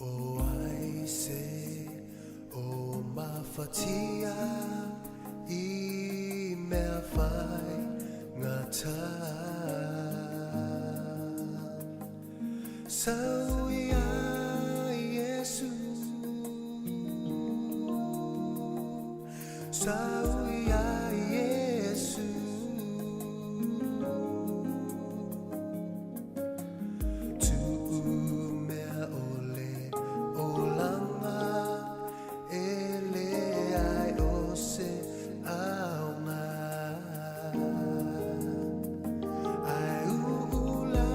O ai se o mafatia I mea whai ngata Saui a Yesu Saui a Yesu Tu mea ole o langa ele ai o se aonga ai ula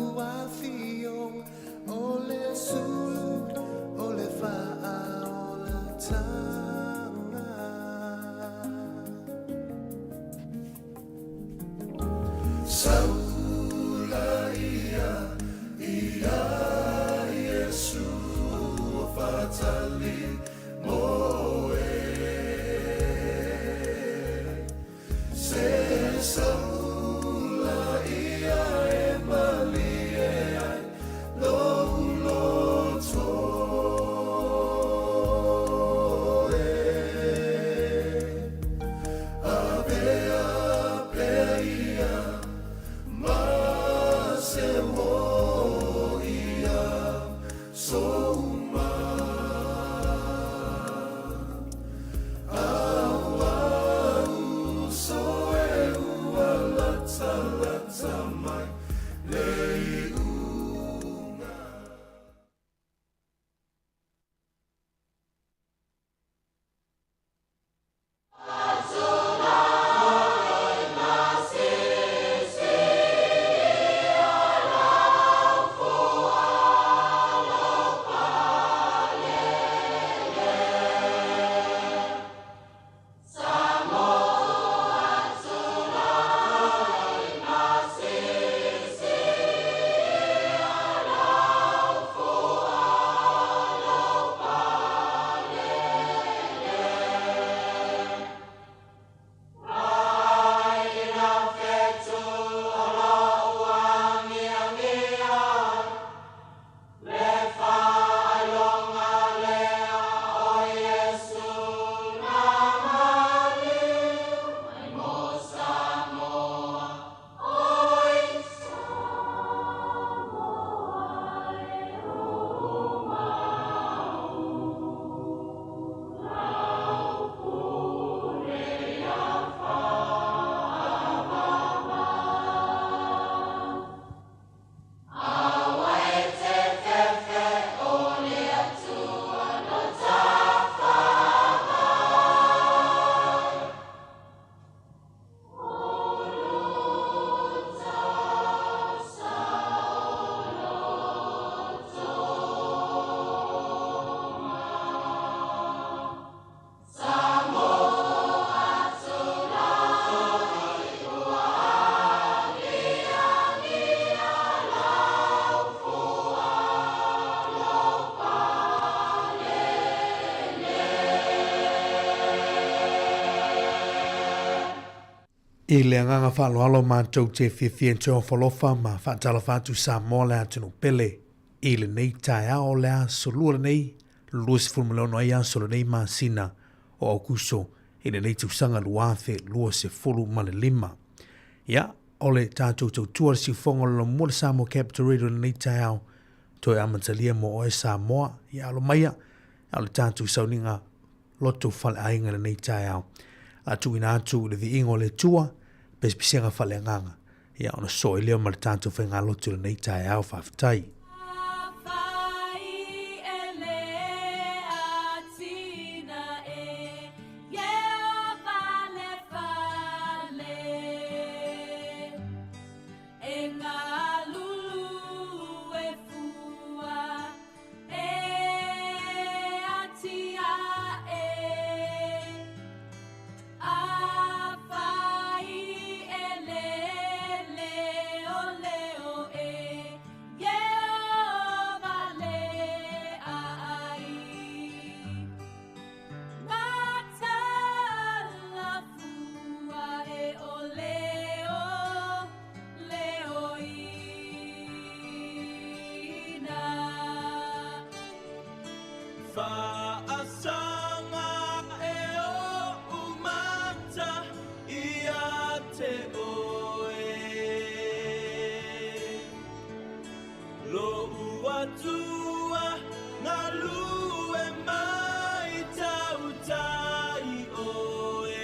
ua fiong ole sulu ole faa ola tanga Saula ia Yesu fatali moe se saula ia mali ai lo to ave ia ma se mo ia so I le anganga whaaloalo mātou te whiwhien te o whalofa ma whaatala whātu sa moa lea tunu pele. I le nei tae ao lea solua nei, lua se fulmalono ai aso le nei maa sina o au kuso i le nei tausanga luathe lua se fulu ma le lima. Ia, ole tātou tautua le sifonga lo mua le Samoa Capital Radio le nei tae ao, toi amatalia mo oe Samoa, ia alo maia, ale tātou sauninga loto whale ainga le nei tae ao. Atu ina atu le vi ingo le tua, pesipisenga whale nganga. Ia ona soe leo ma le tātou whainga loto le nei tae au whawhitai. Yeah. Fa'asanga e o umata ia te oe lo uatua ngā lue mai tau tai oe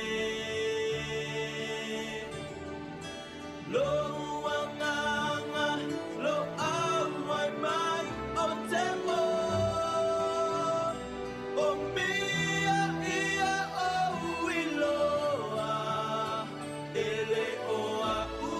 lo uanganga lo awai mai o te mo o mia ia o iloa ele o a o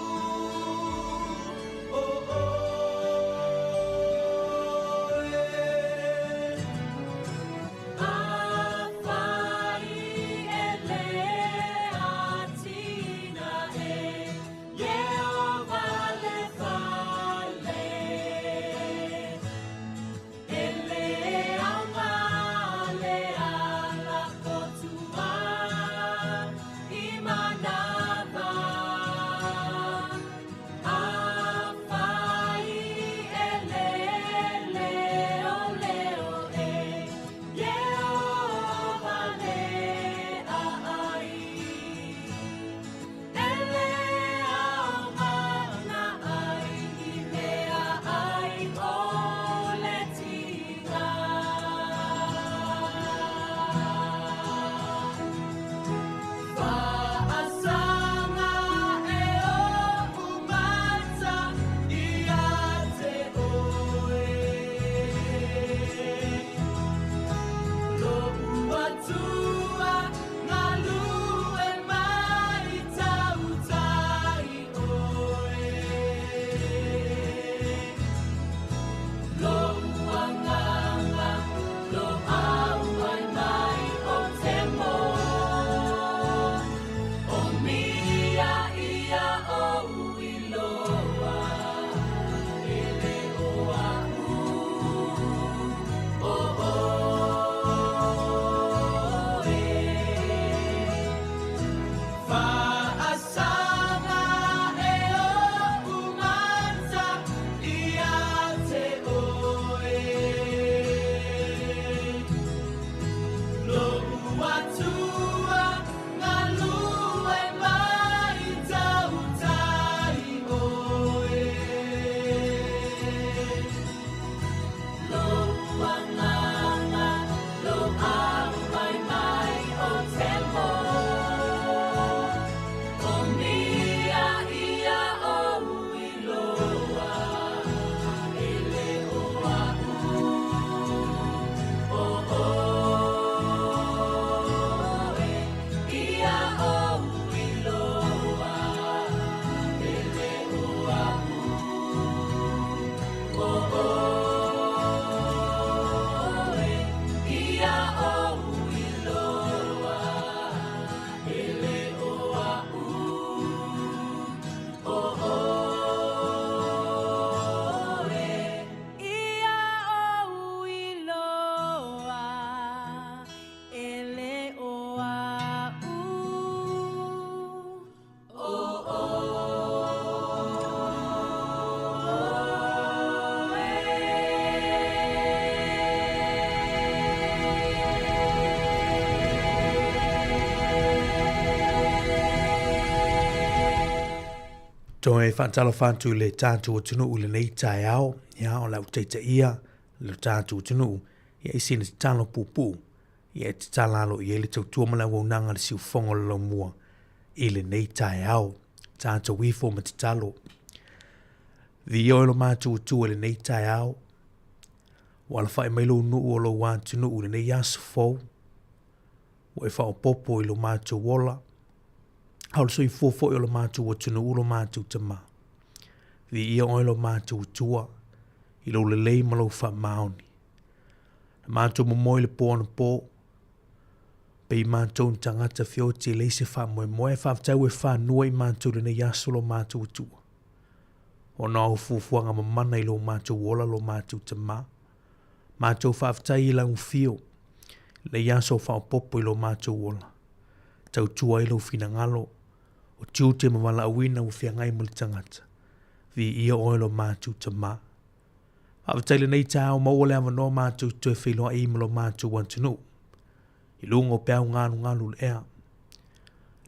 Toi whaatala whantu le tātu o tunu u le nei tai ao, ia o lau teita ia, le tātu o tunu, ia isi na talo pupu, ia te talalo i ele tau tuamala waunanga le siu whongo le lau mua, i le nei tai ao, tātu wifo ma te talo. Vi oilo mātu o tua le nei tai ao, wala whae mailo nu o lo wātu nu u le nei asu fau, wa e whao popo i lo mātu wola, Haul soi fofo i lo mātu o tunu ulo mātu tama. Vi ia oilo mātu o tua, i lo le lei malo wha maoni. Na mātu mo moi le pō na pō, pe i mātu n tangata fioti le se wha moe moe, whaafutau e wha nua i mātu le nei aso lo mātu o tua. O nā o fufuanga mamana i lo mātu wola lo mātu tama. Mātu whaafutau i lau fio, le aso wha popo i lo mātu wola. Tau tua i lo fina ngalo, o tiu te mawala awina u fia ngai muli tangata. Vi ia oilo mātu ta mā. Avataile nei tau maua le avanoa mātou toe wheloa I malo mātou wantunu. I lungo peau ngalu le ea.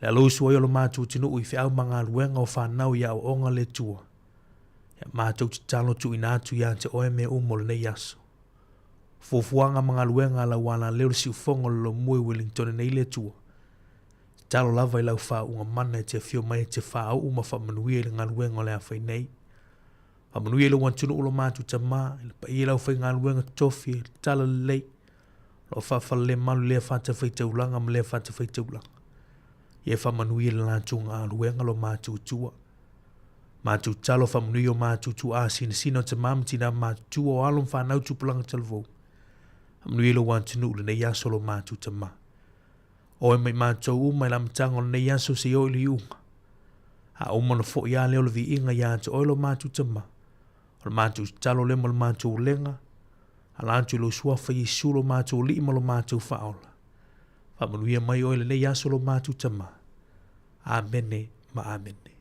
Le alousu ai o lo mātou tinu I whiau mga luenga o whanau ia o onga le tua. Ia mātou te talo tu inatu ia te oe me umole nei aso. Fofuanga mga luenga la wana leo si ufongo lo mui Wellington nei le tua. Talo lava I lau wha unga mana te fio mai te wha au uma wha manuia le ngā luenga o le awhai nei. Wha manuia le wantunu ulo mātou ta maa, ili pa I lau whai ngā luenga tofi, tala lei. Lo wha le malu lea whata whai taulanga ma lea whata whai taulanga. Ie wha manuia le nātou ngā luenga lo mātou tua. Mātou talo wha manuia o mātou tua a sina te mamtina mātou tua o alum whanau tupulanga talvou. Manuia le wantunu le nei aso lo mātou ta maa. Oe mai mātou mai la mtango nei aso se o ili unga. Ha umana fo ia leo le vi inga ia te oilo mātou ta maa. O mātou talo le mo le mātou lenga. A lantu lo suafa Yesu lo mātou li ima lo mātou whaola. Whamanuia mai oile nei aso lo mātou ta maa. Amene ma amene.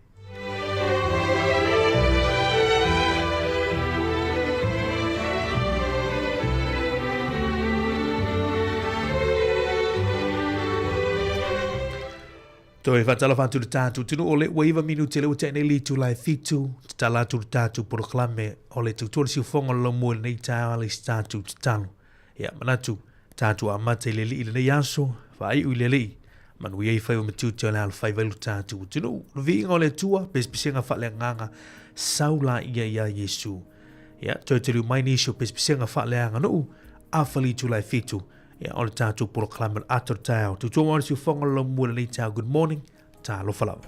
Toi whatala whantu le tātou tunu o le waiva minu te leo tēne li tu lai fitu, te tala tu le tātou poroklame o le tutori si ufonga lo mua nei tāwa le tātou te talo. Ia manatu, tātou amate le li nei aso, whai ui le li, manu iei whai o matu te o le alwhai vailu tātou tunu. Lo vi inga o le tua, pespisenga wha le nganga, saula ia Yesu. Ia, toi te riu mai nisio pespisenga wha le anga nuu, awhali tu lai fitu. Ia o le tātou poroklame ator tāo. Tutua mawari si ufonga lo mua nei tāo. Good morning, tā lo whalawa.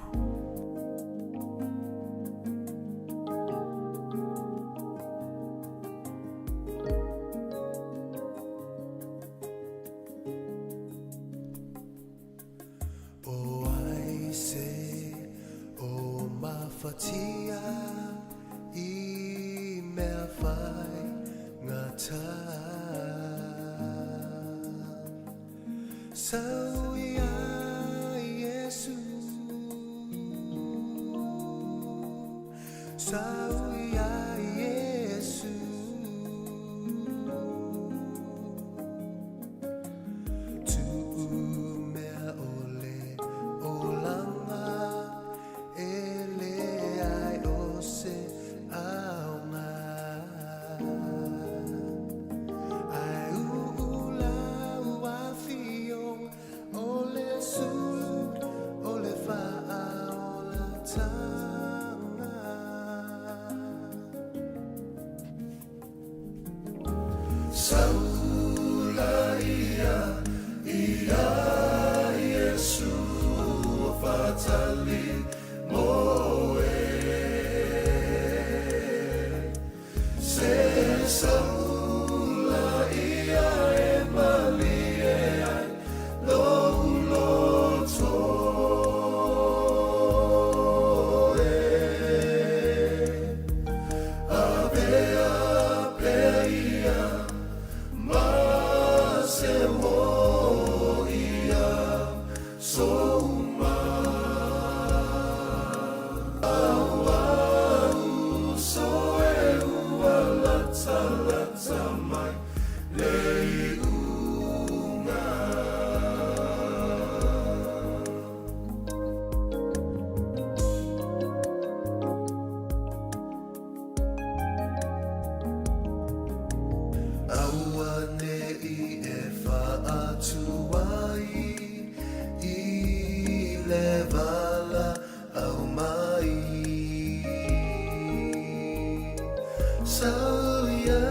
Sauya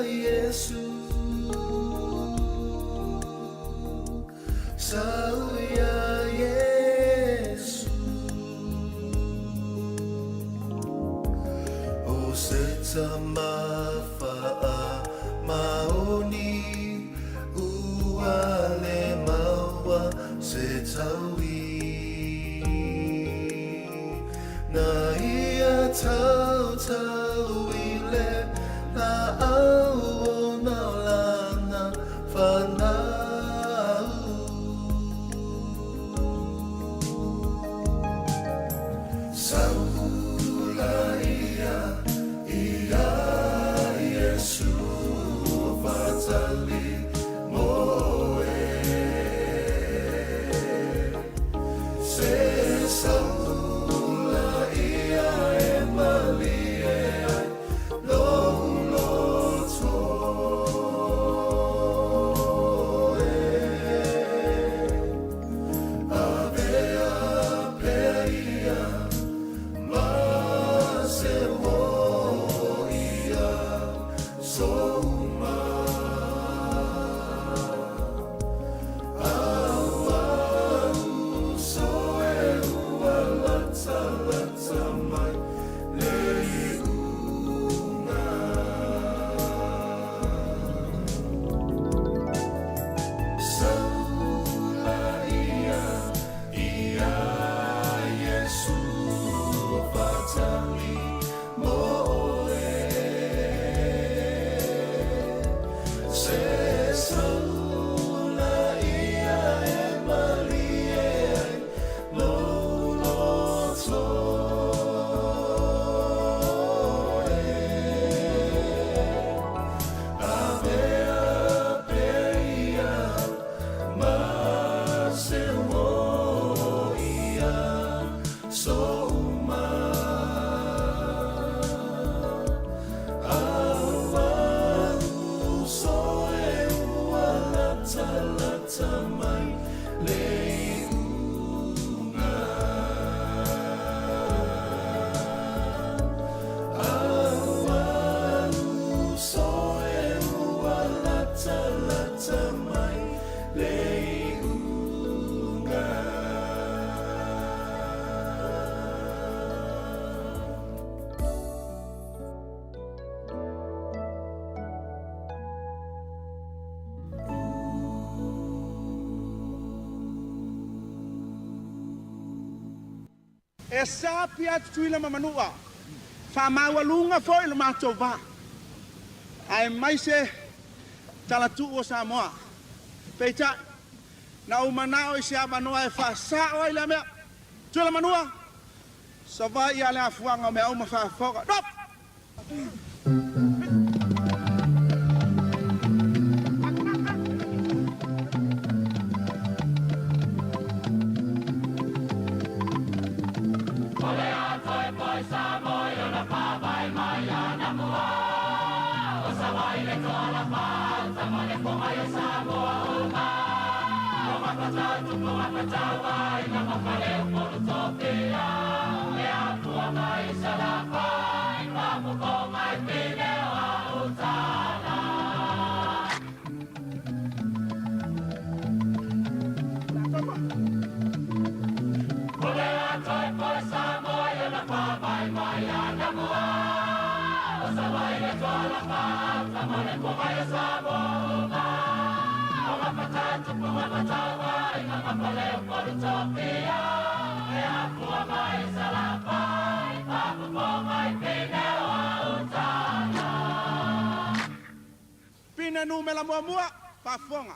Yesu E sa pia tuila mamanua. Fa mawalunga foi le matova. Ai mai se talatu o Samoa. Peita na umanao se amanoa e fa sa o ile me. Tuila manua. Sa vai ia le afuanga me au mafa foga. Dop. Pina numela mua pa fonga.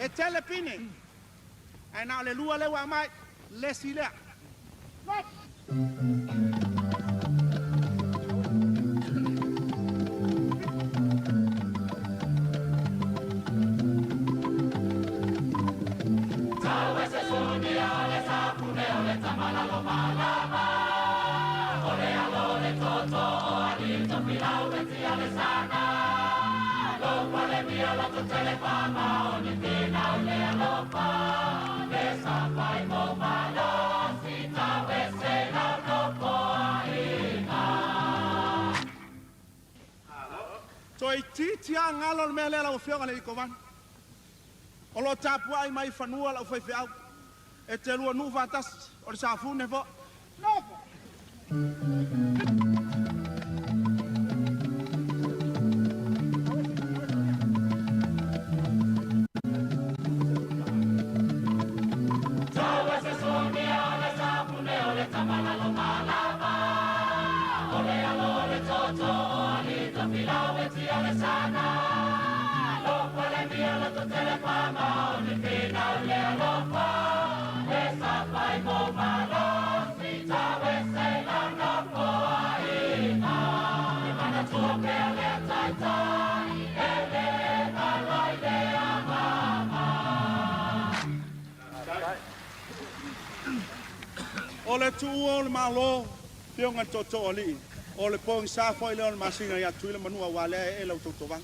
E tele pini. Ai na le lua le wa mai le sile. Ole alole toto o alito pilau beti alesana. Toi titia ngalo me le la ofio ngale ko van. O lo tapu ai mai fanua la foi feau. E te lua nu vatas o sa fu ne vo. No. O le tu o le malo pionga toto oli o le pong sa foi le masinga ya tuile manua wale e lo toto bang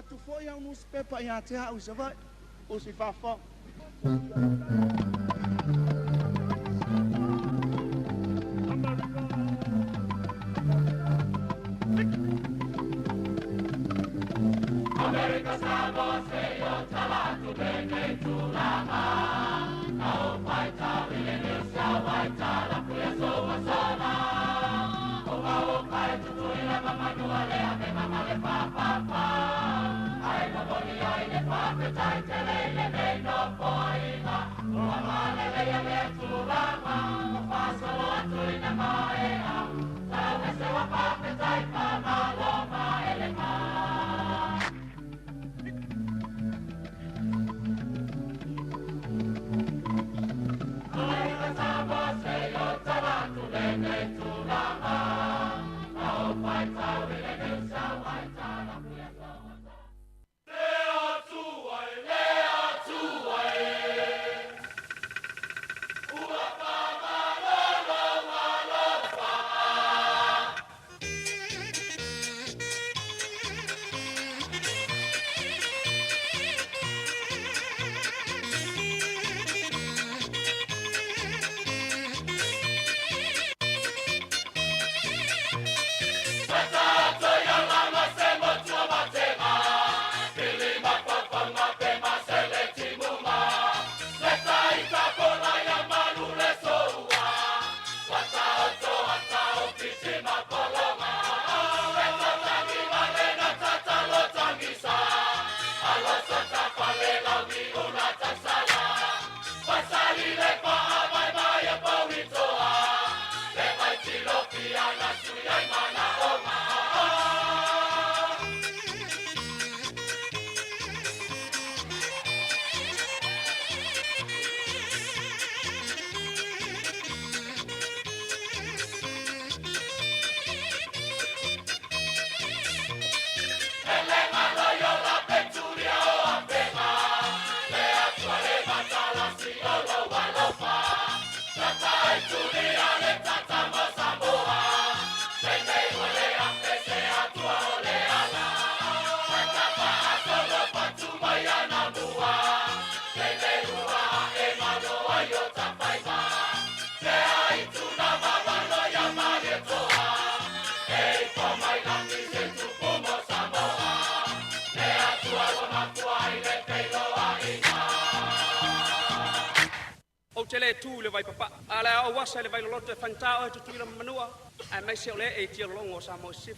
tu foi a uns pepa ia te au se vai o si fa fa America stamos e yo talatu bene tulama au paita wile ni sa waita la kuya so wasana o ma o kai tu ina mama nuale ame mama le pa pa pa ai no boni ai le pa pe tai te le no poina o ma le le tulama o fa solo tu ina mai au la se wa pa pe tai pa ma lo ma ele ma Salala O te le tū le vai papa, a le au wasa le vai loloto e whantao e tutui la manua, a mai se o le e tia longo o sa mo sif.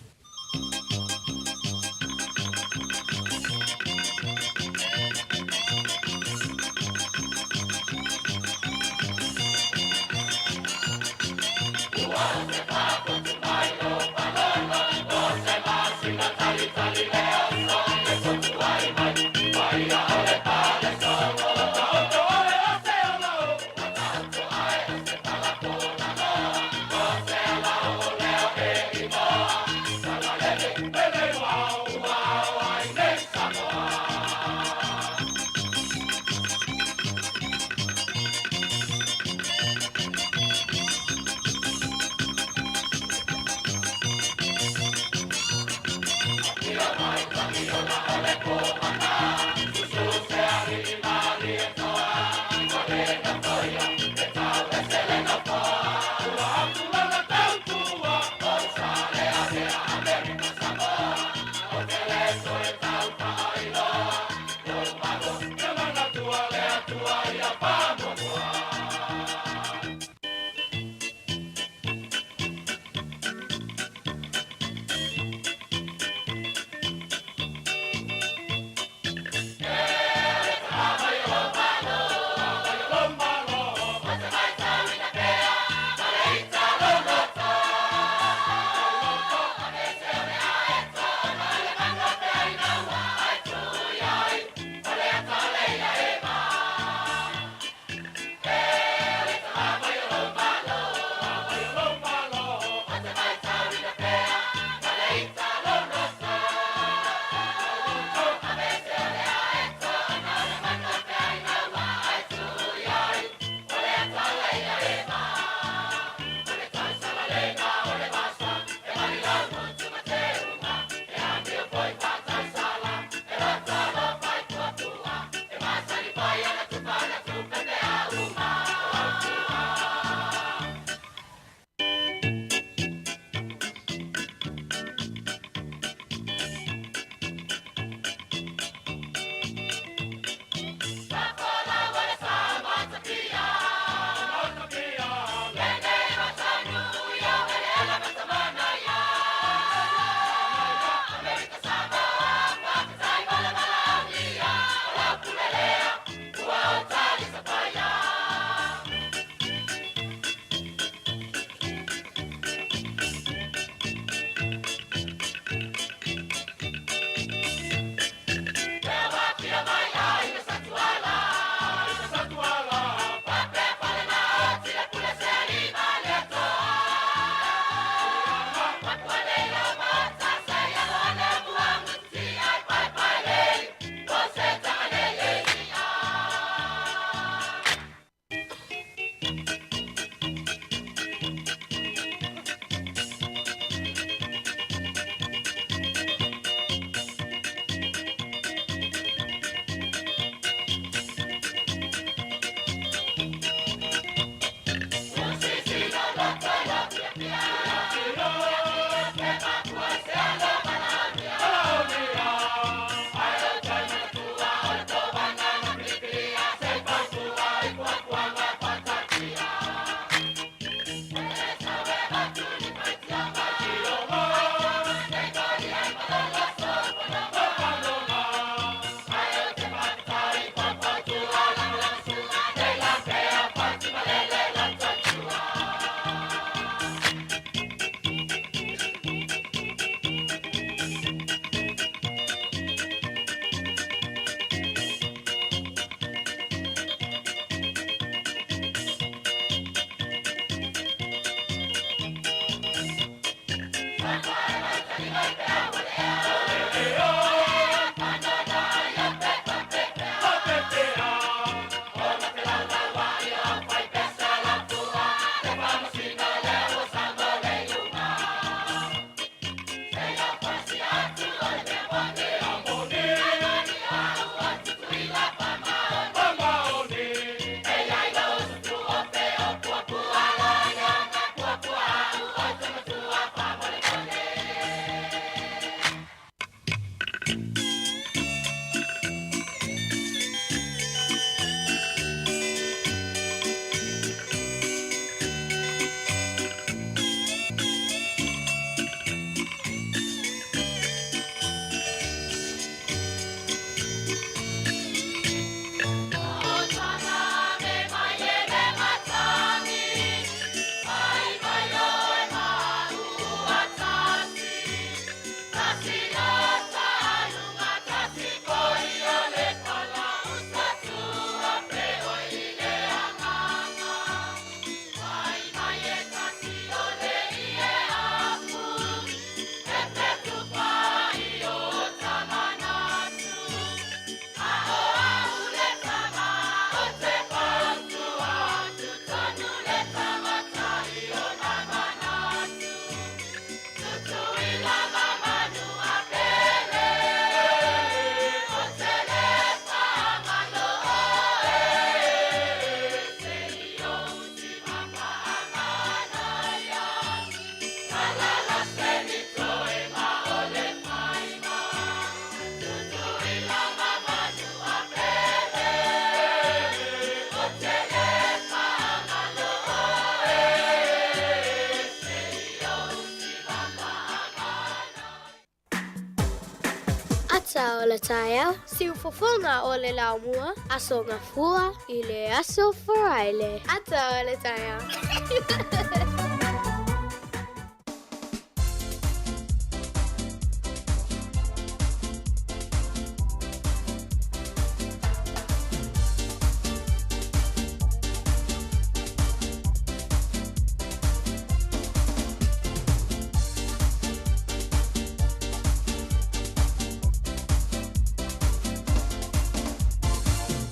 Ata o le taea, siufofonga o le laumua, aso ngā fua I le aso wharaile. Ata o le taea.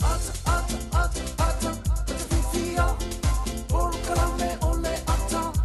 Ata, ata, ata, ata, ata fifia, o kalame o le ata.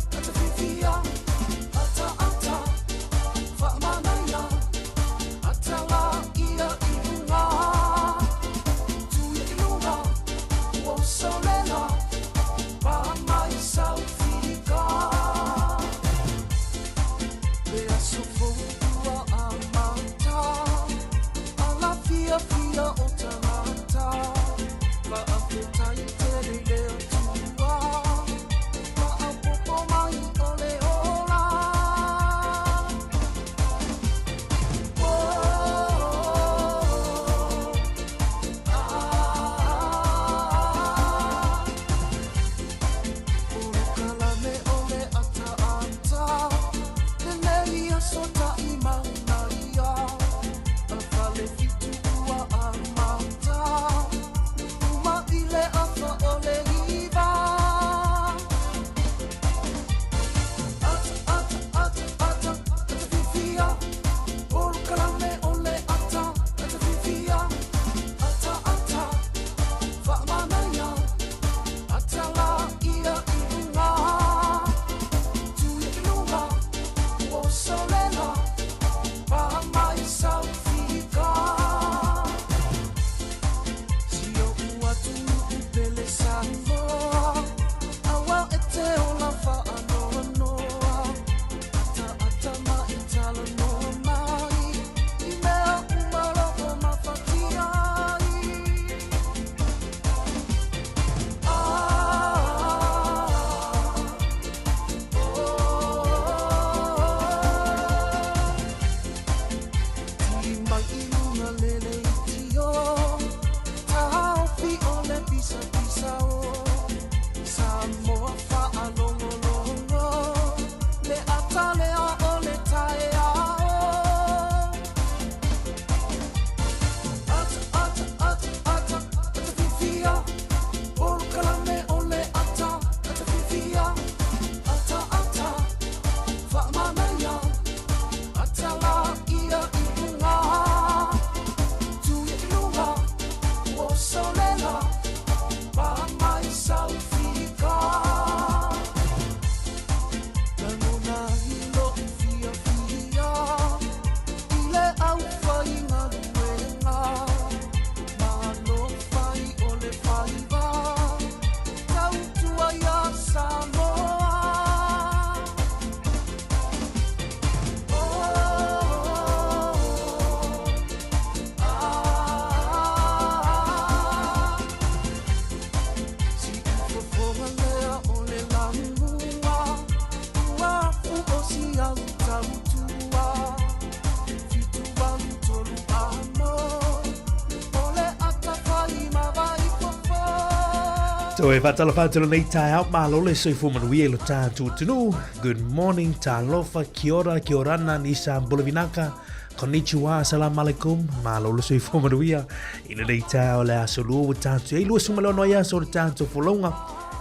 So e fatala fatala nei tai out malo le soi fu manuia lo tātou tunu. Good morning, talofa, kia ora na nisa bulavinaka. Konnichiwa, assalamu alaikum. Malo le soi fu manuia. Ina nei tai o le aso lua tātou. E lua sumalo noia so le tātou folonga.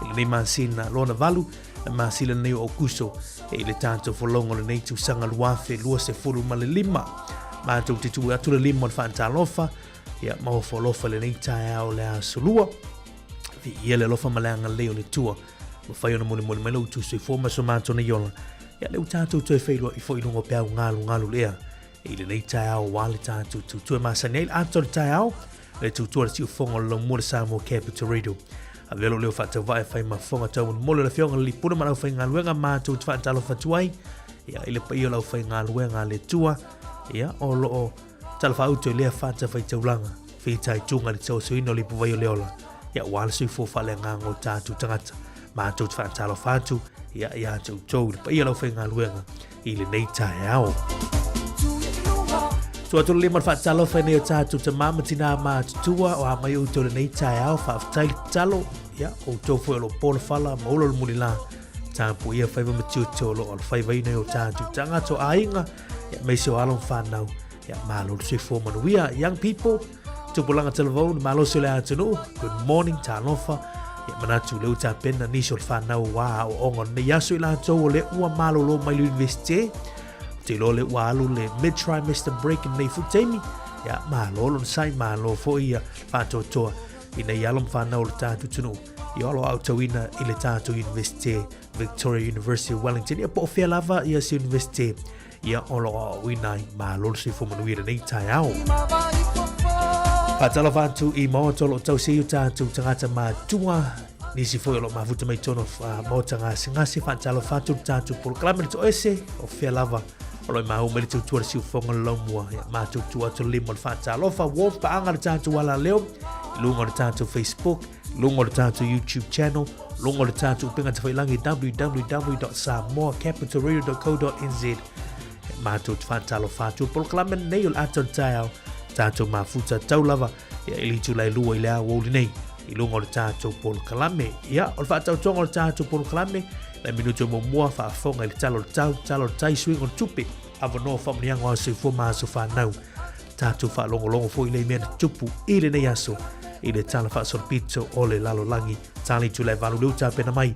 Ina nei mansina lona valu. Masila nei o kuso. E le tātou folonga le nei tu sanga luafe lua se fulu ma le lima. Mātou te tu atu le lima o le whaantalofa. Ia mau folofa le nei tai au le aso lua. Ia le lofa malanga leo le tua. Ma whai ona mone mone mailo tu sui fōma so mātou na yola. Ia leo tātou tue whailua I fo ilungo peau ngalu lea. E le nei tai au wale tātou tu tue masani. Eile ato le tai au. Le tu tua le tiu whonga lo mua le Samoa Capital Radio. A velo leo whata vai whai ma whonga tau mole le whionga li puna marau whai ngaluenga mātou tu whaatalo whatuai. Ia ele pa ia lau whai ngaluenga le tua. Ia o loo talafa auto lea whata whai taulanga. Whitai tunga le tau suino li puwai o leola. Ia wala sui fōwha le ngango tātou tangata. Mātou te whaatalo whātu. Ia tau tau. Pa ia lau whai ngaluenga. I le nei tae ao. So atolo le man whaatalo whai neo tātou ta mamatina mātutua. O a mai uto le nei tae ao. Whaaftai talo. Ia o tau fwe lo pōna whala. Maula le muli la. Tāmpu ia whaiva matiu tō lo. Al whaiva ina o tātou tangata o ainga. Ia meise o alon whanau. Ia malo sui fō manuia. Young people. Tupulanga telefon malo le atunu. Good morning talofa. Ya manatu leu ta pena ni sol fa na wa o ongo ne yasu la to le ua malo lo mai university. Te lo le wa lu le mid trimester break in nei futemi. Ya malo lo sai malo fo ia fa to to. Ina yalom fa na o ta tunu. Ia lo auto ina ile ta to university Victoria University of Wellington. Ia po fia lava ia si university. Ia olo wina malo si fo manuira nei tai au. Patala vantu I mo tolo tau se tātou tangata mātua nisi foi lo mafuta mai tono mo tanga singasi patala vantu tātou por klamen to ese o fia lava o lo mau mele tu tua si fonga lomua ya mātou tua to limon patala fa wo pa anga tātou wala leo lungo tātou Facebook lungo tātou YouTube channel lungo tātou pinga te failangi www.samoacapitalradio.co.nz mātou patala vantu por klamen nei ol aton tau tātou mafuta taulava ia ili tu lai lua I lea woli nei I lungo le tātou polo kalame ia o le whaatau tonga le tātou polo kalame lai minuto mo mua whaafonga I le talo le tai swing o tupe avanoa whamanianga o se fua maaso whanau tātou whaalongolongo fo I le mea tupu I le nei aso I le tala whaasorpito o le lalo langi tali tu lai valu leu tāpena mai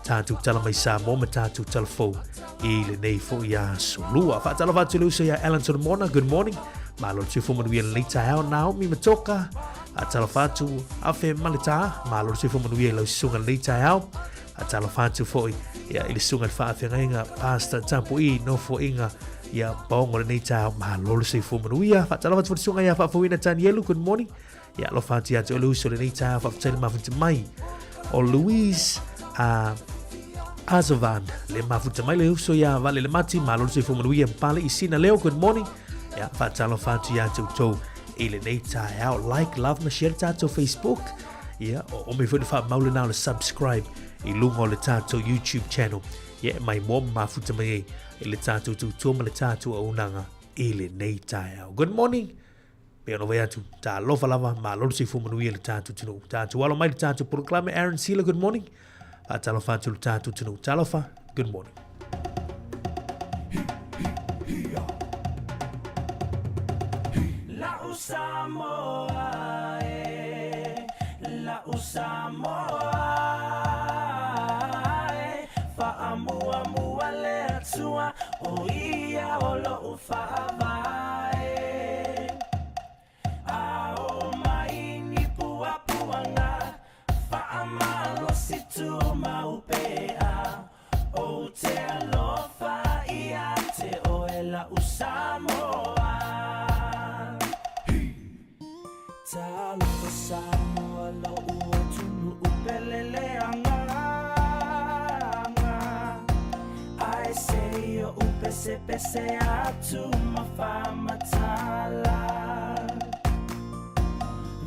tātou tala mai sa mo me tātou tala fo I le nei fo I aso lua whaatala whatu leu se ia Alan Solomona good morning Malo si fu manuia le tai au Naomi Matoka a talafatu a fe malita malo si fu manuia le sunga le tai au a talafatu foi ia ile sunga fa fe nga pasta tampo I no fo inga ia bongo le tai au malo si fu manuia fa talafatu sunga ia fa fuina tan yelu good morning ia lo fa tia to lu so le tai au fa tele ma fu mai o Louise Azovan le ma fu mai le so ia vale le mati malo si fu manuia pale I sina leo good morning Ya, fatalo fatu ya to ile nei tai out like love na share tato Facebook ya o me fu fa maule na subscribe I lungo le tato YouTube channel ya mai mom ma futa mai ile tato tu le tato o nanga ile nei tai out good morning pe no vaya tu ta lo falava ma lo si fu manu ile tato tu tato walo mai tato proclame Aaron Sila good morning fatalo fatu tato tu talofa good morning Samoa, la Samoa, faamua mua le atua o ia o lo ufaavae. Ao mai ni pua puanga, faamalo situ maupea, o te alofa ia te oe la Samoa. Talofa Samoa lo ua tunu upelele anga ai se o upese atu mafamatala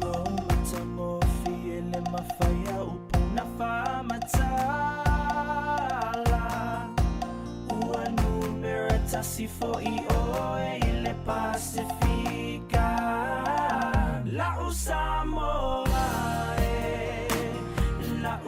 lo matamofi ele mafaya upuna famatala ua numera tasifo I oe ile Pacifica La Samoa, la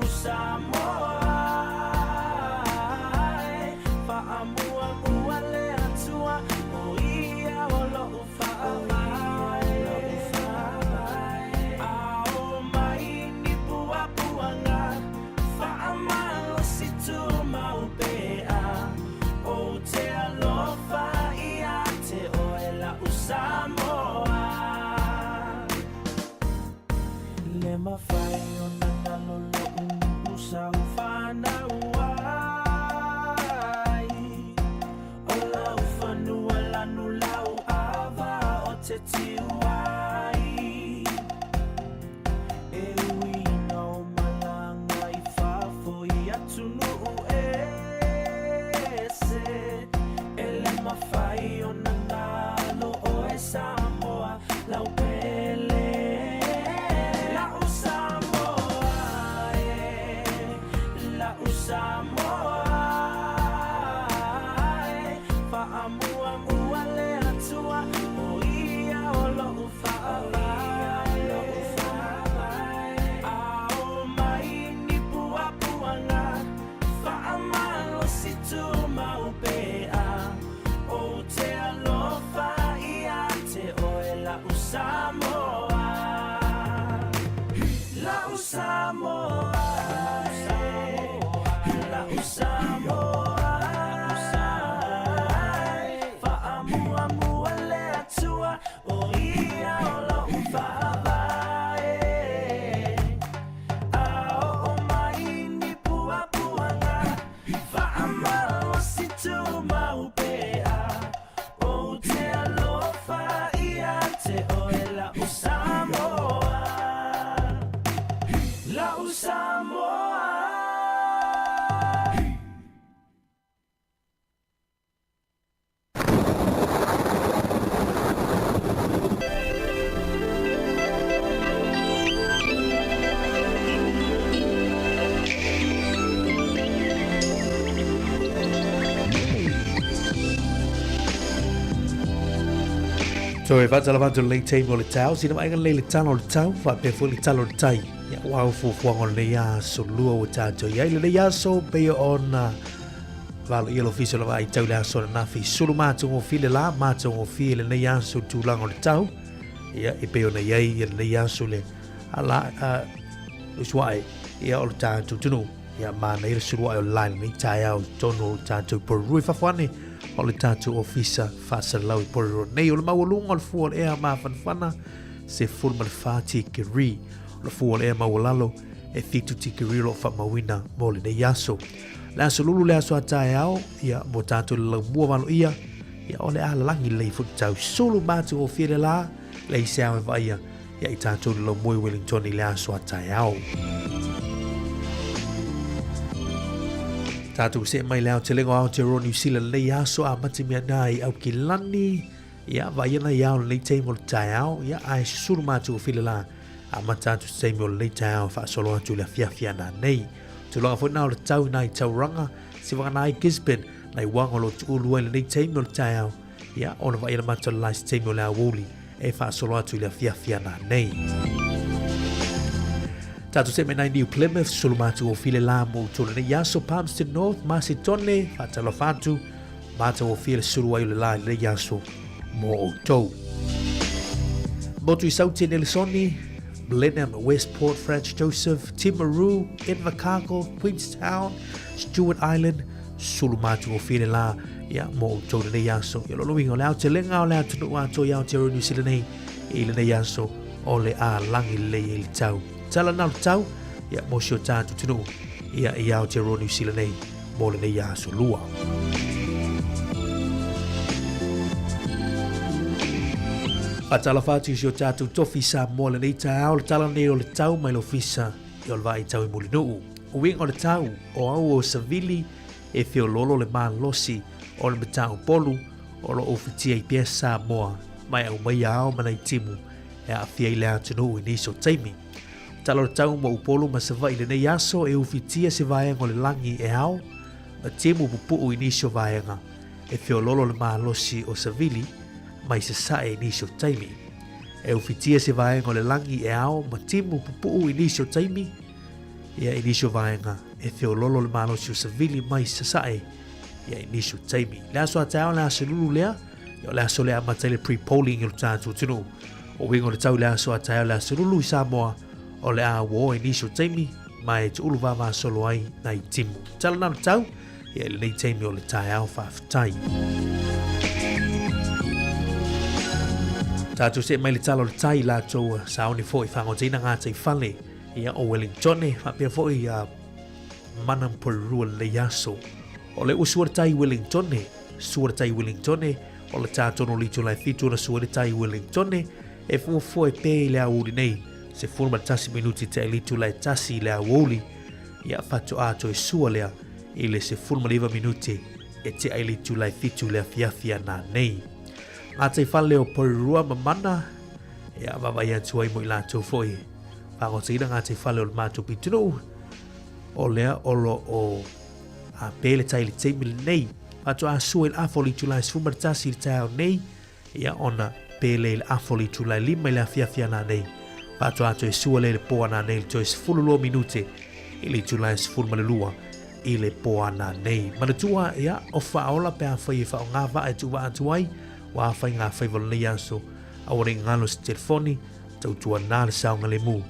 ele mafai o nanga lolo usa ufana uai o la ufanu ala nulau ava o te tiwai e ui no malanga I fafo I atunu ese ele mafai o nanga lo o e Samoa lau pele So e what's all about the late time o le tau, sina mai le tano o le tau, wa pe fu le talo le tai. Ya wa fu o le ya so lua o tato. Ya le ya so pe on valo yelo fiso la vai tau le so na fi sulu ma tu o file la ma tu o file le ya so tu lang o le tau. Ya e pe ona ya le ya so le ala uswai ya o le tato tunu. Ya ma na ile sulu o line ni tai au tono tato por rui fa fani. O le tātou ofisa whaasalau I porero nei o le mawalunga o le fua le ea mawhanwhana se fulma le whāti ke ri o le fua le ea mawalalo e fitu ti ke ri lo whamawina mo le nei aso. Le aso lulu le aso atae ao ia mo tātou le lau mua walo ia o le ala langi lei whutau solo mātou o whiere la le I seawe vaia ia I tātou le lau mui Wellington I le aso atae ao. Tātou se mai leo te lengo Aotearoa New Zealand le aso a matimia nai au ki lani ia vaiana iao le teimo le tai ao ia ai susuru mātou o file la a matatu teimo le tai ao whaasolo atu le fiafia na nei. Tulonga fo nao le tau nai tauranga se waka nai Gisborne nai wangolo tu uluai le teimo le tai ao ia ona vaiana mātou le lai teimo le awoli e whaasolo atu le fiafia na nei. Tātou se menai New Plymouth, solo mātou o file la mo tōna nei yaso Palmerston North, Macedone, whatalo whātu, mātou o file suru ai le la le yaso mo o tau. Motu I Sauti Nelisoni, Blenheim, Westport, Franz Joseph, Timaru, Invercargill, Queenstown, Stewart Island, solo mātou o file la ia mo o tōna nei yaso. Ia lolo wingo le au te lenga o le au tunu a tō iau te New Zealand nei, I le nei yaso o le a langi le I tau. Tala nau tau, ia mosio tātu tunu, ia I Aotearoa New Zealand nei, mo le nei aso lua. Atala whātu sio tātu tofi sa mo le nei tāu, le tala nei o le tau mai lo fisa, I o le vai tau I muli nuu. O wing o le tau, o au o Savili, e fio lolo le maa losi, o le matau polu, o lo ofitia I pia sa moa, mai au mai ao manai timu, e a fia I le atunu I niso taimi. Talo tau mo upolo ma se vai le nei aso e ufitia se vaenga o le langi e ao, ma temu pupu I nisio vaenga, e fio lolo le maa losi o Savili, mai se sae I nisio taimi. E ufitia se vaenga o le langi e ao, ma temu pupu I nisio taimi, ia I nisio vaenga, e fio lolo le maa losi o Savili, mai se sae, ia I nisio taimi. Le aso a tau le aso lulu lea, ia le aso lea matele pre-polling I lo tātu tunu, o wingo le tau le aso a tau le aso lulu I Samoa, o le a wo initial taimi mai te ulu vava solo ai nai timu. Tala nana tau, ia le nei taimi o le tai au whaafitai. Tātou se mai le talo le tai la tau saoni fo I whango tina ngā tai whale ia o Wellington whapea fo I Manampurua le yaso. O le usua tai Wellington suara tai Wellington o le tātono li tulai fitu na suara tai Wellington e fo pe le auri nei se forma tasi minuti te li tulai tasi le auli ia fatu ato e sua lea I le se forma liva minuti e te li tulai fitu le fiafia na nei. Ngā tai whale o Porurua mamana ia wawai atu ai mo I lātou foi. Whangotina ngā tai whale o le mātou pitunu o lea olo o a pele tai le teimile nei. Pato a sua il afoli tulai sfumartasi il tau nei ia ona pele il afoli tulai lima il afiafia na nei. Pato ato e sua le poa na nei to es fululua minute ili tulai sfulmalelua I le poa na nei. Manatua ia o whaola pe a whai e whao ngā wa e tuwa atuai wa a whai ngā whai walonei aso a ore ngalo si telefoni tau tua nā le saunga le mu.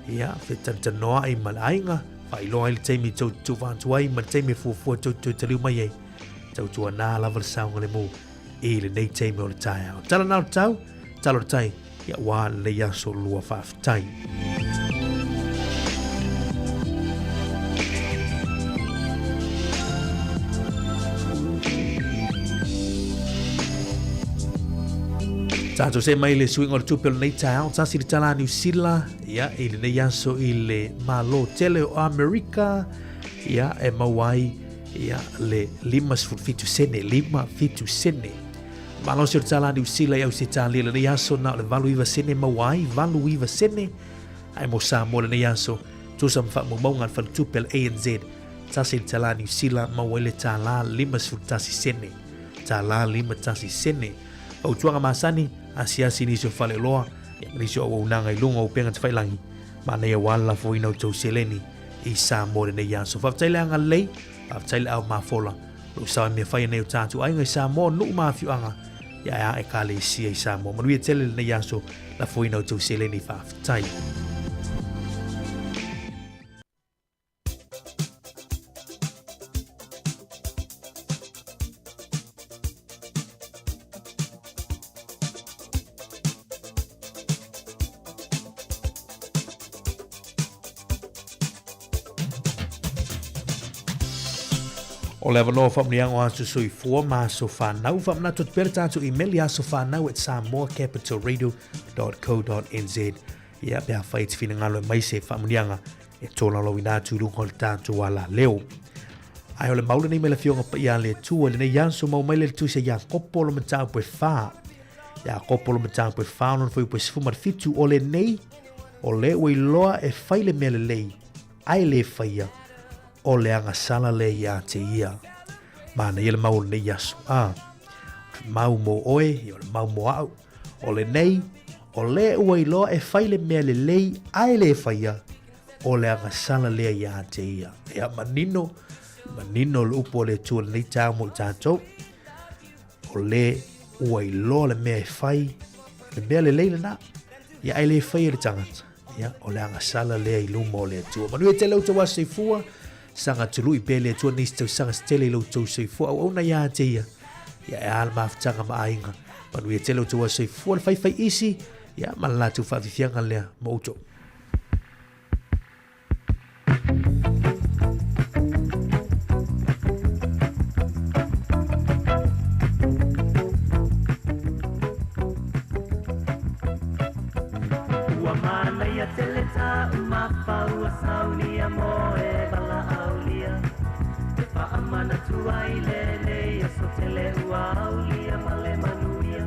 Ia whetantanoa I malainga whai loa ili teimi tau tuwa atuai man teimi fuafua tau taliu mai ei. Tau tua nā lava le saunga le mu I le nei teimi o le tai au. Tala nau tau, talo le tai ia wā le aso lua whaafitai. Tātou se mai le swing o le tupelo nei tai au tasi le tala New Zealand ia I le nei aso I le malo tele o Amerika ia e mawai ia le 5 sene malo se tala New Zealand ia se tala le nei aso na le valuiva sene mawai valuiva sene ai mo sa mo le nei aso tu sam fa mo ngal fa tupel ANZ tasi le tala New Zealand mawai le tala 5 sene tala 5 sene o tuanga masani asia sini so fale loa ni so o nanga I lunga o penga te whailangi ma nei wala fo ina tau seleni I sa mo nei ya so whaftaile anga lei whaftaile au mafola lo sa me whai nei o tātu ai ngai sa mo nu mafiu anga ia e ka le sia I sa mo manuia tele nei ya so la fo ina tau seleni whaftaile. O le avanoa whamniango aso sui fua ma so whanau whamna tot pera tātu email aso whanau at samoacapitalradio.co.nz ia pia whai te whina ngalo mai se whamnianga e tōna lo ina tūrung hol tātu wala leo. Ai o le maula nei me la fionga pa ia le tua le nei yanso mau mai le tu se ia kopolo ma tāu pue wha. Ia kopolo ma tāu pue wha non fwoi pue sifumar fitu o le nei o le ui loa e whai le mea le lei ai le whaia o le anga sala le ia te ia. Mana ia le mau le nei aso. Mau mo oe, o le mau mo au. O le nei, o le ua I loa e whai le mea le lei ai le whaia o le anga sala le ia te ia. Ea manino le upo le tua le nei tāu mo tātou. O le ua I loa le mea e whai le mea le lei le nā. Ia ai le whai le tangata. Ia o le anga sala le I lumo o le tua. Manu e te lau tawa se fua. Sanga tulu I pele tua nisi tau sanga stele lau tau seifua au na ia te ia. Ia e ala maafutanga ma ainga. Manu ia te lau tau seifua le whai isi. Ia malala tu whaafifianga lea ma uto. Ua mana ia teleta umapa ua sauni amoe bala aulia. Te whaamana tuai lele ia so tele ua aulia male manuia.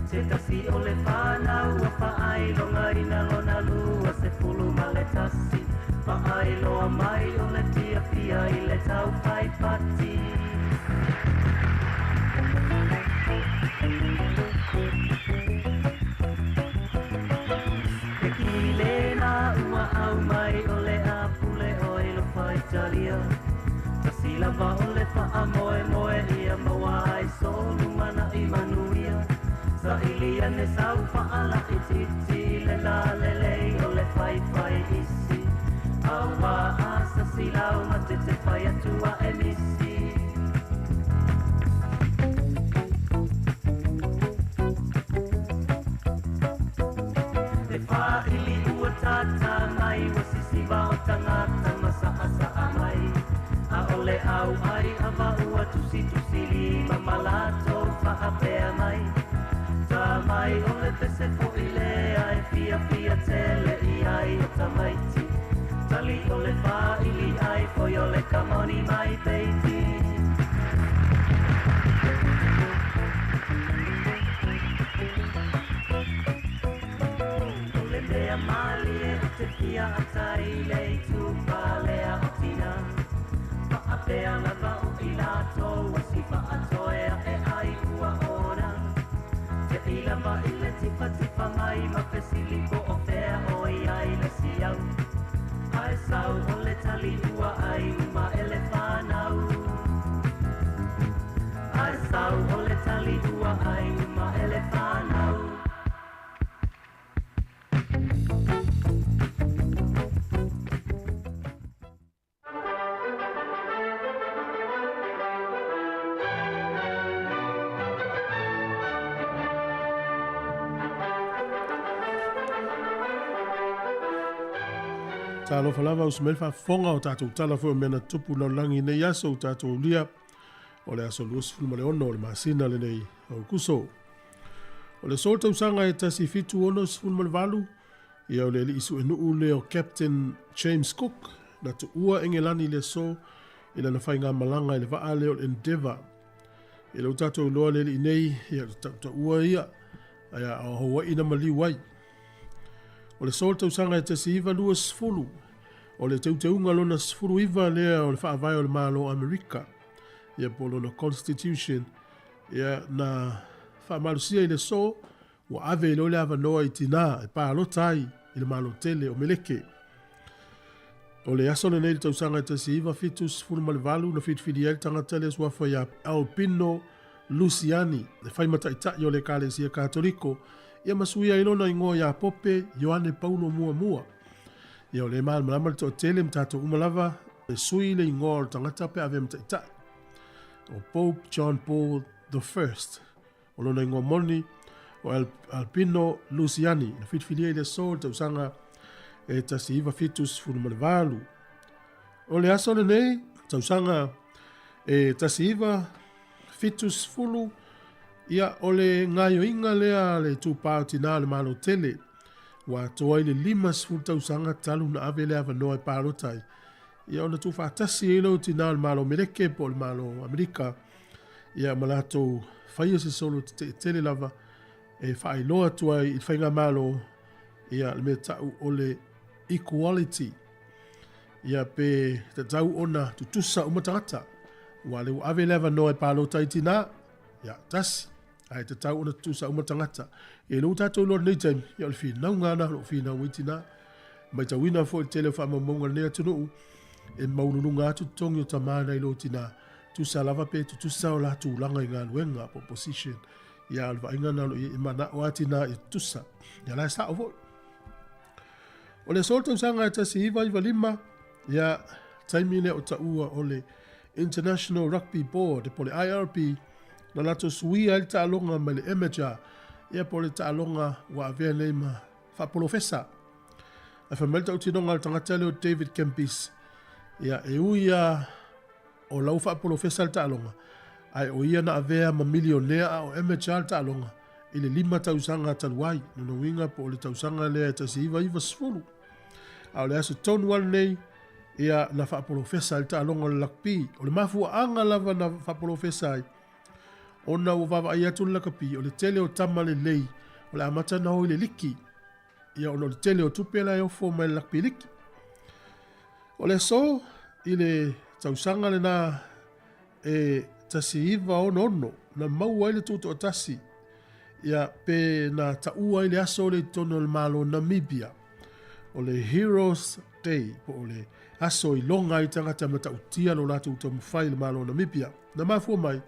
Te tasi o le whanau ua whaailoga ina lona lua se fulu male tasi. Whaailoa mai o le tia pia I le tau whai pati. Lava o le wha moe moe ia maua ai solu mana I manuia. Sa ilia ne sau wha ala I titi le la lelei o le whai whai isi. Awa asa silau ma te te whai atua emisi. mai wa sisiva o tangata masa mai a ole au ai ava ua tusi lima malato whaapea mai ta mai ole pese fo ile ai fia tele i ai o tamaiti tali ole wha ili ai foi ole kamoni mai baby ole mea mali e te fia atai lei tu palea o tina whaapea lava o ilato wasi whaatoea e ai ua ora te ilama ile tifa mai ma pesili ko o fea o ai le siau ai sau ole tali ua ai uma ele whanau ai sau ole tali ua ai uma ele whanau Talo falava usmel fa fonga o tatou tala fo mena tupu no langi nei aso o tatou lia o le aso luas fulma le ono o le masina le nei o kuso. O le solta usanga e tasi fitu ono fulma le valu ia o le li isu enu le o Captain James Cook na tu ua engelani le so ila na whainga malanga i le vaa le o Endeavour. I le tatou loa le li nei ia ta ua ia aya o Hawaii na mali wai. O le solta usanga e tasi iwa luas fulu o le teuteunga lona sfuru iwa lea o le whaavai o le malo Amerika ia polo na Constitution ia na whaamalusia i le so wa ave i le ava noa i tina e pālotai i le malo tele o meleke. O le aso le nei tausanga e tasi iwa fitu sfuru malevalu na fitfidi el tangata le swafa ia Alpino Luciani le whaimata i tai o le kalesia katoliko ia masuia ilona ingoa ia pope Ioane Paulo mua. Ia o le malama le tele mtato umalava le sui le ingoa o tangata pe ave mtaitai. O Pope John Paul I o lona ingoa moni o Alpino Luciani na fitfilia i le sol tausanga e tasi iwa fitus furumalevalu. O le aso le nei tausanga e tasi iwa fitus fulu ia ole ngayo inga lea le tupao tina le malo tele wa toa ile limas futa usanga talu na ave lea vanoa e parotai ia ona tufa atasi ilo tina le malo meleke po le malo Amerika ia malato faya se solo tele lava e fai loa tua i whainga malo ia le mea tau ole equality ia pe te tau ona tutusa umatangata wa le ave lea vanoa e parotai tina ia tasi ai te tau ona tusa umatangata e lo tatou lo nei time ia le fina ngana lo fina witina mai ta wina fo tele fa mamonga ne atunu e maulunga atu tongi o tamana i lo tina tusa lava pe tusa o la tu langa inga luenga position ia alva inga na lo i mana watina i tusa ia la sa ovo o le solta usanga ta si iva lima ia taimine o taua o le International Rugby Board po le IRP na lato suia il ta'alonga ma le emeja ia po le ta'alonga wa avea nei ma whapolofesa. A whamelta utinonga al tangatele o David Kempis ia e uia o lau whapolofesa il ta'alonga ai o ia na avea ma milionea o emeja il ta'alonga i le 5 tausanga taluai no winga po le tausanga lea tasi iwa sfulu. A o le aso tonu wal nei ia na whapolofesa il ta'alonga le lakpi o le mafua anga lava na whapolofesa ai ona o vava ai atu lakapi o le tele o tama le lei o le amata na o le liki ia ono le tele o tupela e ofo mai lakapi liki o le so i le tausanga le na e tasi iwa ono na maua i le tuto o tasi ia pe na taua i le aso le tono le malo Namibia o le Heroes Day po o le aso i longa i tangata mata utia lo latu utamufai le malo Namibia na mafua mai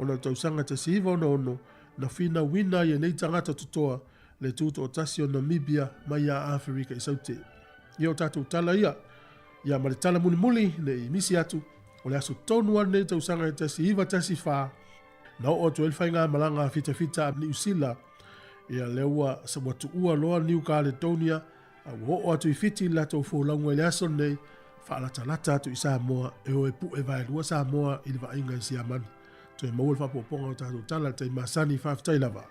ona tausanga tasi iwa ono na fina wina ia nei tangata tutoa le tuto o tasi o Namibia mai a Afrika i saute. Ia o tatu tala ia ma le tala muli ne i misi atu o le aso tonu ane tausanga tasi iwa tasi wha na o atu elwhainga malanga fita ni usila ia leua sa watu ua loa New Caledonia o atu I fiti lato fōlaunga I le aso nei, whaalata atu I Samoa, e o e pu e vai lua Samoa I le vainga I Siamani. To e maua le whapoponga o tātou tala te masani whaftai lava.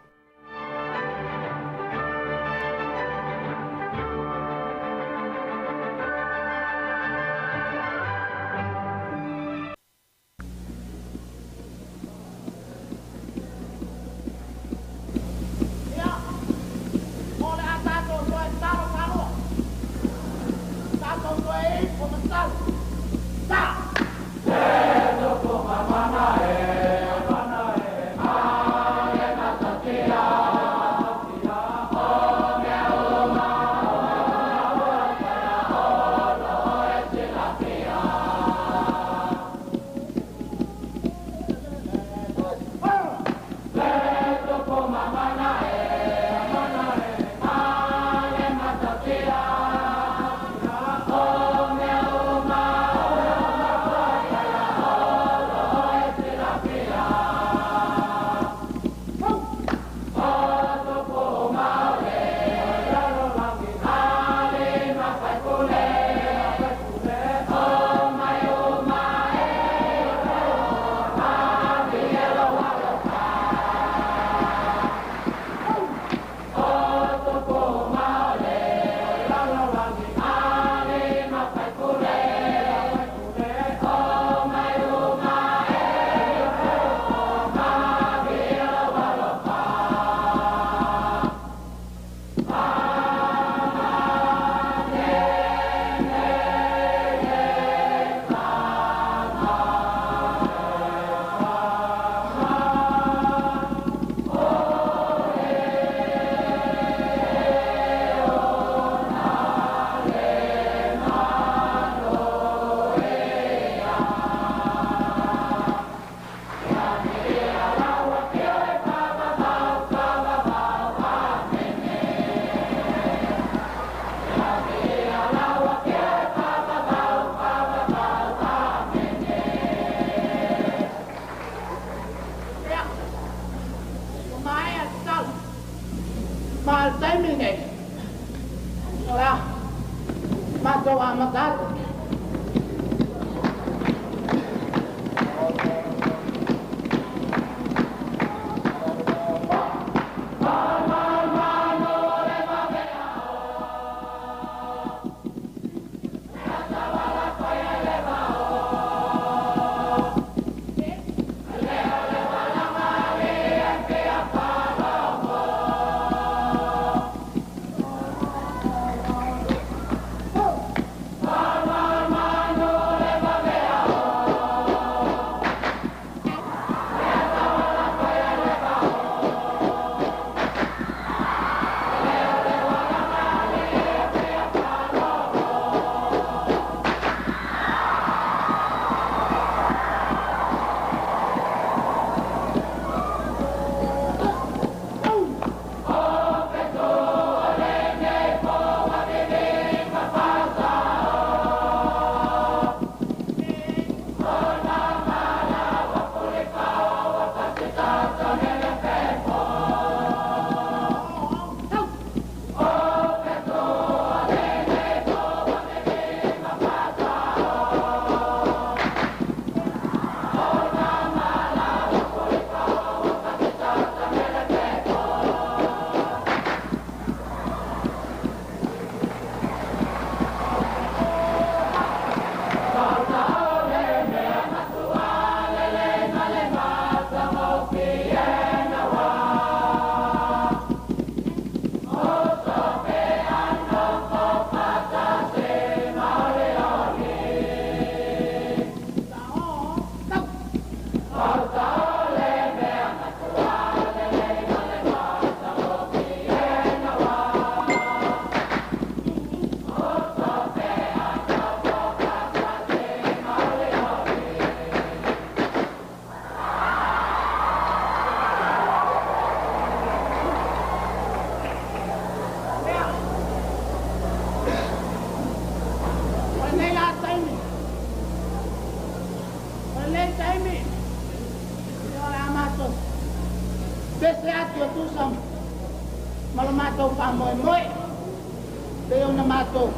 Peo na mato.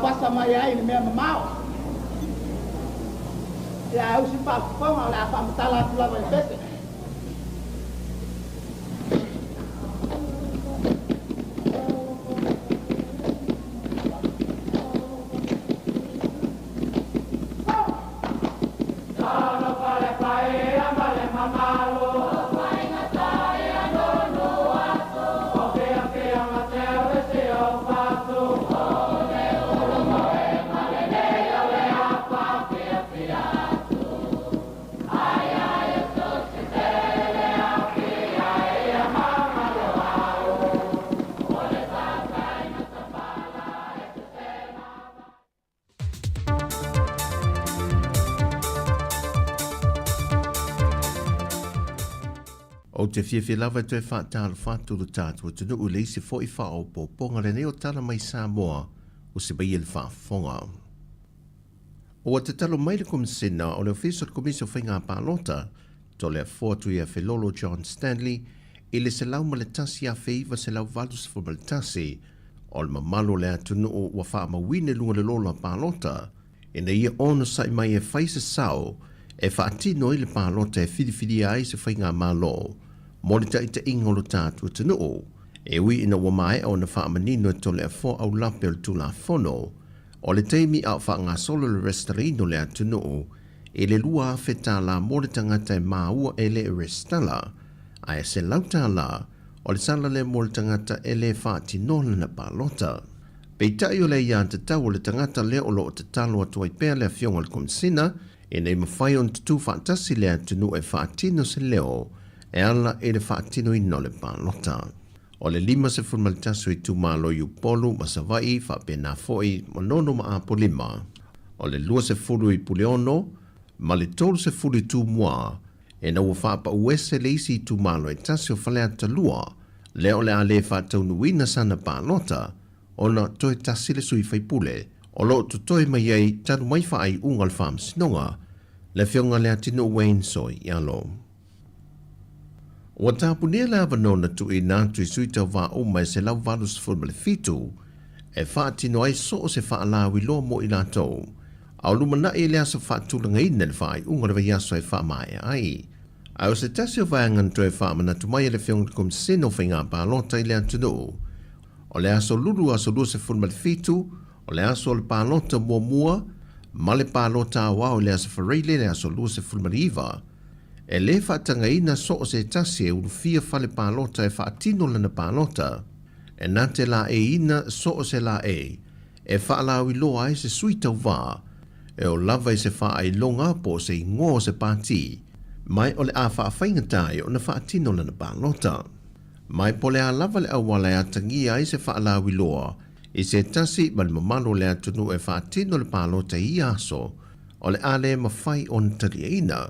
Wasa mai ai ni mea mamao. Ya usi pa fonga la fa mtala tula ba pese. O te whiawhi lava te whaatala whāturu tātua tunu u leisi fo I wha o pōponga le neo tala mai Samoa o se bai ele whaafonga. O te talo mai le komisina o le official komisio whainga pālota to le fōtu ia Filolo John Stanley I le se lau ma le tasi a whaiva se lau valus fo ma le tasi o le mamalo le atunu o wa wha mawine lunga le lola pālota e na ia ono sai mai e whaise sao e whaatino I le pālota e whidiwhidi ai se whainga malo Morita I te ingolo tātua tanu o, e ui ina wamae o na whaamanino to le fo au lape o le tula whono, o le teimi au wha ngā solo le restarino le atunu o, e le lua a whetā la morita ngata e māua e le restala, a e se lauta la, o le sala le morita ngata e le whaatinola na pālota. Pei tai o le ia te tau o le tangata le o lo o te talo atua I pēr le fionga le komisina, e nei mawhai on tutu whaatasi le atunu e whaatino se leo, e ala e le whaatino I no le pālota. O le 5 se fulmalitasu I tūmalo I upolu ma savai whapena foi monono ma apolima. O le 2 se fulu I puleono, ma le 3 se fulu I tūmua, e na ua whapa uese le isi I tūmalo e tasi o whalea talua, le o le ale whaataunuina sana pālota, o na toe tasi le sui whaipule, o lo to toe mai ei tanu mai whaai ungal whaam sinonga, le whionga le atino Wayne Soy I alo. O tāpunia la vanona tu I nātu I suita wā o mai se lau valus fulma le fitu, e whaatino ai so o se whaalawi loa mo I lātou. Au lumana e lea sa whaatulanga ina le whaai unga rewa yaso e whaamae ai. Au se tasi o vāngan tu e whaamana tu mai le whionga kum sino whainga pālota I lea tunu. O le aso lulu aso lua se fulma le fitu, o le aso le pālota mua mua, ma le pālota awa o le aso whareile le aso lua se fulma le iwa, e le whaatanga ina so o se tasi e urufia whale pālota e whaatino lana pālota, e nā te la e ina so o se la e whaalawi loa e se suita wā, e o lava e se wha ai longa po se ngō se pāti, mai o le a whaawhaingatai o na whaatino lana pālota. Mai po le a lava le awala e atangia e se whaalawi loa, I se tasi ma le mamalo le atunu e whaatino le pālota I aso, o le a le mawhai o ntari e ina,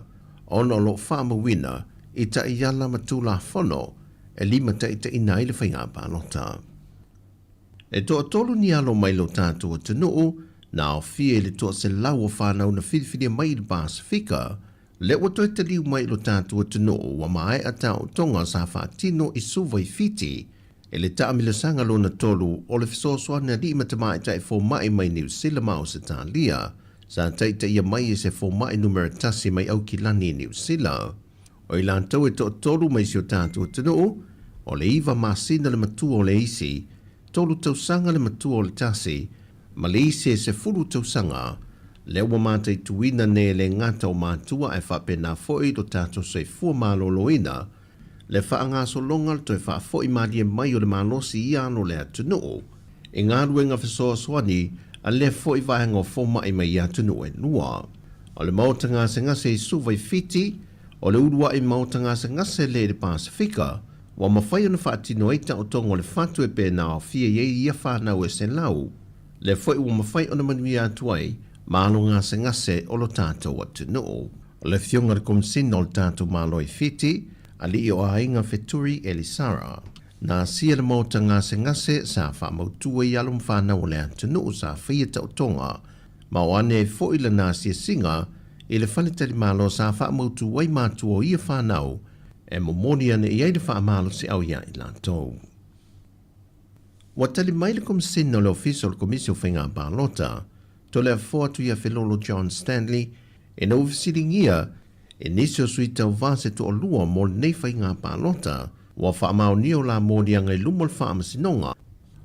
ono lo whaamawina I ta iala matula whono e 5 ta ita ina I le whainga pālota. E toa tolu ni alo mai lo tātua tanuu, na o fie le toa se lau o whanau na whidiwhidia mai le Pasifika, le wato e te liu mai lo tātua tanuu wa mai a tau tonga sa whaatino I suva I fiti, e le taamila sanga lo na tolu o le fisosoa na 5 ta mai ta e fo mai mai New Zealand o se tālia, sa taita ia mai e se fo mai numera tasi mai au ki lani New Zealand. O I lantau e to tolu mai si o tātua tanuu, o le iwa masina le matua o le isi, tolu tausanga le matua o le tasi, ma le isi e se furu tausanga, le ua mata I tuina ne le ngata o matua e whapena foi do tātua se fua maloloina, le whaangaso longa to e wha foi maria mai o le malosi I ano le atunuu, e ngā ruenga whasoa swani, a le foi vahenga o foma I mai atunu e nua. O le mautanga se ngase I suva I fiti, o le urua I mautanga se ngase le Pasifika, wa mawhai ona whaatino eita o tonga o le whatu e pēna o fia ye ia whanau e se lau. Le foi wa mawhai ona manui atuai, mālunga se ngase o lo tātou atunu. O le fionga le komsina o le tātou malo I fiti, a li o ainga Feturi Elisara. Na sia le mautanga se ngase sa whamautua I alum whanau le atunu sa whia tau tonga, ma o ane e fo ila na sia singa, I le whanetari malo sa whamautua I mātua o ia whanau, e momoni ane I eide whamalo se au ia I lātou. Wa tali mai le komisina le official komisio whainga Balota, to le afoatu ia Filolo John Stanley, e na ufisiringia, e nisio suita vase to olua mo nei whainga Balota, wa whaamau nio la mōdia ngai lumol whaamasinonga,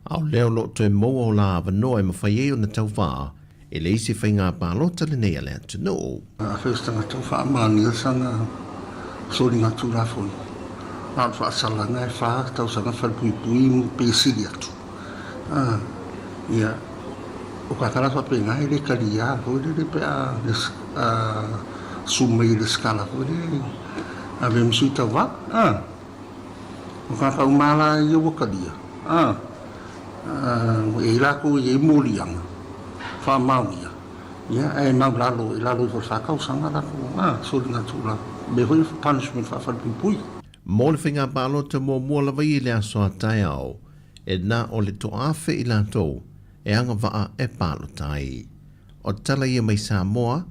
au leo lo to e moa o la avanoa e mawhaieo na tau whaa, e le isi whainga Balota le nei ale atu no. Whistanga tau whaamania sanga sori ngā tūrafoi. Nā whaasalanga e whaa tau sanga whalpui mu pēsiri atu. Ia, o kakara whapenga e re karia, hoi re pea sumei re skala, hoi re a ve msui tau wā. O kakau mala i o karia. E lako e mōrianga, wha maunia. Ia, e mau lalo, e lalo i whakau sanga lako, sori ngā tūra. Me hoi punishment whawhalpui pui. Mō le whainga Balota mō mua lawa i le asoa tai au, e nā o le toafe i lantou, e anga waa e Balotai. O tala ia mai Samoa,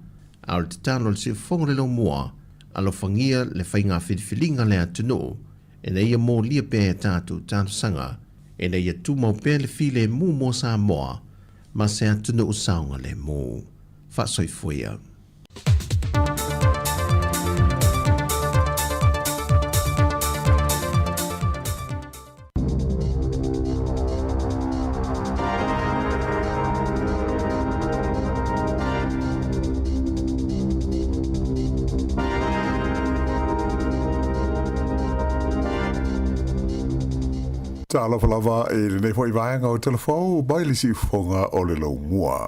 au te talo le si whonga le lo mua, alo whangia le whainga whiriwhilinga le atunu, e na ia mō lia pē e tātu tātu sanga, e na ia tūmau pē le while mū mō Samoa, ma se atunu o saunga le mū. Whasoi fuia. Tala falava e le nei foi vaenga o telefou mai le si fonga o le lo mua.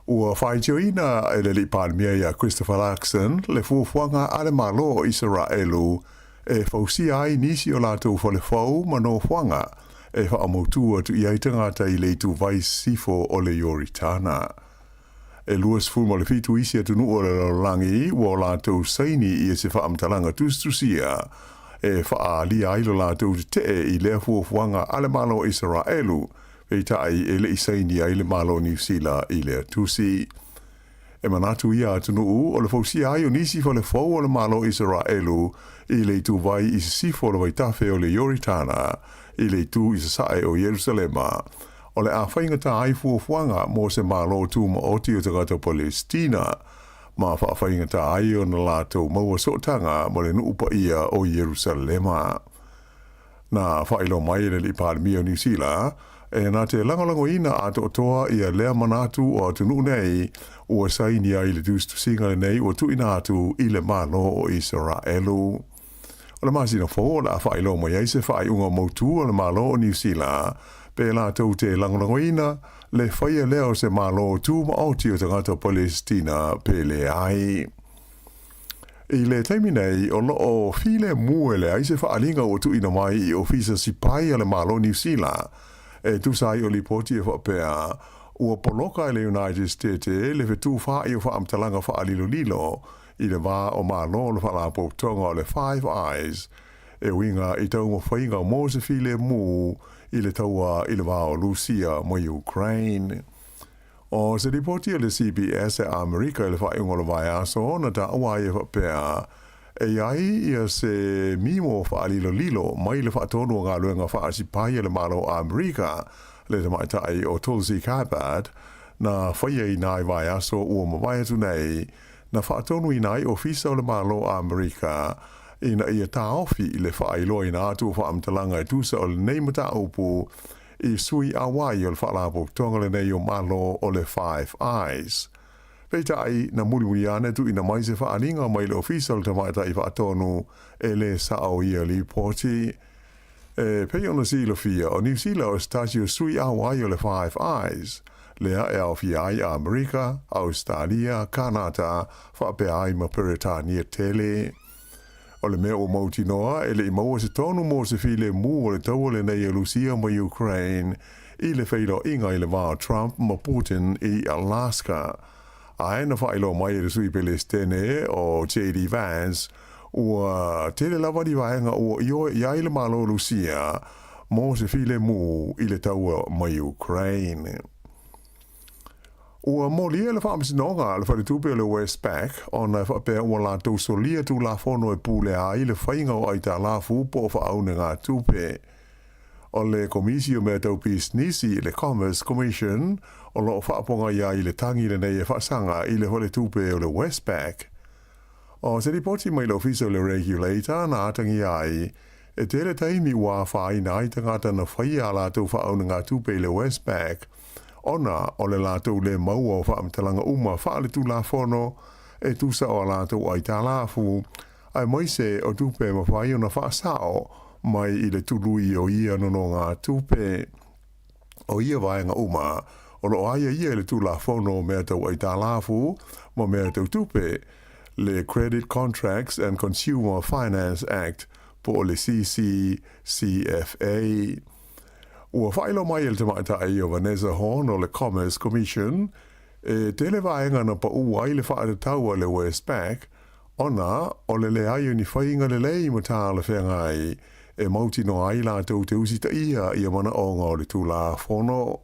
Ua whaitioina e le li palmia ia Christopher Larkson le fuafuanga ale malo o Israelu e fausi ai nisi o latou fo le fau mano fuanga e whaamotua tu iai tangata i le tu vai sifo o le Yoritana. E luas fulma le fitu isi atunu o le langi ua o latou saini i e se whaamtalanga tustusia e whaali ailo latou te i lea fuafuanga ale malo o Israelu veitai e le isaini ai le malo New Zealand i le tusi. E manatu ia atunu o le fausi ai o nisi fa le fau o le malo Israelu i le tu vai i sifo le vaitafe o le Yoritana i le tu i sae o Jerusalema. O le a whaingata ai fuafuanga mo se malo tu ma oti o tagata Palestina ma whaingata ai o na latou maua sotanga mo le nuupa ia o Jerusalema. Na whailo mai le li palmi o New Zealand e nā te langolango ina ato toa ia lea manatu o atunu nei ua saini ai le tustu singa nei ua tuina atu i le malo o Israelu. O le masina fo la whailo mai ai se whai unga mautu o le malo o New Zealand pe la tau te langolango ina le whaia leo se malo tu ma oti o tangata Palestina pe le ai. I le taimi nei o lo o file muele ai se whaalinga o tuina mai i ofisa sipai a le malo New Zealand e tu sai o li poti e whapea ua poloka le United States le vetu whai o whaamtalanga whaalilo lilo i le wā o malo le whalapo tonga o le Five Eyes e winga i tau mo whainga o mose file mu i le taua i le wā o Lucia mo Ukraine. O se ripoti o le CBS e Amerika i le whainga le vai aso na ta awai e whapea e ai ia se mimo whaalilo lilo mai le whaatonu ngā luenga whaasipai le malo Amerika le te maitai o Tulsi Gabbard na whaia i nai vai aso ua mawai atu nei na whaatonu i nai ofisa o le malo Amerika ina ia taofi i le whaailo i nā atu whaamtalanga i tusa o le neimata upu i sui awai o le whaalapo tonga le nei o malo o le Five Eyes. Peitai na muri ane tu ina mai se whaaninga mai le official te maita i whaatonu e le sao ia li poti. E pei ona silo fia o New Zealand o stasio sui awai o le Five Eyes. Lea e au fia ai Amerika, Australia, Kanata, whape ai ma Peretania tele. O le mea o mauti noa e le imaua se tonu mo se file mu o le tau le nei e Lucia ma Ukraine i le whailo inga i le vā Trump ma Putin i Alaska. Ai na whailo mai e sui Palestine o J.D. Vance ua tele lava di vaenga ua iai le malo Lucia mo se file mu i le tau ma Ukraine. Ua molia le whaamisinonga le wharetupe o le Westpac o na whapea ua la tau solia tu la fono e pule ai le whainga o aita la fu po whaune ngā tupe. o le komisio me tau business le Commerce Commission o lo whaaponga ia i le tangi le nei e whaasanga i le hole tupe o le Westpac. O se ripoti mai le ofiso le regulator na atangi ai e tere taimi wā whai na i tangata na whai a lātou whaona ngā tupe le Westpac ona o le lātou le maua o whaamtalanga uma whaale tu la whono e tusa o lātou ai tā lāfu ai moise o tupe ma whai o na whaasao mai i le tului o ia nono ngā tupe o ia vaenga uma o lo aia ia le tu la whono mea tau ai tā lāfu ma mea tau tupe le Credit Contracts and Consumer Finance Act po le CCCFA. Ua whaelo mai el te maitai o Vanessa Horn o le Commerce Commission e tele vaenga na pa ua i le whaare taua le Westpac ona o le ai ni whainga le lei mo tā le whengai e mauti no ai la tau te usita ia mana onga o le tu la whono.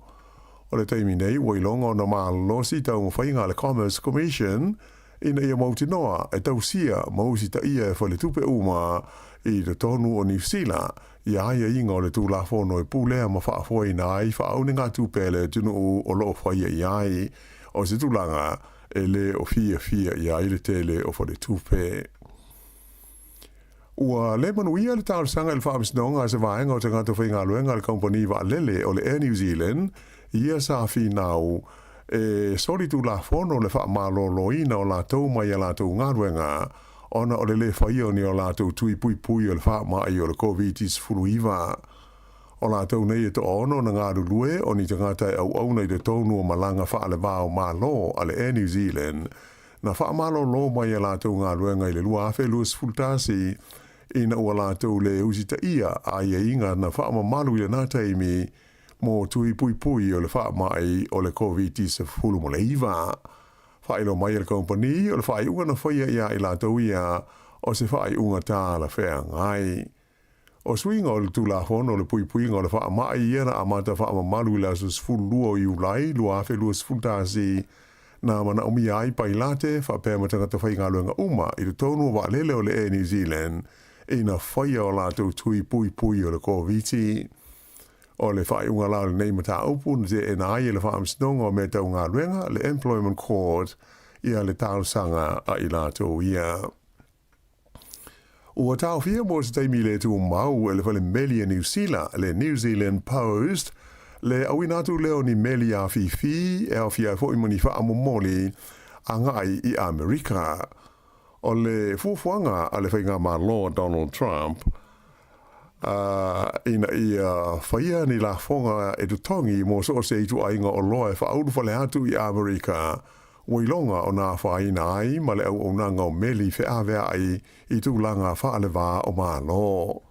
O le teimi nei wailonga na mālosi tau mo whainga le Commerce Commission ina ia mauti noa e tau sia mausita ia e whale tupe uma i le tonu o New Zealand ia aia inga o le tu la whono e pūlea ma whaafoi na ai whaaune ngā tupele tunu o loo whaia i ai o se tulanga e le o fia i ai le tele o whale tupe. Ua le manuia le tāru sanga le whaamisnonga se vaenga o te ngātu whainga luenga le kompani wa lele o le Air New Zealand ia sa fi nau e sori tu la whono le wha maloloina o la tau mai a la tau ngaruenga ona o le whaia ni o la tau tui pui pui o le wha mai o le COVID-19 furuiva. O la tau nei e to ono na ngaru lue o ni te ngata au au nei de tonu o malanga wha le vao malo a le Air New Zealand na wha malolo mai a la tau ngaruenga i le lua afe luas fultasi ina ua la tau le usita ia a ia inga na wha mamalu i le nataimi mo tui pui pui o le wha mai o le COVID-19 fulu mo le iwa. Whaelo mai le kompani o le whai unga na whaia ia i la tau ia o se whai unga tā la whea ngai. O swinga o le tula hono o le pui pui o le wha mai ia na amata wha mamalu i la sus fulu lua i ulai lua afe lua sfultasi na mana umi ai pai late wha pēr matangata whai ngā luenga uma i le tonu wa lele o le Air New Zealand i na whaia o la tau tui pui pui o le COVID-19. O le whai unga lau le nei mata upu na te e na ai le wha amsinonga o me tau ngā ruenga le Employment Court ia le tāu sanga a i lātou ia. Ua tāu fia mo se teimi le tu mau e le whale meli a New Zealand, le New Zealand Post, le awinatu leo ni meli a fifi e au fia fo imani wha amomoli a ngai i Amerika. O le fufuanga a le whainga ma Lord Donald Trump, ina ia whaia ni la whonga e tutongi mo so se itu ainga o loa e whauru whale atu i Amerika wailonga o nā whaina ai ma le au nanga o meli whe awea ai i tūlanga whaale wā o mālo.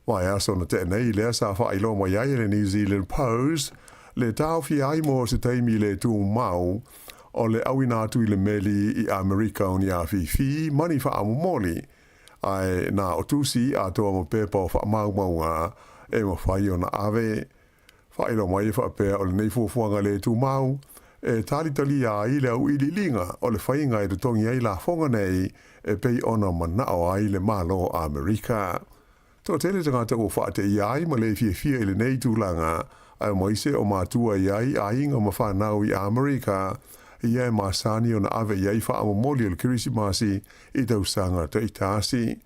Wai aso na te nei lea sa whailo mo iai le New Zealand Post le tau fi ai mo se teimi le tū mau o le awina atu i le meli i Amerika o ni a fifi mani wha amu moli ai na o tusi a toa mo pepa o wha maunga e mo whai o na ave. Whailo mai wha pēr o le nei fuafuanga le tū mau e tali a i le au ili linga o le whainga i rutongi ai la whonga nei e pei ona manao ai le malo a Amerika. Tō tele tangata o whaate i ai ma le fia i le nei tūlanga ai moise o mātua i ai a inga ma whanau i Amerika i e masani o na ave i ai wha amomoli o le kirisimasi i tausanga te itasi.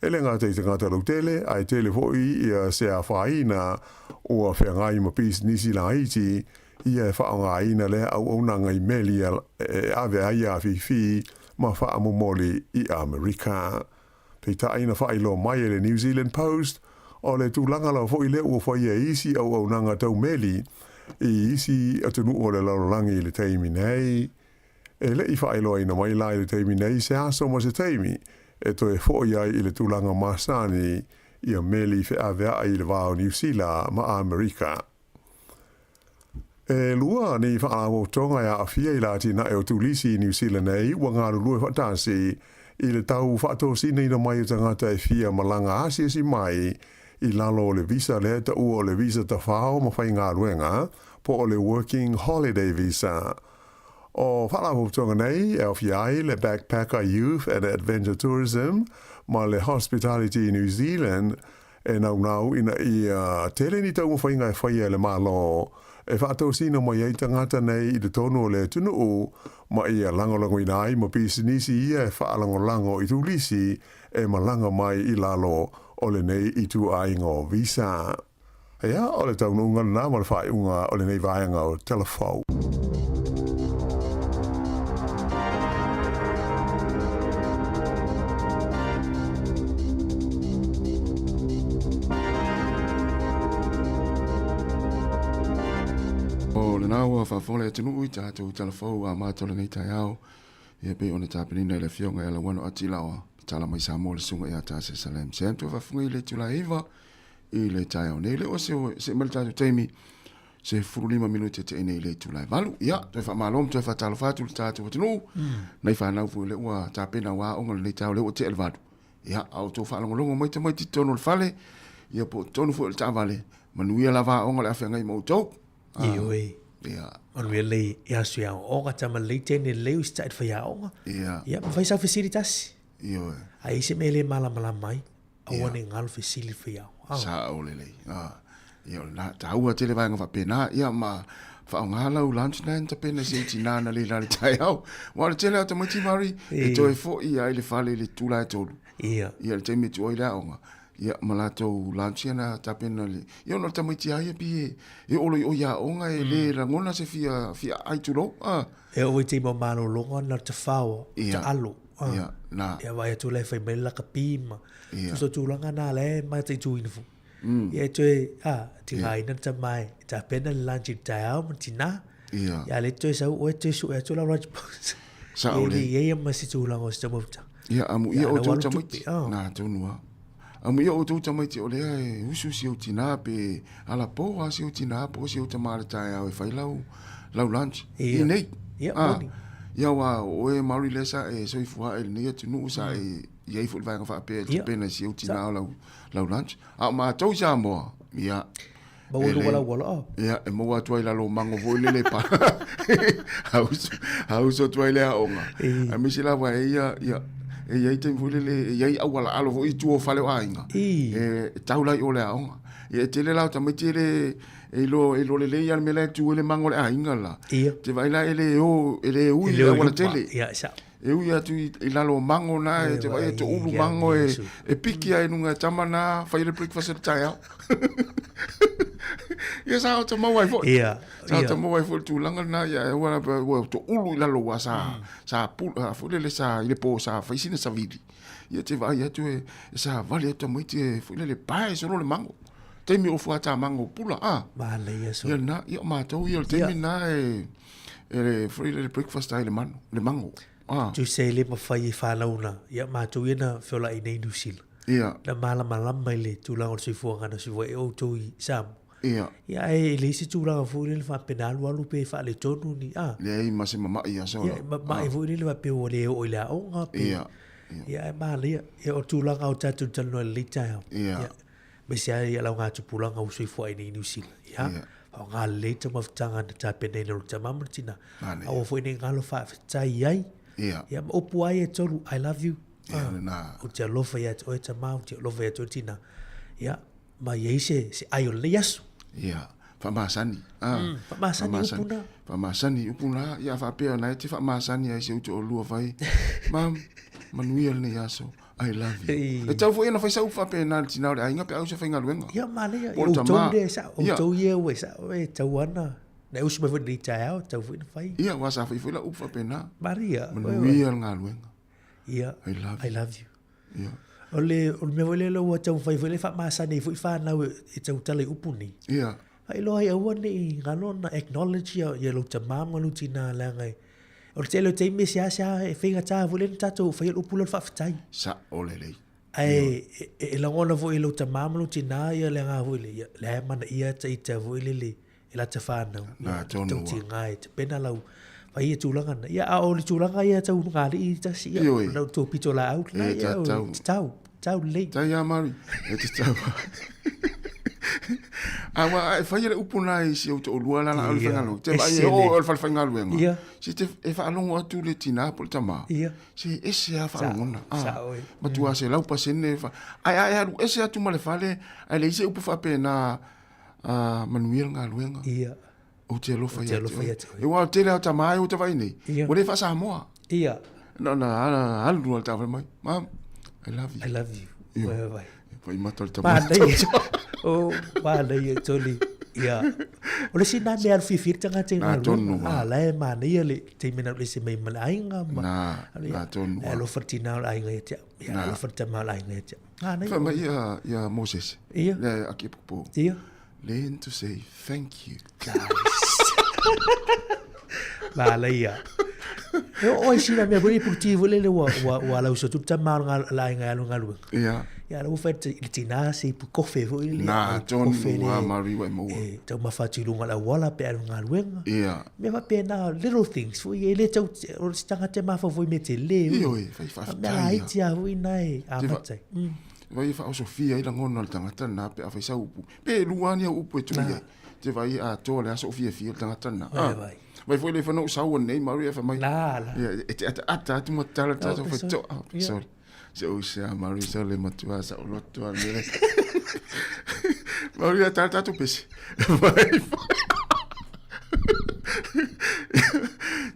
Ele ngā te tangata lau tele, ai tele foi i a se a whaina o a whengai ma pisi nisi la iti i e whaonga ina le au nanga i meli ave ai a fifi ma wha amomoli i Amerika. Pei ta aina whailo mai le New Zealand Post o le tūlanga lau foi le ua whai e isi au nanga tau meli i isi atunu o le laurangi le teimi nei. E le i whaelo ina mai lai le teimi nei se aso ma se teimi e to e foi ai i le tūlanga masani i a meli whe avea i le wao New Zealand ma Amerika. E lua ni whaalawo tonga a fia i lati na e o tūlisi i New Zealand nei ua ngā lua whatasi i le tau whaato sine ina mai o tangata e fia malanga asia si mai i lalo o le visa le ta ua o le visa ta whao ma whai ngā ruenga po o le Working Holiday Visa. O whaalawo tonga nei e o fiai le Backpacker Youth and Adventure Tourism ma le Hospitality New Zealand e nau ina i tele ni tau mawhainga e whaia le malo e whaatau sina mai ai tangata nei i le tono le tunu o ma ia langolango ina ai ma pisinisi ia e whaalangolango i tulisi e malanga mai i lalo o le nei i tu aingo visa. Ia, o le tau nunga na ma le whae unga o le nei vaianga o telefau. Naua whawhole e tunu ui tātou telefou a mātola nei tai au. Ia pe ona tāpenina le fionga e la wano ati lawa. Tala mai sa mōle sunga e a tāse salem. Se antua whawhunga i le tula iwa i le tai au. Nei le o se mele tātou teimi se 45 minuti te ene i le tula i walu. Ia, toi whamalom, toi whatalo whātu le tātou watinu. Nei whanau fu le ua tāpena wā onga le tau le o te elvadu. Ia, au tō whalongolongo mai te mai ti tono le whale. Ia po tono fu le tāwale. Manuia la wā onga le awhenga i mautou. Ioi. Yeah. On really yes ya o tama late ne leu start for ya o. Yeah. Yeah, vai sa facilitas. Yo. Ai se mele mala mai. A one ngal facility for ya. Sa o lele. Yo na ta ua tele vai nga pena ia ma fa ngala u lunch na ta pena se tina na le la tai au. Wa le tele ta mati mari e toi fo ia ile fale le tula tolu. Ia. Ia le temi tu ila o. Ia malato lanchiana tapena le yo no tamiti ai bi e olo o ya onga e le rangona se fia ai tulo e o te mo malo longa na te fao te alo ia na ia vai tu le fai mela kapima so tu langa na le mai te tu info ia te ti hai na te mai tapena lanchi tao mtina ia le te sa o te su e tu la lunch box sa o le ia ma si tu langa sta mo ia amu ia o tu tamiti na tu nua Amu ia o tau tamaiti o lea e usu si o tina pe ala po a si o tina po si o tamara tae au e whai lau lunch. I nei. Ia, moni. Ia wa o e mauri lesa e soi fuha e nei atu nuu sa e iei fu lwanga wha pe e pena si o tina au lau lunch. A ma tau sa moa. Ia. Ma ulu wala wala. Ia, e moa tuai lalo mango voi lele pa. Hauso tuai lea onga. A misi la wa e ia e iei te mwilele, e iei awala alo vo i tuo fale o ainga. E taulai o le aonga. E te le lau tamiti e lo le lei al mele tu le mango le ainga la. Te vai la ele ui le wala tele. Ia, sa. E ui atu i lalo mango na, e te vai e te ulu mango e piki ai nunga tamana, fai le breakfast e tai au. Ia sa o te mawai fo. Ia. Sa te mawai fo tu langa na ia e wana to ulu i lalo wa sa pula fo le sa ile po sa fai sina sa vidi. Ia te vai atu e sa vale atu mai te fo le pai so le mango. Te mi o fu ata mango pula Ma le ia so. Ia na ia ma to ia te mi na e fo le breakfast ai le mango. Tu sei le mawhai e whalauna. Ia ma tu ina whiola i nei nusila. Ia. Na malama mai le tūlanga o te fuanga na siwa e o tui samu. Ia. Ia e le si tūlanga fūri le whapenalu alu pe wha le tonu ni. Le ei ma se mama ia so. Ia ma e fūri le wape o le o le aonga pe. Ia. Ia e ma le ia o tūlanga o tatu tanu e le tai au. Ia. Me se ai lau ngā tupulanga o sui fua i nei New Zealand. Ia. O ngā le ta mawhtanga na ta pene na ta mamatina. Au fo i ngalo wha tai ai. Ia. Ia ma opu ai e tolu I love you. Na. O te alofa ia te oe ta mau, te alofa ia te tina. Ia, ma iei se ai o le yasu. Ia, whamasani. Whamasani upuna. Whamasani upuna, ia whapea nai te whamasani ai se uto o lua whai. Mam, manuia le yaso, I love you. E tau fo ena whai sa whapea nai tina ore ainga pe au se whainga luenga. Ia, ma lea, o tau rea sa, o tau ia ue sa, e tau ana. Na usu mai whai tai au, tau fo ena whai. Ia, wasa whai whai la upa pe na. Maria. Manuia ngā luenga. Ia, I love you. Ia. O le mea wale lo wa tau whai whai wha maasani fui whanau e tau tala i upuni. Ia. Hai lo hai awane i ngano na acknowledge ia lo ta mama lu tina langai. O te lo te me sia e whenga tā wale na tatou whai upula whawhitai. Sa o le lei. Ai, e langona vo i lo ta mama lu tina ia le ngā wale. Le hai mana ia ta i ta wale le e la ta whanau. Nā tonu wa. Tau ti ngai, te pena lau. Vai e tūlanga na. Ia a o le tūlanga ia tau ngāri i tasi. Ia nau tō pito la au. E ta tau. Tau lei. Tai a mari. E te tau. Awa e fai le upuna i si o to lua la o le fangalo. Te vai o le fangalo e nga. Si te e fa longo atu le tina po tama. Si ese a fa longo. Ma tu a se lau pasene fa. Ai ese atu male fale ai le se upu fa pena manuel nga luenga. O te lo fa ia. E wa te le tama o te vai nei. O le fa sa moa. No alu al tava mai. Mam, I love you. I love you. Vai. Vai matar tama. Dai toli. Ia. O le sina me al fifir tanga te na tonu. La e mana ia le te mena le se mai mala ainga ma. Na tonu. E lo fertina la ainga ia. Ia lo fertina la ainga ia. Fa mai ia Moses. Ia. Le aki popo. Ia. Learn to say thank you. La ia. O sina me boi positivo le wa la uso tutta mal la ainga lu ngalu. Ia. Ya lo fet il tina si pu kofe vo ile. Na tonu wa mari wa mo. Tau mafati lunga la wala pe lu ngalu. Ia. Me va pe na little things fo ile tau o stanga te mafa vo me te le. Io fa. Na itia vo nai a matai. Vai fa o Sofia ila ngona tangata na pe a fa sa upu. Pe luani upu e tu ia. Te vai a to le Sofia fi tangata na. Vai foi le fa no sa nei Maria fa mai. La. E te ata tu mo tala ta so fa to. Sorry. Se o sa Maria sa le matua sa o loto a le. Maria ta tu pes. Vai.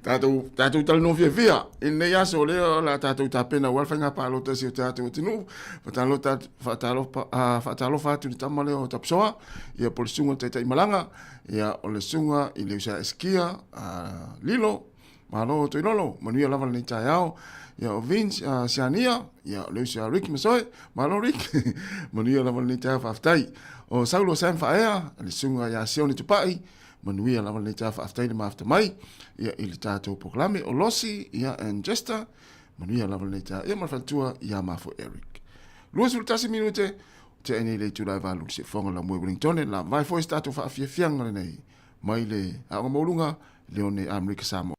Tatu tal no via in ya so le la tatu ta pena wal fanga pa lo tasi tatu tinu fatalo fatu ta male o tapsoa ya por sunga te malanga ya o le sunga i le sa eskia lilo malo to lolo manu la val ni ta yao ya o Vince siania ya le sa Rick Masoy malo Rick manu la val ni ta faftai o Saulo San Faea le sunga ya sioni tupai manuia lava le tafa after ma after mai ia il tato proclame o losi ia and Jester manuia lava le tafa ia malfantua ia ma fo Eric luas ultasi minute te ene le tu la valu se fonga la mo Wellington la vai fo stato fa fia fianga nei mai le a molunga leone America Samoa.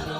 La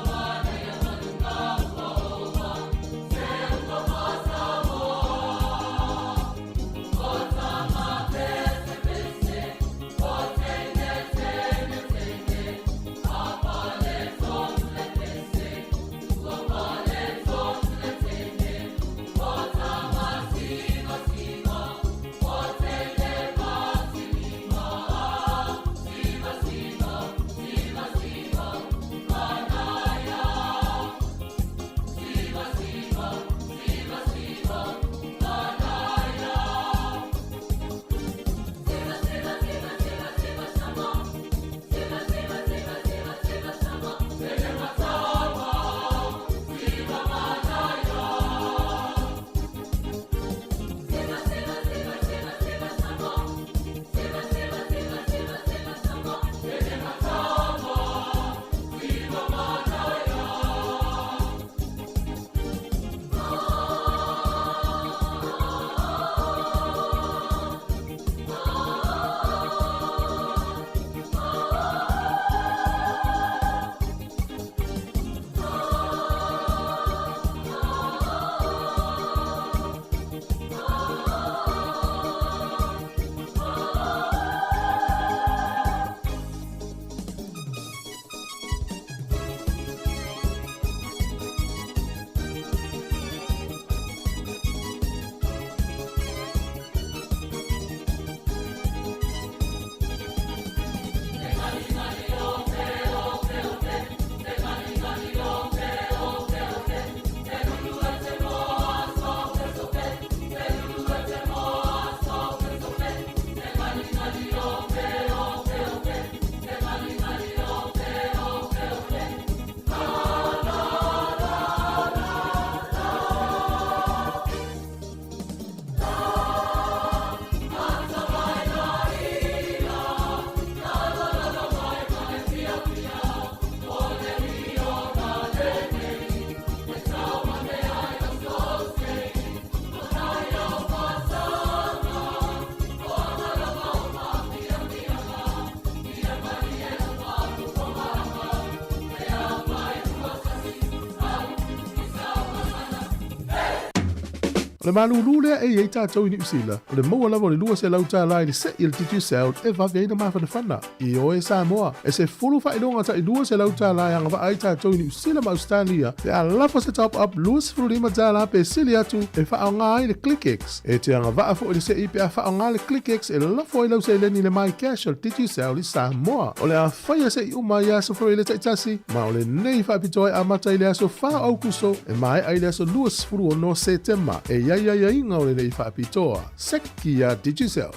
le malulu le e e tātou i New Zealand. O le maua lava o le lua se lau tā lai le se i le Digi Cell e whawhi ma whanawhana. I o e Samoa. E se fulu whainonga ta i lua se lau tā lai anga wa ai tātou i New Zealand ma Australia. Le a lafa se top up lua se fulu lima tā la pe sili atu e whaonga ai le ClickX. E te anga wa afo i le se i pe a whaonga le ClickX e lafo i lau se leni le My Cash o le Digi Cell i Samoa. O le a whaia se i uma i aso whare le taitasi. Ma o le nei whapitoe a mata i le aso wha au kuso e mai ai le aso lua se fulu o no September. E ia inga o le nei whapitoa. Seki a Digi Cell.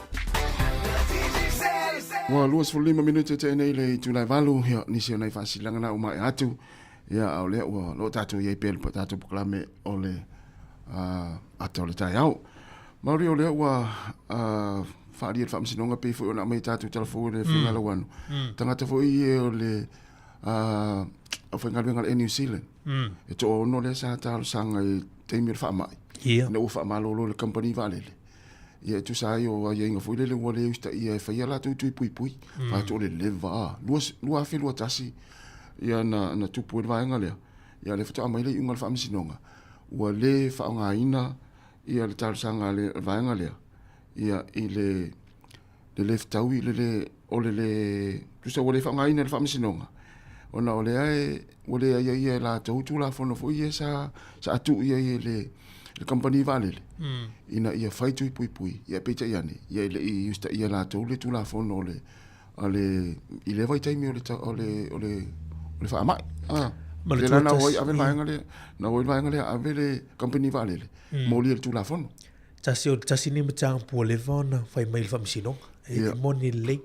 Wa luas 5 minute te nei le tulai valu hia nisi nei fasilanga na uma atu ia au le o lo tatu ye pel tatu proklame o le atole tai au mauri o le wa faria fam sinonga pe fo na mai tatu telefone le finga lo wanu tanga te fo i o le o finga venga e New Zealand e to no le sa ta sanga e te mir fa mai na u fa malo le company valele ia tu sai o ia inga foi le wale usta ia fa ia la tu pui fa to le leva lua fe lua tasi ia na tu pui va nga le ia le fa mai le unga fa misinonga o le fa nga ina ia le tal sanga le va nga le ia ile le tau le o le tu sa wale fa nga ina le fa misinonga ona o le ai wale ia la tu la fono foi sa tu ia le company valele ina ia fai tui pui ia peita iane ia i usta ia la tau le tula fono ale i le vai taimi o le fa mai le lana oi ave vaenga le ave le company valele mo le tula fono tasi ni matang po le vona fai mail fam sino e moni le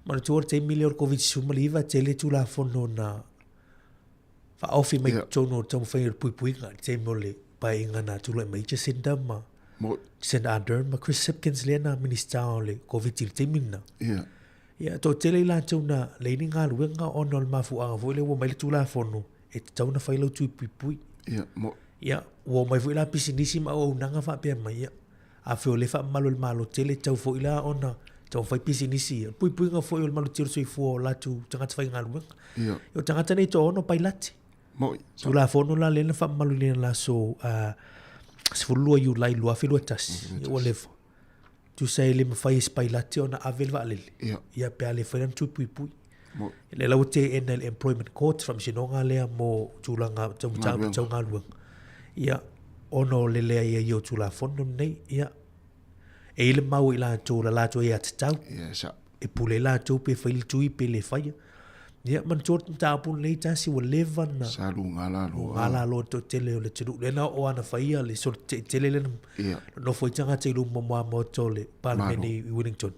ma tu te milior covid suma liva tele tula fono na fa ofi mai tono tomo fai pui nga te mole pai ngana tula mai je sendama sen under ma Chris Hipkins lena minister le covid te minna ya to tele la tuna le ni nga luenga onol mafu a vo le wo mai tula fono e tona fai lo tu pui ya wo mai vo la pisinisi ma o nanga fa pe mai a fe le fa malo tele tau fo ila ona tau fai pisinisi pui nga fo malo tiro soi fo la tu tanga fai nga luenga yo tanga tane to ono pai lati tula fono la le fa malo le la so se fulua yu lai lua filu tas o levo tu sai le mafai spailati ona avel va le ia pe ale fa tu pui le la wote en el employment court from sinonga le mo tulanga tanga lu ia ono le ia yo tula fono nei ia e le mau ila tula la to ia tau e pule la to pe fail tu pe le fai ia man tot ta pun le ta si wo levan na salu ngala lo to tele le tulu le na o ana faia le so tele le no foi tanga te lu mo tole palmeni Wellington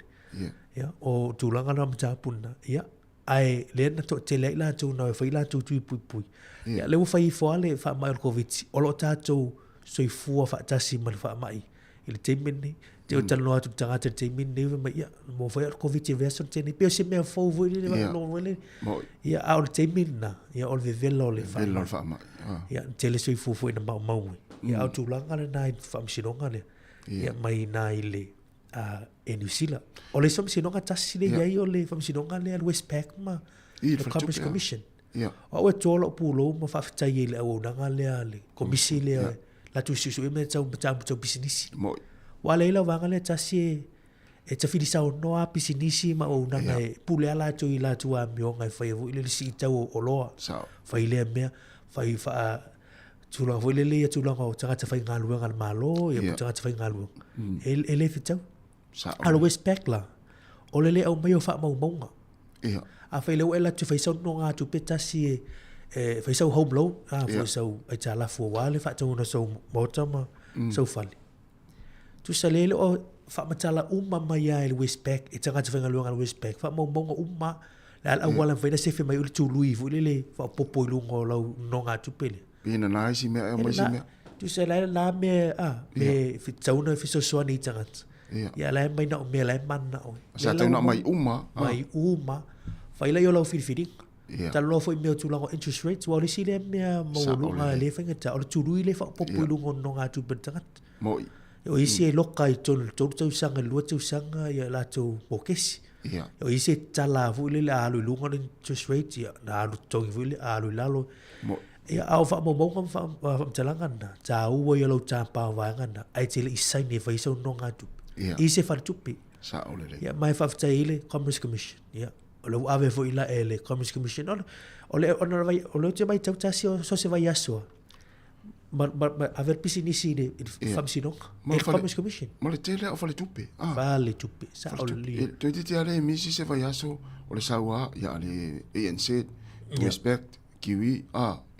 ia o tulanga na ta pun na ia ai le na to tele la tu na fai la tu pui ia le wo fai fo ale fa mai covid o lo ta to soi fu fa ta si man fa mai il te mini te o talo atu tanga te mini mai ia mo fai covid version te ni pe se me fo vo ni no wele ia au te minna ia o velo le fa mai ia tele soi fu na mau ia au tu langa le nai fa msinonga le ia mai nai le e New Zealand o le som sinonga tasi le ia o le fa msinonga le Westpac ma le Commerce Commission o e tolo pulo ma fa ftai le o nanga le komisi le la tu su me tau business wale la wanga le tasi e te fili sao no a pisinisi ma o nanga e pule ala tu i la tu a mionga fai vo ile si tau o loa fai le me fai fa tu la vo le tu la o tanga te fai ngalu ngal malo e tanga te fai ngalu ele fitau alo Westpac la o le au mai o fa mau a fai le ela tu fai sao no nga tu petasi e fai sau home loan fai sau ai tala fu wale fa tu no so motama so fali tu salele o fa matala mai ai le Westpac e tanga tfenga luanga le Westpac fa mo umma la awala fai na se fe mai ul tu lui fu le fa popo lungo la no nga tu pele pina na si me mai si me tu salele la me me fi tsauna fi so ni tanga ya la mai na me la man na o sa tu na mai umma fai la yo la fi talo foi meu tu lango interest rates wa si le me mo lunga le fenga ta o tu lui le fa popo lungo no nga tu bentangat mo o isi e loka i tonu sanga lua tau sanga ia la tau mokesi Ia. O ise tala fu le alu lunga le interest rate ia na alu tongi fu le alu lalo. Ia au fa mo mo fa talanga na. Ta u ia lo ta pa wa ngana. Ai tele isai ne fa iso no ngatu. Ise fa tupi. Sa ole le. Ia mai fa fta ile Commerce Commission. Ia. O le ave fo ila ele Commerce Commission. O le te mai tau tasi o so se vai aso. Ma aver pisi nisi de fam sinong. E Commerce Commission. Ma le tele o fa le tupi. Vale tupi. Sa o le. Tu te ale misi se vai aso o le sawa ia le ANC respect kiwi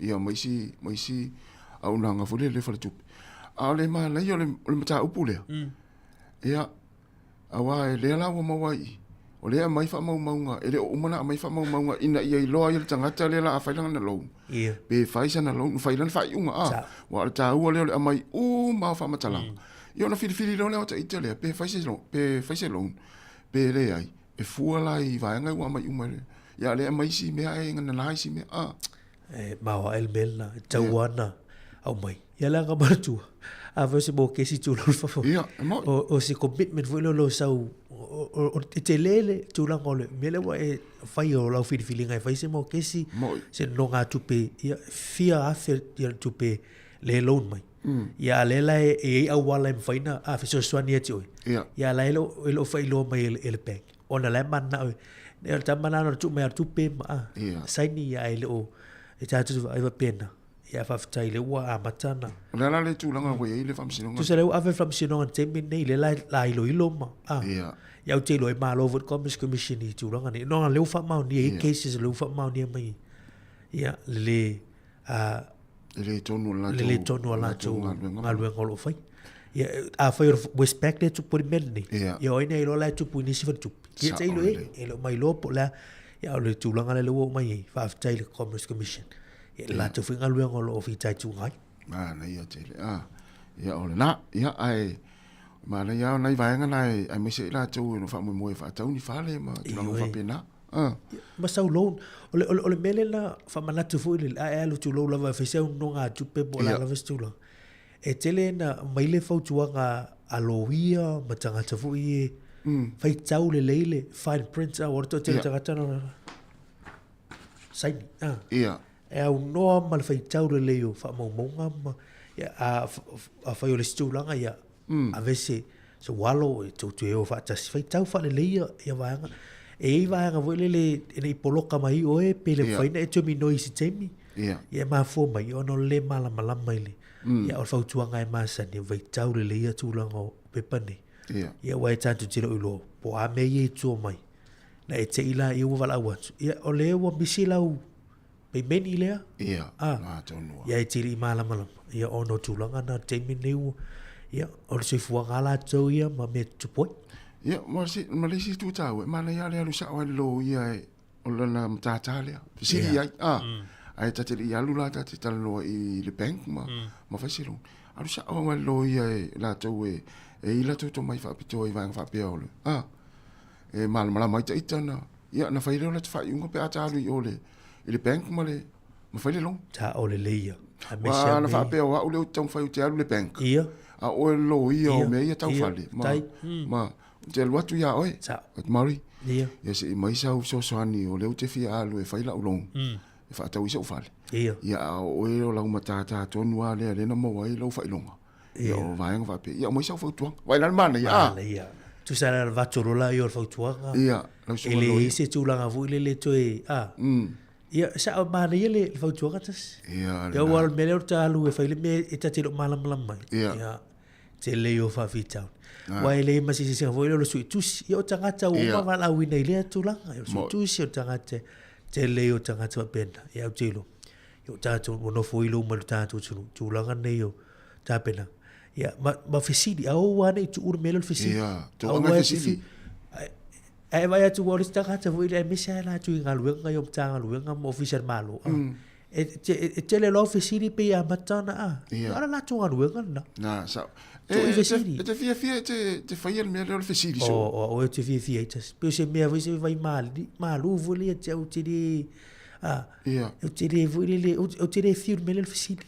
ia maisi au nanga fo le fa le tupi. A le ma le yo le mata upu le. Ia awa le la wo mawai. O le mai fa mau maunga ele o mana mai fa mau maunga ina ia i loa i le tangata le la a failanga na lo. Pe faisa na lo failan fa iunga wa ta u le mai ma fa matala. Io na fili lo le o ta itele pe faisa lo pe le ai e fuala i vaanga wa mai uma le. Ya le mai si me ai ngana lai si me ma wa el bella tawana au mai. Ya la gabartu. A verse bo ke si tu lo fa. O si commitment vo lo sau o te lele tu la ngole mele wa e fai o la feeling ai fai se mo ke si se no nga tu pe ia fia after ia tu pe le loan mai ia le la e au wala em faina a fi so swani e tu ia la lo fai lo mai ele bank ona la mana e ta mana no tu me tu pe ma sai ni ia ele o e ta tu ai va pena ia fa ftai le wa amatana la le tu la nga we ile fam sino tu se le ave fam sino te mi nei le la ilo ma ia te lo e malo vo Commerce Commission i tu ranga ni no le fa mau ni e cases le fa mau ni mai ia le tonu la tu ngalwe ngolo fai ia a fai respect le tu por men ni ia o nei lo la tu pu ni si fa tu ia te lo e lo mai lo po la ia le tu ranga le wo mai fa tai le Commerce Commission ia la tu fa ngalwe ngolo fi tai tu ngai na ia te ia o na ia ai ma le ya nai vai nga nai ai me se la tu no fa mo fa tau ni fa le ma tu no fa pena ma sau loan o le mele la fa mana tu fu le a lo tu lo la va fa se no nga tu pe bola la vestu lo e tele na mai le fa tu nga aloia ma tanga tu fu i fa tau le leile fine print a orto te tanga tana sai ia e au no mal fa tau le leo fa mo nga ya a fa yo le stu langa ya a vese so walo tu o fa tas fa tau fa le leia ya vanga e vanga vo le e poloka mai o e pele fa ina tu mi no isi temi ya ma fo mai ono le mala mai le ya o fa tu nga e ma sa ni vai tau le leia tu langa pe pane ya wai tantu tiro ulo po a me ye tu mai na e te ila i o vala wa ya o le o bisila u pe meni le na tonu ya e tiri mala ya ono tu langa na temi neu ia o se fuanga la tau ia ma me tupoi ia ma si tu tau ma na ia le alu sa wa lo ia o la mtata le si ia ai ta te ia lu la ta te tala lo i le bank ma fa silo alu sa wa lo ia la tau e ila tu to mai fa pito i vang fa pe o le e mal mala mai ta itana ia na fa ile la fa yunga pe ata lu i ole i le bank ma fa le long ta o le leia wa na fa pe o le tong fa u te alu le bank ia a o lo ia o me ia tau fale ma te lo tu ia oi at mari ia se mai sa so ani o le te fia alu e faila ulong e fa tau isa fale ia o lo la matata to no ale le no mo ai lo failonga ia o vai nga pe ia mai sa fo tu vai na mana ia tu sa la va tu rola io fo tu ia lo so lo ile se tu la nga fu le to e ia sa mana ia le fo tu tas ia wal melhor ta alu e faile me e ta te lo malam mai ia te leo fa vitau wai le ma si se foi lo su tu io tanga ta o ma la wina ile tu la su tu si tanga te leo tanga ta pena ia te lo io ta tu no foi lo ma ta tu la ne io ta pena ia ma fisidi au wa ne tu ur melo fisidi ia to ma fisidi ai vai tu o sta ta foi le misa la tu ngalu nga yo tanga lu nga mo official malo e le lo fisidi pe a matana ara la tu ngalu nga na sa te fia te fai el mele fisidi so o te fia tas pe se me vai malu vole te o te de o te de vole o te de fiu mele fisidi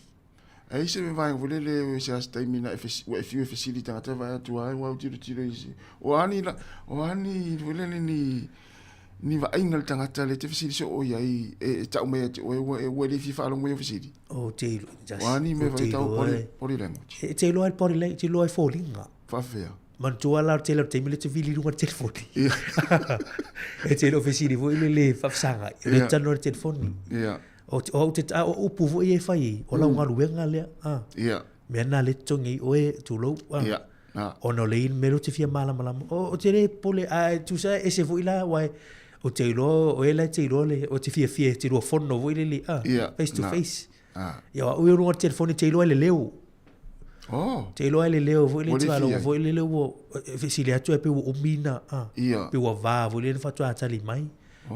Ai se me vai vole le se as taimina e fiu facility tangata vai atu ai wa tiro isi. O ani vole ni va ingal tangata le te facility so o ia e tau me o le fi fa lo mo facility. O te just. O ani me vai tau pori language. E te lo ai pori le, te lo ai folinga. Fa fea. Man tua la te me le te vili lunga telefoni. E te lo facility vo le fa sanga. Le tano le telefoni. Yeah. O upu vo e fai o la unga luenga le yeah me na le tongi o e tu lo yeah o no le me lo te fia mala o te le pole tu sa e se vo ila wai o te lo o e la te lo le o te fia te lo fono vo ile face to face ya o yo no telefone te lo le leo te lo le leo vo ile tu alo vo ile leo si le atu e pe o mina pe o va vo ile fa tu atali mai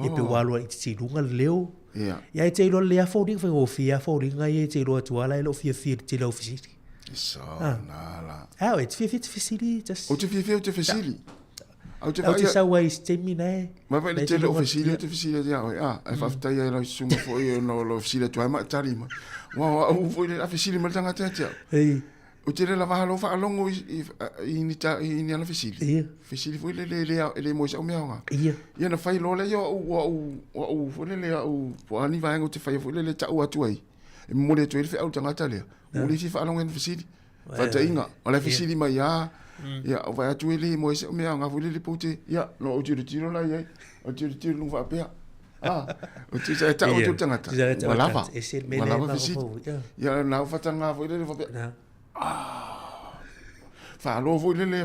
e pe o alo i te lunga leo ya te lo le afodi fe o fia afodi ngai te lo tu ala lo fia te lo fisiti so nala e te fia fisiti just o te fia te fisiti o te sa wai stemina ma va le te lo fisiti ya e fa fta ya lo sunga fo yo no lo fisiti tu ma tari ma wa o fo le fisiti ma tanga te o te le lava lo fa longo i ni ana fisili fu le mo sa o meanga ia na fai lo le yo o fu le o po ani vai ngo te fai fu le ta o atu ai e mo le tu e fe au tanga tale o le fa longo en fisili fa ta inga o le fisili mai ya o vai atu le mo sa o meanga fu le pote ya no o tiro la ia o tiro lu fa pe o tu sa ta o tu tanga ta wala fa wala fisili ya na fa tanga fu le fa pe fa lo vo le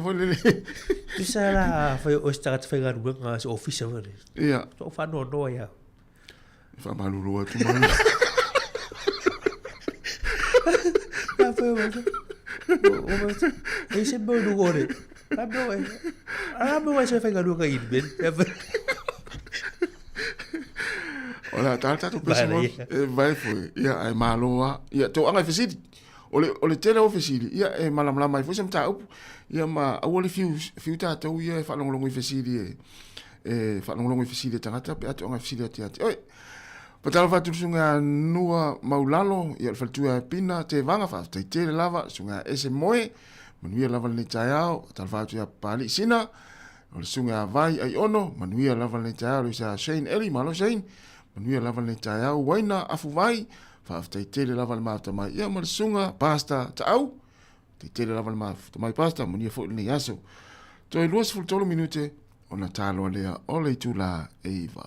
tu sa la fa o sta te fega ruga so official le ia so fa no ya fa malu lo tu man ya fa o se bo do gore a se fega ruga in ben ola ta tu pesimo vai foi ia ai malo ia to anga fisiti ole tele ofisili ia e malamala mai fo sem ta up ia ma ole fiu ta to ia fa long ofisili e fa long ofisili tangata pe atu nga ofisili ati oi patala fa tusunga nua maulalo ia fa tu pina te vanga fa te lava sunga ese moe manuia lava le taiao tal fa tu pali sina ole sunga vai ai ono manuia lava le taiao sa Shane Eli malo Shane manuia lava le taiao waina afu vai fa te tele lava le mafta mai ia ma sunga pasta tau te tele lava le mafta mai pasta munia fo le yaso to e luas fultolo minute ona talo lea ole tula eva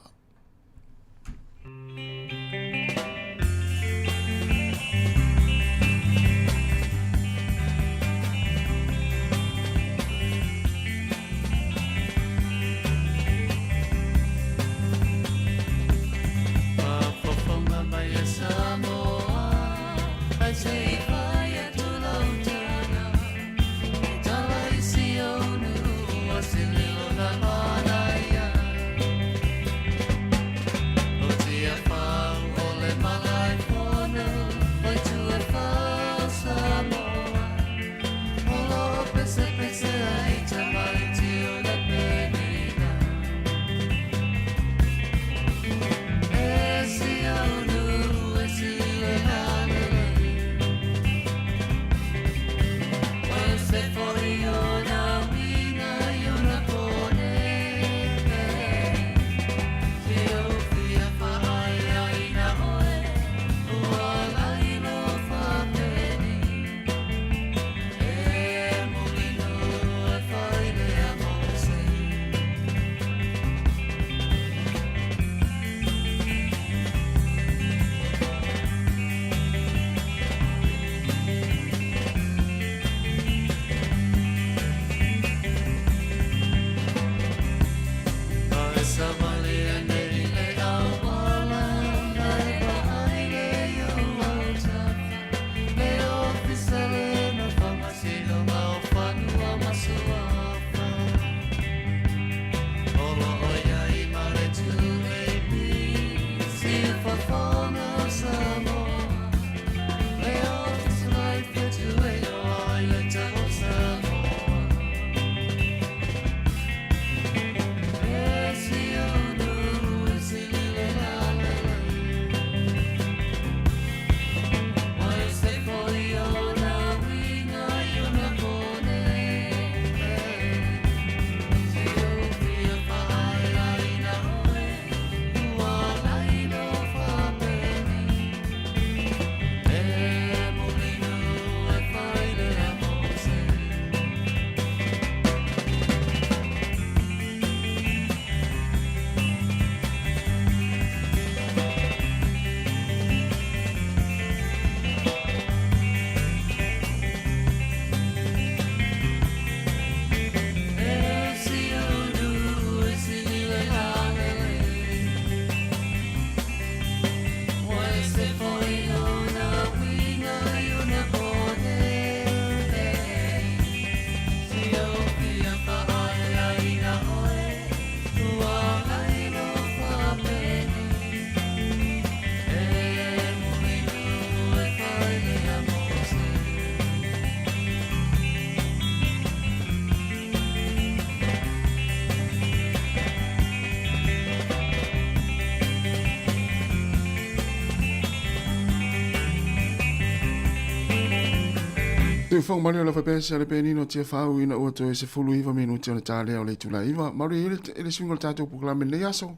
Te fong mari la fa pesa le penino tia fau ina o to se fulu iva minuti o tale o le tula iva mari ele swingo tato proklame le aso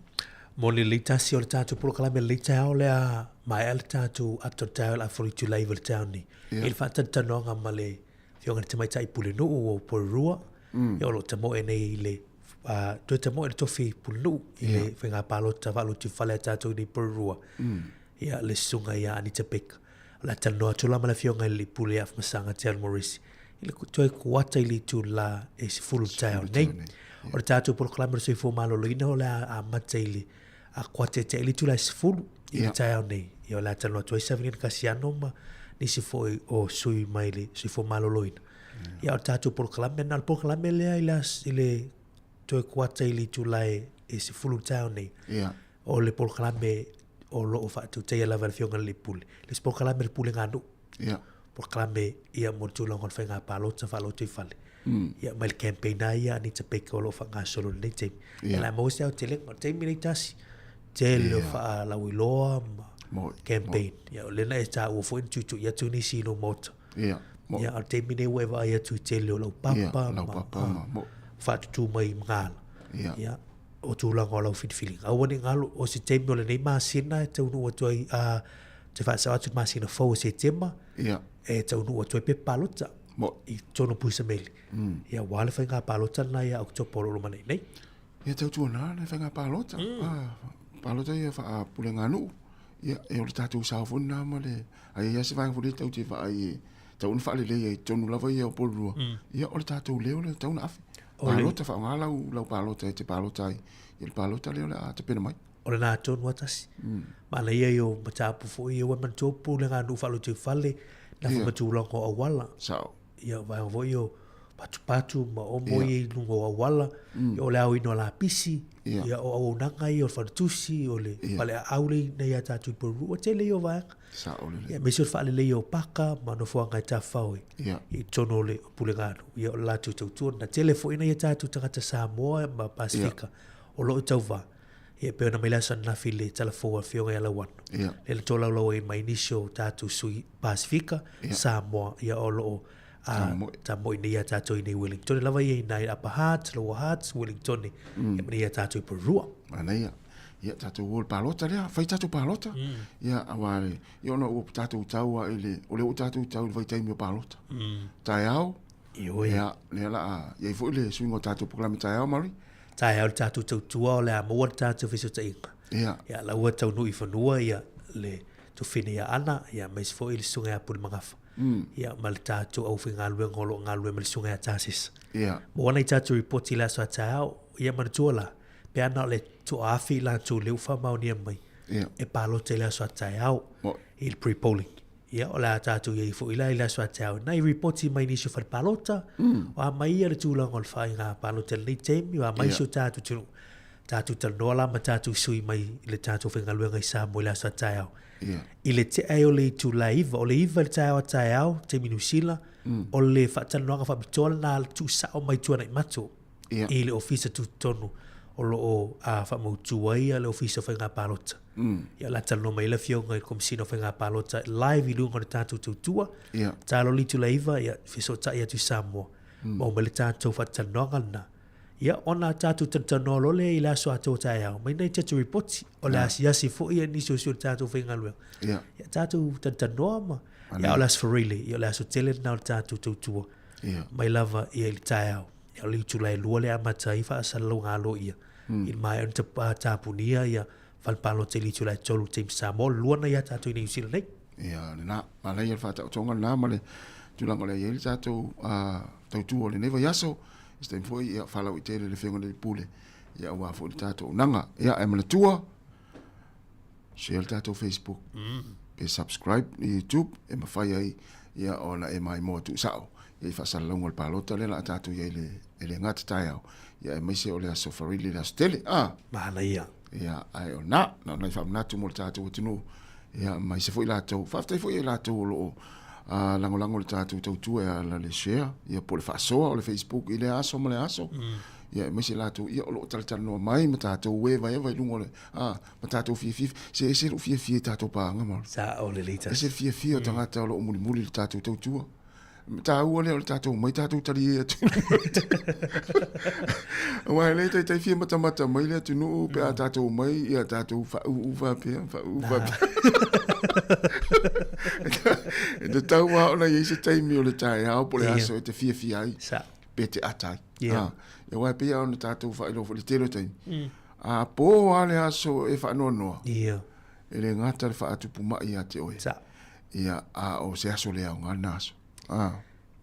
mo le leita si o le tātou proklame le leita o lea mai al tātou ato tau la fori tu lai vel tau ni il fa tanonga ma le fionga te mai tai pule no o porua e o lo te mo e nei le tu te mo e tofi pule no i le whenga palota valu tu fale tātou ni porua ia le sunga ia ani te peka la tanoa tula ma le fionga li pule af masanga te almorisi il toi kuata ili tu la e se fulu tau nei o le tātou proklame se fo malo loina o le a mataili a kuate te ili tu la se fulu i tau nei ia la tanoa toi savini kasiano ma ni se fo o sui maili se fo malo loina ia o tātou proklame na proklame lea ile toi kuata ili tu la e se fulu tau nei o le proklame o lo fa tu te la versión le pule les proklame le pule nganu proklame ia mo tu longon fa nga palota fa lo tu fale ia mal campaign ia ni te peko lo fa nga solo ni te la mo se o te le mo te militasi te lo fa la wiloa campaign ia le na sta o fo tu ia tu ni si no moto ia o te mine we va ia tu te lo papa fa tu mai ngala ia o tu la ngola fit feeling a woni ngalo o se te mo le nei masina te unu o toi te fa sa tu masina fo se tema e te unu o toi pe palota i tono puisa meli ia wale fa nga palota na ia o to polo lo nei ia te tu na fa nga palota palota ia fa pule nganu ia e o tatu sa fo na mo le ai ia se va fo le te fa ai te unu fa le le tonu la va ia o polo ia o tatu le o le tonu af palota fa ngala u palota te palota il palota le la te pena mai o le nā tonu atasi ma le ia yo matapu fo ia wa mantopu le ngā nu falo te fale na fa matulongo a wala ia vai vo yo patu ma o moi lungo a wala o le au ino la pisi ia o nanga i o fatusi o le fale aule na ia tatu por o te le yo vai ia me sur fale le yo paka ma no fo nga ta fawe i tono le pulegano ia la tu tu na telefone ia tatu tata Samoa ma Pasifika o lo tauva ia pe na mela san na file telefone fionga la wan le tola lo e mai nisho tatu sui Pasifika Samoa ia o lo ta mo ia tatu ni Wellington lava ia nai Upper Hearts Lower Hearts Wellington ia tatu Perua ana ia tatu wol palota le fai tatu palota ia awale ia no o tatu taua ile o le tatu tau vai tai mi palota tai au ia le la ia fo le swingo tatu proklame tai au mari tai au tatu tu o le mo tatu fiso tai ia la o tau no i fanua ia le tu fine ia ana ia mais fo il sunga pul mangafa ia mal tatu au finga lu ngolo ngalu mal sunga tasis ia mo na tatu report ila so tau ia man tuola pe ana le tu afi la tu le fa mauni mai e palo te la so tau il pre-polling ia ola tatu ia fo ila so tau na report mai ni so fa palota o mai ia tu la ngol fa nga palota le tem ia mai so tatu tu no la ma tatu sui mai le tatu finga lu ngai sa mo la so tau ile te ai o le tu live o le iva tau te minusila o le fa tanoanga fa bitola na tu sa o mai tu na mato ile office tu tonu o lo a fa mo tu ai le office fa nga palota ia la tano mai le fionga kom sino fa nga palota live i lungo tatu tu ta lo li tu live ia fiso ta ia tu Samoa mo le tatu fa tanoanga na ia ona tatu tano lo le ila so ato ta ia mai nei te report o la sia si fo ia ni so tatu fa nga lu ia tatu tano ma ia ola sforili ia la so tele na tatu tu mai lava ia il tau ia li tu lai luole a matai fa sa lo ngalo ia in mai on te tapunia ia fal palo te li tu lai tolu te Samoa luona ia tatu ni usil nei ia na mala ia fa ta tonga na male tu la male ia tatu tu ole neva yaso este foi ia fala o tele le fengo le pule ia wa fo tatu nanga ia e mala tua share tatu Facebook pe subscribe YouTube e ma fai ai ia ona e mai mo tu sao ia fa sala longo le palota le la tatu ia le ngata taiao ia e mai se ole aso farili la stele mana ia ai ona na fa na tu mo tatu tunu ia mai se foi la tu fa foi la tu lo lango le tatu tu ia la le share ia po le fa so o le Facebook ile aso mo le aso ia mai se la tu ia lo tal no mai mata tu we vai lungo le mata tu fi se lo fi tatu pa ngamo sa o le lita se fi tanga lo muli le tatu tu Ta ua le o le tātou mai tātou tari e atu. Wai le tai fia mata mai le atu nuu pe a tātou mai ia tātou wha pia. E te tau wā ona i se taimi o le tai hao po le aso e te fia ai. Pe te atai. E wai pia ona tātou wha ilo le telo taimi. A pō ale aso e wha noa. E le ngata le wha atu puma i a te oe. Ia a o se aso le au ngā naso.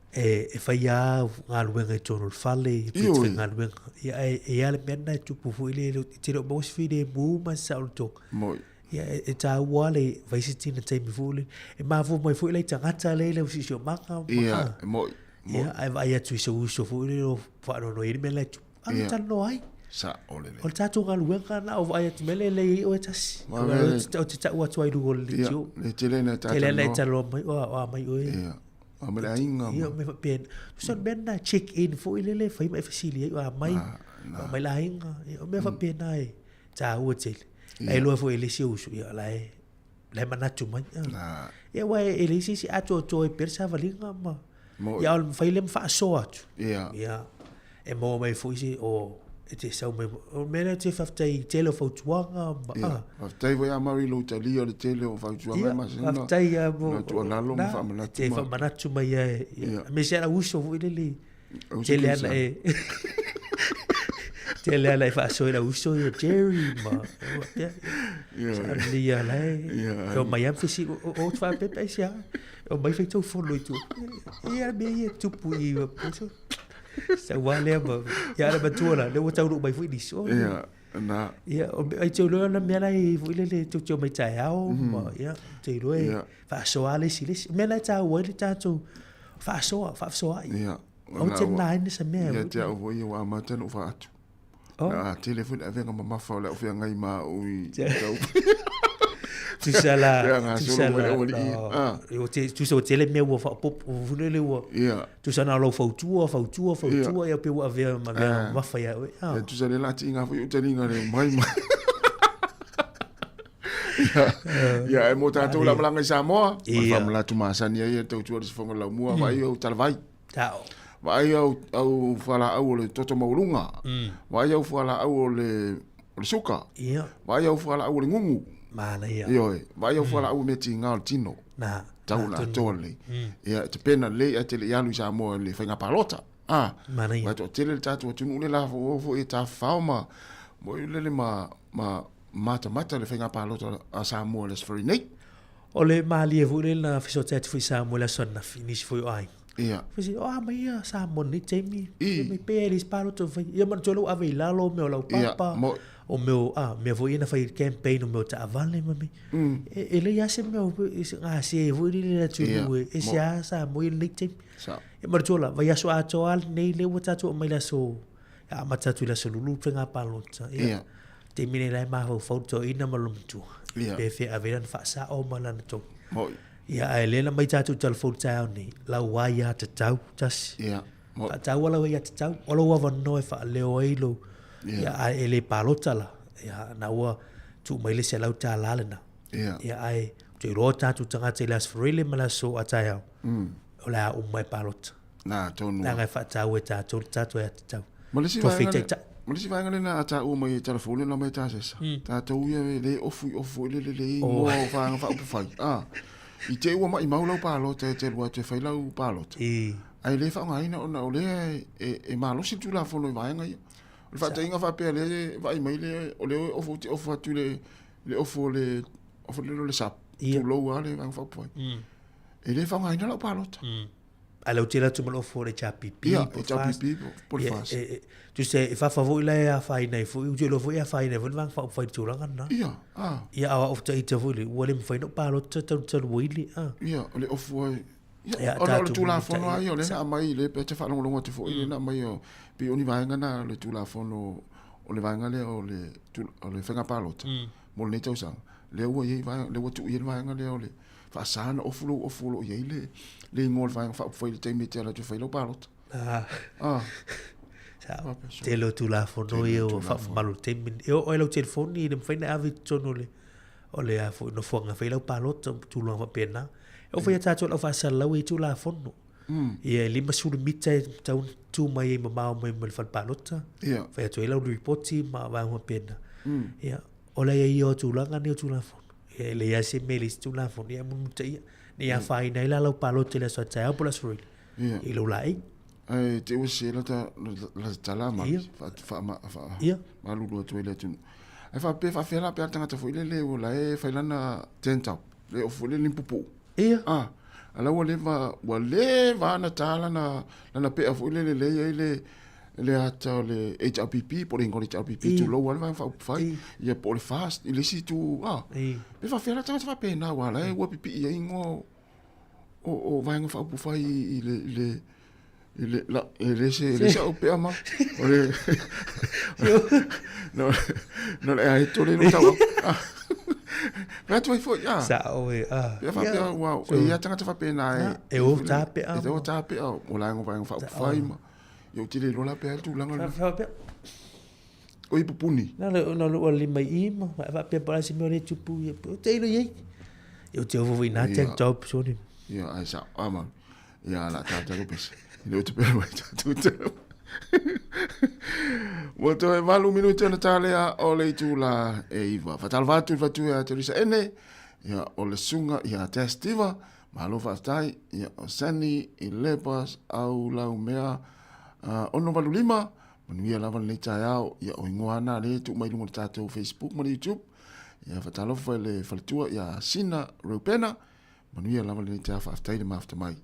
E fai a ngā luenga i tono whale, ngā luenga. E ale mena e tupu fu ile te reo mawasi whine e mū ma sa o tō. Moi. Ia e tā wale vaisi tina taimi fu ile. E mā fu mai fu ile i tangata leile usi sio maka. Ia, moi. Ia, ai vai atu i sa uso fu ile o whaanono iri mele tu. Anu tano ai. Sa ole le. O tātou ngā luenga na o vai atu mele le i o e tasi. O te tau atu ai rungo le tio. Le telena tātou. Telena e talo mai o mai o e. Ia. Amele ainga. Ia me pen. So mena check in fo ile le fai mai fasili wa mai. Mai la ainga. O me fa pen ai. Ta o tel. Ai lo fo ile si usu ia lai. Lai manatu mai. Ia wa ile si ato to e persa valinga ma. Ia o fai le fa so atu. Ia. Ia. E mo mai fo si o e te sau me o mena te faftai tele fo tuanga ma. Faftai voi amari lo tali o le tele o fo tuanga ma sina. Faftai a mo. Na tu lalo ma fa mana te fa manatu mai e. Me se era uso fo ile le. Tele ana e. Tele ana e fa so era uso e Jerry ma. Ia lai. O mai am fisi o fa pepe sia. O mai fe to fo lo tu. Ia me ia tupu i o. Sa wale ba ya la batua le wo tau mai fu di so ya na ya o ai tau lo na me lai fu le tu mai tai ao ma ya te lo e fa so ale si le me lai tau wo le tau fa so ai ya o te nai ni sa me ya te o wo wa ma te no fa atu na telefone ave nga mama fa le o fia ngai ma o tau tu sala tu so tele me wo fa pop fu le wo tu sana lo fa tu ya pe wo ave ma fa ya tu sala la tinga fu te linga le mai ya e mo ta to la blanga sa mo fa mla tu ma sani ya to tu se fonga la mua vai o tal vai tao vai au fala au le toto maulunga vai au fala au le suka vai au fala au le ngungu mana ia io vai au fala au meti ngal tino na tau la tole ia te pena le a tele yalu sa mo le fenga palota mana ia vai to tele tatu tu le la fo e ta fauma mo le mata le fenga palota a sa mo le sferi nei o le mali e vule na fiso tatu fi sa mo la sonna finish foi ai ia fisi ma ia sa mo ni temi me peris palota foi ia man tolo ave la lo me o papa o meu me voi na fai campaign o meu ta vale mami ele ia se meu se voi le tu e se sa mo il nick sa e marjola vai aso atoal nei le wata to mai la so ya mata tu la so lulu prenga palota ia te mine lai ma ho foto ina malum tu pe fe averan fa sa o malan to ia ele mai ta tu telefon ta ni la wai ya ta tau tas ia ta wala wai ya ta tau o lo wa no fa le o ilo ya ele palota la ya na wa tu mai le se lau ta la na ya ai te rota tu tanga te las freely mala so ataya ola o mai palota na tonu na fa ta we ta tu ta tu ya ta malisi vai ngale na ta o mai telefone na mai ta sesa ta tu ya le ofu le mo fa fa i te ua mai mau lau palota te rua te whai lau palota ai le wha ngai na o le e malosi tu la fono i vai ngai le wha te inga wha pia le vai mai le o le ofu atu le ofu le sap tu lau a le vang wha puai e le wha ngai na lau palota a lau tira tu malo fo le chapipi po le fas tu se e fa favoi la a fai nei fo u lo fo ia fai nei fo vang fa tu langa na ia a of te vo le o le fai no palota tu wili ia le ofu ia o le tu la fono ai o le na mai le pe te fa longo te fo ile na mai o pe oni vai ngana le tu la fono o le vai ngale o le fenga palota mo le tau sang le o ye vai le o tu ye vai ngale o le fa sana ofu ye le ngol vai fa foi te me te la tu fai lo palota te lo tu la fono io fa malu te o lo telefoni le fai na ave tono le o le a fo no fonga fai lo palota tu lo va pena o fai ta tu lo fa sala we tu la fono Ia lima sulu mita tau tu mai mamau mai mal fal palota. Ia. Fa tu ela reporti ma va ho pena. Ia ola ia tu langa ni tu la fon. Ia le ia se melis tu la fon ia mun tai. Ni a fai nei la palota le so tai pola suri. Ia. I lo lai. Ai te usi la tala ma fa ma fa. Ia. Ma lu tu ele tu. Ai fa pe fa fela pe tanga fo ile o la e fa lana tenta. Le o fo le limpupu. Ia. Ala wa leva na tala na pe fo le ata le HRPP por ingoli HRPP tu lo wa fa fai ia por fast ile si tu pe fa fela tanga fa pe na wa la e wa pipi ia ingo o vai nga fa pu fai ile se o pe ama ole no le ai to le no ta Ra tu foi ya. Sa o Ya fa pe wow. Ya tanga fa pe na e o ta pe e o ta pe o la ngo va fa fai ma. Yo ti le lola pe tu langa. Fa pe. O i pupuni. No o li mai i ma fa pe para si me tu pu ye. O te lo ye. Yo te o voi na te job so ni. Ya ai sa ama. Ya la ta ko pes. Yo te pe wa tu tu. Mo to e malu minuto na talea o le tu la e iwa. Fatal vatu ya te risa ene. Ya o le sunga ya testiva. Malo fatai ya o sani i lepas au lau mea ono valu lima. Manuia lava le tai au ya o ingoana le tu mai lungo tato Facebook mo YouTube. Ya fatalo fa le faltua ya Sina Rupena. Manuia lava le tai fatai de mafta mai.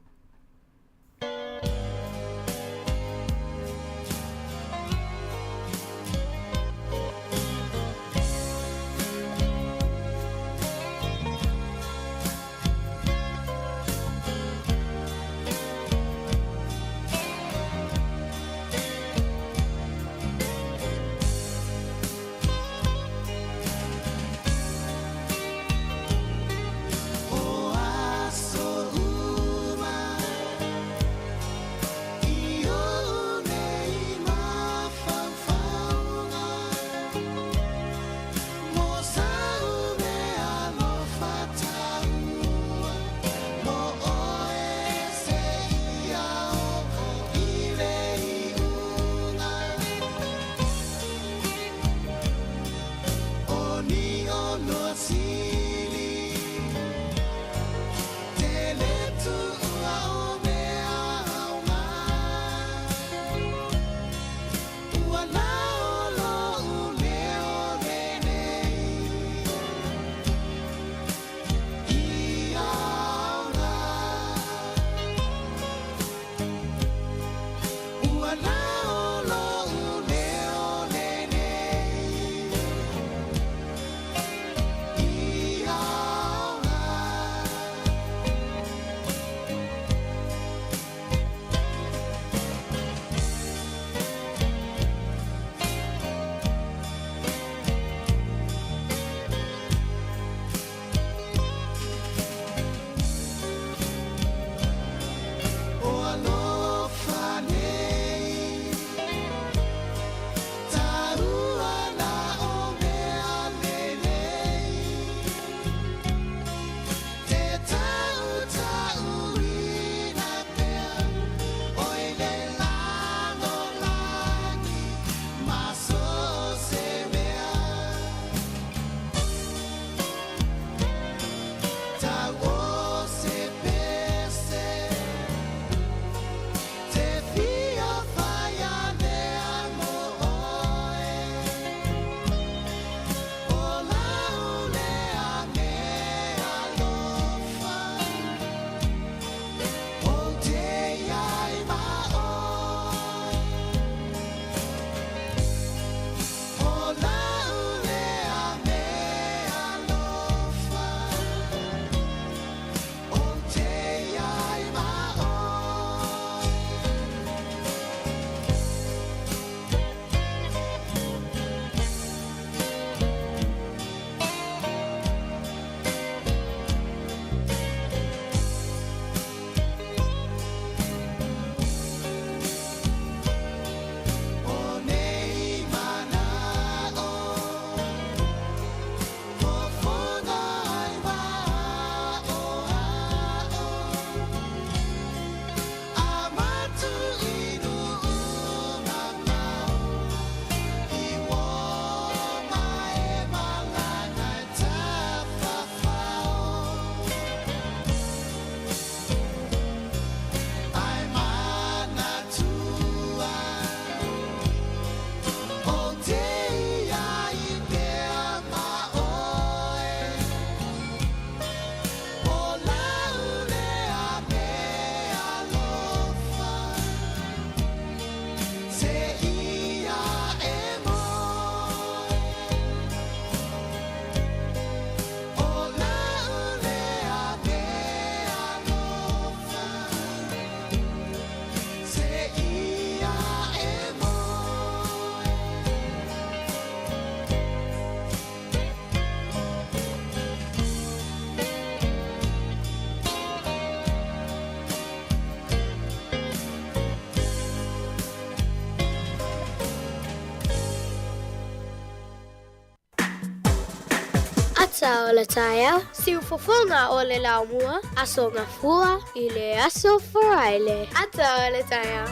Ata o le taia, siu fofonga o le laumua, aso ngafua i le aso faraile. Ata o le taia.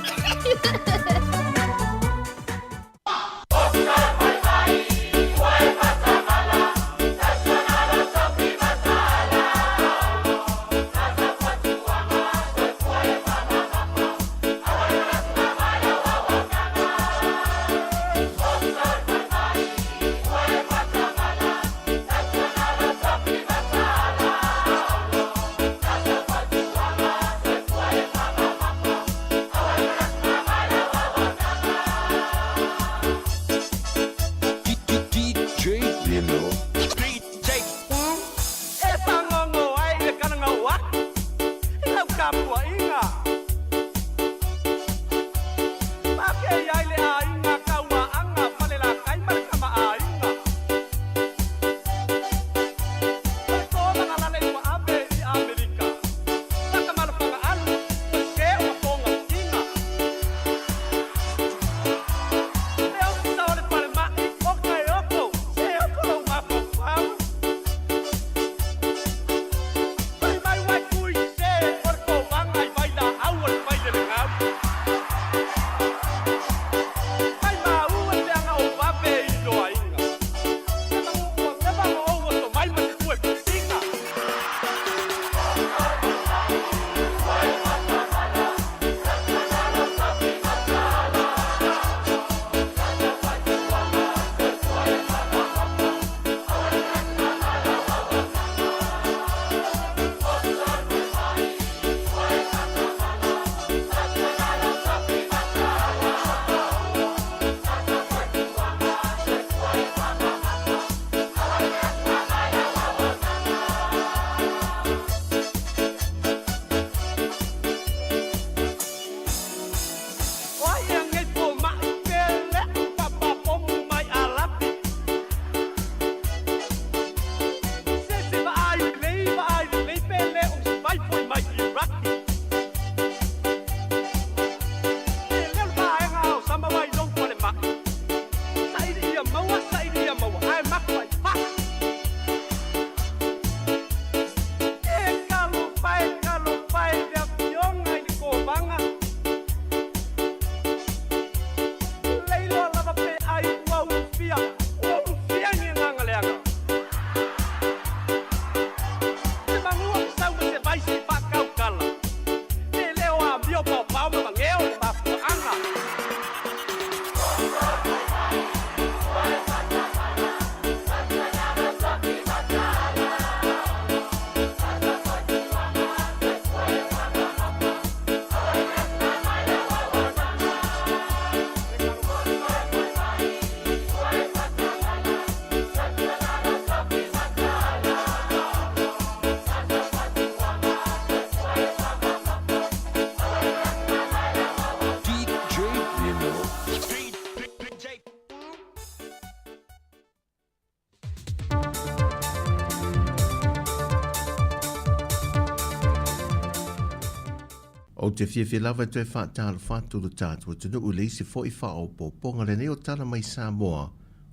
O te fie lava te whaatala whātu do tātua tunu u leisi fo I whao po ponga le neo tala mai Samoa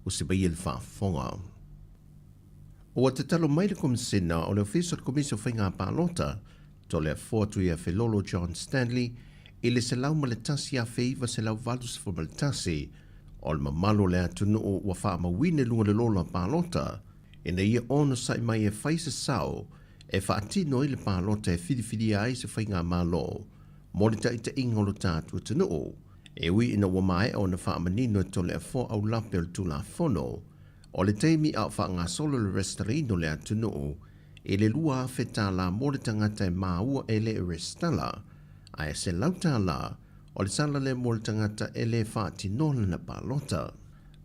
o se bai ele whaafonga. O te talo mai le komisina o le official komisio whainga pālota to le fōtu ia Filolo John Stanley I le se lau maletasi a whaiva se lau valus fo maletasi o le mamalo le atunu o wa wha mawine lunga le lola pālota ina ia ono sai mai e whaise sao e whaatino I le pālota e whidiwhidi ai se whainga malo mo le taita ingolo tātua tunu o e ui ina wa mai o na whaamanino to le fo au lapel tu la fono o le teimi au wha ngā solo le restarino le atunu o e le lua whetā la mo le tangata e māua e le restala a e se lauta la o le sala le mo le tangata e le whaatinola na pālota.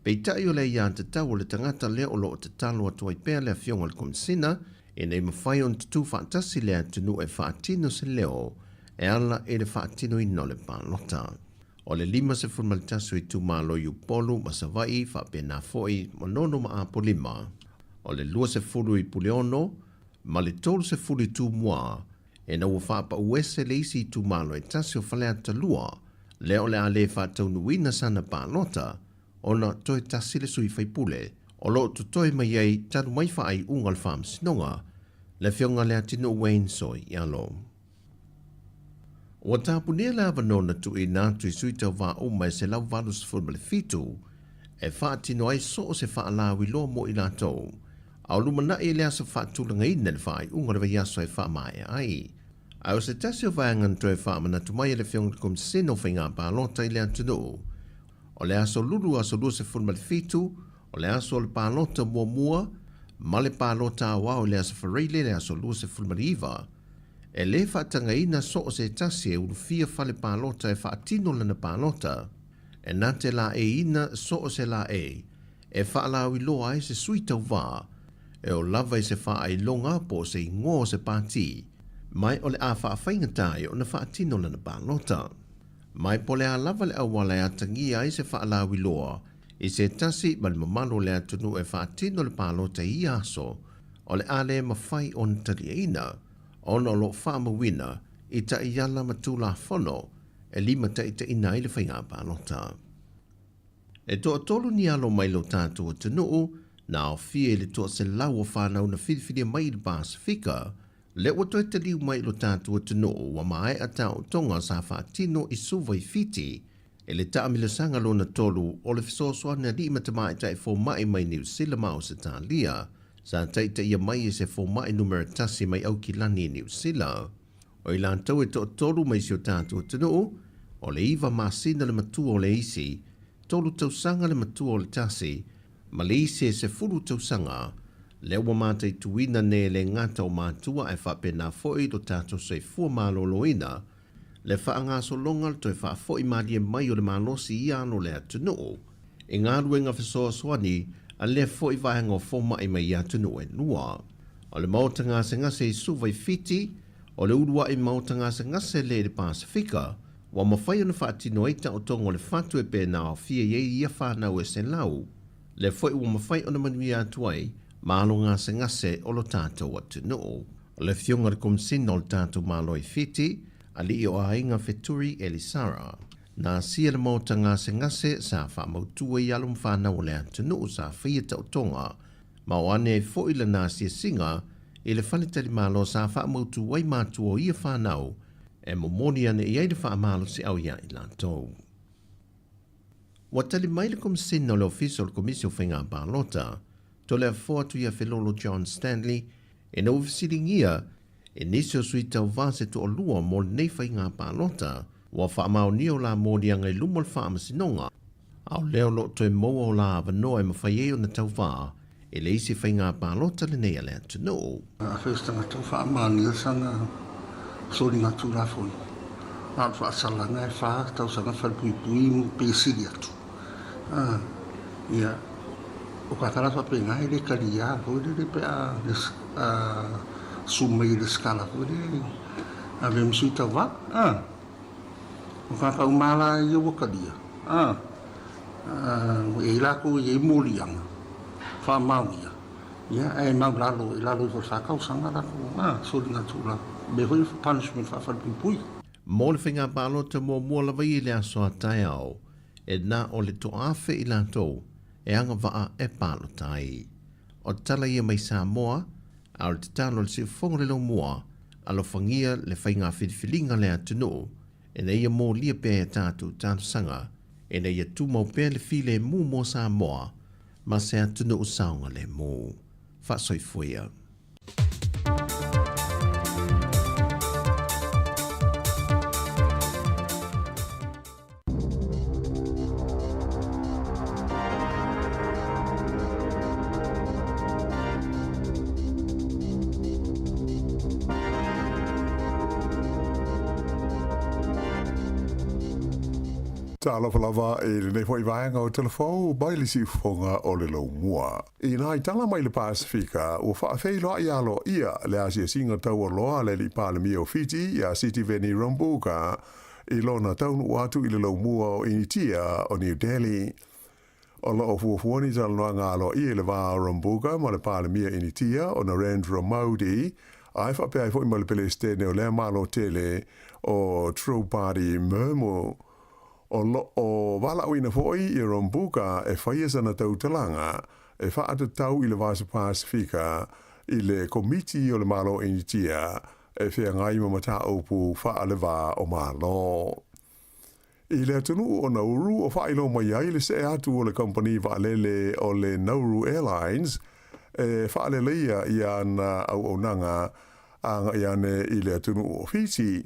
Pei tai o le ia te tau o le tangata le o lo te talo atua I pēr le fionga le komisina e nei mawhai on tutu whaatasi le atunu e whaatino se leo e ala e le whaatino I no le pālota. O le 5 se fulmalitasu I tu malo yu polu masawai whapena foi monono ma apolima. O le 2 se fulu I puleono ma le 3 se fulu I tu mua e na ua whapa uese le isi I tu malo e tasio whalea talua leo le ale whataunu wina sana pālota o na toi tasi le sui whaipule o lo tutoi mai ai tatu mai whaai ungal whaam sinonga, le whionga lea tino Wayne Soy i alo. Wa tāpunia la vanona tu i nātu i sui tau wā umai se lau valus fulmale fitu, e wha tino ai so se wha alawi lo mo i lātou, au lumana i lea sa wha tūlanga i nel whaai ungal wa yaso e wha mai ai. Au se tasi o vaengan tu e wha mana tu mai le whionga kum seno whainga pālota i lea tino, o le aso lulu aso lua se fulmale fitu, o le aso le pālota mua, ma le pālota awa o le aso whareile le aso lua se fulmale iwa, e le whaatanga ina so o se tasi e urufia whale pālota e whaatino lana pālota, e nā te la e ina so o se la e whaalawi loa ai se sui tau wā, e o lava i se wha ai longa po se ingo se pāti, mai o le a whaawhaingatai o na whaatino lana pālota. Mai po le a lava le awala e atangi ai se whaalawi loa, i se tasi ma le mamalo le atunu e whaatino le pālota i aso, o le ale mawhai o ntari eina, ona o lo whaamawina i ta i ala matula whono e lima ta i ta ina i le whainga pālota. E toa tolu ni alo mai lo tātua tunuu, na o fie le toa se lau o whanau na whiwhiria mai le Pasifika, le o toi te liu mai lo tātua tunuu wa mai a tau tonga sa whaatino i suwai fiti, e le taamila sanga lo na tolu o le fisosoa na lima ta mai tai fo mai mai New Zealand mao se tā lia, sa taita ia mai se fo mai numera tasi mai au ki lani New Zealand. O i lantau e to tolu mai si o tātua tunuu, o le iwa masina le matua o le isi, tolu tausanga le matua o le tasi, ma le isi e se furu tausanga, le ua mātai tuina ne le ngata o mātua e whapena foi do tātou se fua māloloina, le whaanga so longal to e wha foi mālie mai o le mālosi i ano le atunuu, e ngā ruenga whesoa soani, a le foi vaenga o foma i mai atunuu e nua. O le mautanga se ngase i suvai fiti, o le urua i mautanga se ngase le le Pasifika, wa mawhai ona whaatino eita o tongo le whatu e pēna o fia iei ia whanau e se lau. Le foi ua mawhai ona manui atuai, malo ngā se ngase o lo tātou atunuu. O le whionga le kumsina o le tātou malo i fiti, ali i o ainga Feturi Elisara. Nā sia le mautanga se ngase sa whamautua i alum whanau le atunuu sa whia tau tonga, ma o ane fo i le nā sia singa, i le whanitari malo sa whamautua i mātua i a whanau, e momoni ane i eide whaamalo si au ia i lātou. Wa tali mai le komisina o le official komisio whainga pālota, to le afoatu ia Filolo John Stanley, e na ufisiringia, e nisi o sui tau vase to o lua mo le nei whainga pālota, wa whaamao ni o la mōni anga i lumo le whaamasinonga, au leo lo to e moa o la avanoa e mawhai o na tau vā, e le isi whainga pālota le nei ale atunuu. A whestanga tau whaamani sanga sori ngā tūrafoi. Nā whaasalanga e wha, tau sanga whalpui mu pēsiri atu. Ia, o katara whape ngā e le karia, hoi le pe a sumei le skala, hoi le a le msui tau wā. O kakau mala i o karia. E lako i e mōlianga, wha mauia. Ia, e mau lalo, i lalo i whakau sanga lako, sori ngā tūra. Me hoi punishment whawhalpui. Mō le whainga pālota mō mua lawa i le asoa tai au, e nā o le to awhi i lātou, e anga waa e pālota ai. O tala ia mai Samoa, au le titano le si whonga le lo mua, alo whangia le whainga whiriwhilinga le atunuu, e na ia mō lia pē e tātou sanga, e na ia tūmau pē le while mū mō Samoa, ma se atunuu saunga le mū. Whasoi fuia. Ta alofa lava e le nei fwoi vaenga o telefo baili si fonga o le lau mua. I nai tala mai le Pasifika ua whaafei loa i alo ia le asia singa tau o loa le li pāle mi o Fiji ia City Veni Rambuka i lona taunu watu i le lau mua o Initia o New Delhi. O la o fuafuani tala noa ngā alo i le vā Rambuka ma le pāle mi o Initia o Narendra Modi ai whapea i fwoi ma le pele stene o le malo tele o Trupadi Murmu. O wala uina foi i Rambuka e whaia sana tau talanga e wha atu tau i le Vasa Pasifika i le komiti o le malo initia e whia ngai ma mata opu wha ale wā o malo. I le atunu o Nauru o wha ilo mai ai le se atu o le company wa lele o le Nauru Airlines e wha ale leia i ana au nanga anga i ane i le atunu o Fiji.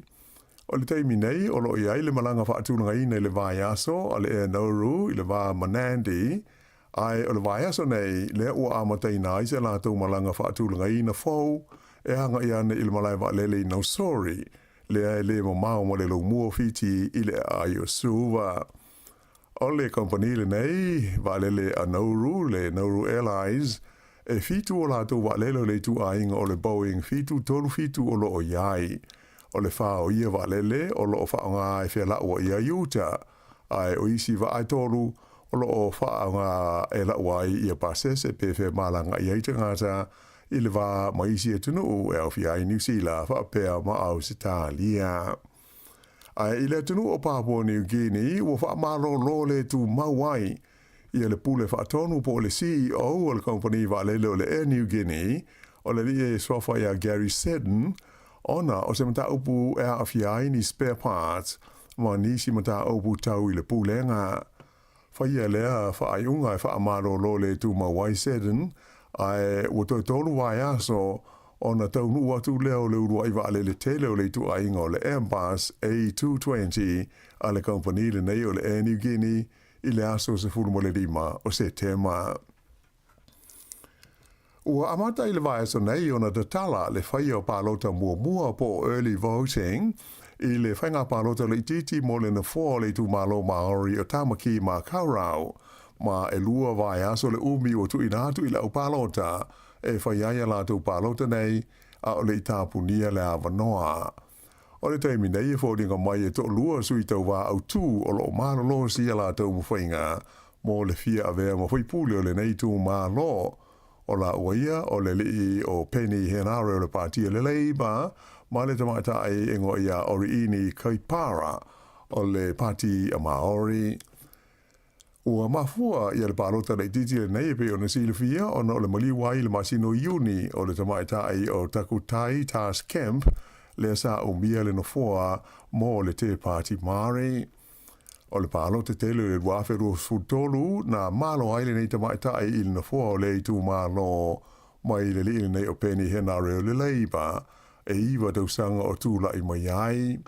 O le teimi nei o lo i ai le malanga wha atunanga i nei le vaiaso a le Air Nauru i le wā Manandi ai o le vaiaso nei le ua amatai na i se lātou malanga wha atunanga i na fau e hanga i ane i le malai wa lele i Nausori le ai le mamao mo le lo mua Fiji i le ai o suwa. O le company le nei wa lele a Nauru le Nauru Airlines e fitu o lātou wa lele le tu ainga o le Boeing fitu tolu fitu o lo o iai. O le wha o ia wa lele o lo o wha ngā e whea lau o ia Utah. Ai o isi wa ai tolu o lo o wha ngā e lau ai ia pases e pewhe malanga i eita ngāta i le wā maisi e tunu e au fi ai New Zealand wha pēa ma au Sitalia. Ai i le tunu o Papua New Guinea o wha malo lo le tu mauai i le pule wha tonu po le CEO o le company wa lele o le Air New Guinea o le li e swafa ia Gary Seddon ona o se mata upu e a fiai ni spare parts ma nisi mata upu tau i le pulenga. Whaia lea wha ai unga e wha amaro lo le tu mawai Seddon ai o toi tolu wai aso ona tau nu atu leo le urua i wa le tele o le tu ainga o le Airbus A220 a le company le nei o le Air New Guinea i le aso se furu mo le rima o se tema. Ua amata i le vaiaso nei ona te tala le whaia o pālota mua po early voting i le whainga pālota le titi mo le na fō le tu malo Maori o Tamaki ma Kaurau ma e lua vaiaso le umi o tu inatu i le au pālota e whaiaia la tu pālota nei a o le i tāpunia le awanoa. O le taimi nei e fōringa mai e to lua sui tau wā au tū o lo malo lo si la tau mwhainga mo le fia avea mo whaipule o le nei tu malo. O la uaia o le lii o Penny Henare o le pātia le leiba, ma le tamata ai ingo ia Oriini Kaipara o le pāti a Maori. Ua mafua ia le pālota le titi le nei pe o na silifia o na o le maliwai le masino Iuni o le tamata ai o Takutai Task Camp le sa o mia le nofua mo le te pāti Māori. O le pālo te tele le wāwheru futolu na malo aile nei tamaita ai ili na fua o le tu malo mai le li nei o Penny Henare o le leiba e iwa tausanga o tūla i mai ai.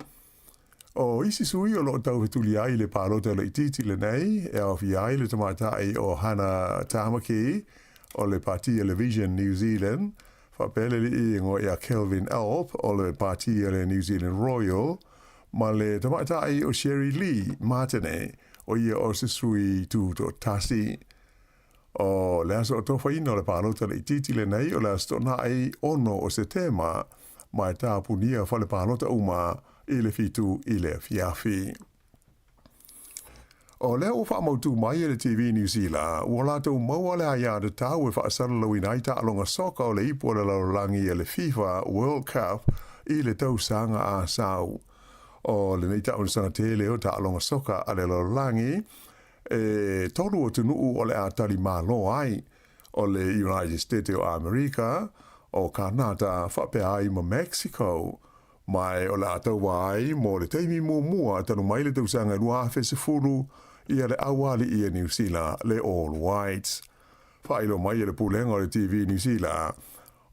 O isi sui o lo tau hetuli ai le pālo te le ititi le nei e au fi ai le tamaita ai o Hana Tamaki o le Pātia le Vision New Zealand whapele li ingo ia Kelvin Alp o le Pātia le New Zealand Royal ma le tamata ai o Sherry Lee Martine o ia o se sui tu to tasi. O le aso o tofa ino le pālota le ititi le nei o le astona ai ono o se tema ma e tā punia fa le pālota uma i le fitu i le fiafi. O le o wha mautu mai e le TV New Zealand ua lātou maua le aia de tau e wha asaralawi nai ta alonga soka o le ipo le laurangi e le FIFA World Cup i le tau sanga a sau. O le nei taun sanga te leo ta alonga soka a le laurangi e tolu o tunuu o le atari malo ai o le United States o America o Kanata whape ai ma Mexico mai o le atau ai mo le teimi mua tanu mai le tausanga lua fe se furu i le awali i New Zealand le All Whites. Whailo mai le pulenga o le TV New Zealand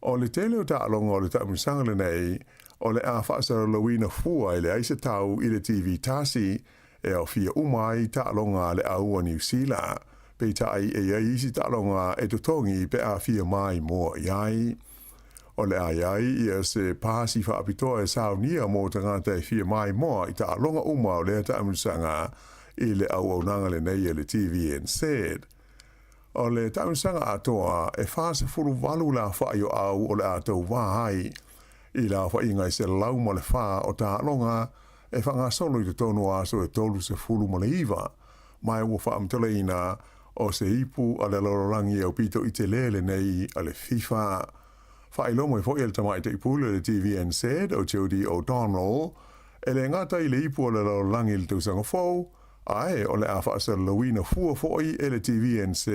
o le tele o ta alonga o le taun sanga le nei o le a whaasara lawina fua i le aise tau i le TV tasi e au fia umai ta alonga le aua New Zealand. Pei tai e isi ta alonga e tutongi pe a fia mai mo iai. O le ai ia se pasi wha apitoa e saunia mo tangata e fia mai mo i ta alonga uma o le ta amusanga i le au nanga le nei e le TVNZ. O le ta amusanga atoa e whaasa furu walu la wha yo au o le atou wahai. I la wha inga i se lau ma le wha o ta alonga e whanga solo i te tonu aso e tolu se fulu ma le iwa. Mai ua wha amtala ina o se ipu a le lororangi au pito i te lele nei a le FIFA. Wha ilomo i fo il tamai te ipule le TVNZ o Jody O'Donnell e le ngata i le ipu a le lororangi le tausanga fau ai o le a wha asa lawina fua foi e le TVNZ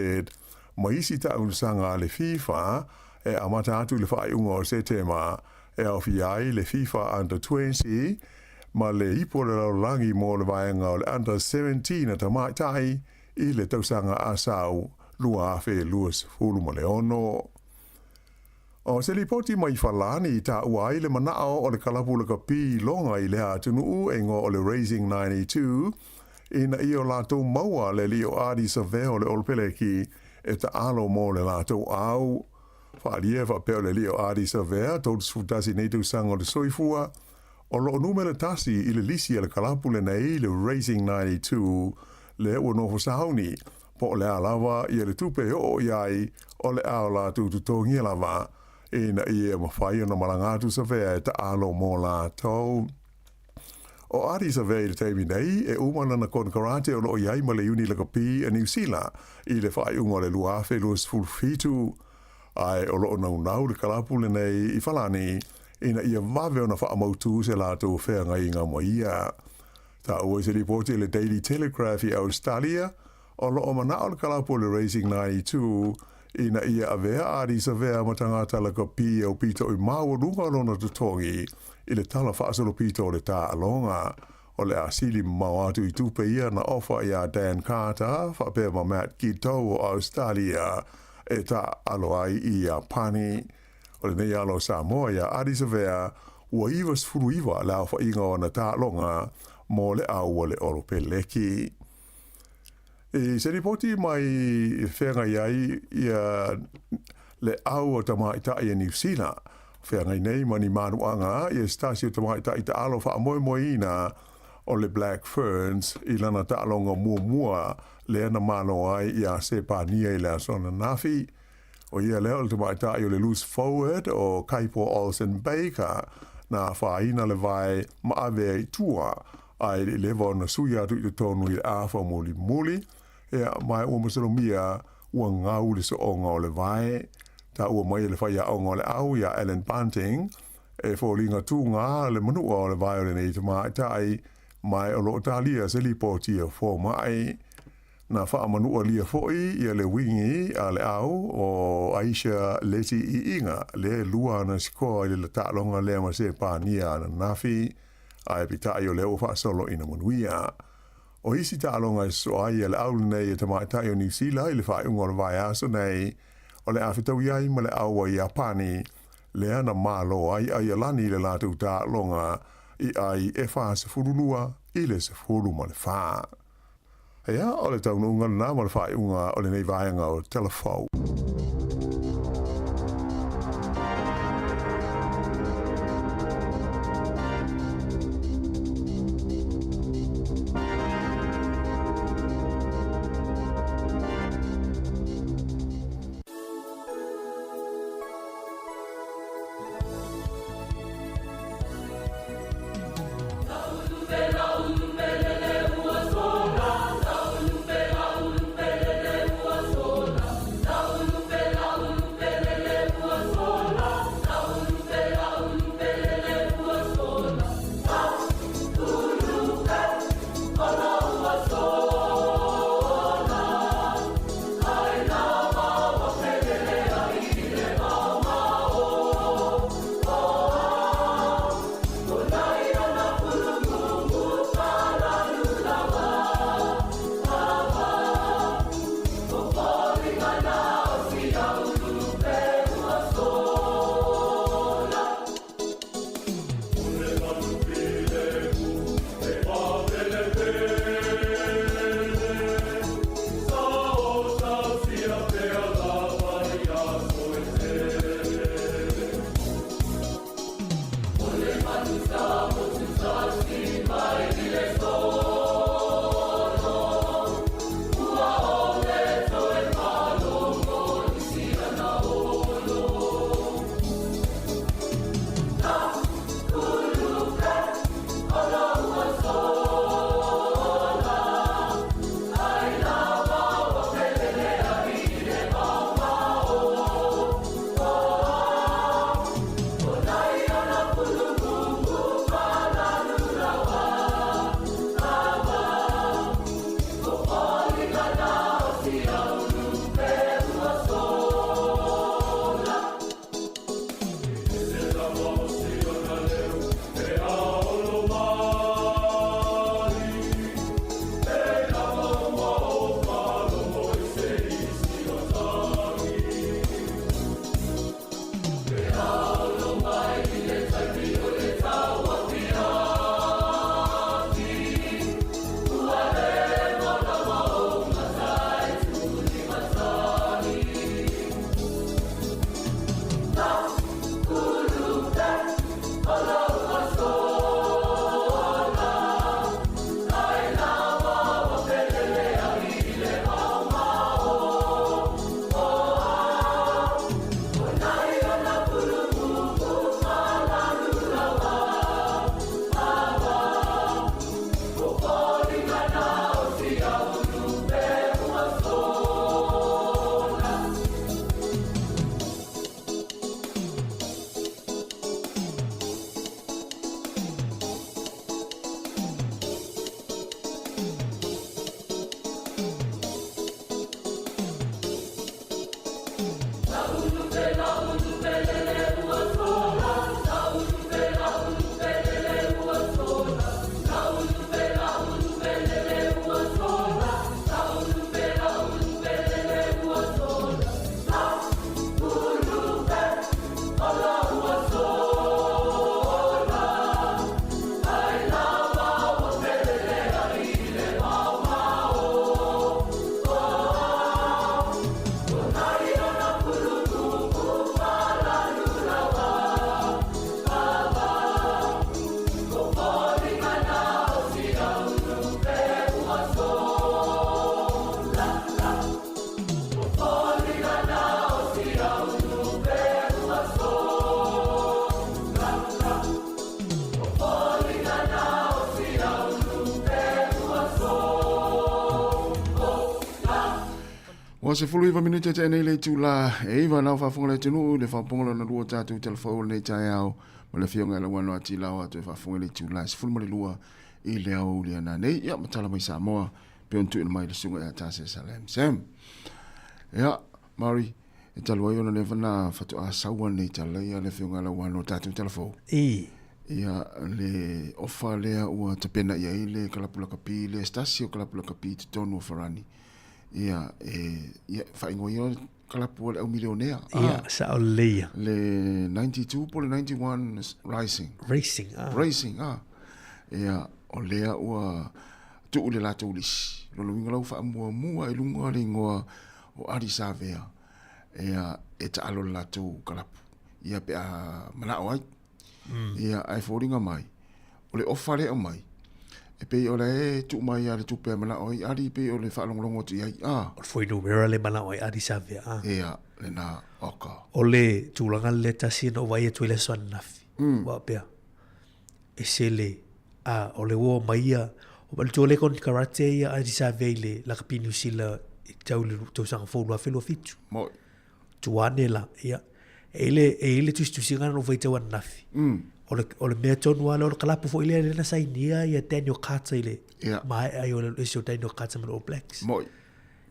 ma isi ta unsanga le FIFA e amata atu le whai unga o se tema e au fiai le FIFA Under 20 ma le ipo le laulangi mo le vaenga o le Under 17 na tamaitai i le tausanga asau lua afe luas fulu ma le ono. O se li poti mai falani ta uai le manao o le kalapu le kapi longa i le atunu e ngo o le Raising 92 ina i o lato maua le li o adi sa veo le olpele ki e ta alo mo le lato au. Whaalia whapeo le li o adi sa vea tau sfutasi nei tu sango le soifua o lo numele tasi i le lisi le kalapu le nei le Raising 92 le ua nofo sauni po le alawa i le tupe o iai o le ao la tu tutongi lava ina i e mawhai o marangatu sa vea e ta alo mo la tau. O ari sa vea i le teimi nei e umana na kon karate o lo iai ma le uni le kapi a New Zealand i le whai unga le luafe luas fulfitu ai o lo nau le kalapu le nei i falani ina ia vave ona wha amautu se la tau whea ngai ngā moia. Ta ua se ripoti le Daily Telegraph i Australia o lo o mana o le kalapu le Raising 92 ina ia avea ari sa vea matangata la kapi au pito i maua runga lona tutongi i le tala whaasalo pito o le tā alonga o le asili mau atu i tupe ia na ofa ia Dan Carter whapea ma Matt Gito o Australia e tā alo ai i a pani o le nei alo Samoa ia ari sa vea ua iwa sfuru iwa lao wha inga o na tā alonga mo le au le oro peleki. E se ripoti mai whenga iai ia le au o tamaita i New Zealand. Whenga nei mani manuanga i stasio tamaita i ta alo wha moe moina o le Black Ferns i lana ta alonga mua le ana mano ai i a se pania i le asona nafi. O ia leo le tamaita i o le loose forward o Kaipo Olsen Baker na whaina le vai maave i tua ai le lewa na sui atu i tonu i awha muli e mai ua masalomia ua ngau le so onga o le vai ta ua mai le whaia onga o le au ia Ellen Bunting e fōlinga tū ngā le manua o le vai o le nei tamai tai mai o lo talia se li pōtia fō mai na wha manua lia fōi ia le wingi a le au o Aisha Leti i inga le lua na sikoa i le tālonga le ma se pānia na nafi ai pitai o leo wha solo ina manuia. O isi ta alonga so ai le au nei e tamaita o New Zealand i le whai unga le vai aso nei o le awhitau iai ma le aua i Apani le ana malo ai alani le lātou ta alonga i ai e wha se furunua i le se furu ma le wha. Hea o le taununga na ma le whai unga o le nei vaianga o telefau. O se fulu iwa minute te nei le tula e iwa nau whafunga le tunu le whapunga na lua tātou telefau nei tai au ma le fionga la wano ati lawa tu whafunga le tula se fulu ma le lua i le au le ana nei ia matala mai Samoa pe on tu ina mai le sunga e atase Salem Sam ia Mari e talua iona le vana fatu a saua nei tala ia le fionga la wano tātou telefau ia le ofa lea ua tapena ia i le kalapula kapi le stasio kalapula kapi te tonu o Farani ia whaingo ia kalapu le au milionea. Ia, sa o leia. Le 92 po le 91 Racing, ia, o lea ua tuu le lato ulisi. Lolo winga lau wha mua e lunga le ngoa o Ari Savea. Ia, e ta alo lato kalapu. Ia pe a manao ai. Ia, ai fōringa mai. O le ofare o mai. E pei o le tu mai ale tu pe mana oi ari pei o le whaalongolongo tu iai o foi no mera le mana oi ari Savea ia le na oka o le tūlanga le tasi no vai e tu le swan nafi wa pea e se le o le wo mai o le tole kon karate ia ari Savea le la kapinu sila tau le tau sanga fo lo felo fitu mo tuane la ia e le tu singa no vai tau nafi o le mea tonu ala o le kalapu fo ile le na sainia ia Daniel Carter ile mai ai o le so Daniel Carter ma All Blacks moi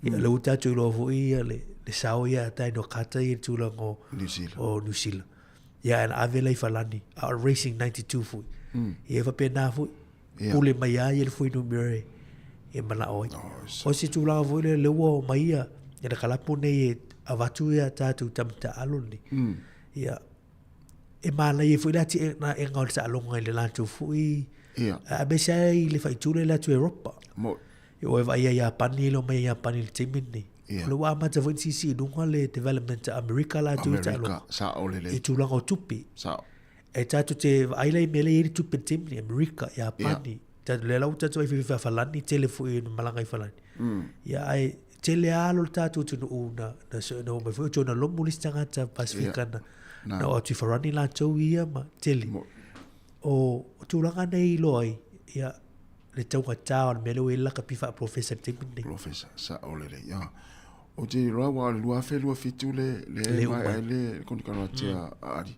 ia le uta tu lo fo ia le sao ia Daniel Carter i tu lo New Zealand o New Zealand ia an ave lai falani a Racing 92 fo ia fa pena fo ule mai ai le fo no mere e mana oi o si tu la fo le wo mai ia le kalapu nei avatu ia tatu tamta aloni ia e mala e foi lati na e ngol sa longa le lancho foi a be sai le fai tule la tu Europa mo e o vai ia pani lo mai ia pani le timini lo wa ma tavon si dunga le development America la tu ta lo sa o le e tu la tupi sa e ta tu te ai le mele i tu timini America ia pani ta le la uta tu i fa falani telefoni malanga i falani ia ai tele alo ta tu una na so no me foi tu na lo mulistanga ta pacificana na o tu Farani la tau ia ma tele o tūranga nei loi ia le tau ka tau me lo ila ka pifa professor timini professor sa olele ia o te rawa lua fe lua fitu le mai le kon ka no tia ari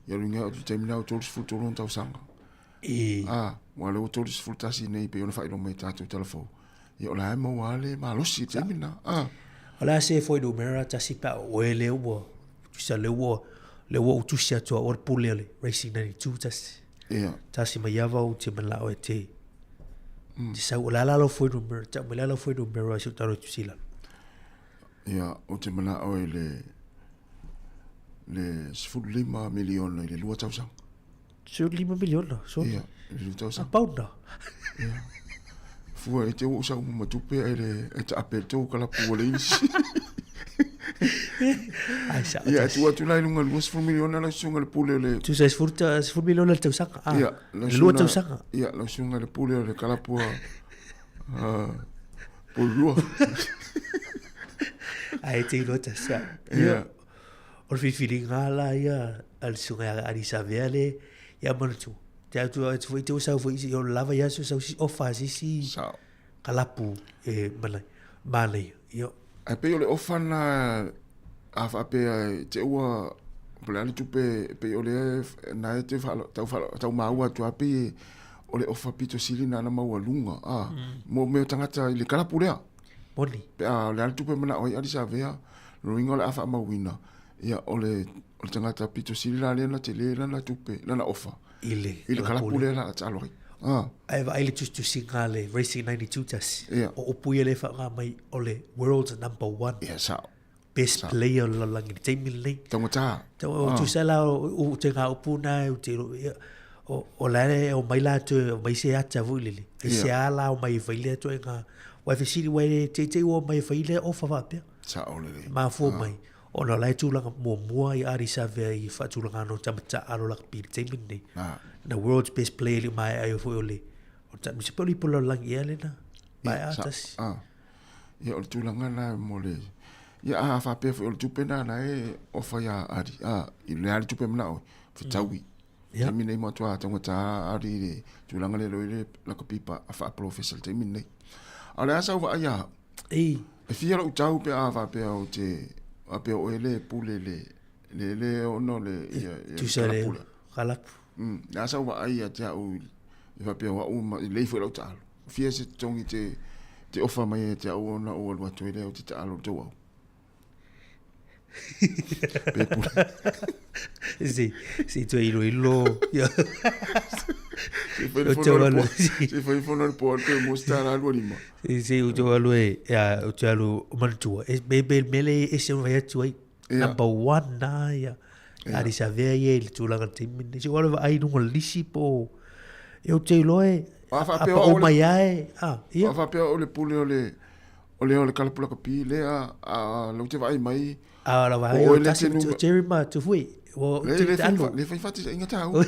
ia ringa o te mina o tolu futu lon tau sanga wa le o tolu futu tasi nei pe ona fa ilo mai tatu telefo ia ola mo wale ma lo si te mina ola se foi do mera tasi pa o ele o tu sa le wo tu sia to or pulele Racing 92 tasi tasi mai ava o te mala o te sa ola la lo foi do mera ta mala lo foi do mera so taro tu sila ia o te mala o le 5 milion le lua tau sang 5 milion so ia le lua tau sang pauna fua e te o sa uma tupe e te apeto kala puole isi ia tu lai lunga lua 5 milion la sunga le pule le tu sai 4 milion le tau sanga le lua tau sanga ia la sunga le pule le kala pua pulua ai te lo ta sa ia or fi feeling ala ia al sunga Ari Savea le ia manu te tu foi te usa foi o lava ia so si ofa si kalapu e malai io ai pe ole ofana a pe te ua plani tu pe ole na te tau maua tu ape ole ofa pito silina na maua lunga mo me tangata ile kalapu lea moni pe le tu pe mana oi Ari Savea no ingola afa mawina ia ole tangata pito silina le na te le na tupe na ofa ile kalapu le la talo ai vai le tu singale Racing 92 tas o puile fa mai ole world's number 1 sa best player la langi te mili tangata tu sala o te ga upuna o la o mai la tu mai se ata vulili se ala o mai faile to nga wa fi siri wa te o mai faile o fa pa sa ole ma fo mai o na lai tu langa mua i Ari Savea i fa tu langa no tamata alo la pi te mili the world's best player mai ai fo ole o ta mi se poli polo langi ele na mai atas ia o tulanga na mole ia fa pe fo tu pena na e o fa ya Ari i le Ari tu pe mna o fa tawi ia mi nei mo tu ata ngata Ari tulanga le loile la ko pipa fa professor te mi nei ala sa va ia E fia lo tau pe ava pe o te a pe o ele pule le ono le tu sale kalap na sa wa ai ata o e va pe wa uma le fo lo talo fia se tongi te ofa mai te o na o wa to ele o te talo to wa si tu ilo se foi fono il porto mostrar algo lima si o to alo ya o to alo mantua e bebe mele e se vai tu ai number 1 na ya ari sa ve ye il tu la te min si wala ai no lisi po eu te loe o mai ai ia fa pe o le pule o le kalpula kapi le a lo te vai mai la vai o tasi Jerry ma tu fui o le fai fatti inga tau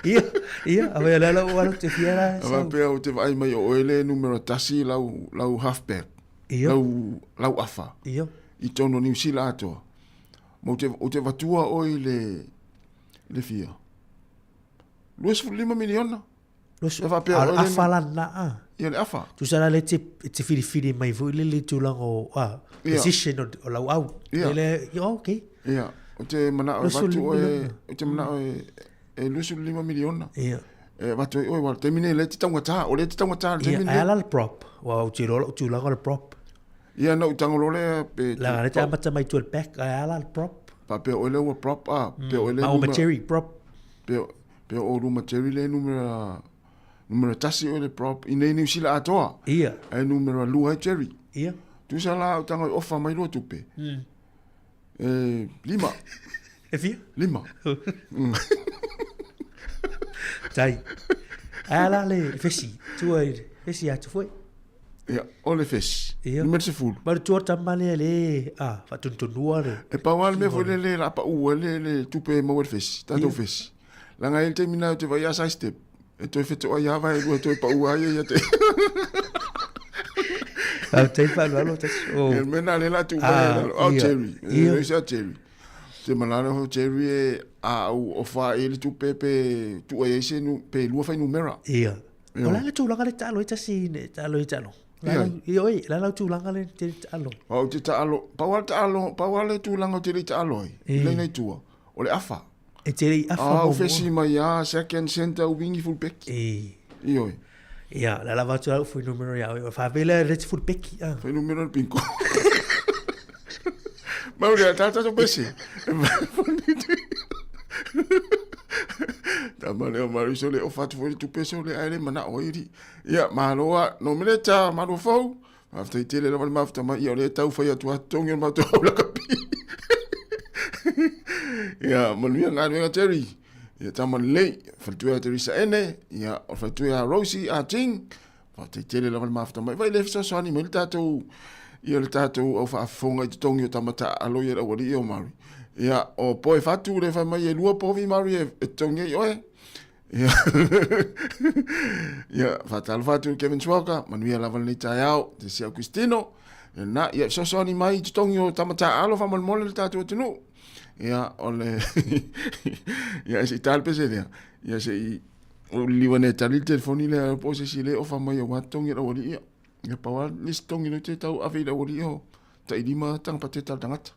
ia ave la o te fiera va pe o te vai mai o ele numero tasi lau halfback lau afa ia I tono New Zealand ato mo te vatua o le fia $5 miliona afala na ia le afa tu sala le te fili mai vo le tu lango position o lau au le okay ia o te mana o vatu o te mana e $5 miliona ia vatu o wa termine le te tangata o le te tangata ia ala le prop wa tu lango le prop ia no tangolo le pe la le tama mai tu el back ala le prop pa pe o le prop pe o le ma material prop pe o lu material le numero tasi o le prop I nei New Zealand atoa ia e numero lu ai Jerry ia tu sala o tanga ofa mai lo tupe lima e fia lima tai ala le fesi tu ai fesi atu foi ia o le fesi numero se full ma tu tamale le fa tuntunua le e pa wal me foi le la pa u le tupe mo le fesi tanto fesi la ngai te mina te vai asa step e toi fetu o ia vai e toi pa u ai ia te te fa lo te o e mena le la tu o Jerry e sa Jerry te manana ho Jerry e o fa ele tu pepe tu e se nu pe lu fa numero ia ola le tu langa le talo ita sine talo la tu langa le talo o te talo pa wal tu langa te talo le nei tu o le afa e te afa o fesi mai second center o wingi full back io ia la lava tu fu numero ia fa vele le full back fa numero pinco ma ora tata so pesi tamale o mariso le o fatu foi tu peso le ale mana o iri ia maloa no mileta malo fo after i tele le mafta ma ia le tau foi atu atongi ma to la kapi ia manuia ngā Terry ia tamalei fatu Terry sa ene ia o fatu Rosie a ting after i tele le mafta ma vai le so ani milita to ia le tatou au whaafonga I te tongi o tamata aloia o wari o mari. Ia o poe fatu le whai mai e lua povi mari e tongi e oe. Ia whatalu fatu Kevin Swalker, manuia lava ni tai au, te Sia Cristino. Na ia sosoni mai te tongi o tamata alo whamalmole le tatou tunu. Ia o le ia se tal pese lea. Ia se I o liwane tali telefoni le po se si le o whamai o watongi o wari ia. Ia pawa listongi no te tau awhi la wari o ta ilima tang pa te tal tangata.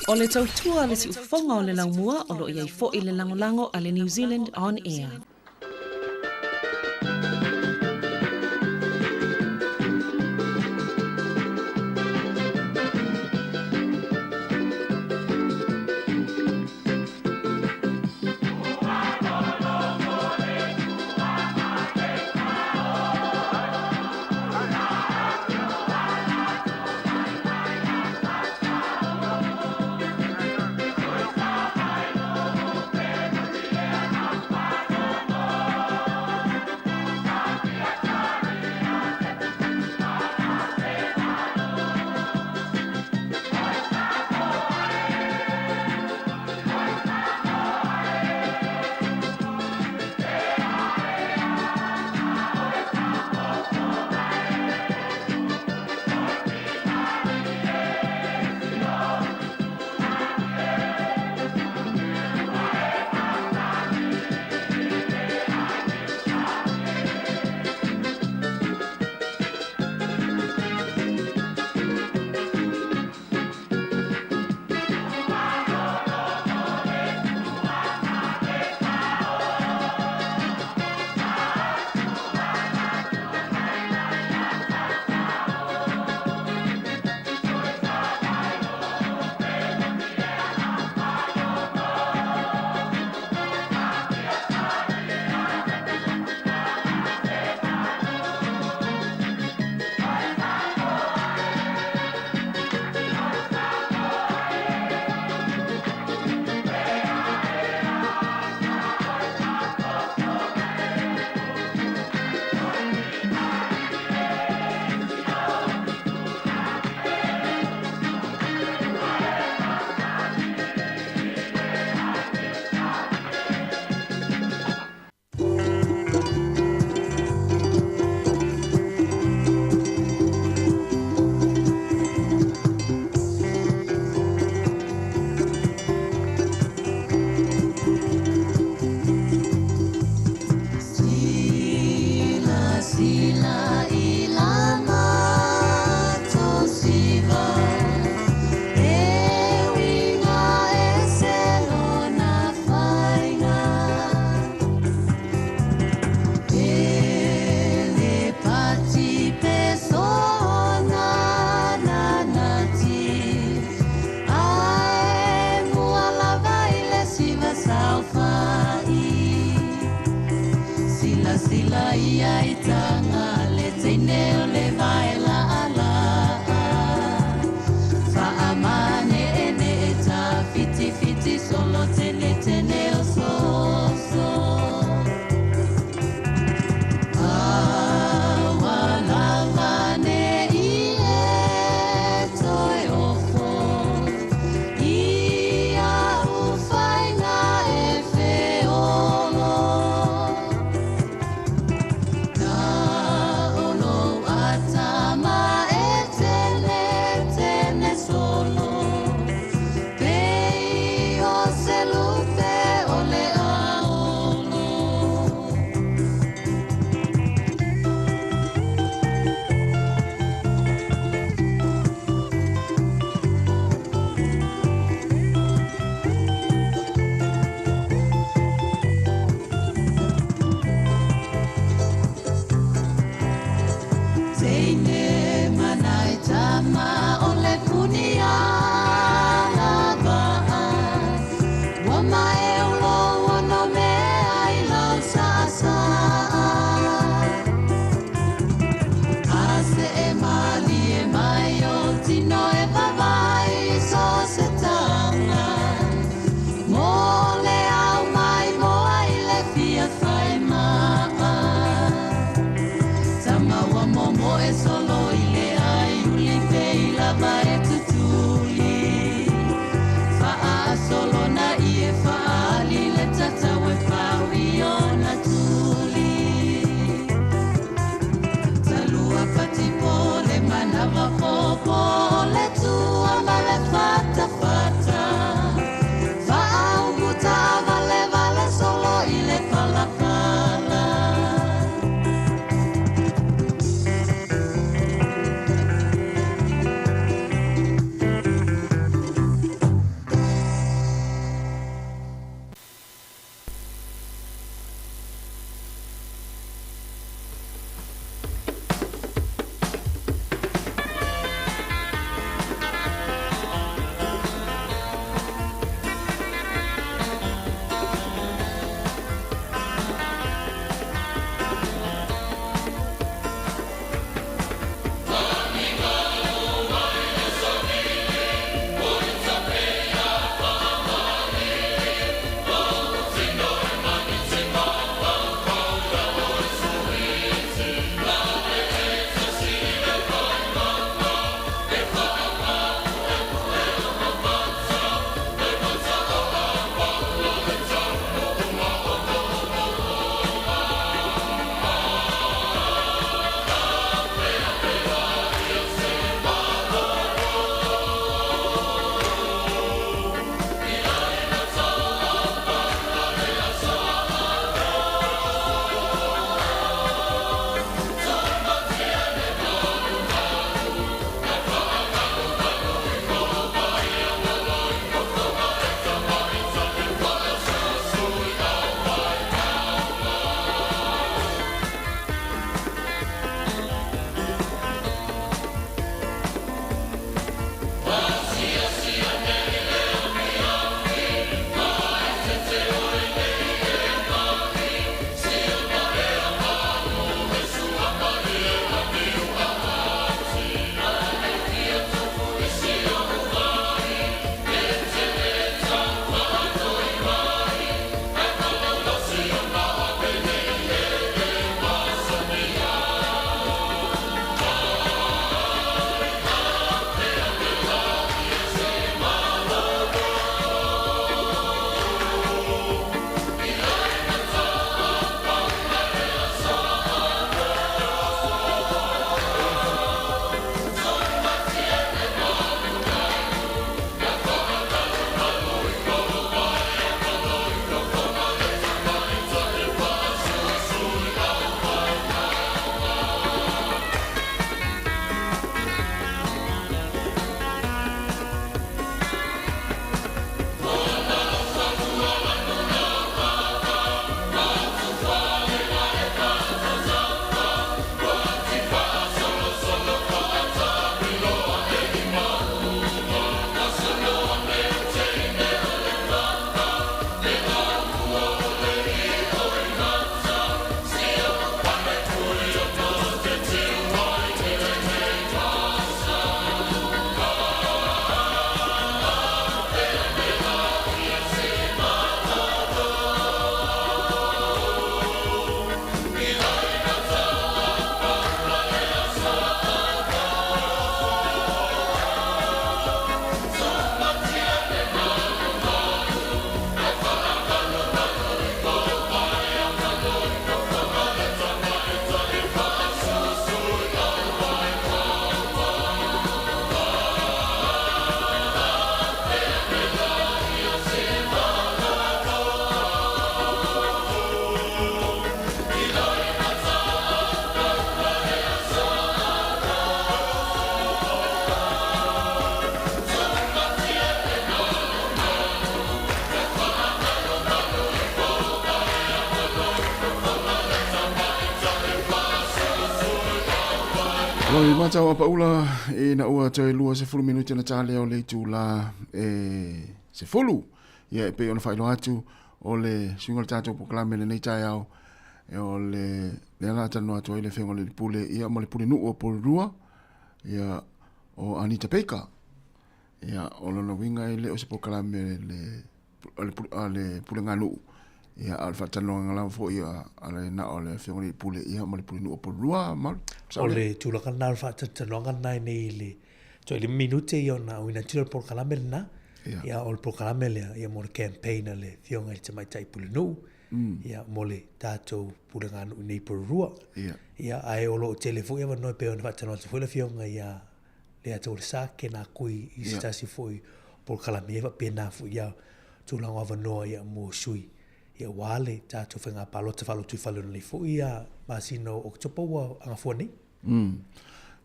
O le tautua le si ufonga o le laumua o lo iai fo i le langolango a le New Zealand On Air. Loi matau apa ula e na ua toi lua se fulu minuti na tale o le tu la se fulu ia pe ona failo atu o le single tato proklame le nei tai au e o le la tano atu ile fengo le pule ia mo le pule nu o polrua ia o Anita Peka ia o lona winga ile o se proklame le pule nganu ia alfa tano ngala fo ia ale na ole fengo le pule ia mo le pule nu o polrua mal o le tula kana alfa tano ngana nei le to le minute ia na uina tira por kalame na ia o le proklame le ia mo le campaign le fionga i te mai tai pule nu ia mo le tatou pule nganu nei polrua ia ai o lo telefo ia no pe ona fatano fo le fionga ia le ato le sake na kui i stasi foi por kalame va pena fu ia tula ngava no ia mo sui ia wale tatou fenga palo te falo tu falo le fo ia masino oktopo wa anga fo ni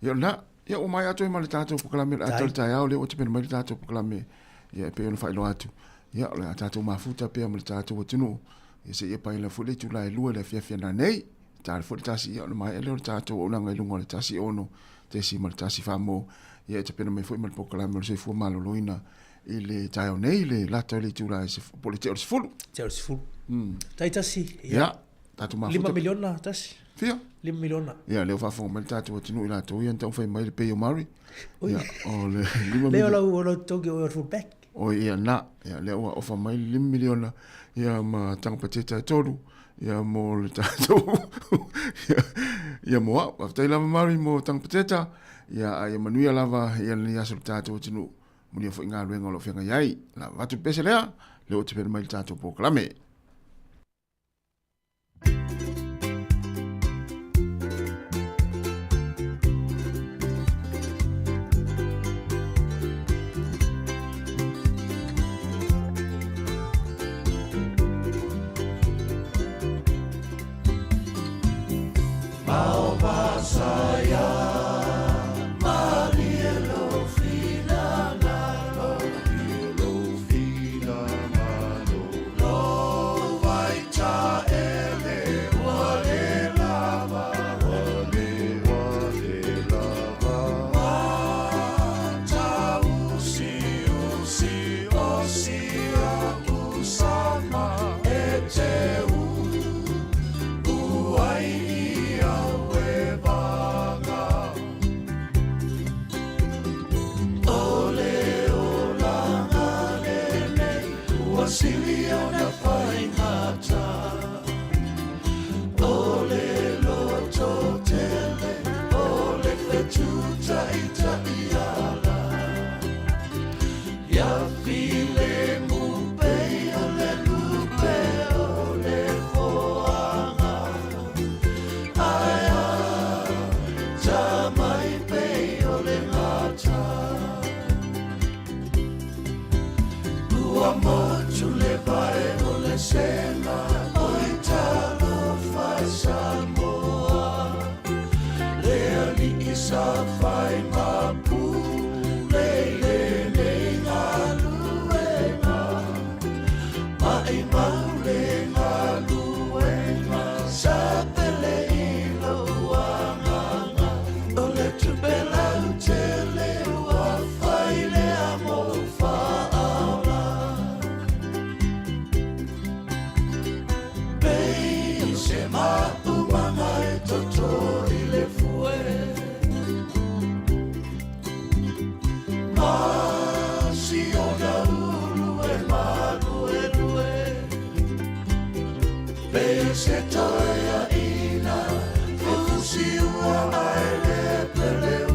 ia na ia o mai ato i mali tatou proklame ato tai au le o te pena mali tatou proklame ia pe ona failo atu ia le tatou mafuta pe mali tatou tunu ia se ia pai la fu le tu lai lua le fia na nei ta fu tasi ia le mai le tatou ona ngai lunga le tasi ono te si mali tasi famo ia te pena mai fu mali proklame se fu malo loina ile tai o nei le lato le tu lai se polite o se fulu tai tasi ia tatou mafuta 5 miliona tasi fia 5 miliona ia le fa fo mali tatou tunu ila to ia tau fai mai le pe o mari ia o le 5 miliona le o toki o fullback o ia na ia le o fa mai 5 miliona ia ma tang pateta tolu ia mo le tatou ia mo a tai lava mari mo tang pateta ia ai manuia lava ia le aso tatou tunu mo ia fo nga luenga lo fenga yai la watu pese lea le o te pere mai tatou proklame Se toia ina, e fusi ua ai le pele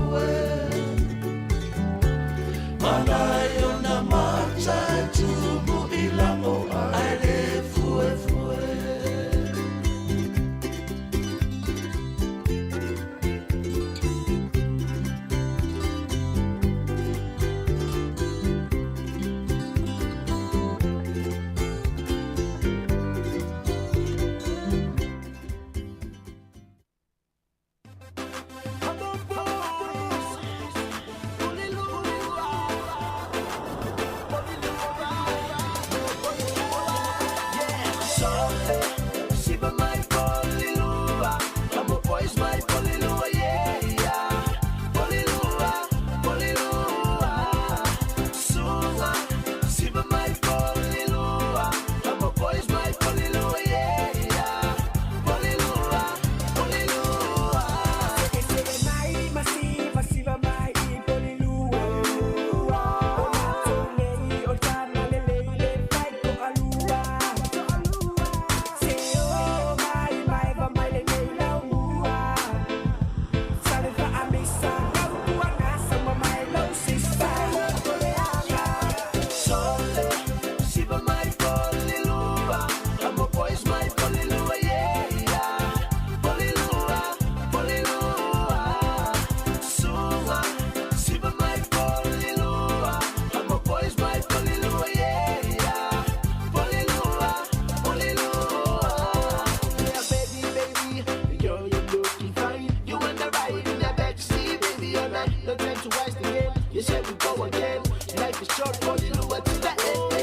You said we go again. Life is short, Polilua to the end.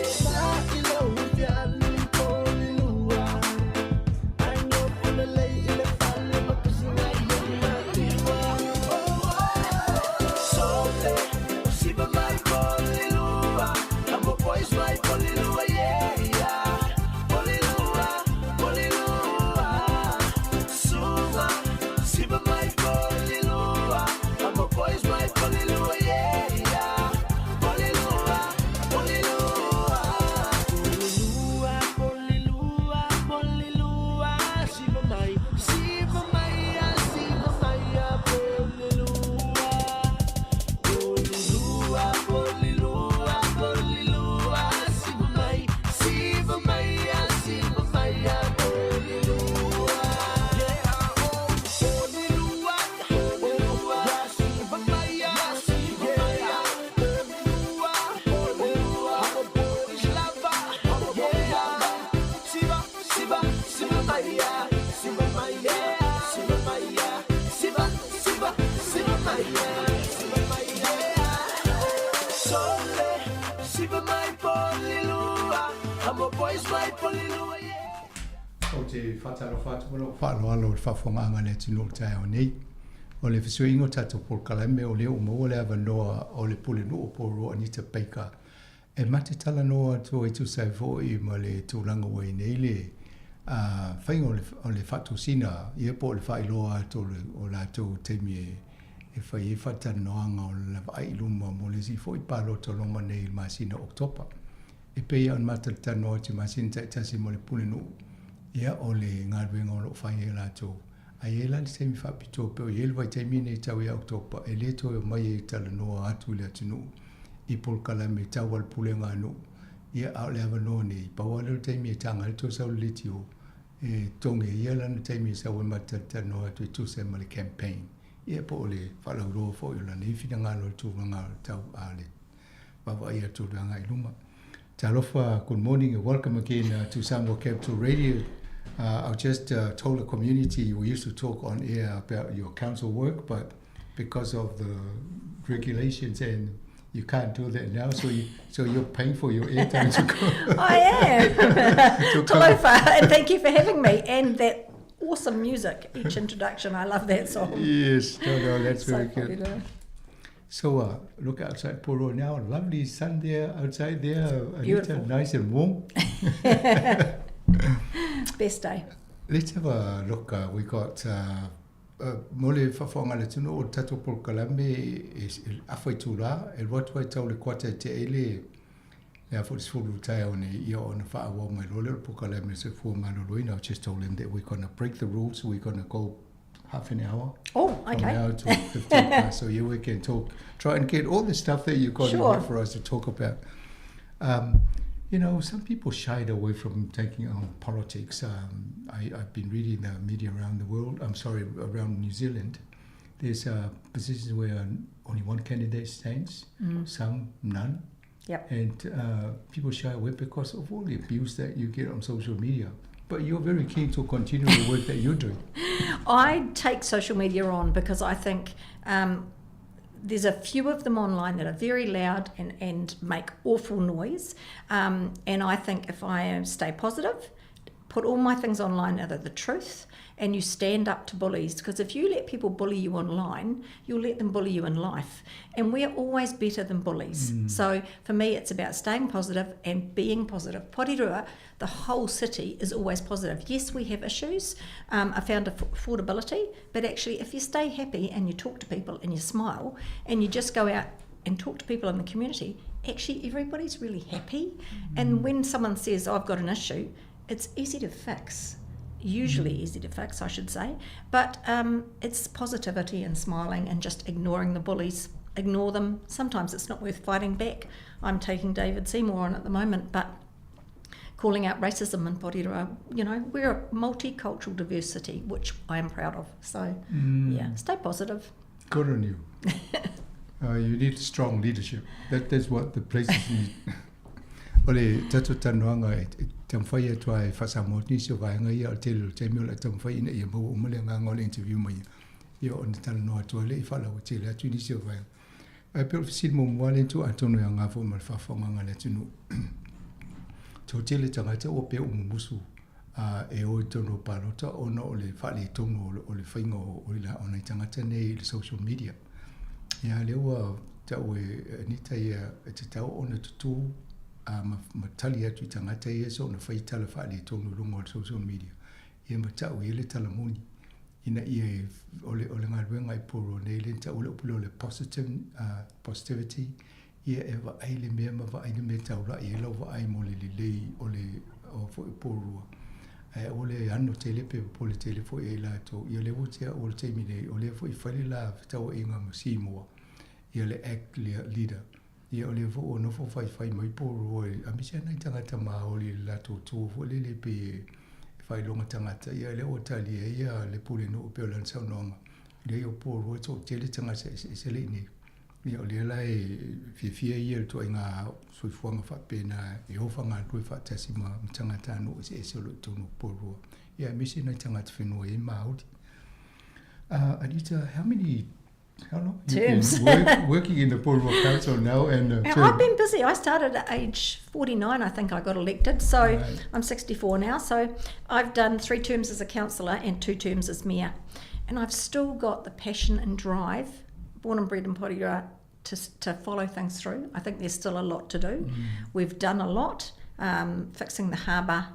Ilo ufiali Polilua. Anyo kulele ile fale makusina yema diwa. Sote, usiba my Polilua. I'm a boys my Polilua, yeah. Polilua, Polilua. Suma, siba my Polilua. I'm a boys my Polilua, yeah. Polilua, Polilua. Polilua, Polilua, Polilua. Siba my, Polilua. Polilua, Polilua, Polilua. Siba my, Polilua. Yeah, Polilua, Polilua. Siba my, yeah. Polilua, Polilua. I'm a boys lover, yeah. Siba my, Siba my, yeah. Siba my, yeah. Siba my, yeah. Siba my, yeah. Sole, Siba my Polilua. I'm a boys my Polilua, yeah. O te whataro whataro whaaloalo te whawhonganga le tino tai o nei. O le whasuingo tato por kalame o leo mo le avanoa o le pule no po ro Anita Baker. E mate tala noa to e tu sai fo I ma le tūlanga wai nei le whaingo o le whatusina I e po le whailoa to o la tō teimi e whai e whatanoanga o le vai luma mo le si fo I palo to loma nei I masina Oktopa. E pei an mata tanoa te masina taitasi mo le pule no. Ia o le ngarwenga o lo whai e la tō. A e la te mi whapito pe o yelu vai te mine tau e Oktopa e le tō e mai e tala noa atu le atinu I pol kalame tau al pule ngā no ia au le ava noa nei paua le te mi e tanga le tō sau le tio e tonge ia lana te mi e sau e matata noa tu e tū se ma le campaign ia po o le whalau roa fo I lana I whina ngā lo tū ngā tau a le wawa ia tū ranga I luma. Talofa, good morning and welcome again to Samoa Capital Radio. I just told the community we used to talk on air about your council work, but because of the regulations and you can't do that now, so you're paying for your airtime to go. I am. Talofa, and thank you for having me and that awesome music, each introduction. I love that song. Yes, no, that's so very good. popular. So look outside Poro now, lovely sun there outside there, Anita, Beautiful. nice and warm. Best day. Let's have a look. We got mole whawhonga le tunu o tato por kalame e awhai tūra e rotu ai tau le kuata te ele le awhai sifuru tai o ne ia o na whaawa mai role o por kalame se fua mano roina. I just told him that we're going to break the rules, so we're going to go half an hour. Oh, okay. From now to 15 past. So yeah, we can talk, try and get all the stuff that you've got in Sure. here for us to talk about. You know, some people shied away from taking on politics. I've been reading the media around the world, around New Zealand. There's positions where only one candidate stands, some none. Yep. And people shy away because of all the abuse that you get on social media. But you're very keen to continue the work that you're doing. I take social media on because I think there's a few of them online that are very loud and make awful noise. And I think if I stay positive, put all my things online that are the truth, and you stand up to bullies, because if you let people bully you online, you'll let them bully you in life. And we're always better than bullies. So for me, it's about staying positive and being positive. Porirua, the whole city is always positive. Yes, we have issues. I found affordability, but actually if you stay happy and you talk to people and you smile and you just go out and talk to people in the community, actually everybody's really happy. And when someone says, I've got an issue, it's easy to fix. Usually easy to fix, I should say. But it's positivity and smiling and just ignoring the bullies. Ignore them. Sometimes it's not worth fighting back. I'm taking David Seymour on at the moment, but calling out racism in Porirua, you know, we're a multicultural diversity, which I am proud of. So, yeah, stay positive. Good on you. You need strong leadership. That's what the places need. Ole tatu tanuanga tamwhai atua e whasamotni se vaenga ia o te lu te mea tamwhai ina ia mau umale ngā ngole interview mai ia o ni tala noa atua le I whala o te le atu ni se vaenga. ai pe fisil mo mo le tu atono ya ngafo ma fa fonga ngale tunu to tele tanga te o pe o musu e o tono palota ona o le fa le tono o le fainga o la ona tanga te nei social media ya le wa ta o ni ta ya te ta ona tu ma tali atu tanga te ye so na fai tala fa le tono lungo social media ye ma ta o le tala moni ina ia ole ngai ngai poro nei le ta ole pulo le positivity ia eva ai le me ma va ai le me ta ora ia lo va ai mo le ole o fo poro ole anno tele pe pole tele fo e la to ia le voce o te mi le ole fo i fale la ta o inga mo si mo ia le act leader ia ole fo no fo fai mai poro a mi se nai tanga ta ma ole la to fo le pe fai longa tangata ia le o tali ia le pule no pe lan sa no le o poro to tele tanga se le ni ia le la fi ia to inga so fuanga fa pena e o fanga to fa tasima tangata no se lo to no poro ia mi se na tangata fino e maudi Anita, how long terms. You been working in the Poro Council now? And I've been busy. I started at age 49, I think I got elected. So right. I'm 64 now. So I've done 3 terms as a councillor and 2 terms as mayor. And I've still got the passion and drive, born and bred in Porirua, to follow things through. I think there's still a lot to do. We've done a lot. Fixing the harbour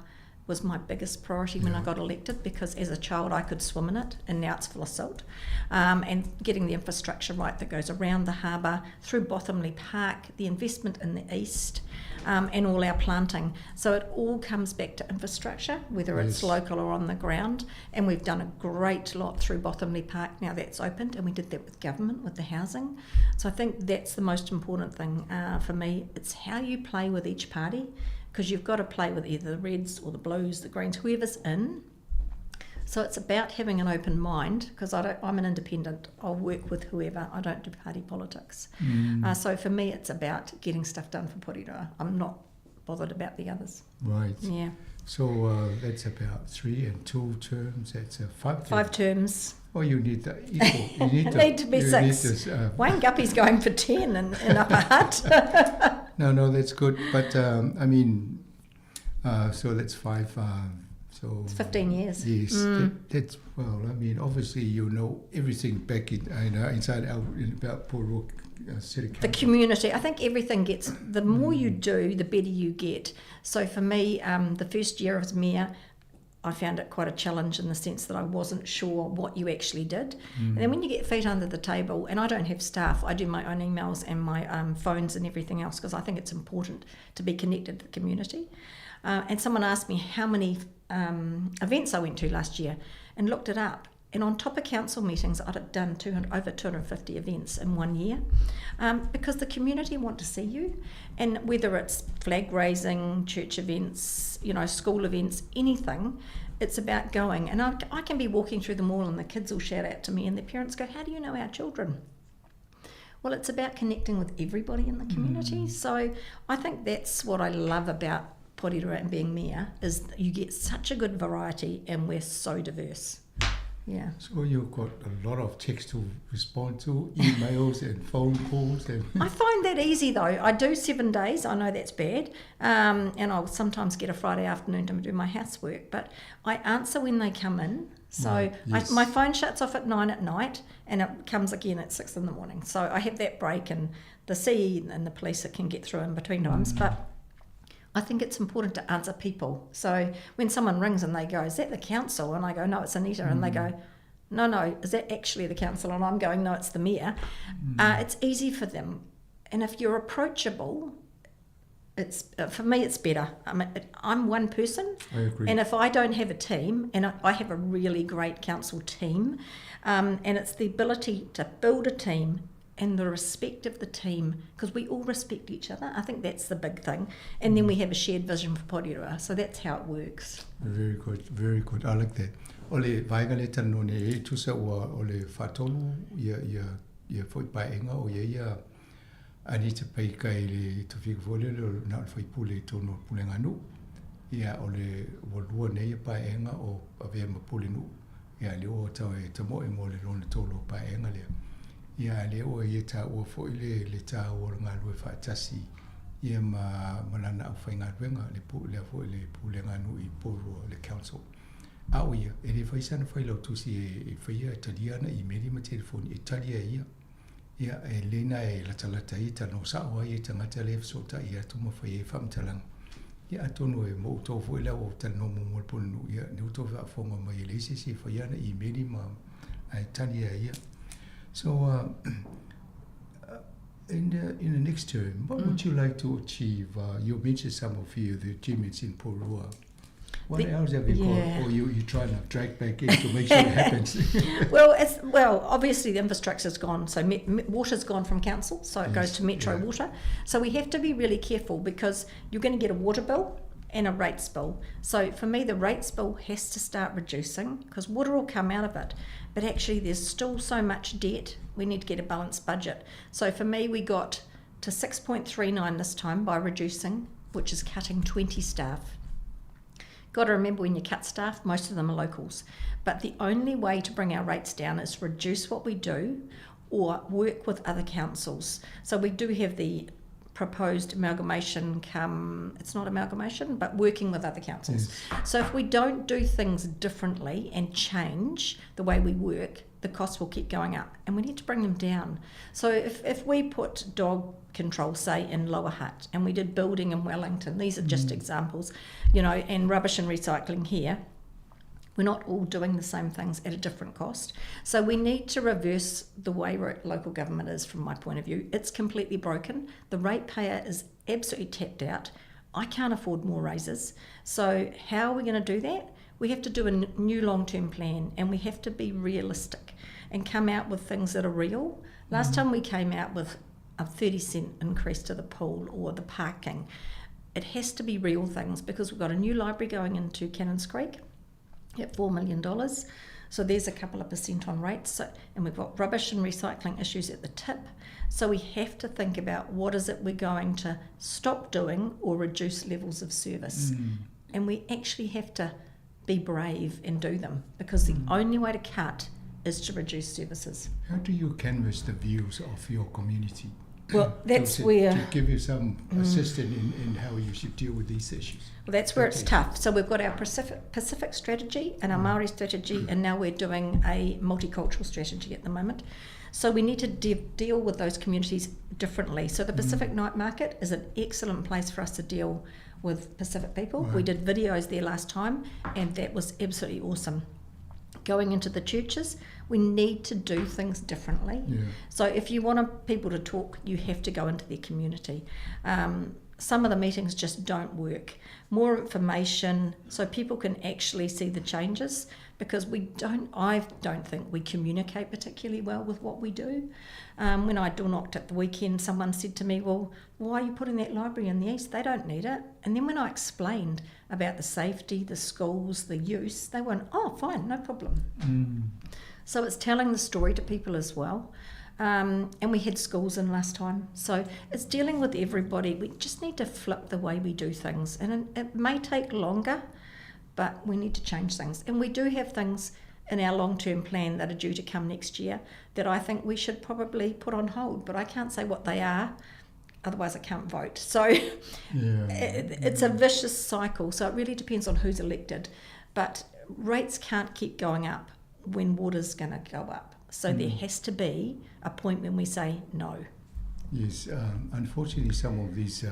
was my biggest priority when I got elected, because as a child I could swim in it and now it's full of silt. And getting the infrastructure right that goes around the harbour, through Bothamley Park, the investment in the east, and all our planting. So it all comes back to infrastructure, whether it's local or on the ground. And we've done a great lot through Bothamley Park now that's opened, and we did that with government, with the housing. So I think that's the most important thing for me. It's how you play with each party, because you've got to play with either the Reds or the Blues, the Greens, whoever's in. So it's about having an open mind, because I'm an independent. I'll work with whoever. I don't do party politics. So for me, it's about getting stuff done for Porirua. I'm not bothered about the others. Right. Yeah. So that's about 3 and 2 terms. That's 5 terms. Oh, you need the equal. You need to be 6. Wayne Guppy's going for 10 in Upper Hutt. No, that's good. But I mean, so that's 5. So it's 15 years. Yes, that's well. I mean, obviously, you know everything back inside out about Poro City Council. The community. I think everything gets. The more you do, the better you get. So for me, the first year as mayor, I found it quite a challenge in the sense that I wasn't sure what you actually did. And then when you get feet under the table, and I don't have staff, I do my own emails and my phones and everything else, because I think it's important to be connected to the community. And someone asked me how many events I went to last year, and looked it up. And on top of council meetings, I'd have done over 250 events in 1 year, because the community want to see you. And whether it's flag raising, church events, school events, anything, it's about going. And I can be walking through the mall and the kids will shout out to me and their parents go, "How do you know our children?" Well, it's about connecting with everybody in the community. So I think that's what I love about Porirua and being mayor, is you get such a good variety and we're so diverse. Yeah. So you've got a lot of text to respond to, emails and phone calls. I find that easy though. I do 7 days. I know that's bad. And I'll sometimes get a Friday afternoon to do my housework. But I answer when they come in. So my phone shuts off at 9 at night and it comes again at 6 in the morning. So I have that break, and the CE and the police can get through in between times. But I think it's important to answer people. So when someone rings and they go, "Is that the council?" And I go, "No, it's Anita." And they go, No, is that actually the council? And I'm going, "No, it's the mayor." It's easy for them. And if you're approachable, it's for me, it's better. I'm one person. I agree. And if I don't have a team, and I have a really great council team, and it's the ability to build a team and the respect of the team, because we all respect each other. I think that's the big thing. And then we have a shared vision for Porirua. So that's how it works. Very good, very good. I like that. Ole vaiga le tano ne tu sa wa ole fatolu ia foi paenga o ia Anita pai kai le to fig vole le na foi pule to no pule nganu. Ia ole volua ne ia paenga o ave ma pule nu. Ia le o tau e tamo e mo le lona tolo paenga le. Ia le o ia ta o fo le ta o ngā lue whaatasi. Ia malana au whai ngā ruenga le pu le fo le pu le ngā nui poru le council. Au ia, e le whaisana whai lau tusi e whaia italiana i meri ma telefoni Italia ia. Ia e lena e latalata i ta no sa o ia tangata le fsota ia tuma whai e whamtalang. Ia atonu e mo tō fo ila o tano mo molponu ia ni uto whafonga mai le sisi whaiana i meri ma Italia ia. So in the next term, what would you like to achieve? You mentioned some of the achievements in Porua. What else have you got, or you trying to drag back in to make sure it happens? well, obviously the infrastructure's gone, so water's gone from council, so it goes to Metro Water. So we have to be really careful because you're going to get a water bill and a rates bill. So for me, the rates bill has to start reducing because water will come out of it. But actually, there's still so much debt. We need to get a balanced budget. So for me, we got to 6.39 this time by reducing, which is cutting 20 staff. Got to remember when you cut staff, most of them are locals. But the only way to bring our rates down is reduce what we do or work with other councils. So we do have the proposed amalgamation it's not amalgamation, but working with other councils. Yes. So if we don't do things differently and change the way we work, the costs will keep going up and we need to bring them down. So if we put dog control, say, in Lower Hutt, and we did building in Wellington, these are just examples, and rubbish and recycling here, we're not all doing the same things at a different cost. So we need to reverse the way local government is from my point of view. It's completely broken. The ratepayer is absolutely tapped out. I can't afford more raises. So how are we going to do that? We have to do a new long-term plan and we have to be realistic and come out with things that are real. Last time we came out with a 30-cent increase to the pool or the parking. It has to be real things because we've got a new library going into Cannons Creek at $4 million. So there's a couple of percent on rates. And we've got rubbish and recycling issues at the tip. So we have to think about what is it we're going to stop doing or reduce levels of service. And we actually have to be brave and do them because the only way to cut is to reduce services. How do you canvass the views of your community? Well, that's where... To give you some assistance in how you should deal with these issues. Well, that's where it's tough. So we've got our Pacific strategy and our Māori strategy, and now we're doing a multicultural strategy at the moment. So we need to deal with those communities differently. So the Pacific Night Market is an excellent place for us to deal with Pacific people. Right. We did videos there last time, and that was absolutely awesome. Going into the churches, we need to do things differently. Yeah. So if you want people to talk, you have to go into their community. Some of the meetings just don't work. More information so people can actually see the changes because I don't think we communicate particularly well with what we do. When I door knocked at the weekend, someone said to me, well, why are you putting that library in the east? They don't need it. And then when I explained about the safety, the schools, the use, they went, oh, fine, no problem. So it's telling the story to people as well. And we had schools in last time. So it's dealing with everybody. We just need to flip the way we do things. And it may take longer, but we need to change things. And we do have things in our long-term plan that are due to come next year that I think we should probably put on hold. But I can't say what they are, otherwise I can't vote. So it's a vicious cycle. So it really depends on who's elected. But rates can't keep going up when water's going to go up. So there has to be a point when we say no. Yes, unfortunately some of these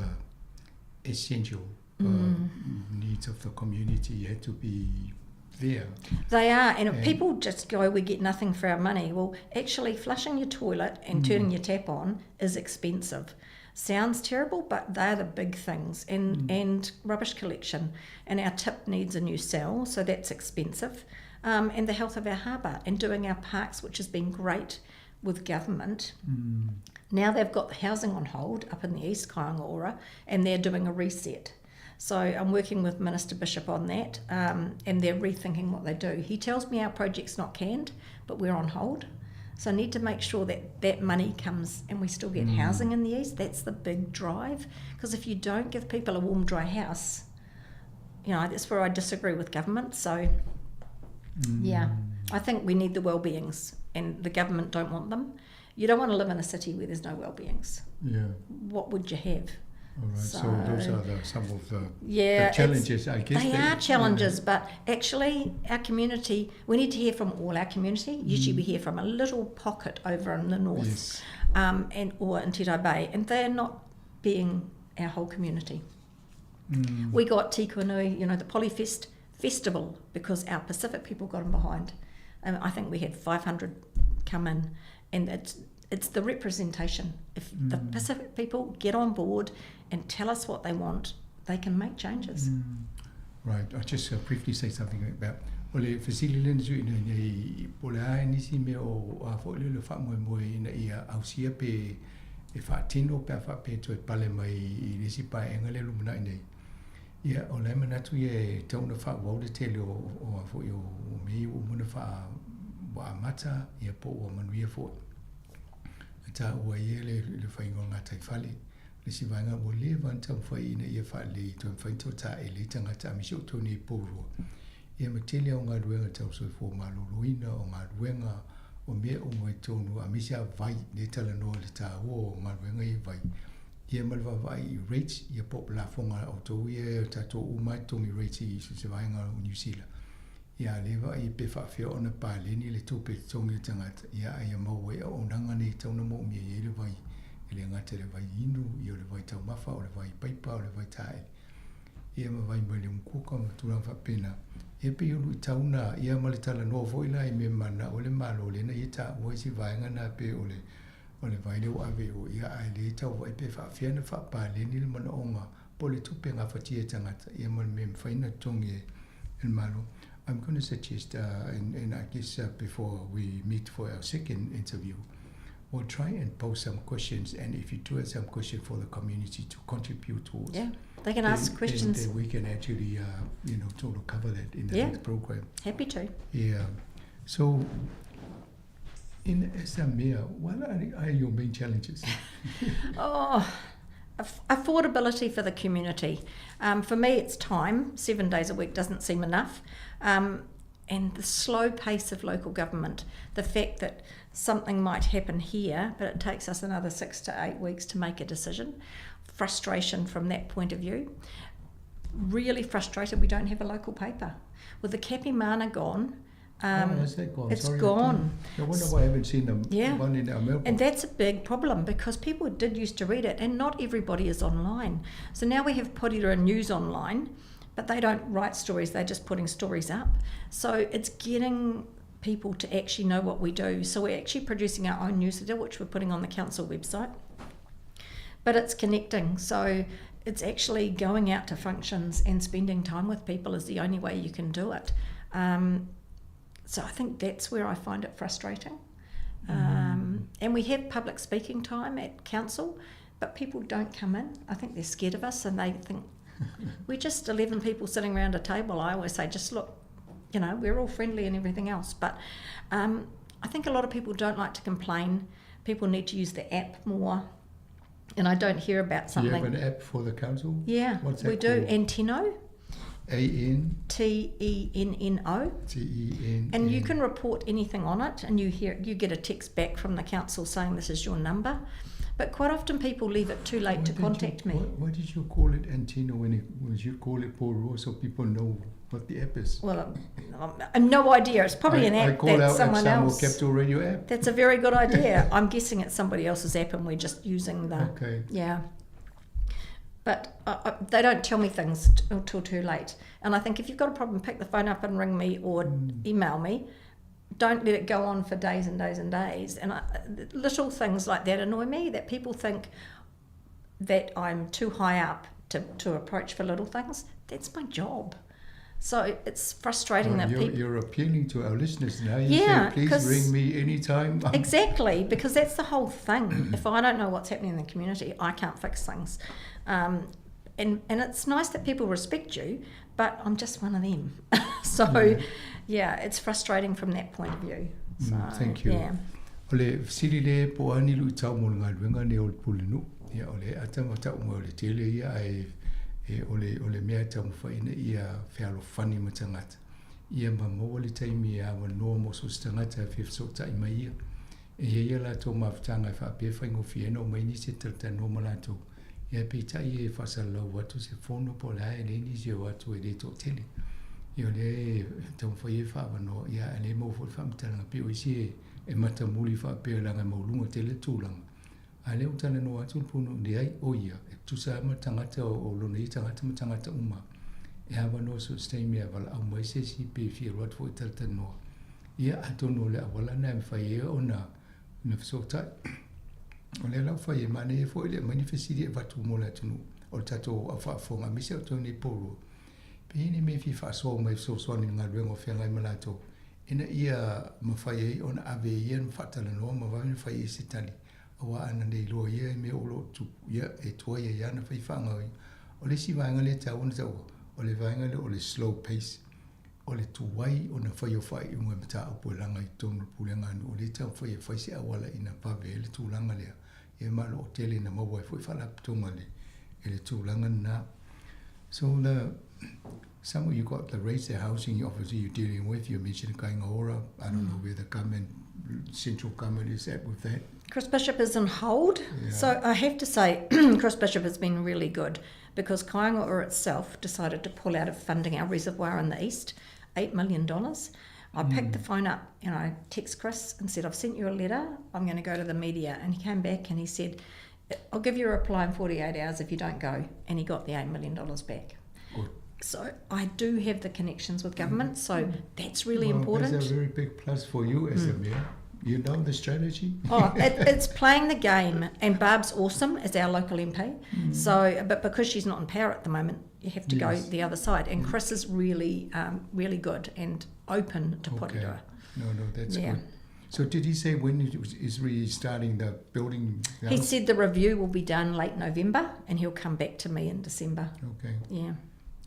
essential needs of the community had to be there. They are, and people just go, we get nothing for our money. Well, actually flushing your toilet and turning your tap on is expensive. Sounds terrible, but they're the big things. And rubbish collection. And our tip needs a new cell, so that's expensive. And the health of our harbour and doing our parks, which has been great with government. Now they've got the housing on hold up in the east, Kaingaora, and they're doing a reset. So I'm working with Minister Bishop on that, and they're rethinking what they do. He tells me our project's not canned, but we're on hold. So I need to make sure that that money comes and we still get housing in the east. That's the big drive. Because if you don't give people a warm, dry house, that's where I disagree with government. So... I think we need the well-beings and the government don't want them. You don't want to live in a city where there's no well-beings. Yeah. What would you have? All right. So those are some of the challenges, I guess. They are challenges, but actually our community, we need to hear from all our community. Usually we hear from a little pocket over in the north, or in Te Tai Bay, and they are not being our whole community. We got Tikonui, the Polyfest festival, because our Pacific people got them behind. I think we had 500 come in, and it's the representation. If the Pacific people get on board and tell us what they want, they can make changes. Right. I'll just briefly say something about ole facility nei pola ni si me o a fo le fa mo na ia ausia pe e fa tino pe fa pe to pale mai I le si pa engale lu na nei ia ole mana tu ye tona fa wo de te o fo yo me o mo fa wa mata ia po o manu ia fo ta o ye le fa ingonga tai fali le si vanga o le van tam fa ina ia fa le to fa to ta e le tanga ta mi so to ni poro ia matele o ngā ruenga tau soi fō maloloina o ngā ruenga o mea o mai tonu a misia vai ne tala noa le tā o ngā ruenga I vai ia malwa vai I rates ia pop la fonga o tō ia tato o mai tongi rates I se vaenga o New Zealand ia lewa I pe whawhia o na pāleni le tōpe tongi tangata ia ia mau e o nanga nei tauna mo mea ia le vai le ngata le vai inu ia le vai tau mafa o le vai paipa o le vai tae ia ma vai mai le mkuka ma tūrang whapena e pe ulu tauna ia ma le tala noa voila I me mana o le malo le na I ta ua si vaenga na pe o le vai le o ave o ia ai le tau vai pe whawhia na whapāleni le mana onga po le tupe ngā whatia tangata ia ma le me mwhaina tongi e malo. I'm going to suggest, and I guess before we meet for our second interview, we'll try and pose some questions, and if you do have some questions for the community to contribute towards, they can ask questions. Then we can actually, sort of cover that in the next program. Happy to. Yeah. So, as a mayor, what are your main challenges? Affordability for the community. For me, it's time. 7 days a week doesn't seem enough. And the slow pace of local government, the fact that something might happen here, but it takes us another 6 to 8 weeks to make a decision. Frustration from that point of view. Really frustrated we don't have a local paper. With the Kapi Mana gone, is that gone? It's Sorry, gone. I wonder why I haven't seen one in our mailbox. And that's a big problem because people did used to read it and not everybody is online. So now we have Porirua News online, but they don't write stories, they're just putting stories up. So it's getting people to actually know what we do. So we're actually producing our own newsletter, which we're putting on the council website. But it's connecting. So it's actually going out to functions and spending time with people is the only way you can do it. So I think that's where I find it frustrating. And we have public speaking time at council, but people don't come in. I think they're scared of us and they think, we're just 11 people sitting around a table. I always say, just look, we're all friendly and everything else. But I think a lot of people don't like to complain. People need to use the app more. And I don't hear about something. You have an app for the council? Yeah, what's that we do. called? Anteno. A-N? T-E-N-N-O. T-E-N-N. And you can report anything on it, and you get a text back from the council saying this is your number. But quite often people leave it too late to contact me. Why did you call it Anteno when you call it Poro so people know what the app is? Well, I have no idea. It's probably an app that's someone else. Capital Radio app. That's a very good idea. I'm guessing it's somebody else's app and we're just using the... Okay. Yeah. But they don't tell me things until too late. And I think if you've got a problem, pick the phone up and ring me or email me. Don't let it go on for days and days and days. And little things like that annoy me, that people think that I'm too high up to approach for little things. That's my job. So it's frustrating that people... You're appealing to our listeners now. You say, please ring me anytime. Exactly, because that's the whole thing. If I don't know what's happening in the community, I can't fix things. And it's nice that people respect you, but I'm just one of them. So, it's frustrating from that point of view. So, thank you. Yeah. Ole sili le po ani lu tau mo ngal wenga ne ol pulinu. Ia ole atama tau mo ole tele ia ole mea tau mo faina ia fealo fani matangata. Ia ma mo ole taimi ia wa no mo so stangata fe so tai mai ia. ia la tō mawhtanga wha pia whaingo whieno mai ni se tata no malato. Ia pita i e whasalau watu se whono po la e ni se watu e le tō tele. Ia le tō whai e whawano ia e le mau whai whamtalanga pia o isi e mata muli wha pia langa maulunga tele tūlanga. A leo tana no atu puno ni ai o ia e tusa ma tangata o lona I tangata uma. E hawa no so stay mea wala au mai se si pe fia ruat fo I tata noa. Ia atono le awala na me whai e o na whasotai. O le lau whai e mane e fo ile manifestiri e watu mo le tunu o tato a whaafonga mise o tōni poro. Pehine me fi whaasoa mai so soani ngā ruengo whiangai malato. Ina ia ma whai e o na ave ia ma whatala noa ma wawina whai e se tali. Awa ana nei loa ia e me olo tu ia e toa ia ia na whai whaangau. O le si vaenga le tau na tau. O le vaenga le o le slow pace. O le tuwai o na whai o whai unga mata apu e langa I tonu pulenga anu. O le tau whai e whai se awala ina pave e le tūlanga lea. E malo o tele na maua e whai whalaptonga le. E le tūlanga na. So some of you got the raise the housing obviously you're dealing with. You mentioned Kaingaora. I don't know where the government, central government is at with that. Chris Bishop is on hold. Yeah. So I have to say, Chris Bishop has been really good because Kaingaora itself decided to pull out of funding our reservoir in the east, $8 million. I picked the phone up and I text Chris and said, I've sent you a letter. I'm going to go to the media. And he came back and he said, I'll give you a reply in 48 hours if you don't go. And he got the $8 million back. Good. So I do have the connections with government. So that's really important. That's a very big plus for you as a mayor. You know the strategy? It's playing the game, and Barb's awesome as our local MP. So, but because she's not in power at the moment, you have to go the other side. And Chris is really, really good and open to Porirua. No, that's good. So did he say when is restarting the building? He said the review will be done late November, and he'll come back to me in December. Okay. Yeah.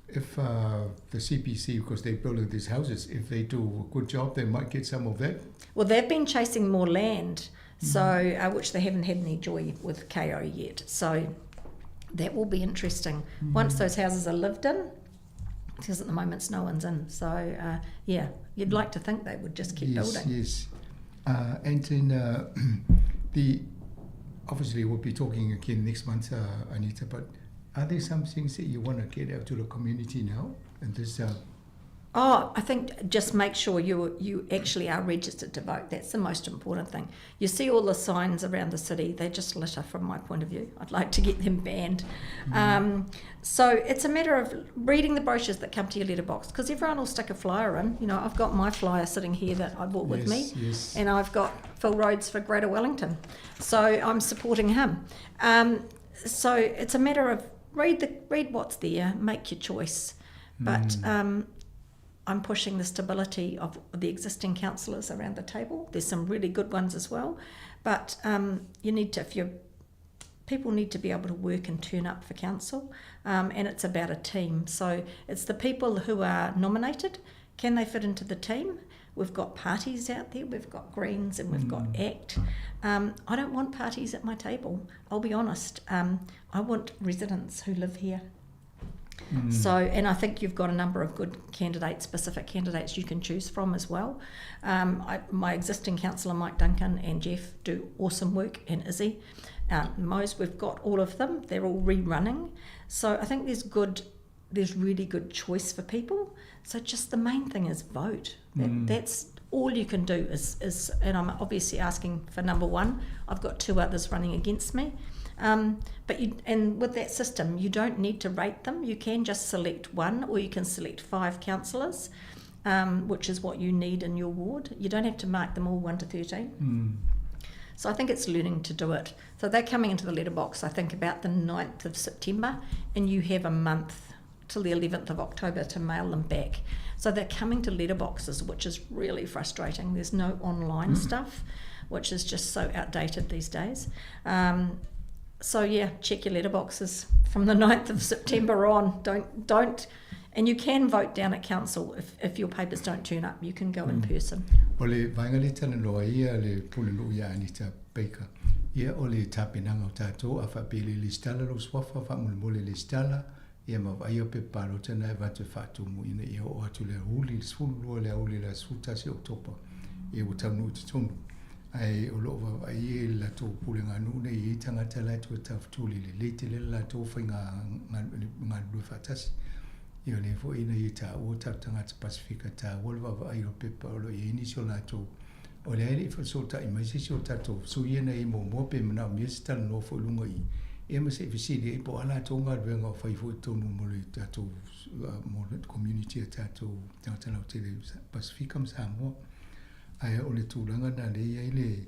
If the CPC, because they're building these houses, if they do a good job, they might get some of that. Well, they've been chasing more land, so which they haven't had any joy with KO yet. So that will be interesting once those houses are lived in, because at the moment no one's in. So yeah, you'd like to think they would just keep building. Yes. And in obviously we'll be talking again next month, Anita. But are there some things that you want to get out to the community now? And this. I think just make sure you actually are registered to vote. That's the most important thing. You see all the signs around the city, they just litter from my point of view. I'd like to get them banned. So it's a matter of reading the brochures that come to your letterbox, because everyone will stick a flyer in. You know, I've got my flyer sitting here that I brought with me, and I've got Phil Rhodes for Greater Wellington. So I'm supporting him. So it's a matter of read what's there, make your choice. But I'm pushing the stability of the existing councillors around the table. There's some really good ones as well, but people need to be able to work and turn up for council, and it's about a team. So it's the people who are nominated. Can they fit into the team? We've got parties out there. We've got Greens and we've got ACT. I don't want parties at my table. I'll be honest. I want residents who live here. So, and I think you've got a number of good candidates, specific candidates you can choose from as well. My existing councillor Mike Duncan and Jeff do awesome work, and Izzy. Mose, we've got all of them. They're all rerunning. So I think there's really good choice for people. So just the main thing is vote. That's all you can do is, and I'm obviously asking for number one. I've got two others running against me. But with that system, you don't need to rate them. You can just select one, or you can select 5 councillors, which is what you need in your ward. You don't have to mark them all 1 to 13. So I think it's learning to do it. So they're coming into the letterbox, I think, about the 9th of September, and you have a month till the 11th of October to mail them back. So they're coming to letterboxes, which is really frustrating. There's no online stuff, which is just so outdated these days. So yeah, check your letterboxes from the 9th of September on. Don't, and you can vote down at council if your papers don't turn up. You can go in person. Ole vainga le tana loa ia le pulelu ia Anita Baker. Ia ole tapinanga o tātou a whapele le stala lo swafa whamulmole le stala. Ia mawai o pe paro tana e watu whatumu ina ia o atu le huli sfulu le huli le sfutasi o topa. Ia o taunu te tonu. ai o lo va ai la to pulinga nu nei I tangata la to taf tuli le te le la to whainga ngā lua whatasi. Io ne fo ina I ta o ta tangata Pasifika ta wolva ai o pepa o lo I inisio la to o le aere fa so ta I mai se o ta to so ia nei mo pe mana mi se tal no fo lunga I e ma se fisili e po ala to ngā venga o fai fo tonu mo le ta to mo le community ta to tangata la te Pasifika Samoa ai o le tūlanga na le ai le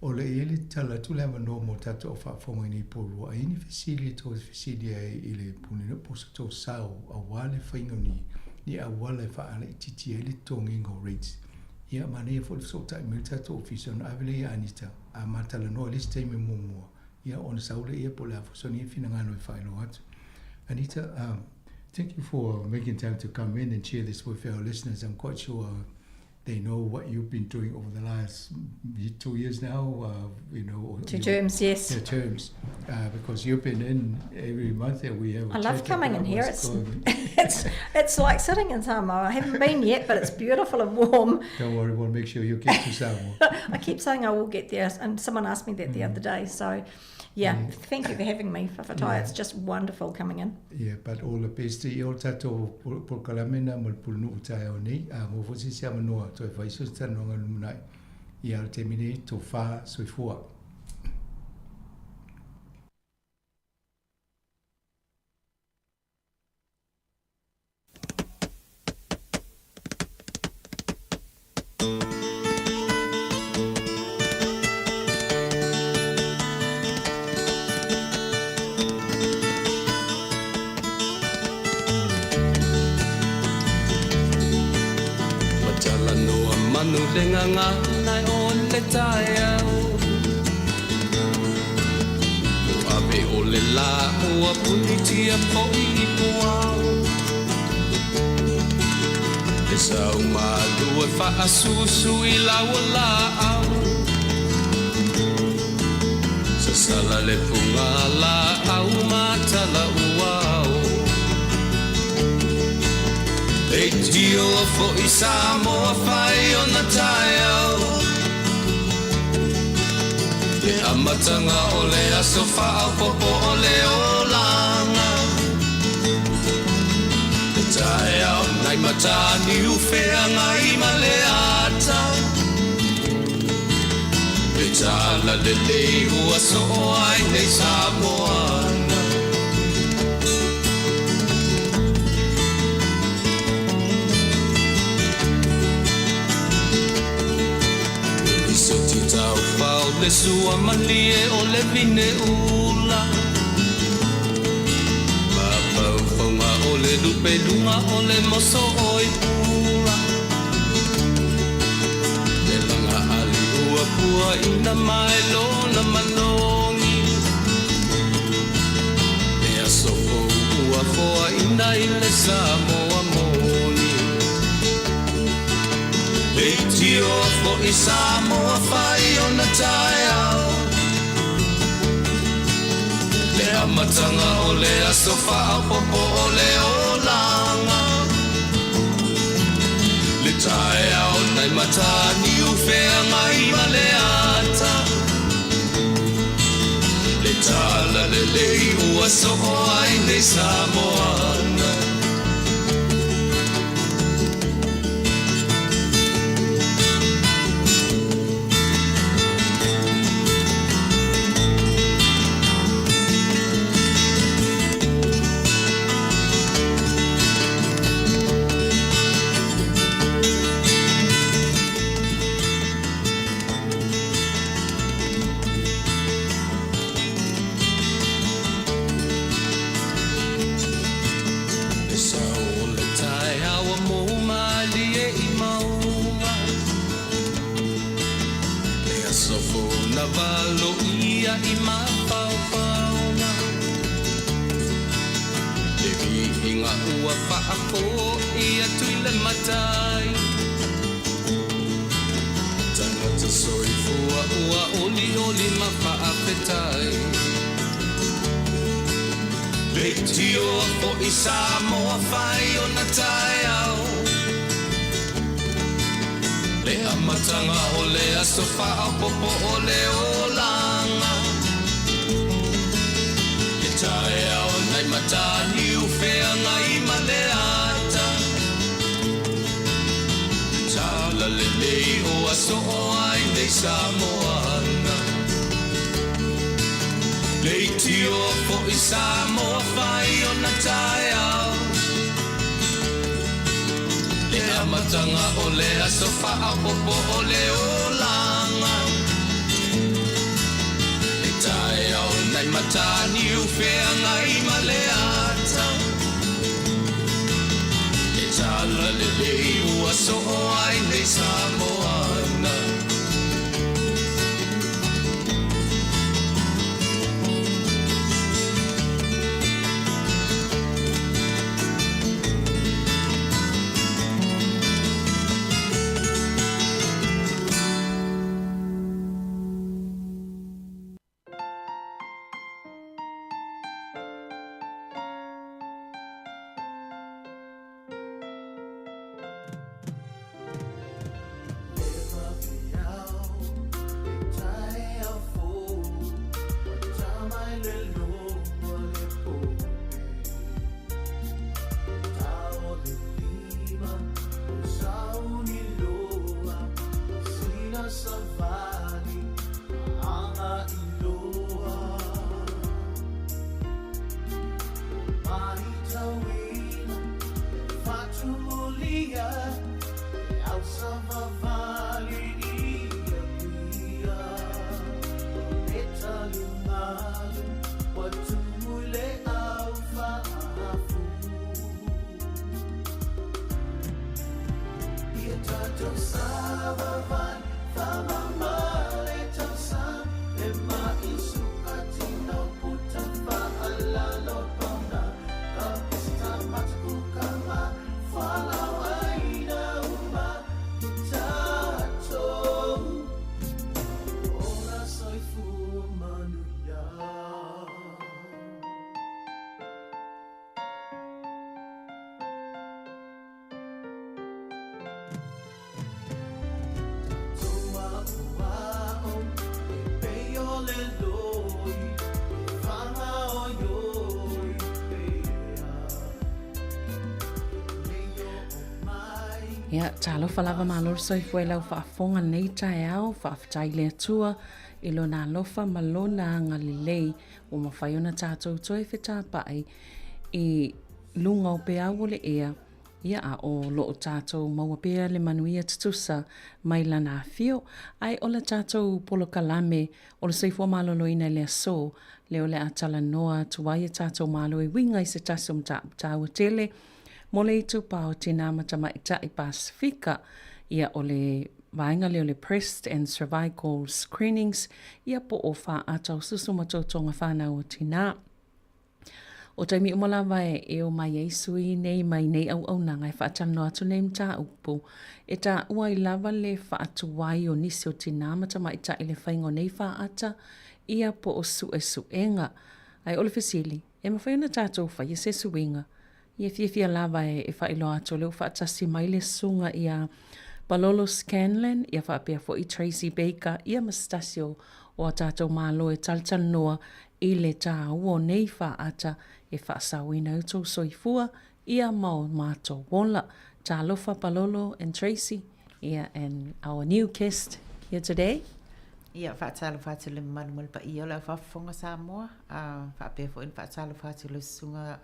o le ele tala tu le no mo tato fa fonga ni polo ai ni fisili to fisili ai ile puni no posa to sao a wale fainga ni a wale fa ale titi ele tongi ngo rates ia mane fo so ta mi tato office on avile anita a matala no le stay me mo ia on saule ia po la so ni fina ngano fa no what Anita thank you for making time to come in and share this with our listeners. I'm quite sure they know what you've been doing over the last 2 years now, you know. 2 terms, yes. 2 terms, because you've been in every month and we have. I love coming in here. It's like sitting in Samoa. I haven't been yet, but it's beautiful and warm. Don't worry, we'll make sure you get to Samoa. I keep saying I will get there, and someone asked me that the other day. So, yeah, thank you for having me, Whawhatai. It's just wonderful coming in. Yeah, but all the best to you. Tato por kalamena mo pulnu utai o nei. Mo fosi sia manoa to e vaiso tano nga lumunai. Ia te mine to wha soifua. Manu lenganga nai o le tae au Abe o le la ua punitia po I puau E sau malu e wha asusu I laua la au Sa sala le punga la au matala uau E tio fo I Samoa whai o na tae au Le amatanga o le aso whao popo o le olanga Le tae au nai matani uwhea ngai ma le ata Le tala le leihu aso o ai nei Samoana Le sua malie o le vine ula Mapau whaunga o le lupe lunga o le moso o I pula Le langa ali ua pua ina mai lona manongi Le aso o ua foa ina I le Samoa moni Le tio fo I Samoa whai o na tae au Le amatanga o le aso whao popo o le olanga Le tae au nai matani uwhea ngai ma le ata Le tala le lei ua so o ai nei Samoana Le amatanga o le aso whaapopo o le olanga E tae au nei mata niu whea ngai ma le ata Tala le lei o aso o ai nei Samoana Lei tio po i Samoa whai o na tae au Le amatanga o le aso whaapopo o le olanga E tae au nei mata niu whea ngai ma le ata E tala le lei ua so o ai nei Samoana Ia, talo whalawa malor soifua lau whaafonga nei tae au, whaafitai lea tua, ilo nā lofa malona ngalilei, o mawhaiona tātou toi whetā pai, I lunga o pe au le ea, ia a o loo tātou maua pea le manuia tutusa, mai lana fio, ai o le tātou polo kalame, o le soifua malolo ina lea so, leo le atala noa tuwaia tātou malo I winga I se tasum tāua tele, mo le itu pao tina matamaita I Pasifika, ia o le vaenga leo le breast and cervical screenings, ia po o wha atau susumatotonga whanau o tina. O taimi umalawa e o mai eisui nei mai nei au nanga I whaatano atu nei mta upu, e ta ua I lava le whaatuwai o nisi o tina matamaita I le whaingo nei whaata, ia po o suenga. Ai ole fesili, e mawhaiona tātou whai se suinga, Ia fia lava e whailo ato leo whaatasi mai le sunga ia Balolo Scanlon, ia whaapea fo I Tracy Baker, ia Mastasio o a tātou malo e taltanoa I le tā ua nei whaata e whaasawina utou soifua, ia mau mato wola, tā lofa Balolo and Tracy, ia and our new guest here today. Ia whaatalo whaatu le manumal pa ia la whafonga Samoa, whaapea fo in whaatalo whaatu le sunga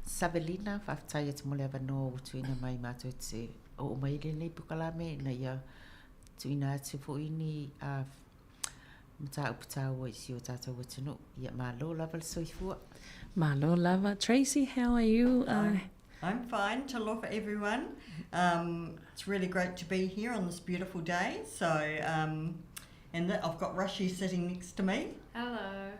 Savelina, whaatai atu mole avano tuina mai mātou te o maile nei pukalame na ia tuina atu fo ini mta uputau I si o tātou watunu. Ia malo lava le soifua. Malo lava. Tracy, how are you? I'm fine. Talofa everyone. It's really great to be here on this beautiful day. So, and I've got Rashi sitting next to me. Hello.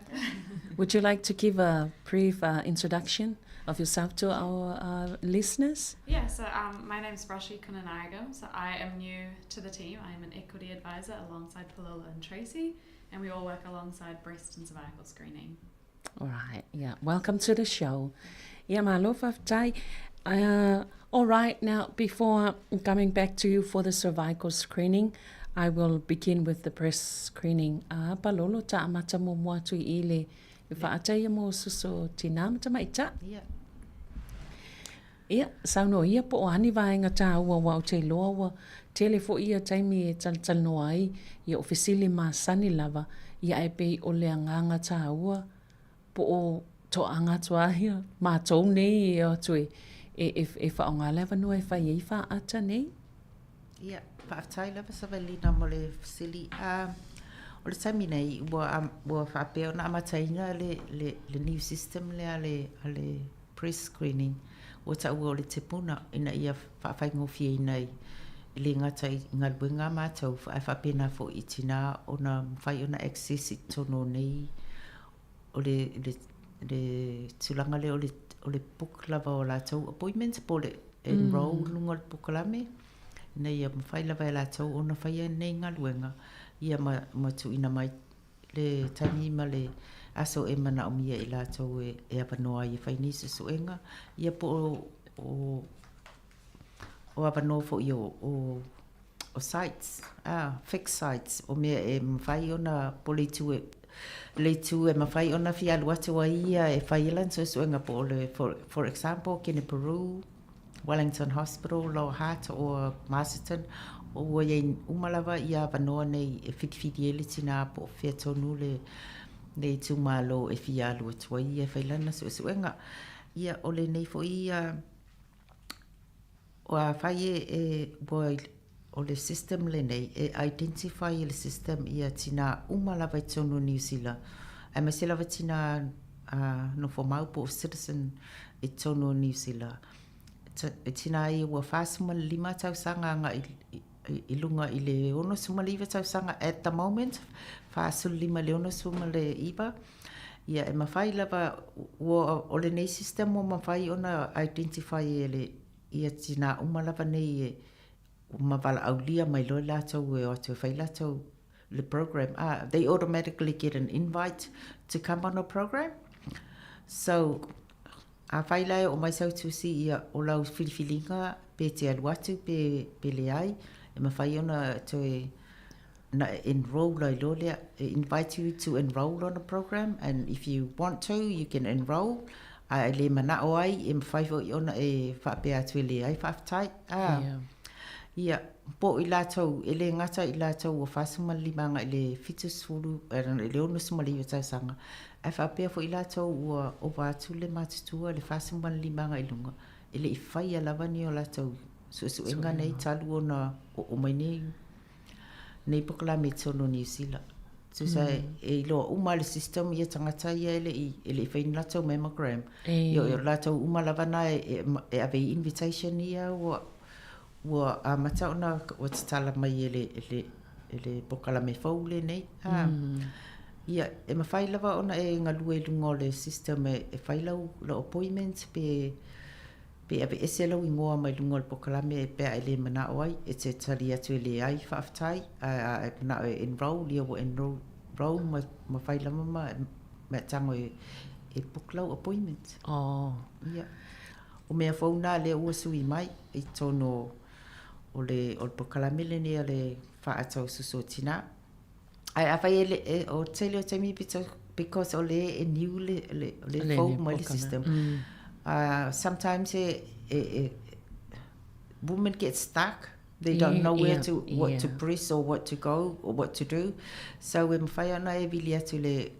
Would you like to give a brief introduction of yourself to our listeners? Yeah, so my name's Rashi Kunanarigam. So I am new to the team. I am an equity advisor alongside Palolo and Tracy, and we all work alongside breast and cervical screening. All right, yeah. Welcome to the show. Yeah, my love of Jai. All right, now before coming back to you for the cervical screening, I will begin with the breast screening. Palolo ta amata mo mua tui ile. Whaatai mo suso tina mata maita. Yeah. Ia, sauno ia po ani vaenga ta ua wau te loa telefo ia taimi e tal no ai ia ofisili masani lava ia e pei o le anganga ta ua po o to anga tua ia ma tou nei e o tui e whaonga leva no e whai e wha ata nei. Ia, whaatai lava sa velina mo le ofisili. O le taimi nei ua whaapeo na amataina le new system le pre-screening. O ta ua o le tepuna ina ia whaafai nei le ngata i ngaluenga mātou whaapena fo i tina o na mwhai o na access i tono nei o le tulanga le o le book lava o lātou appointments po le enroll lunga le pukalame ina ia mwhai lava e lātou o na whai nei ngaluenga ia matu ina mai le tani ma le aso e mana o mia i lātou e apanoa i whainisa suenga. Ia po o apanoa fo i o sites, fixed sites, o mea e mwhai o na po le tu e mwhai o na whialu atu a ia e whailan suenga po le, for example, kene Peru, Wellington Hospital, Lower Heart o Masterton, o iei umalawa i apanoa nei e whitwhiti ele tina po whea tonu le nei tu malo e fialu atua ia whailana suenga. Ia ole nei fo ia o a whai o le system le nei e identify le system ia tina umalawa i tonu New Zealand. E masela wa tina no fo maupo citizen i tonu New Zealand. Tina i ua whasuma 5 tausanga nga i lunga i le ono sumaliwa tausanga at the moment. Whaasul 5 le ono suma le iwa. Ia e mawhai lava o le nei system o mawhai ona identify e le ia tina umalawa nei e mawala aulia mai loe lātou e o atu whai lātou le program. They automatically get an invite to come on a program. So a whai lai o mai sautusi ia o lau whiliwhilinga pe te aluatu pe le ai. E mawhai ona to na enroll lai lolea, invite you to enroll on a program, and if you want to, you can enroll. Le mana o ai, e mawhai o i ona e whaapea atu e le ai whaafitai. Ia, po i lātou, e le ngata i lātou o whasuma limanga i le fitus fulu, e le ono sumali o tausanga. E whaapea fo i lātou o wātu le matutua, le whasuma limanga i lunga. E le i whai alawa ni o lātou. So enga nei talu ona o mai nei pokala me tono New Zealand. So sa e lo uma le system ia tangata ia ele i whain lato mammogram. Yo lato uma lavana e ave invitation ia wa mata ona o tala mai ele pokala me faule nei. Ia e mawhai lava ona e ngalue lungo le system e whailau lo appointments pe ave eselau ingoa mai lungo le pokalame e pea ele mana oai e te tari atu ele ai whaafitai e mana o enroll ia wo enroll ma whailama ma tango e puklau appointment. Ia. O mea whauna le ua sui mai i tono o le pokalame le nea le whaatau suso tina. Ai a whai ele o tele o taimi pito because o le e new le fau mai le system. Sometimes women get stuck. They don't know where what to press or what to go or what to do. So when whaiana e vili atu le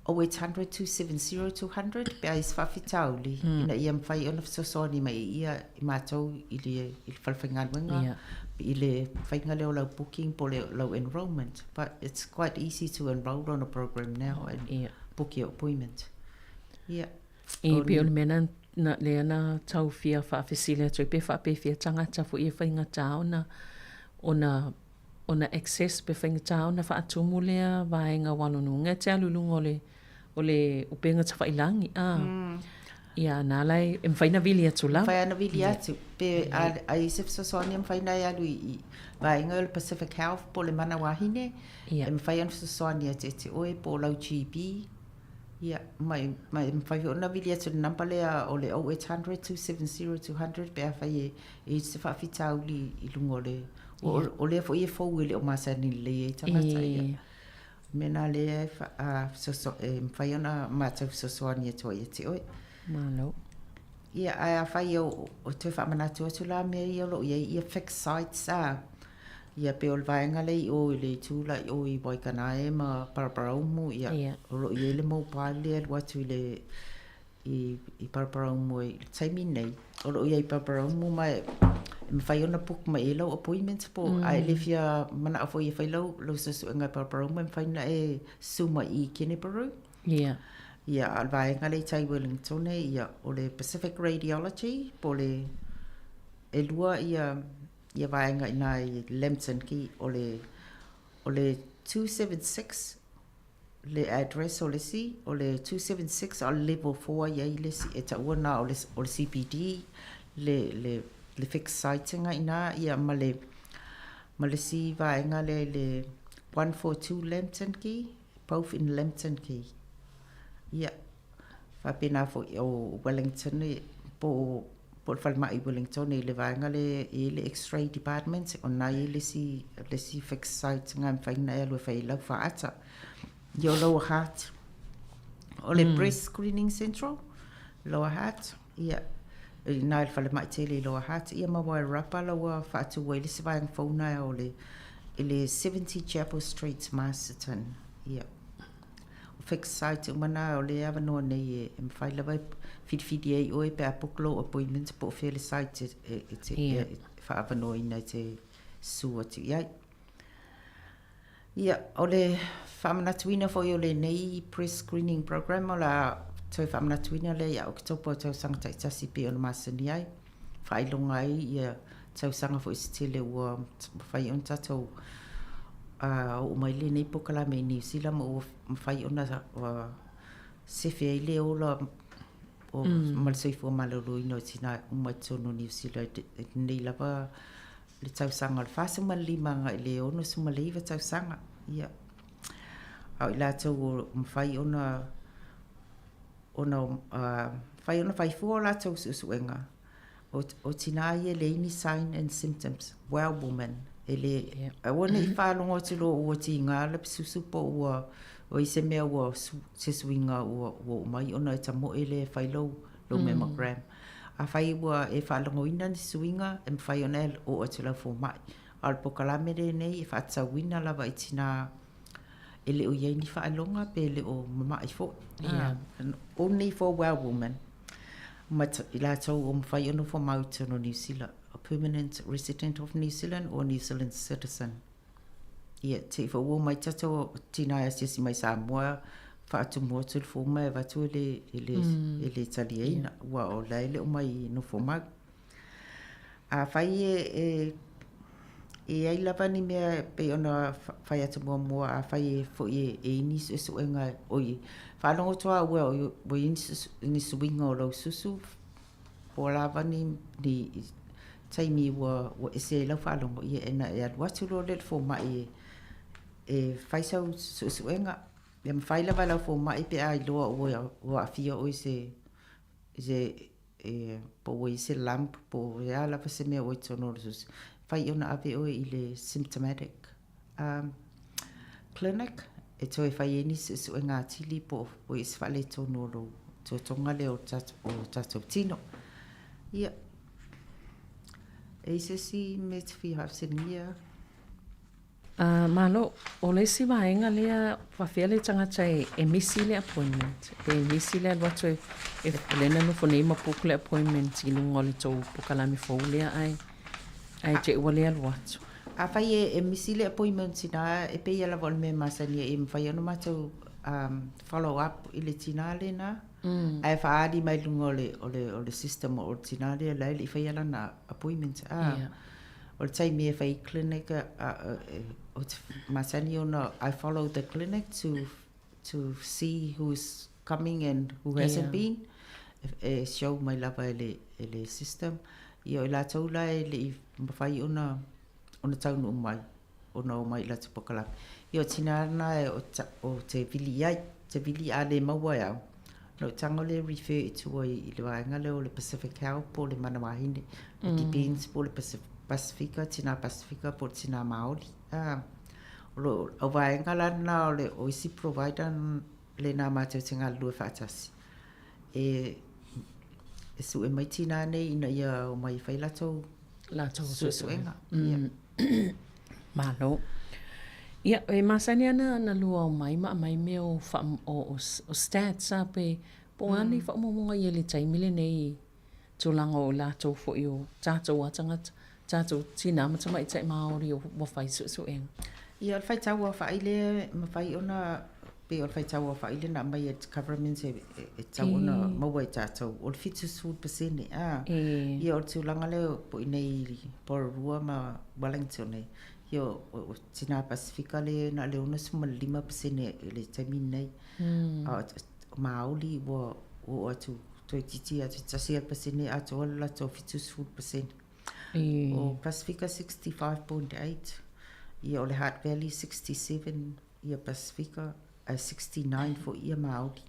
0800 270 200 pe ais whawhitauli ina ia mwhai ona sosoni mai ia i mātou i le whalwhaingaluenga i le whainga leo lau booking po leo lau enrollment. But it's quite easy to enroll on a program now and book your appointment. Yeah. E pe ole mena na le na tau fia whaafesile atu pe whaape fia tangata fo ia whainga tau na ona access pe whainga tau na whaatumu lea vaenga wanonunga te alulunga ole upenga ta whailangi. Ia nā lai e mwhaina vili atu la. Mwhaina vili atu. Pe a isef sosoni mwhaina i alu i vaenga o le Pacific Health po le mana wahine. E mwhaina sosoni atu te oe po lau GP. Ia, mai whai ona vili atu nampa lea o le 0800 270 200 pe a whai e se whawhitau li I lungo le. O lea fo i e fau le o masani le e tangata ia. Mena lea whai ona mātau sosoani e toa i te oi. Malo. Ia, ai a whai o te whamanatu atu la mea I olo ia fixed sites a. Ia pe o le vaenga le I o I le tūla I o I Waikanae ma Paraparaumu ia olo I le mau pāle alu atu I Paraparaumu I taimi nei olo I Paraparaumu mai me whai ona puk mai e lau appointments po ai le fia mana afo I whai lau sasu ngai Paraparaumu me whai na e suma I Keneparu ia al vaenga le tai Wellington ia o le Pacific Radiology po le e lua ia vaenga ina I Lambton ki o le 276 le address o le si o le 276 o level 4 ia I le si e taua na o le CPD le fixed siting ina ia ma le si vaenga le 142 Lambton ki both in Lambton ki ia whapena fo o Wellington po Paul mai Wellington le vaenga le X-ray department o nai le si fixed site ngam faina e lo fai lau faata yo Lower Hutt o le breast screening central Lower Hutt ia nai le mai tele Lower Hutt ia ma wa rapa lo faatu we le se vaenga fauna o le 70 Chapel Street Masterton ia fixed site mana o le ava no nei e fai lava fidi o e pe apoklo appointments po fele site e fa ava no ina te suati ia o le famana tuina fo yo le nei pre-screening program o la toi famana tuina le ia oktopo tau sanga tai tasi pe o masani ai fai longa ai ia tau sanga fo istile ua fai on tatou o mai le nei pokala me New Zealand o fai ona sefe ai le ola o mal sei fo malolo ino tina mai tono New Zealand nei lava le tau sanga le fasa malima nga le ono suma le iwa tau sanga ia au ila tau fai ona fai fo la tau suenga o tina ia le ini sign and symptoms well woman ele ona I whalongo te lo ua ti ngā le susu po ua o I se mea ua se suinga ua mai ona ta mo ele whailau lo mammogram a whai ua e whalongo ina ni suinga e mwhai ona o te lau fo mai al po kalamere nei e whaata wina lava I tina ele o iei ni whaalonga pe ele o mamai fo only for well woman ila tau o mwhai ona fo mauta no New Zealand a permanent resident of New Zealand or New Zealand citizen. Ia, te iwa ua mai tato tina e siasi mai Samoa, whaatu mua tulu fo mai watu ele tali eina, ua o laile o mai no fo mau. A whai e ai lava ni mea pe ona whai atu mua a whai fo e inis e suenga oi. Whanongo toa ua o inis suinga o lau susu, po lava ni taimi wa ese lau whalongo ia ena e aluatu lo le fo mai e whaisau suenga ia mwhaila wa lau fo mai pe ai loa ua awhia o se po i se lamp po ea lava se mea o I tono sus whai ona ave o I le symptomatic clinic e toi whai eni suenga atili po o I se whale tono lo to tonga le o tato tino ia Eise si me te fi hafsinia. Malo, o le si vaenga lea whawhia tangata e misi le appointment. E misi le alwatu e lena no whanei mapuku le appointment I lungo le tau pukalami fau lea ai te ua le alwatu. A whai e misi le appointment ina e pe ala wale me masania e mwhai anu matau follow up I le tina le na. Ai whaari mai lungo o le system o tina le lai le whai ala na appointment. O le taimi e whai clinic o masani ona I follow the clinic to see who's coming and who hasn't been. E show mai lava le system. Ia o la tau la e le whai ona taunu o mai. Ona o mai la te pokala. Ia o tina ana o te vili ai. te vili a le maua au. No tango le refer to I le waenga le o le Pacific Health po le manawahine. It depends po le Pacifica, tina Pacifica po tina Maori. Lo o waenga la na o le oisi provider le na mātou te ngā lua whaatasi. E su e mai tina nei ina ia o mai whai latou suenga. Malo. Ia, e masani ana na lua o mai mea o stats a pe po ani wha momonga i le taimile nei tūlanga o lātou fo i o tātou atanga, tātou tina matama i tai Māori o whai suenga. Ia, o whai tau a whai le, ma whai ona pe o whai tau a whai le na mai e government e tau ona maua i tātou. O le fitu sūd pasene, ia o tūlanga leo po i nei Pororua ma Wellington e. Ia o tina Pacifica le na le ona suma 5% le taimine nei. Māori o atu toi titi atu tasia pasene atu ala to fitu sūd pasene. O Pacifica 65.8. Ia o le Heart Valley 67, ia Pacifica 69 for ia Māori.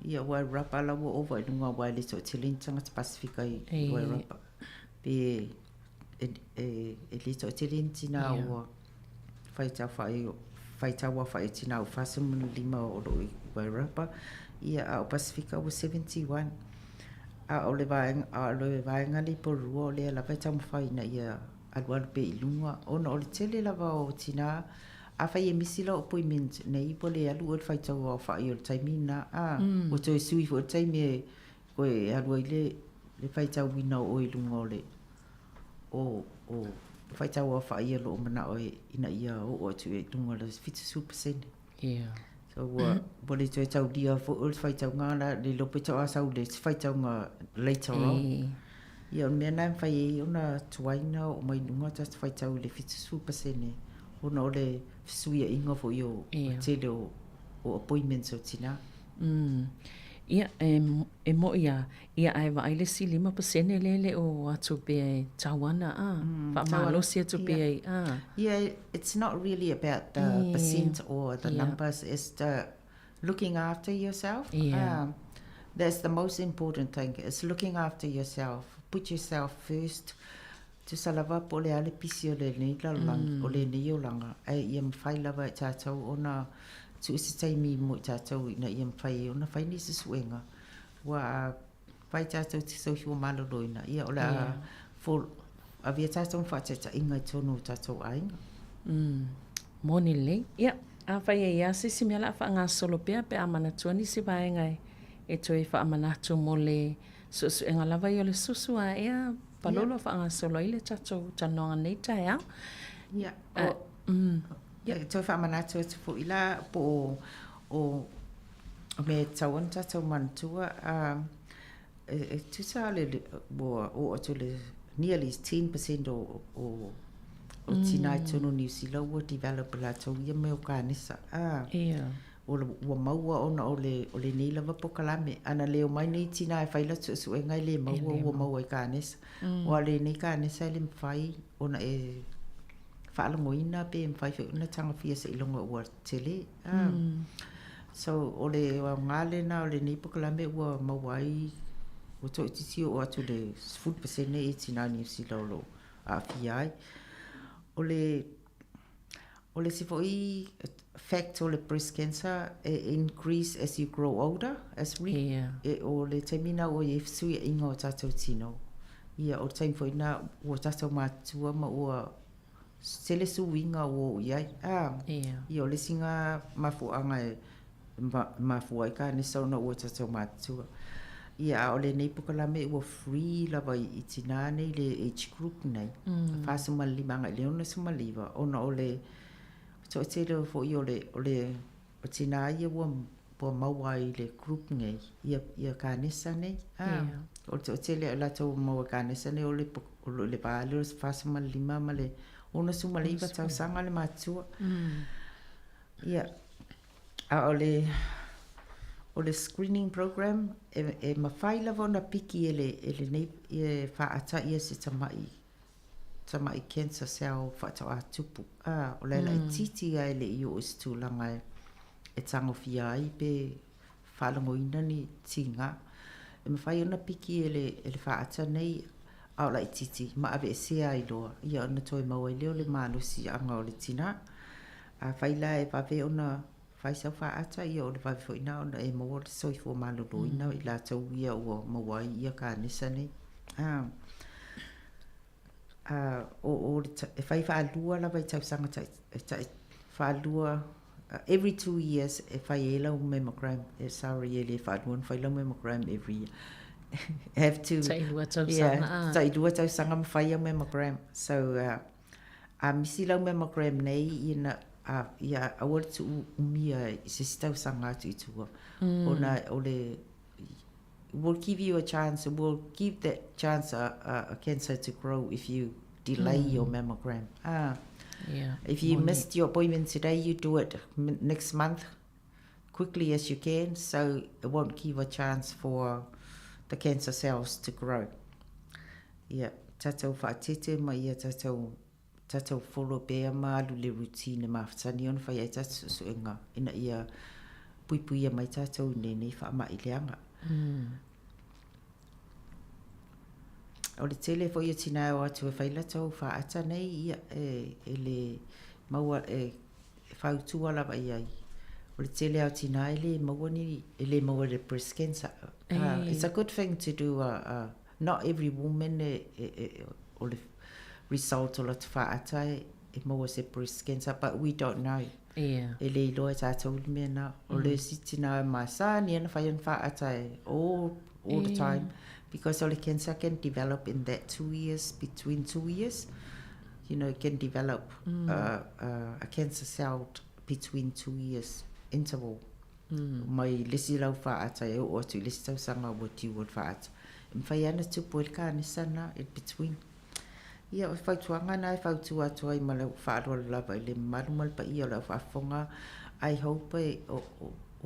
Ia wai rapa la wa over nunga wai le to tilintanga te Pacifica i wai rapa. Pe le to tilintina o whaita wa whaitina o whasamunu 5 o roi wai rapa. Ia o Pacifica was 71. O le vaenga li Pororua o le la whaita mwhaina ia alwal pe ilunga ona o le tele lava o tina a whai e misila o appointment nei po le alu o le whaitau o whai o le taimina o toi sui fo le taimi koe alua i le whaitau wina o ilunga o le o whaitau o whai alo o mana o ina ia o tu e ilunga le fitu supersene. So po le toi tau dia fo o le whaitau ngana le lope tau asau le whaitau ngā later on. Ia o mea nai whai e ona tuaina o mai nunga tas whaitau le fitu supersene. Ona o le suia inga fo i o tele o appointments o tina. Ia, e mo ia ai wa aile si 5% lele o atu pe tawana wha malosi atu pe Yeah, it's not really about the percent or the numbers, it's the looking after yourself. That's the most important thing, is looking after yourself. Put yourself first. Tu salava po le ale pisi o le nei lalang, o le nei o langa. Ai ia mwhai lava e tātou ona tu isi taimi mo i tātou ina ia mwhai ona whai nisi suenga. Wa whai tātou ti sau hiwa maloloina. Ia o la a via tātou mwhateta inga i tono tātou ainga. Moni le. Ia, a whai e iasi si mea la wha ngā solo pia pe amana tuani si vaengai. E toi wha amanatu mo le suenga lava i o le susu a ea. Palolo fa nga solo ile chacho chanonga nei tae au. Ia. Toi fa manatu te fu ila po o me tauan chacho mantua tu sa le o atu le nearly 10% o tinai tono New Zealand wo develop la to ia me o kanisa. O maua ona o le nei lava pokalame ana leo mai nei tina e whaila tu e ngai le maua o maua i kānesa o le nei kānesa le mwhai ona e whaalangoina pe mwhai whiuna tanga fia sa ilonga ua tele so o le ngāle na o le nei pokalame ua maua i o to itisi o atu le 4% e tina New Zealand lo a fia ai o le sifo i fact o le breast cancer increase as you grow older as we o le taimina o e fsui inga o tātou tino ia o taim fo ina o tātou mātua ma o sele suinga o iai ia o le singa mafuanga mafua i ka ne sauna o tātou mātua ia o le nei pukalame ua free lava i tina nei le age group nei whasuma limanga i leona suma liva ona o le so te le fo i o tina ia ua maua i le group nei ia kānesa nei o te le la tau maua kānesa nei o le pāle o whasama lima ma le ona suma liva tau sanga le mātua ia a o le screening program e mawhai lava ona piki e le nei e whaata ia se tamai cancer cell whatau a tupu o leila i titi ai le i o istulanga e tango fia ai pe whalangoina ni tinga. E mawhai ona piki e le whaata nei au lai titi, ma ave e sea i loa. Ia ona toi maua i leo le malusi anga o le tina. A whaila e pape ona whai sau whaata ia o le pape fo ina ona e maua le soifua malolo ina i la tau ia ua maua ia ka nisa nei. O e whai whaalua la vai tau sanga whaalua every 2 years e whai e lau mammogram sorry e le whaalua whai lau mammogram every year. Have to tai lua tau sanga ma whai au mammogram so misi lau mammogram nei ina ia awal tu umia se tau sanga tu itua ona ole will give you a chance, will give that chance a cancer to grow if you delay your mammogram. If you missed your appointment today, you do it next month quickly as you can, so it won't give a chance for the cancer cells to grow. Tatau whaatete ma ia tatau follow bea maalu le routine ma whatani on whai ai tatau suenga ina ia puipuia mai tatau nei wha ma i leanga. O le tele fo ia tina o atu e whaila tau whaata nei ia e le maua e whautua lawa i ai. O le tele au tina e le maua ni e le maua le breast cancer. It's a good thing to do. Not every woman o le result o la whaata e maua se breast cancer, but we don't know. E le ilo e tātou li mea na. O le si tina e masa ni ana whai an whaata all the time. Because all the cancer can develop in that 2 years, between 2 years. You know, it can develop a cancer cell between 2 years interval. Mai lesi lau whaata e o atu lesi tau sanga o tiu o whaata. Mwhai ana tupu el ka nisana in between. Ia o whautuanga na e whautu atu ai ma lau whaaroa lava i le marumal pa ia lau whaafonga. I hope o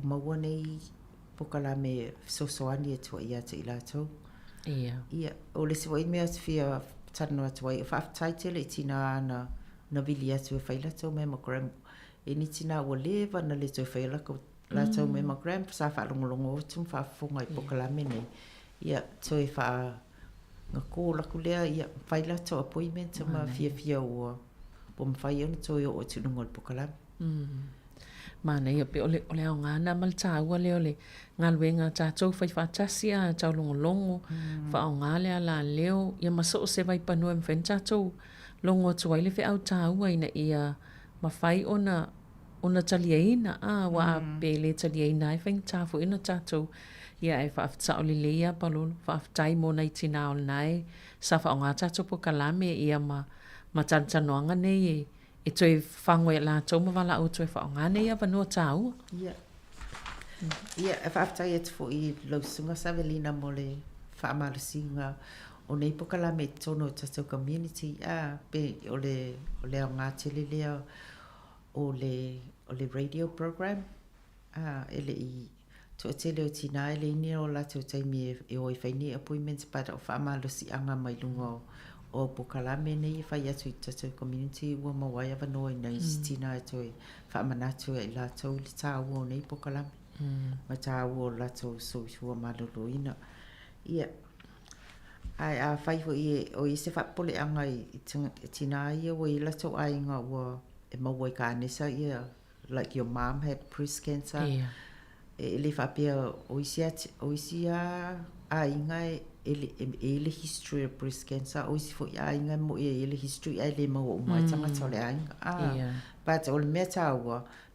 maua nei pokala me sosoani e tua ia te ilatou. Ia, o le siwa i mea fia tano atu ai, whaaftaitele i tina na vili atu e whaila tau mammogram. E ni tina ua lewa na le tau whaila ko la tau mammogram, sa whaalongolongo o tum whaafonga i pokalame nei. Ia, tau e wha ngako laku lea, ia, whaila tau appointment ma fia ua. Po mwhai ona tau e o tunungo i pokalame. Mana ia pe ole au ngana mal taua le ole ngaluenga tātou whai whātasia tau longo wha au ngale la leo ia maso o se vai panua mwhen tātou longo atu aile whi au taua ina ia mawhai ona talieina wa pe le talieina e whaing tāfu ina tātou ia e whaafta o li lea palolo whaaftai mo nei tina o nai sa wha au ngā tātou po kalame ia ma tantanoanga nei e toi whangoe la tau mawala au toi whaongane ia vanua tāua. Ia, e whaaftai e tufo i lausunga Savelina mo le whaamalasinga o nei pokala me tono tātou community. Pe o le au ngā tele lea o le radio program. E le i tua tele o tina e le ini o la tau taimi e oi whaini appointments but o whaamalasi anga mai lunga o pokalame nei whai atu i tātou community ua mawai awa noa i nei tina e toi whaamanatu e la tau li tāua o nei pokalame. Ma tāua o la tau soifua malolo ina. Ia, ai a whai o i se whapole anga i tina ia o i la tau ainga ua e mawai ka anesa ia like your mom had breast cancer. E le whapea o isia a inga ele history of breast cancer o si fo ia inga mo ele history ele mo mai tanga tole ainga but all meta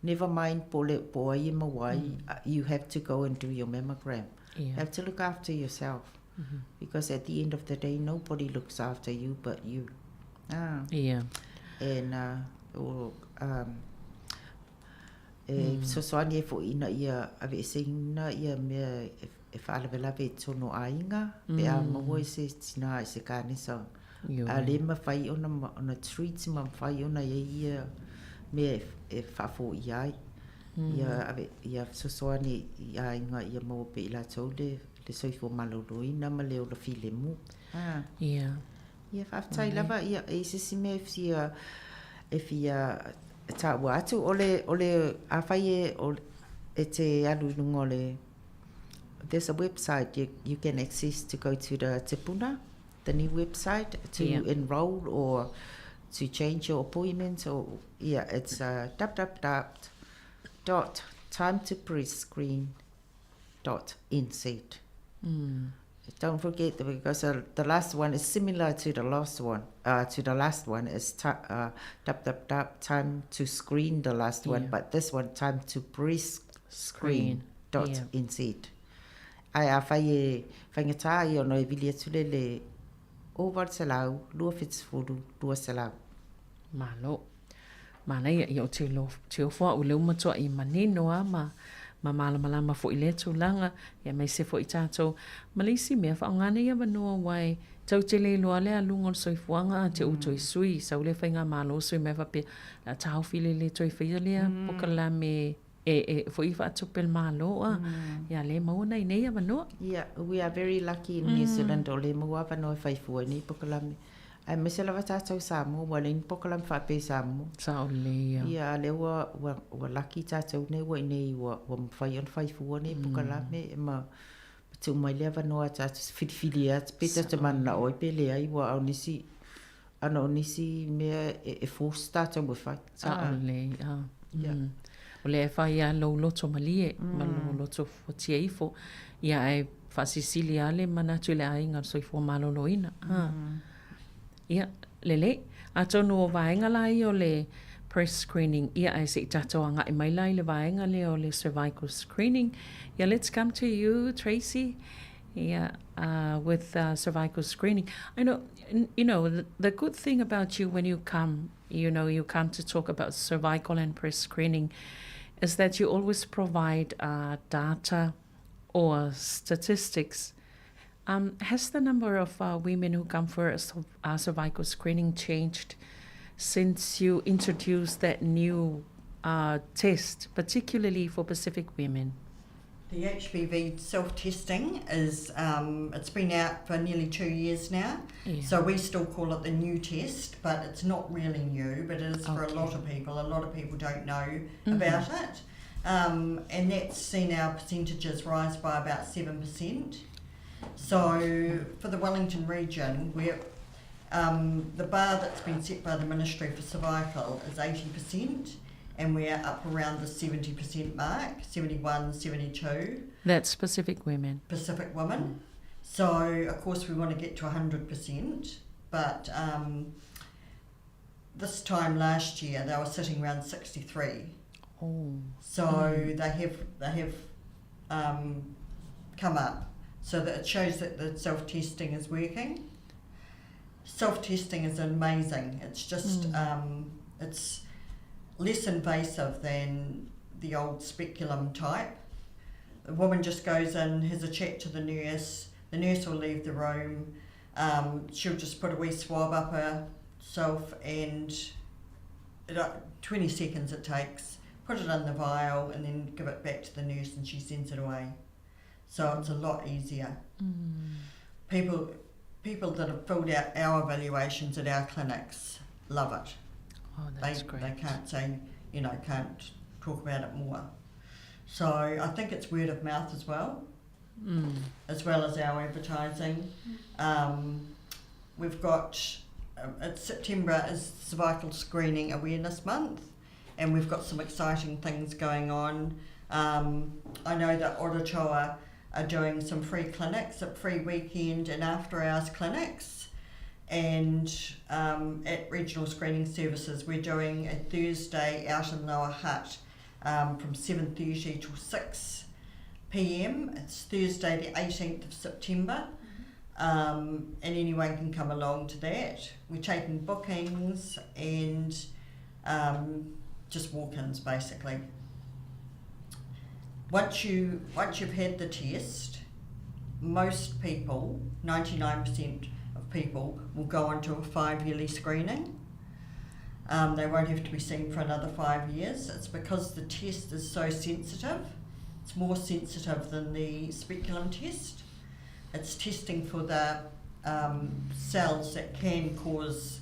never mind po ai mo wai you have to go and do your mammogram. You have to look after yourself because at the end of the day nobody looks after you but you. And so soani fo ina ia ave singna ia me e whaalawela pe tono ainga, pe a maua se tina se kānisa. A le ma whai ona treats ma whai ona ia me e whafo i ai. Ia sosoani i ainga ia maua pe ila tau le soifo maloroina ma leo la file mu. Ia whaftai lava ia e sisi me e fia ta watu ole a whai te alununga le. There's a website you can access to go to the Te Puna, the new website, to enroll or to change your appointment. Or it's www.timetoprescreen.nz. Don't forget, because the last one is similar to the last one. To the last one is www.timetoscreen, the last one, but this one timetoprescreen.nz. Ai a whai ngata I ono e vilia tule le over salau, lua fitsfuru, lua salau. Malo. Mana ia o te wha o leo matua I manino a ma malama fo I le tūlanga, ia mai se fo I tātou. Malisi mea whaongane ia manua wai, tau te le loa lea lungon soifuanga te uto I sui, sau le whainga malo sui mea wape, la tau file le toi whaia lea, pokala me fo I whaatupel malo a, ia le mauna I nei a manua. Yeah, we are very lucky in New Zealand o le maua wanoa whaifua ni pokala me. Ai mese lava tātou Samoa, wa lein pokala me whape Samoa. Sao lea. Ia le wa lucky tātou nei wa nei wa mwhai on whaifua ni pokala me, ma tu mai lea wanoa tātou whiriwhiri at, peta te mana oi pele ai wa au nisi, ana o nisi mea force tātou mo whai. Sao lea. O le whai a lau loto malie, ma lau loto fotia ifo, ia ai whasisili ale manatu le ainga soifua maloloina. Ia, lele, a tonu o vaenga lai o le press screening, ia ai se tato anga I mai lai le vaenga le o le cervical screening. Yeah, let's come to you, Tracy. Yeah, with cervical screening. I know, the good thing about you when you come, you come to talk about cervical and breast screening, is that you always provide data or statistics. Has the number of women who come for cervical screening changed since you introduced that new test, particularly for Pacific women? The HPV self-testing is, it's been out for nearly 2 years now. Yeah. So we still call it the new test, but it's not really new, but it is for a lot of people. A lot of people don't know about it. And that's seen our percentages rise by about 7%. So for the Wellington region, we're, the bar that's been set by the Ministry for cervical is 80%. And we're up around the 70% mark, 71, 72. That's Pacific women. Pacific women. So, of course, we want to get to 100%. But this time last year, they were sitting around 63. Oh. So they have come up. So that it shows that the self-testing is working. Self-testing is amazing. It's just, it's less invasive than the old speculum type. The woman just goes in, has a chat to the nurse will leave the room, she'll just put a wee swab up herself and 20 seconds it takes, put it in the vial and then give it back to the nurse and she sends it away. So it's a lot easier. People that have filled out our evaluations at our clinics love it. Oh, that's great. They can't say, can't talk about it more. So I think it's word of mouth as well as our advertising. We've got, September is Cervical Screening Awareness Month, and we've got some exciting things going on. I know that Orotoa are doing some free clinics, a free weekend and after hours clinics. And at Regional Screening Services, we're doing a Thursday out in Lower Hutt from 7:30 till 6 p.m. It's Thursday the 18th of September, and anyone can come along to that. We're taking bookings and just walk-ins basically. Once you've had the test, most people, 99%, people will go on to a 5-yearly screening. They won't have to be seen for another 5 years. It's because the test is so sensitive. It's more sensitive than the speculum test. It's testing for the cells that can cause,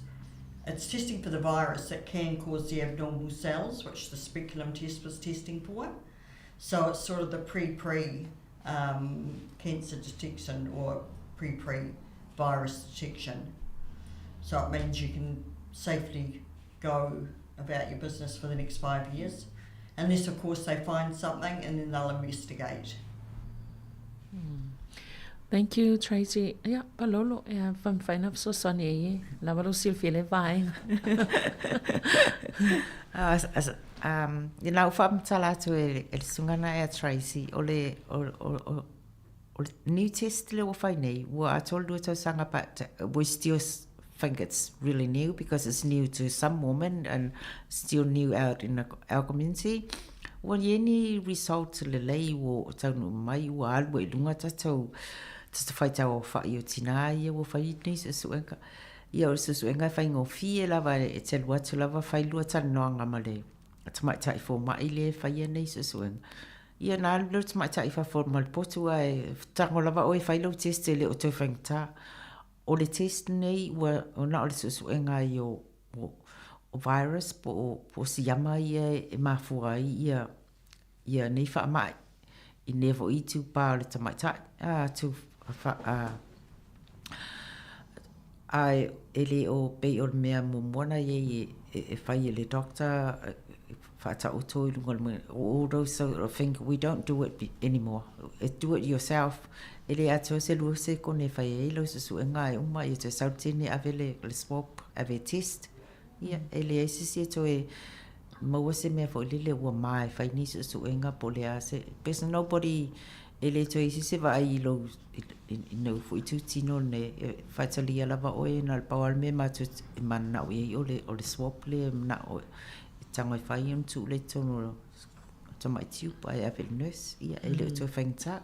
it's testing for the virus that can cause the abnormal cells, which the speculum test was testing for. So it's sort of the pre cancer detection or pre virus detection. So it means you can safely go about your business for the next 5 years, unless of course they find something and then they'll investigate. Thank you, Tracy. Yeah, palolo. Yeah, from fine up so sunny. Lavalo Silvia vai. You know, from Talato, el sungana e Tracy, ole new test le wafai what I told you to sang about, we still think it's really new because it's new to some women and still new out in our community. Well, any result le lei wo tanu mai wo alwe lunga tato to fight our fire tina ye wo fight ni so enka ye so enka fai ngo fie lava e tel wa to lava fai lu tan no ngamale to mai tai for mai le fai nei so en ye na lu to mai tai for mal potu ai tango lava o fai lu test le o to fanta o le test nei wa ona o so enka yo o virus po si yama ye e mafua ia nei fa mai I never eat to pa le to mai tai to I ele o pe o mea mumona ye e fai le doctor fata o toi lunga me all those sort of things we don't do it anymore. Do it yourself. Ele ato se lu se kone fai e lo se su ngai uma i te sautini avele le swap ave test. Ia ele e se to e mo se me fo le wa mai fai ni su enga polea se because nobody ele to isi se vai lo no fu tu tino ne fatali ala va o na pawal me ma tu man na o le swap le na o tango fai tu le to mai tiu pa e ave nurse ia ele to fengta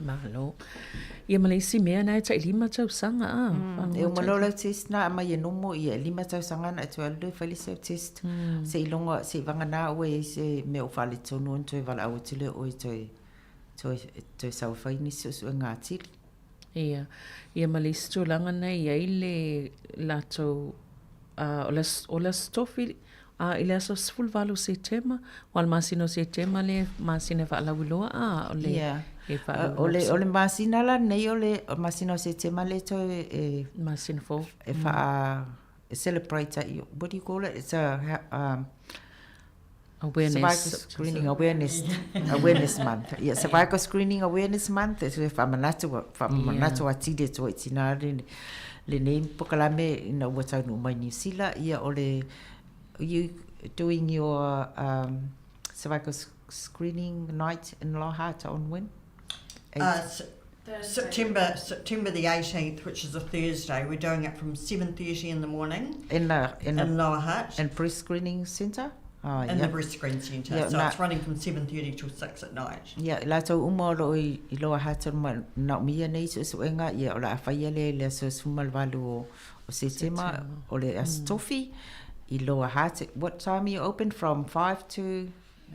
malo ia malisi mea na tai lima tau sanga e malo test na mai no mo ia lima tau sanga na to le fai le test se ilonga se vanga na o se me o fali tonu to vala o tile o to sa fai ni so ngati ia malisi to langa na ia ile lato ola stofi ile so full valo se tema wal masino se tema le masine va la wiloa ole ole masina la nei ole masino se tema le to masino fo e fa celebrate what do you call it? It's a awareness screening awareness month. Yeah, cervical screening awareness month. It's with famanato atide to itinari le name pokalame in what I know my New Zealand. Yeah, ole you doing your cervical screening night in Lohata on when? September the 18th, which is a Thursday. We're doing it from 7:30 in the morning in Lower Hutt. And breast screening centre? In the breast screening centre. Yeah, so it's running from 7:30 till 6 at night. Yeah, lato umolo I Lower Hutt na mia nei so enga ia ola faiele le so sumal valu o setema ole astofi I Lower Hutt. What time are you open from? 5 to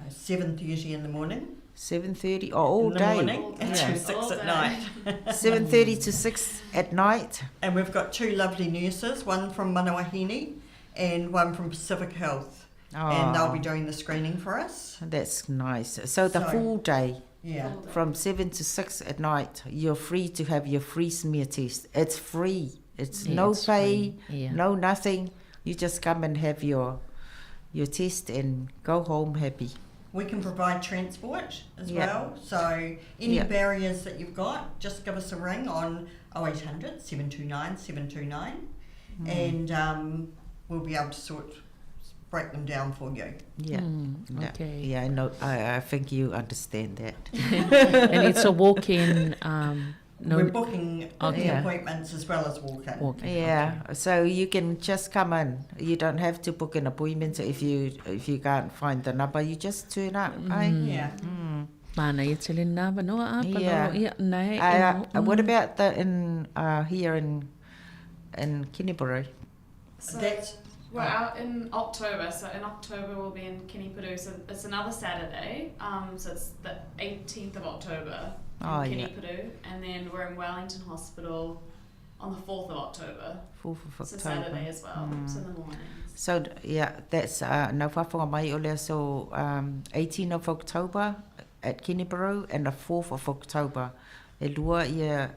7:30 in the morning. 7:30 all day. In the morning to 6 at night. 7:30 to 6 at night. And we've got two lovely nurses, one from Manawahine and one from Pacific Health. And they'll be doing the screening for us. That's nice. So the full day. Yeah. From 7 to 6 at night, you're free to have your free smear test. It's free. It's no pay, no nothing. You just come and have your test and go home happy. We can provide transport as well. So any barriers that you've got, just give us a ring on 0800 729 729 and we'll be able to break them down for you. Yeah. Okay. Yeah, I know. I think you understand that. And it's a walk-in. We're booking appointments as well as walk-in. Yeah, so you can just come in. You don't have to book an appointment if you can't find the number. You just turn up. Yeah. Mana ia tele na vanoa What about here in Kinniburgh? So that's we're out in October, so in October we'll be in Kinniburgh, so it's another Saturday, so it's the 18th of October in Kinniburgh, and then we're in Wellington Hospital on the 4th of October. 4th of October. So Saturday as well, so in the mornings. So, yeah, that's nau whawhonga mai o lea, so 18th of October at Kinneborough and the 4th of October. E lua ia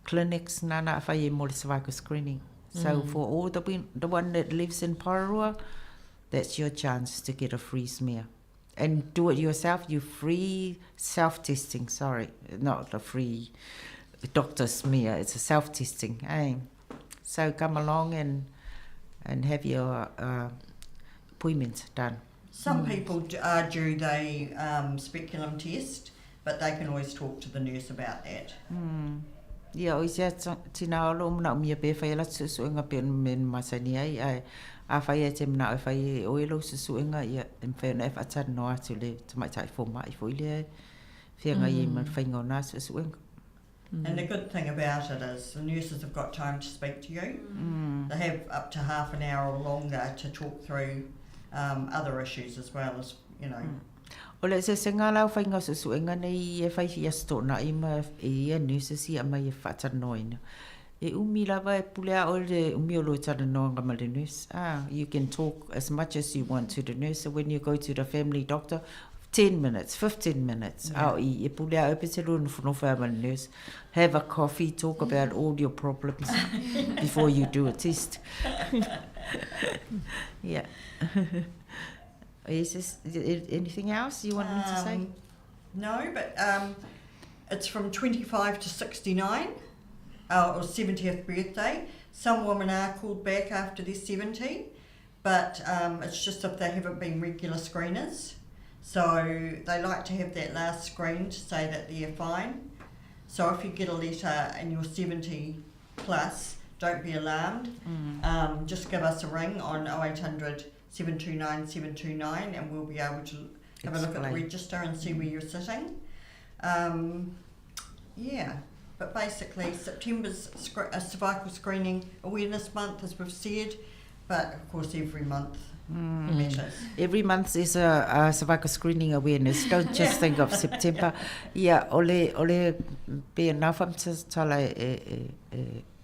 clinics nana whai e mo le cervical screening. So for all the one that lives in Pararua, that's your chance to get a free smear. And do it yourself, you free self-testing, sorry, not a free doctor smear, it's a self-testing. Eh? So come along and have your appointment done. Some people are due the speculum test, but they can always talk to the nurse about that. Ia o isia tina olo mna mia pe fai la susuenga pe men masani ai a fai te mna o fai o elo susuenga ia en fai na fa tan no atu le te mai tai fo mai fo ile fia nga i man fai ngona susuenga. And the good thing about it is the nurses have got time to speak to you. They have up to half an hour or longer to talk through other issues as well as, you know. O le se ngā lau whai ngā susuenga nei e whai fia stona i ma e ia nusasi a mai e whatanoina. E umi lava e pulea o le umi o lo tana noanga ma le nurse. You can talk as much as you want to the nurse. So when you go to the family doctor, 10 minutes, 15 minutes. Au I e pulea o pete lo nufunofa ma le nurse. Have a coffee, talk about all your problems before you do a test. Yeah. Is this anything else you want me to say? No, but it's from 25 to 69, or 70th birthday. Some women are called back after they're 70, but it's just if they haven't been regular screeners. So they like to have that last screen to say that they're fine. So if you get a letter and you're 70 plus, don't be alarmed. Just give us a ring on 0800 729 729 and we'll be able to have a look at the register and see where you're sitting. Yeah, but basically September's cervical screening awareness month, as we've said, but of course every month matters. Every month is a cervical screening awareness. Don't just think of September. Yeah, ole be enough tala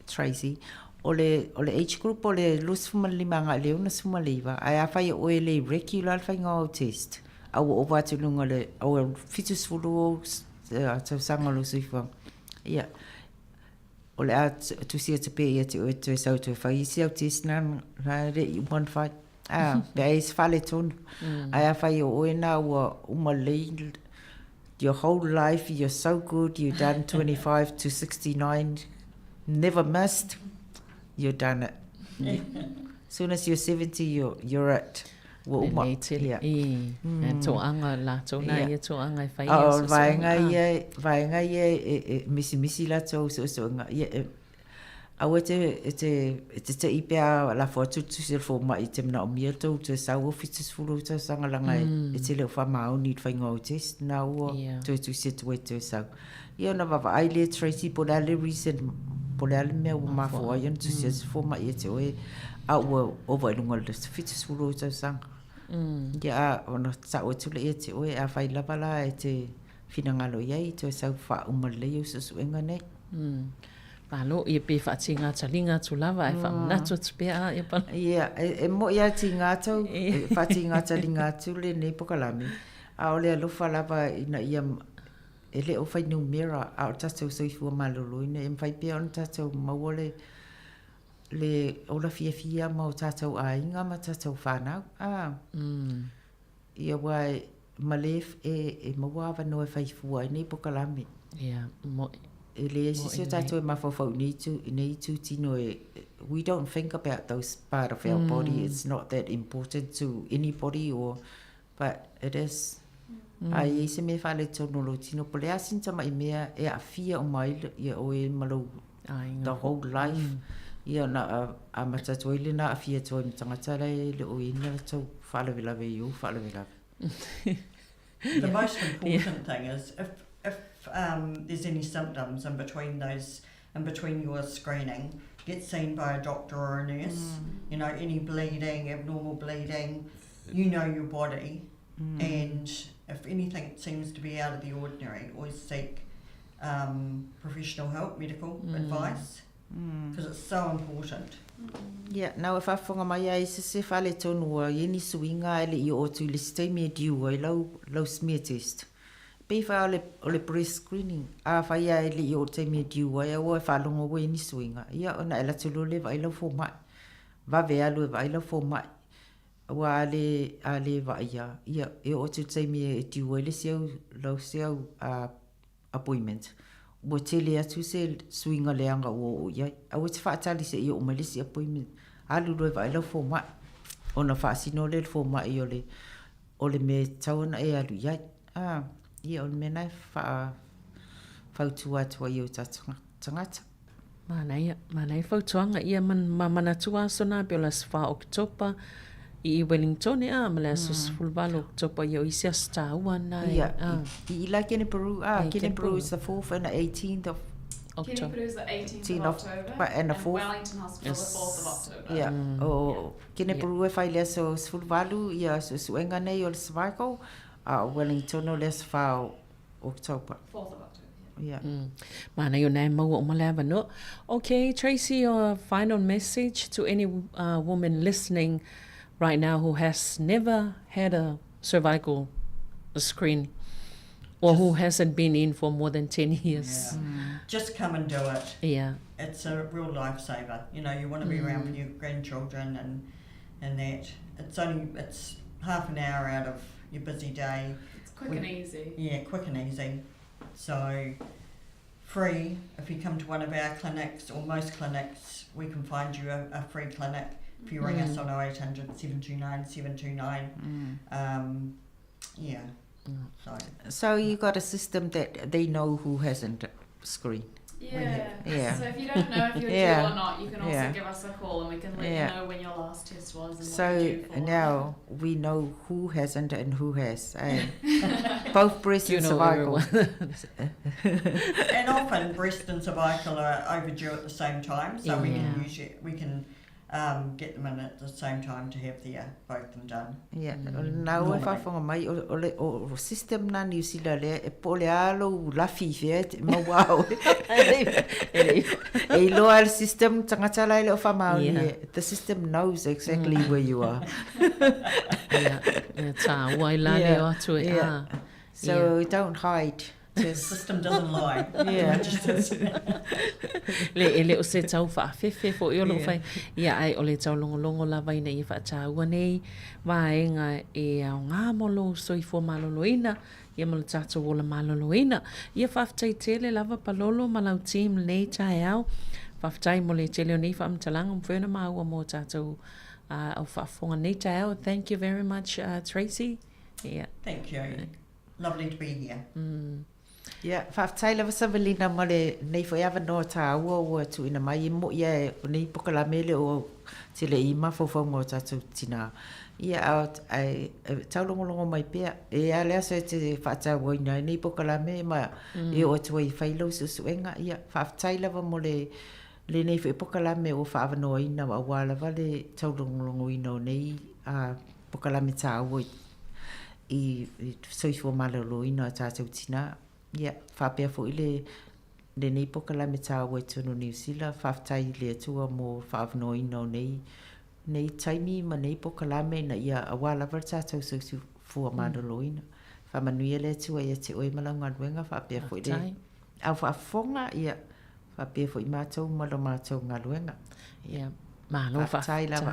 Tracy. Ole age group ole lus fumalima nga le una sumaliva ai afai o le regular fai nga test au o va tulunga le au fitus fulu to sangalo sifa ia ole at to see to be to so to fai si test nan re 15 base faleton ai afai o na o umale your whole life you're so good you done 25 to 69 never missed. You've done it. Soon as you're 70, you're at. Yeah. Toanga la tona ia toanga fai. Oh, vai nga ye misi la to so nga ye. Awete te ipea la foto tu se fo mai te na mi to sa offices full to sanga langa te le fa ma ni fai nga test na o to sit wait to sa. Ia na va ai le Tracy Polale recent Polale me o ma fo ia tu se fo ma ia te o au over lunga le fitus full to sanga. Ya ona sa o tu le te o a fai la bala te finangalo ia to sa fa o ma le yo so enga ne. Palo ia pe fa tinga talinga tu lava e fa na tu spea e pa. Ia e mo ia tinga tu fa tinga talinga tu le ne pokalami. A ole lo fa lava ina ia ele o fai numera a tato so fu malolo ina em fai pe on tato mawole le ola fia mo tato a inga ma tato fa na. Ia wai malef e mawa no fai fu ai pokalami. Ia mo we don't think about those part of our body. It's not that important to anybody, but it is. Ai se me fale tono lo tino pole asinta mai mea e a fia o mai ia o e malo the whole life. Ia na a matatoile na a fia toi tangata le o ina to fale vela ve you fale vela. The most important thing is if there's any symptoms in between your screening, get seen by a doctor or a nurse. You know, any bleeding, abnormal bleeding, you know your body, and if anything seems to be out of the ordinary, always seek professional help, medical advice. because it's so important. Yeah, now if I whanga mai ai se whale tonu a ieni suinga ele I o tu le stemi e diu ai lau smear test. Pei wha ole breast screening. A whai a ele I o te me diu ai o e whalongo o ieni suinga. Ia ona e la tulu le vai lau fo mai. Va ve alu e vai lau fo mai. Wa ale va ia. Ia e o tu te me e diu ai le siau appointment. Mo te le atu se suinga leanga o iai. A o te whaatali se I o malisi appointment. Alu roi vai lau fo mai. Ona whaasino le fo mai o le me tauna e alu iai. Ia on mena whautua tua I o tangata. Manai whautuanga ia mana tua sona piola swa Oktopa I Wellington mala sus fulvalo Oktopa I o isia staua na ia I la Kene Peru Kene Peru is the 4th and the 18th of Kene Peru is the 18th of October and the 4th Wellington Hospital the 4th of October. Yeah. O Kene Peru e whaile so fulvalo ia so suenga nei o le cervical Wellington o le swa October. 4th of October. Yeah. Mana yo nai mau o malava no. Okay, Tracy, your final message to any woman listening right now who has never had a cervical screen or who hasn't been in for more than 10 years. Yeah. Just come and do it. Yeah. It's a real lifesaver. You know, you want to be around for your grandchildren and that. It's half an hour out of your busy day. It's quick and easy. Yeah, quick and easy. So free. If you come to one of our clinics or most clinics, we can find you a free clinic if you ring us on 0800 729 729. Yeah. So you got a system that they know who hasn't screened. Yeah. So if you don't know if you're due or not, you can also give us a call and we can let you know when your last test was and so what you're due for. Now we know who hasn't and who has. Both breast and cervical. And often breast and cervical are overdue at the same time, so we can get them in at the same time to have both of them done. Yeah. Now if I whanga mai o system na New Zealand e pole alo lafi fe ma wow. E loa system tangata lai le o whamauri. The system knows exactly where you are. Ta wai lale o atu e So don't hide. The system doesn't lie. Le o se tau whaafefe fo i olo whai. Ia ai o le tau longolongo lawa ina I whaataua nei. Waenga e au ngā molo soi fo maloloina. Ia malo tātou o la maloloina. Ia whaftai tele lava palolo malau team nei tae au. Whaftai mo le tele o nei whaamtalanga mwhena maua mo tātou au whaafonga nei tae au. Thank you very much, Tracy. Yeah. Thank you. Lovely to be here. Yeah, whaftai lewa Savelina mo le nei fo ewa no tā ua tu ina mai mo ia nei pokala mele o te le ima fawhaunga o tātou tina. Ia ai taulongolongo mai pia. E a lea so te whaatau waina nei pokala me ma e o atua I whailau susuenga. Ia whaftai lewa mo le nei fo pokala me o whaavanoa ina wa walawa le taulongolongo ina o nei pokala me tā ua I soifo malolo ina o tātou tina. Ia, whapea fo I le nei pokala me tā ua tunu New Zealand, whaftai le atua mo whaavanoa ina o nei taimi ma nei pokala me na ia awalawa tātou soifo malolo ina. Whamanuia le atua ia te oi malanga ruenga, whapea fo I le au whaafonga, ia, whapea fo I mātou malo mātou ngā ruenga. Ia. Malo whaftai lava.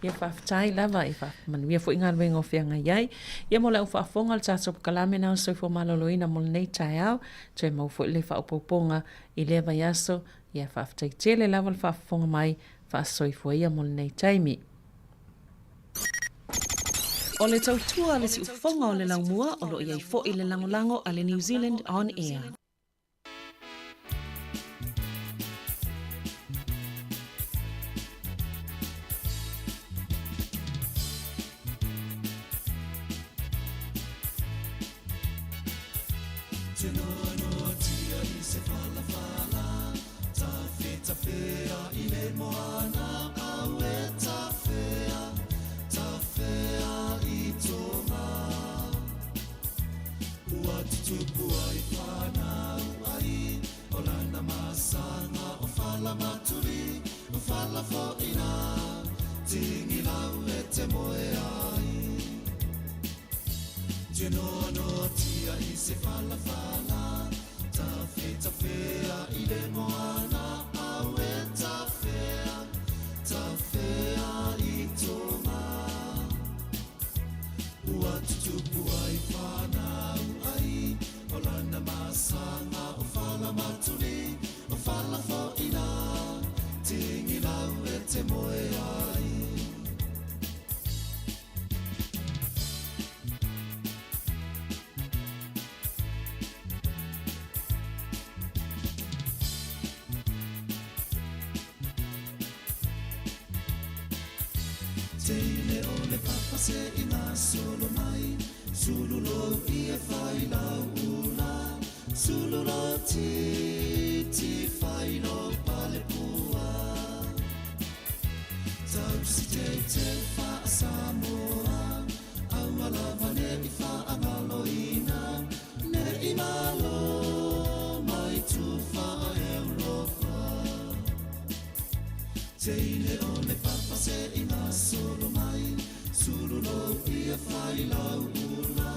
Ia whaftai lava. Ia manuia fo inga luenga o whianga iai. Ia mo leo whaafonga le tātou kalame nao soi fo maloloina mo nei tai au. Toi mau fo le whaupoponga I le vai aso. Ia whaftai tele lava le whaafonga mai. Whaasoi fo ia mo nei taimi. O le tautua le si ufonga o le laumua o lo iai fo I le langolango a le New Zealand On Air. Tupu ai whana te moe ai. Te noa noa tia I se fala fala, ta fea I le moana, au e ta fea I tonga. Ua tutupu ai whanau ai, o lana masanga o fala maturi, o fala fo ina, tingi lau e te moe ai. Teile o le papa se ina solo mai, sululo ia fai lau ula, sululo ti fai lo pale pua. Tau si te fa Samoa, au alava ne I fa angaloina, ne I malo mai tu fa Europa. Teile o le papa se ina solo mai, sululo ia fai lau ula,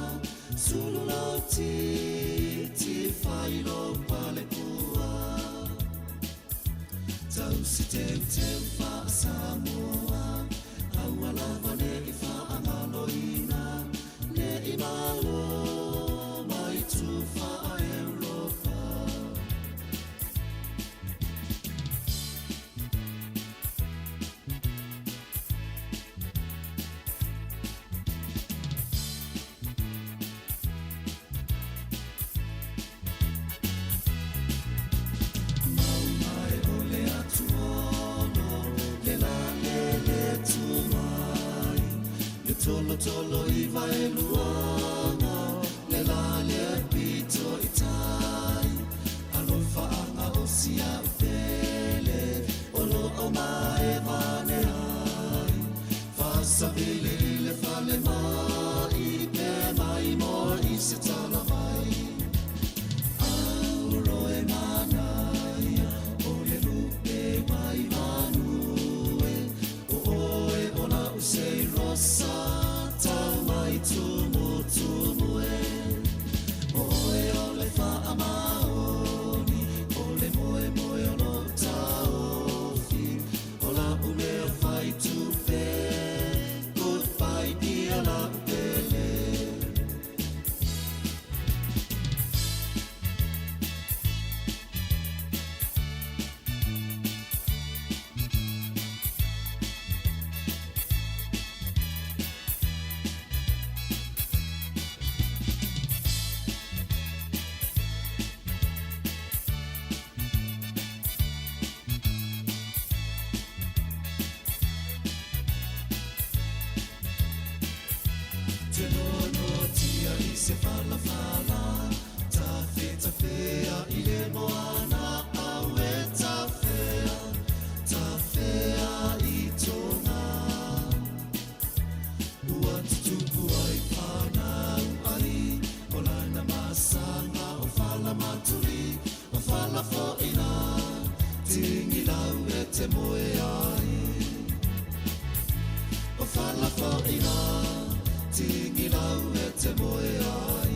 sululo ti fai lo pale pua. Tau si te fa Samoa, au alava ne I fa angaloina, ne I malo mai tu fa Europa. Tolo I vai luanga, le la le pito I tai, alo faanga o sia pele, olo o mai vane ai, fasa vile le fale mai, pe mai mo I se tala vai, auro e manai, o le lupe mai manue, o oe ona usei rosa. Tumu e oe o le wha maoni, o le moe o no taofi, o la ume o whai tupe, goodbye dia la pele. Se fala fala, ta fea I le moana, au e ta fea I tonga. Ua tutupu ai whanau ai, o lana masanga o fala maturi, o fala fo ina, tingi lau e te moe ai. O fala fo ina, tingi lau e te moe ai.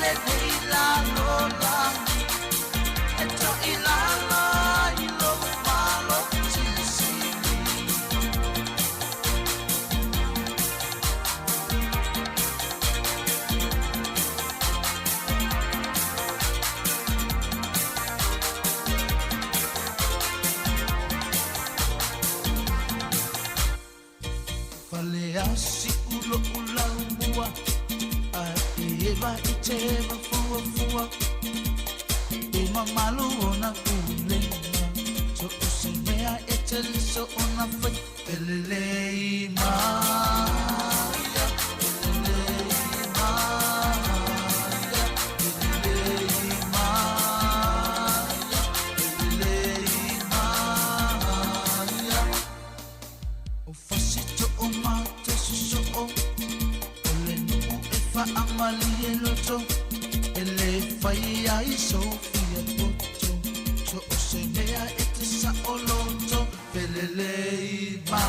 le nei la lola e to I la la I lo malo si Fale asi ulo ula mua a eva I te fua fua e mamalu ona ulenga so se mea e te so ona fai elele ma Amalie loto ele fai ai Sofia poto so se mea ete sa oloto pelele ma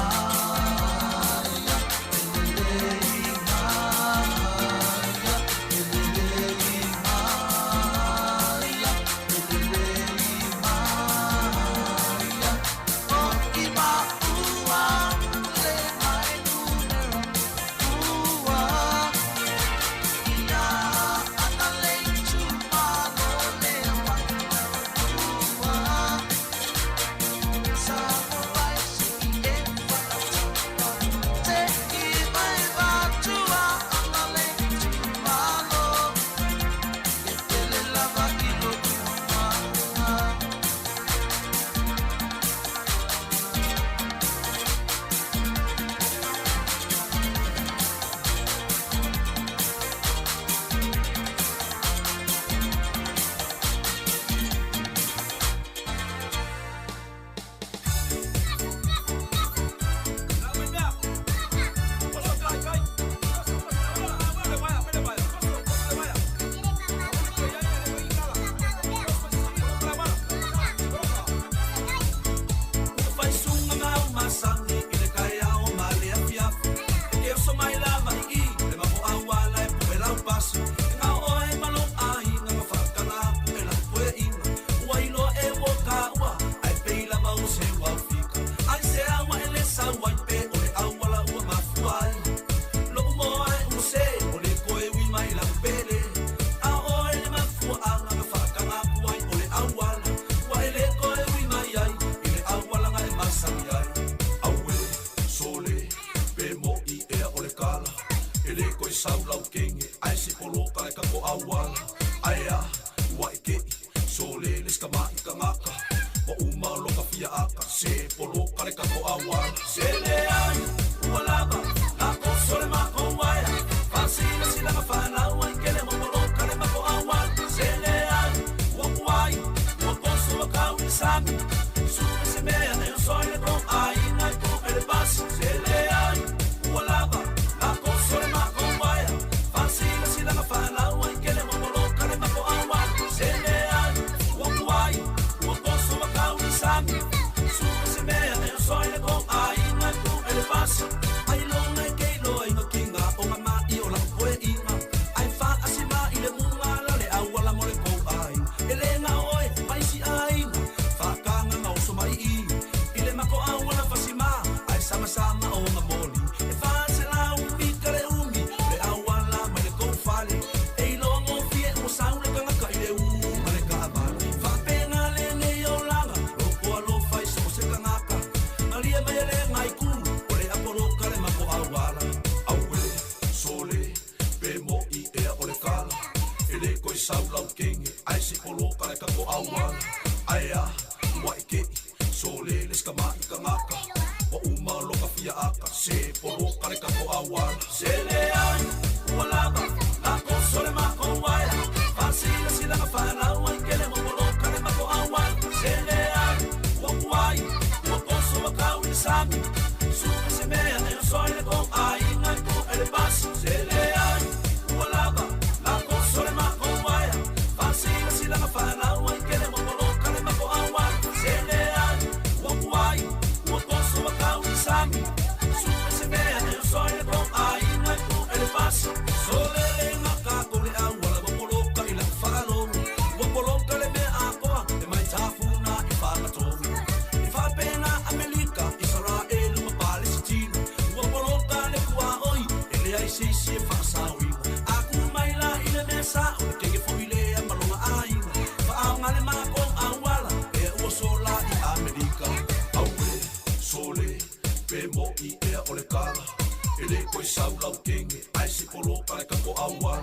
Koi sau lau kingi, ai si polo pare ka ko awan.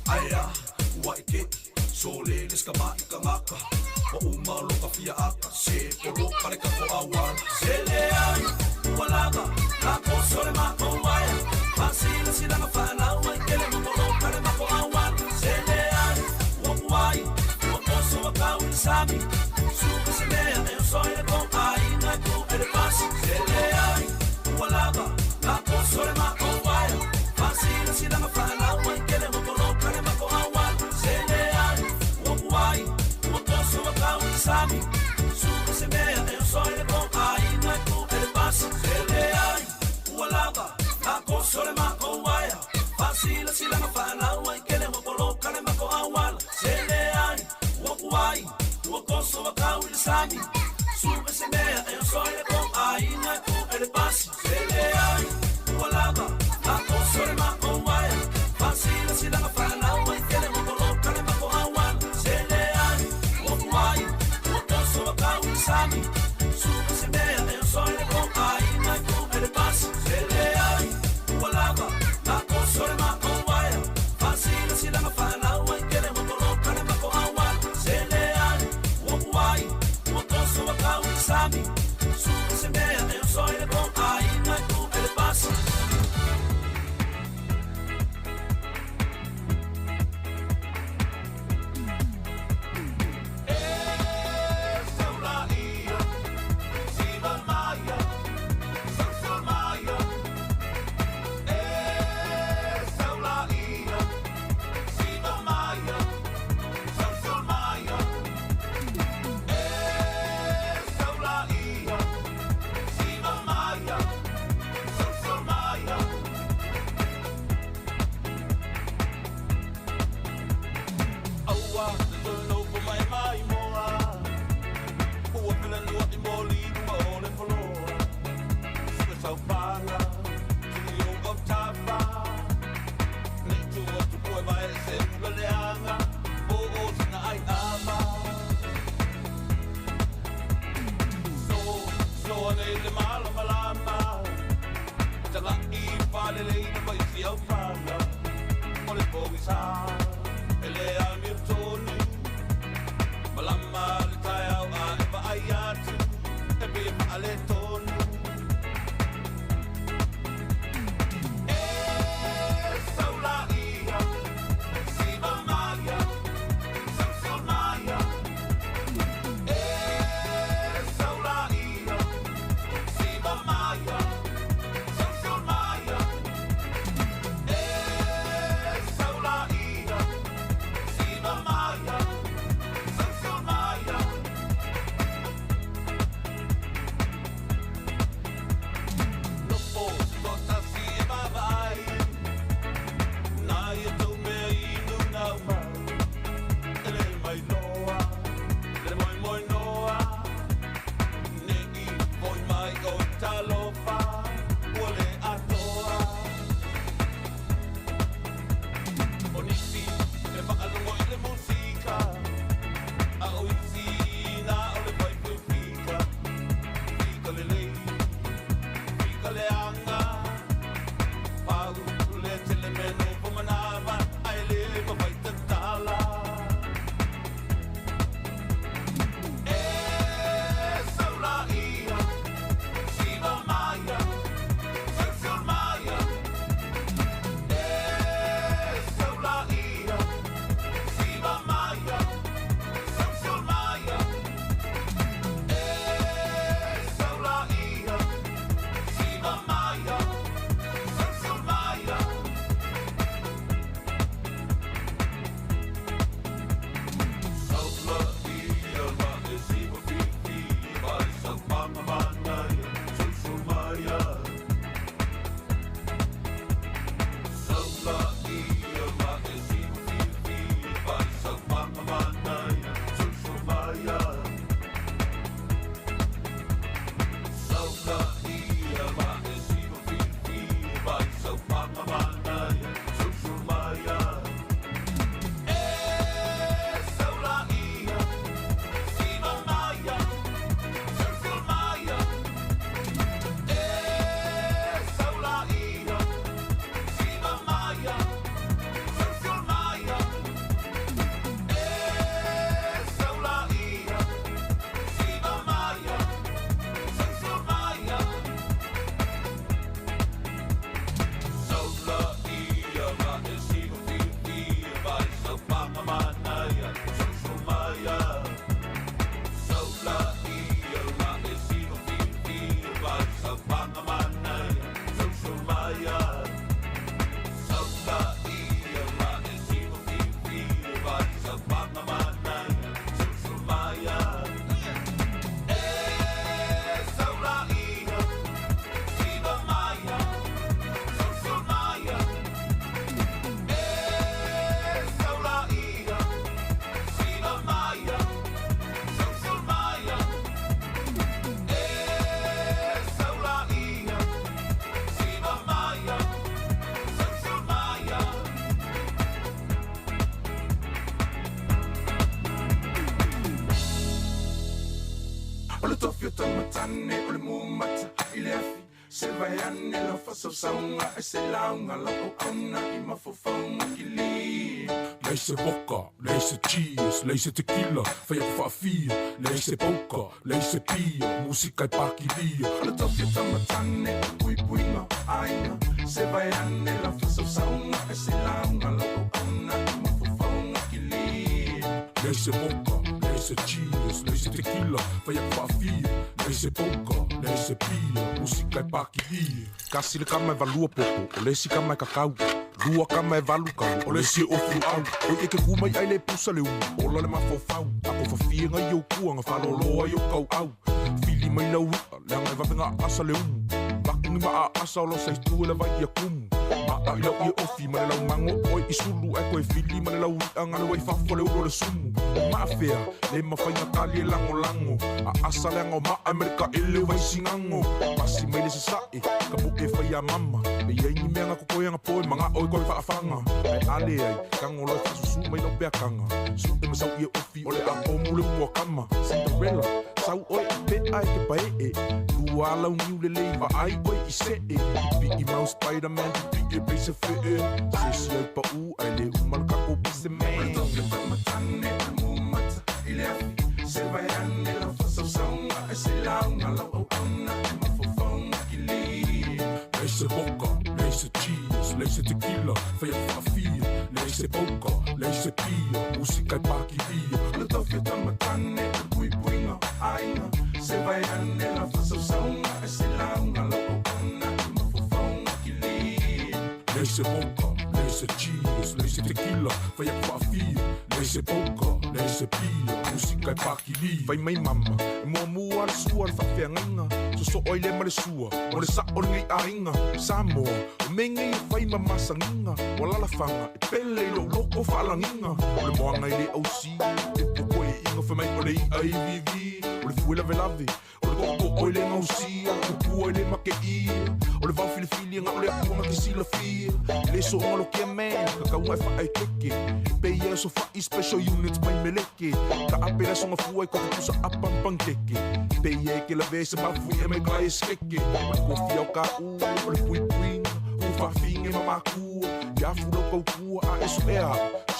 Aia, ua ike, so le les ka mai ka ngaka. Wa uma lo ka fia aka, se polo pare ka ko awan. Se le ai, ua lava, ka ko sore ma ko waya. Pasila sila ka whana, wai kele mo polo pare ma ko awan. Se le ai, ua kuai, ua koso wa kau ni sami. Suka se mea, e o soe le ko ai, ngai ko e le pasi. Se le ai, ua lava, ka ko sore ma ko waya. Pasila sila ka whana, wai kele mo polo pare ma ko awan. Se le ai, ua kuai, ua koso wa kau ni sami. Suka se mea, e o soe le ko ai, ngai ko e le pasi. Se le ai, ua lava, ka ko sore ma ko waya. Pasila sila ka whana, wai kele mo polo pare ma ko awan. Se le ai, ua kuai, ua koso wa kau ni sami. Suka se mea, e o soe le ko ai, ngai ko e le pasi. Se le ai, ua lava, ka ko sore ma ko waya. Pasila sila ka whana, wai kele mo polo pare ma ko awan. Se le ai, ua kuai, ua koso wa kau ni sami. Suka se mea, e o soe le ko ai, ngai ko e le pasi. Se le ai, ua lava, ka ko sore ma ko waya. Pasila sila ka whana, wai kele mo polo pare ma ko awan. Se le ai, ua kuai, ua koso wa kau ni sami. Suka se mea, e o soe le ko ai, ngai ko le tofi o tamatane o le mumata i le afi se vai ane la fasausaunga e se launga la o auna i mafofaunga ki li. Lei se boca, lei se cheese, lei se tequila, fai a fafia, lei se boca, lei se pia, musica e pakilia. Le tofi o tamatane o pui puinga aina, se vai ane la fasausaunga e se launga la o auna i mafofaunga ki li. Lei se boca, lei se cheese, lei se tequila, fai a fafia, lei se boca, lei se pia, musica e pakilia. Kasi le kama e valua popo, o le si kama e kakau. Lua kama e valu kau, o le si ofu au. O eke kumai ai le pusa le u, o la le mafofau. Ako fafia ngai au kuanga, whaloloa i o kau au. Fili mai lau ua, le anga e vavenga asa le umu. Bakungi maa asa o lo saitu e le vai i a kumu. Maa i lau i ofi, ma le lau mango, oi i sulu e koe fili, ma le lau anga le wai fafo le uro le sumu. O maa fea, le mawhainga tali e lango lango. A asa le anga o maa Amerika e le vai singango. Pasi mai le se sae, ka bu e whai a mama. Me iei ni mea ngako koe anga poe, mga oi koe whaafanga. Ai ale ai, kango loi whasusu mai no pea kanga. Su e masau i e ofi, o le a o mule mua kama. Cinderella, sau oi i pe ai ke pae e. Lua lau niu le leiva ai oi i se e. Pi i mau Spider-Man, pi e peise fe e. Se si ai pa u, ai le umal kako bise me. Toke tamatane a mumata i le afi. Se vai ane la fasausaunga e se launga lau au auna e mafofaunga ki li. Lei se boca, lei se cheese, lei se tequila, fai a fafia. Lei se boca, lei se pia, musica e pakilia. Le tofi o tamatane o pui puinga aina. Se vai ane la fasausaunga e se launga lau au auna e mafofaunga ki li. Lei se boca, lei se cheese, lei se tequila, fai a fafia. Lei se boca, lei se pia, musica e pakilia. Vai mai mama, e mua mua le sua le whawhiangainga. So so oi le ma le sua, o le sa o le ngai ainga. Samoa, o me ngai e whai mamasanginga. O lalafanga, e pele i lo loko whaalanginga. O le moanga i le au si, e poko e inga whamai o le i aivivi. O le fuela velavi, o le koko o le ngausia. O pua i le make ia, o le vau filifili nga o le akuanga ki sila fia. Le so o ngalo kia mea, kakaunga e whaai keke. Pei e so whai special units mai meleke. Ka apera songa fua i koko pusa apang pangkeke. Pei e ke la vese mafui e me kai skeke. Ma kofi au ka u, o le pui puinga. U whawhinge ma makua, ia furo kau kua a esu ea.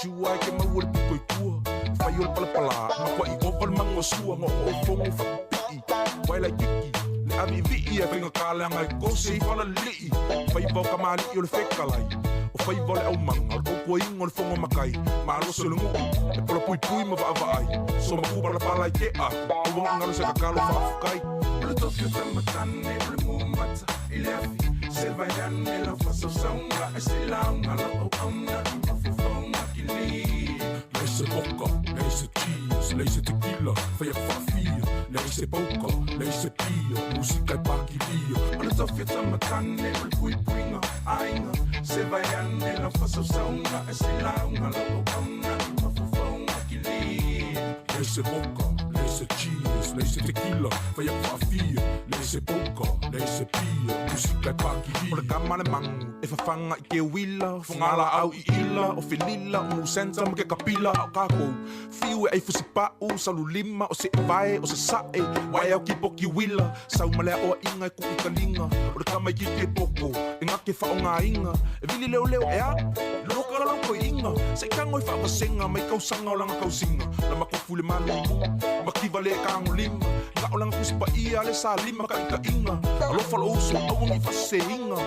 Shua e ke mau o le pukoi kua. Whai o le palapala, ma kwa i oval mango sua. Ngo o fongo whapii, wai lai kiki. Le ami vii e whinga kāleanga e kose i whala lii. Whai vau ka maali i o le whekalai. O whai vau le au manga, o kua ingo le fongo makai. Ma aloso le nguku, e pola pui pui ma vaavai. So ma kupa la pala i ke a, o wanga ngalo se kakalo whaafukai. O le tofi o tamatane o le mumata i le afi. Se vai ane la fasausaunga e se launga la au auna i mafofaunga ki li. Lei se boca, lei se cheese, lei se tequila, fai a fafia. Lei se boca, lei se pia, musica e pakilia. O le tofi o tamatane o le pui puinga ainga. Se vai ane la fasausaunga e se launga la au auna i mafofaunga ki li. Lei se boca, lei se cheese, lei se tequila, fai a fafia. Lei se boca, lei se pia, musica e pakilia. O le kama le mangu, e whawhanga i ke wila. Whangala au i ila, o whilila, o musenta ma ke kapila au kako. Fiu e ei fusipau, salu lima, o se e vai, o se sae. Wai au ki poki wila, sau malea oa inga e ku i kalinga. O le kama i ki ke poko, e ngake whaonga inga. E vili leo leo e a, loka la loko i inga. Se kango i whaawasenga, mai kausanga o langa kausinga. Na makofu le manu, makiva le kango lima. Nga o langa kusipa ia le sa lima ka ika inga. Alofa lo uso, awangi whase inga.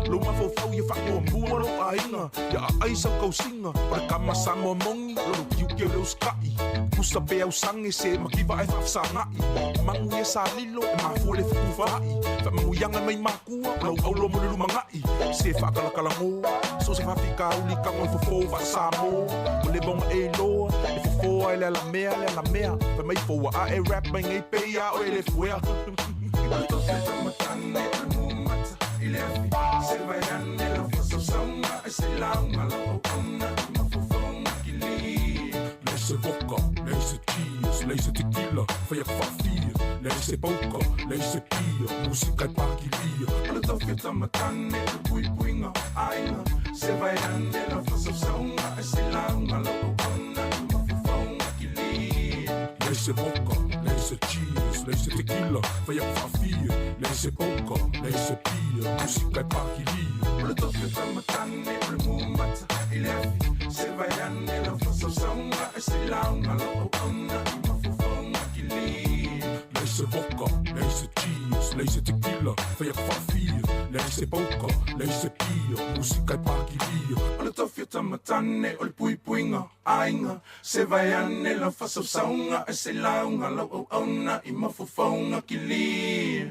Lo mafofau ia whakua mua lo a inga. Ia a aisa kausinga, o le kama samo mongi. Lo kiu ke leo skai. Kusa pe au sange se makiva e whafsangai. Mangu ia sa lilo, e mafu le whakufai. Whamangu yanga mai makua, lau aulo mo le lumangai. Se whakalakalango, so se whawhika uli kango i fofo whaasamo. O le bonga e loa, e fofo ai le la mea. Whamai foa a e rap mai ngai peia o e le fuea. Le tofi o tamatane o le mumata i le afi. Se vai ane la fasausaunga e se launga la au auna i mafofaunga ki li. Lei se boca, lei se cheese, lei se tequila, fai a fafia. Lei se boca, lei se pia, musica e pakilia. O le tofi o tamatane o le pui puinga aina. Se vai ane la fasausaunga e se launga la au auna i mafofaunga ki li. Lei se boca, lei se cheese, cheers, leise tequila, fai a whaafia, leise poker, leise pia, musika e pakilia. O le tofi o tamatane, o le mumata, i le afi, se vai ane la whasasaunga, e se launga la o auna, i mafufonga ki li. Leise vodka, leise cheers, leise tequila, fai a whaafia, leise poker, leise pia, musika e pakilia. O le tofi o tamatane, o le pui puinga, ainga, se vai ane la whasasaunga, e se launga la o auna, i mafufonga ki li.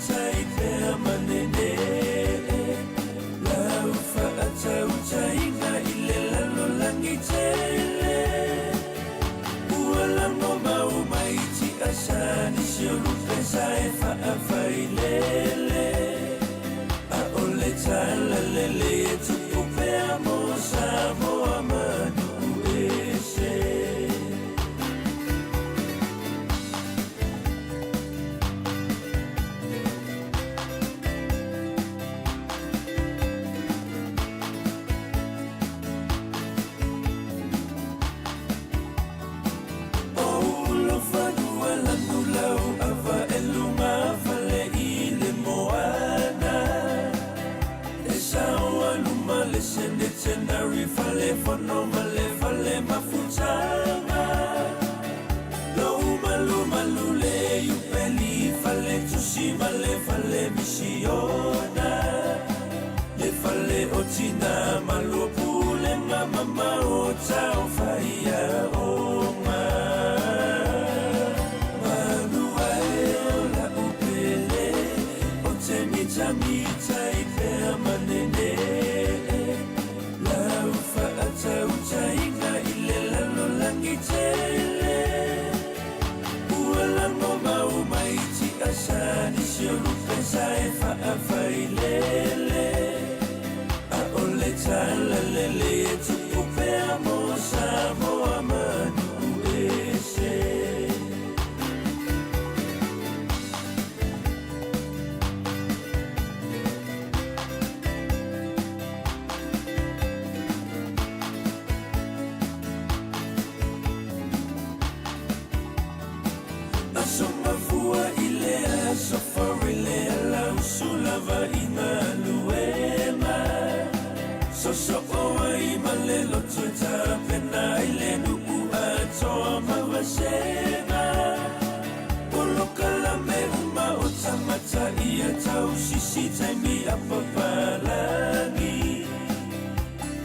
tai pea manene lau whaatau tainga i le lalo langi tele ua lango mau mai ti asani si o lupe sae whaawhai lele a ole tala lele e tupu pea mo Samoa manu ese Tenari fale fono male fale mafutanga lo malu malu le yupeli fale tusi male fale misiona le fale otina malu pule mama o tau faia o ma malu ae o la upele o te mita mita i pea manene Tau tainga i le lalo langi tele ua lango mau mai ti asani si o lupe sae whaawhai lele a ole tala lele e tupu pea mo Samoa manu ese Sulava imaluema so oi malelo tuta pena ile nuku atoa mawasema polokala me uma otamata ia tau sisi taimi apapalangi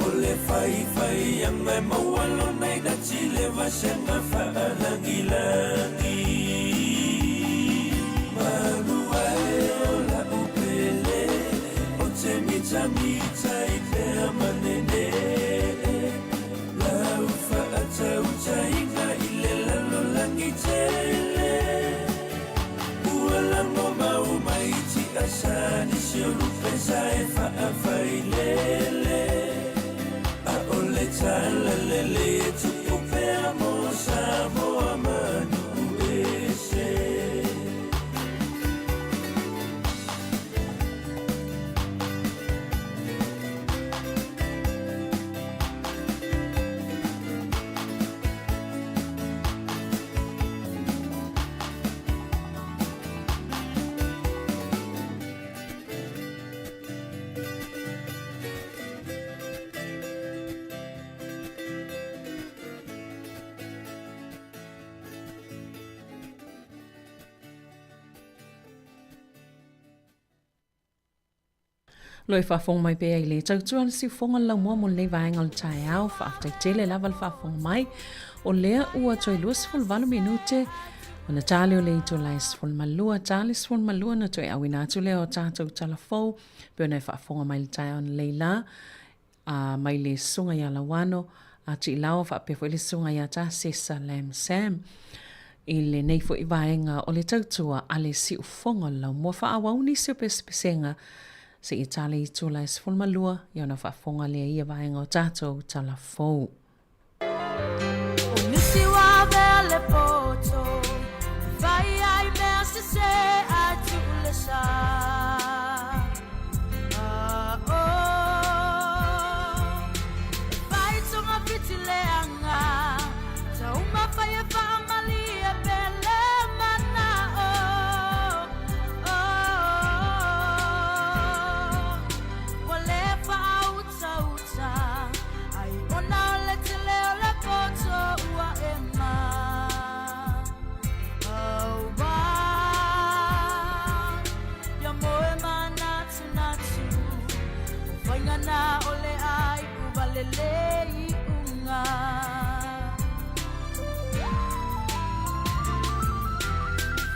ole fai yang mai mawalo nai da chile vasenga faalangi langi Mita i pea manene lau whaatau tainga i le lalo langi tele ua lango mau mai ti asani si o lupe sae whaawhai lele a ole tala lele e tupu pea mo Samoa manu ese Loi whafong mai pe ai le tau tuan si fonga lau mua mo le vaenga o tai au whaftai tele lava le whafong mai o lea ua toi luas ful valu minute o na tale o le ito lais ful malua tale ful malua na toi awina atu lea o tātou talafou pe o nei whafonga mai le tai au na leila mai le sunga ia lawano a ti lao whapefo i le sunga ia ta Sesa Lam Sam i le nei fo i vaenga o le tautua a le si ufonga lau mua whaawauni si o pesenga se i tale i tula e sfol malua i ona whafonga lea ia vaenga o tātou talafou. O nisi wa vele poto, vai ai mea se a tule sa. Vai tonga piti leanga, ta uma fai e whaamali e pele mana na ole ai kubalelei unga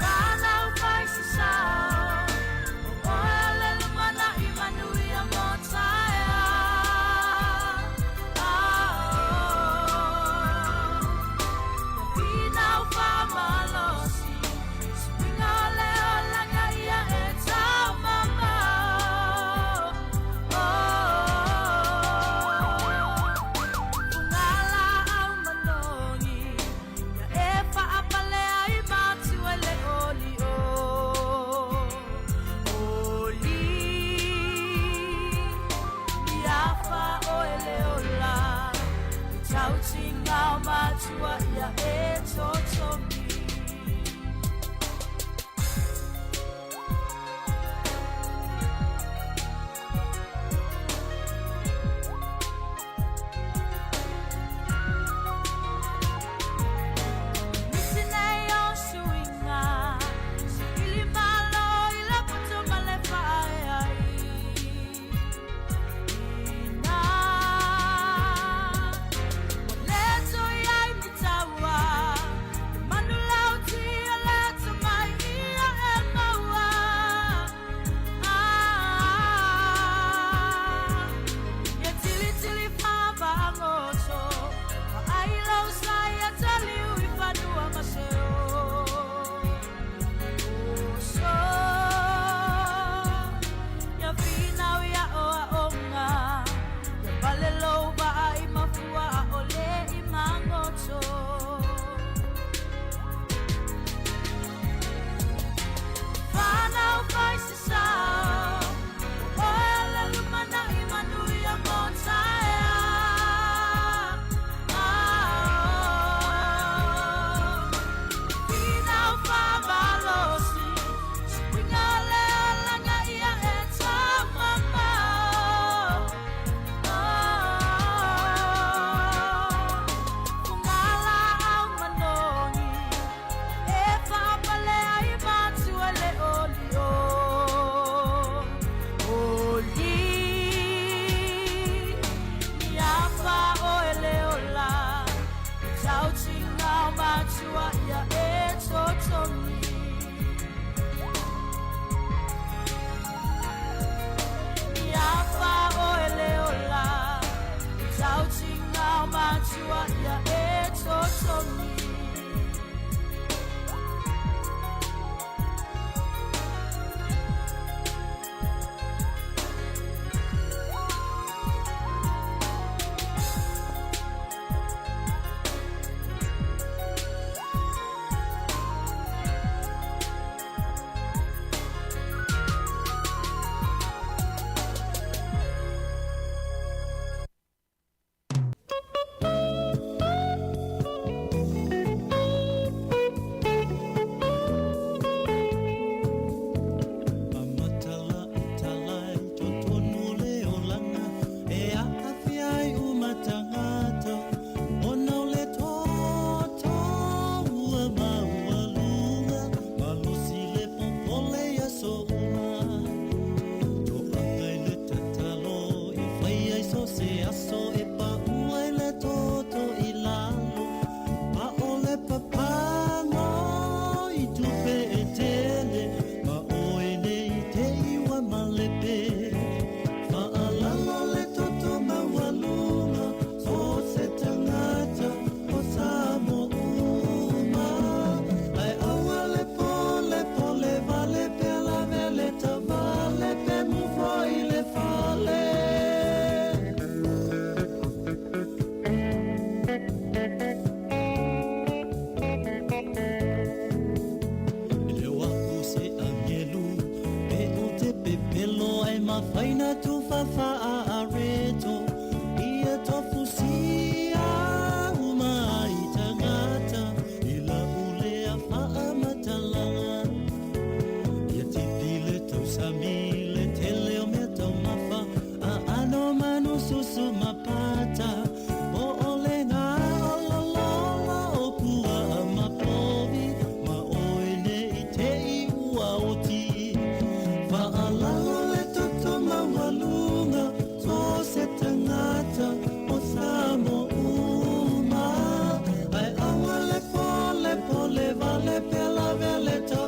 Kana ukai sisao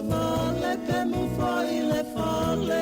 Vale, pe mu foi le fale.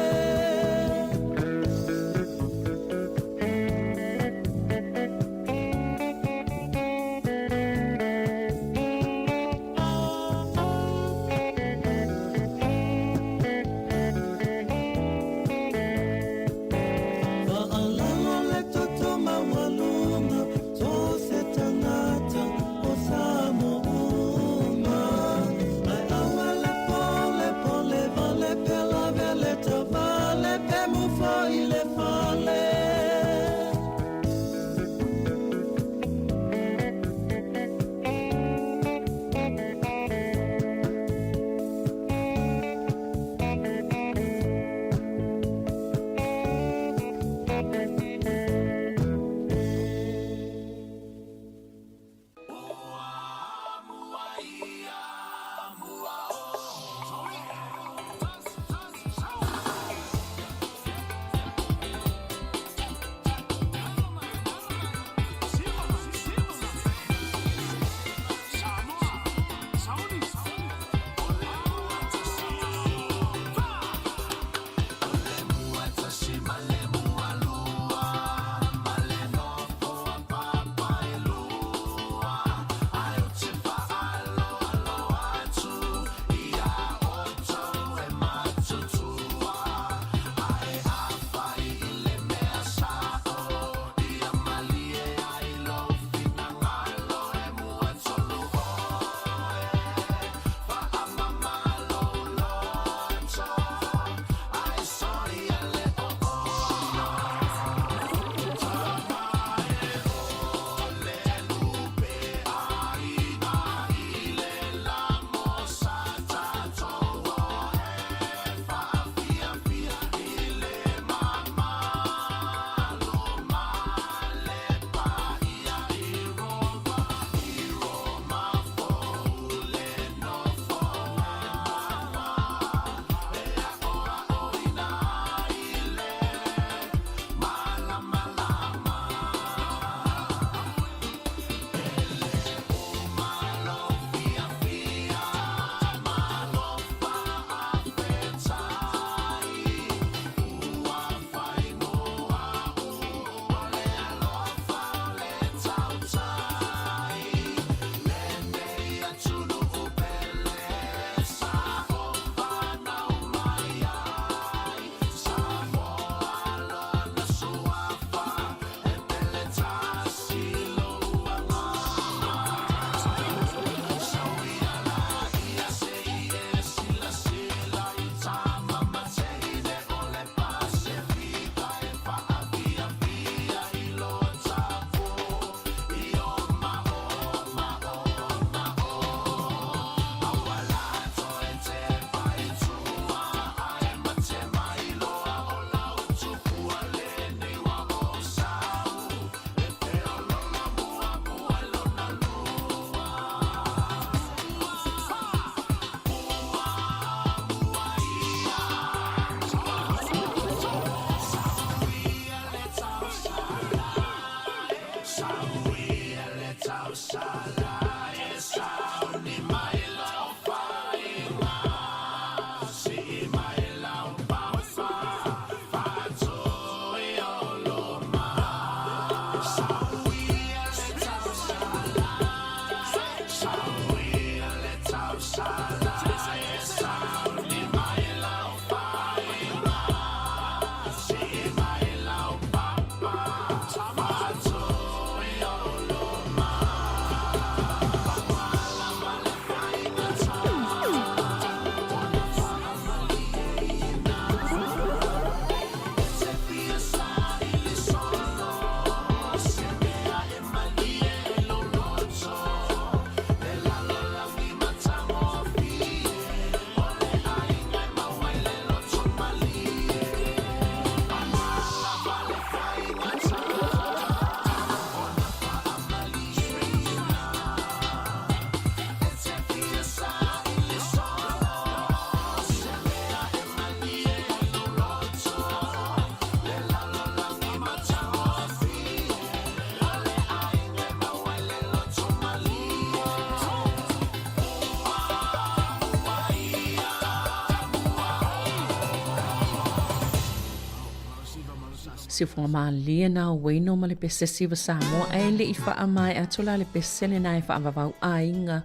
si fonga malia na waino ma le pesesi wa Samoa e le i wha mai atola le pesele na e wha amavau ainga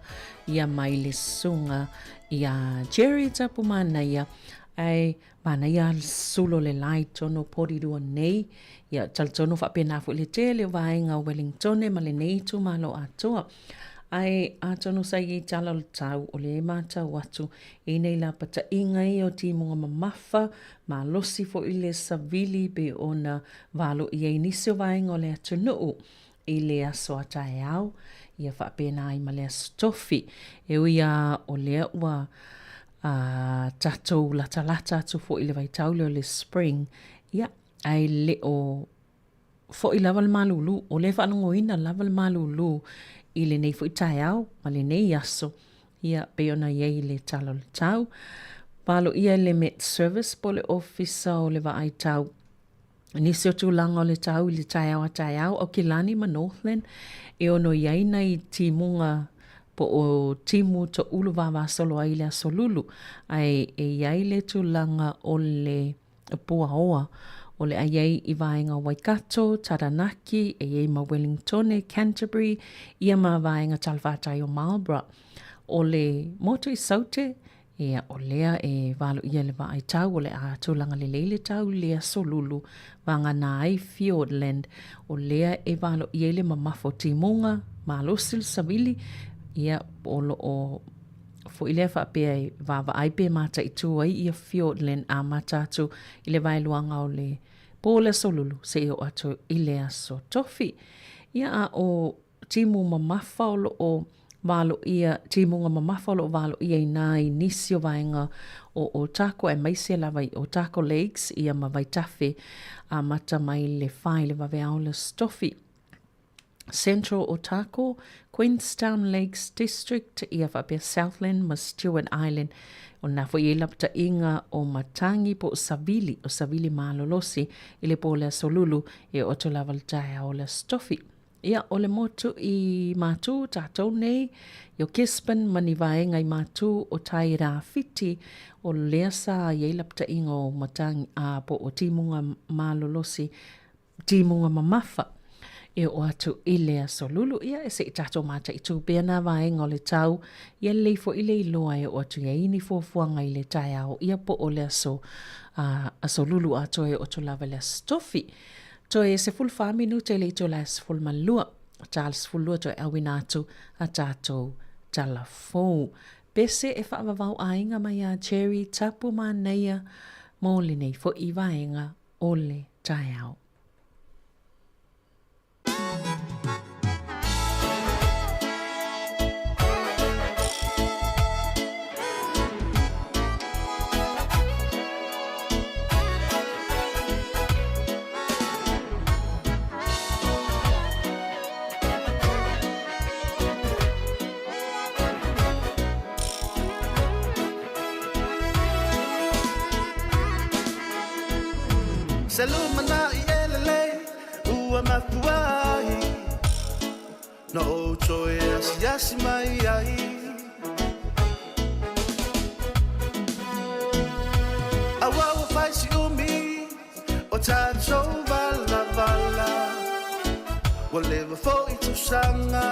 ia mai le sunga ia Jerry tapu mana ia ai mana ia sulo le lai tono porirua nei ia taltono wha pena fu le tele wainga Wellington e ma le nei tu malo atoa ai atono sai i tala le tau o le mata watu i nei la pata inga i o timunga mamafa ma losi fo i le savili be ona valo i e nisio vainga o le atunuu i le aso atai au ia whapena ai ma le astofi e uia o lea ua tatou lata atu fo i le vaitaule o le spring ia ai le o fo i lava le malulu o le whanongoina lava le malulu i le nei fo i tai au ma le nei aso ia pe ona iei le talo le tau palo ia le Met Service po le officer o le vaai tau nisi o tūlanga o le tau i le tai au o Kilani ma Northland e ono iei nei timunga po o timu to ulu wawa solo ai le asolulu ai e iei le tūlanga o le pua hoa o le aiei i vaenga Waikato, Taranaki, e iei ma Wellington, Canterbury, ia ma vaenga Talvatai o Marlborough. O le moto i saute, ia o lea e valo ia le vaai tau, o le a tūlanga le leile tau, lea solulu, vanga na ai Fiordland, o lea e valo ia le mamafo timunga, ma losil savili, ia o lo o fo ile fa pe va ai pe mata i tu ai ia Fiordland a mata tu ile vai luanga o le pole solulu se o atu ile aso tofi ia a o timu mamafa o valo ia timu mamafa o valo ia nai nisio vainga o tako e maise la vai o tako lakes ia ma vai tafe a mata mai le fai le va le stofi Central Otago, Queenstown Lakes District, ia whapea Southland, ma Stewart Island, o na fo i lapta inga o matangi po o Savili malolosi, i le po le solulu, e o to laval taia o le stofi. Ia o le motu i matu tātou nei, i o Gisborne mani vaenga i matu o tai rā fiti, o lea sa i lapta inga o matangi a po o timunga malolosi, timunga mamafa. E o atu i lea solulu ia e se i tato mata i tūpea nā vaenga o le tau ia leifo i le iloa e o atu ia ini fuafuanga i le tai au ia po o le aso a solulu ato e o to lava le stofi to e se full 5 minute le to las full malua Charles fulua to e awina atu a tato talafou pese e whaavavau ainga mai a Cherry tapu maneia mōli nei fo i vaenga o le tai au. Salud mana ielele ua mapuai no ocho yasi mai ai awa wa fai si umi o tato vala whatever for itu sanga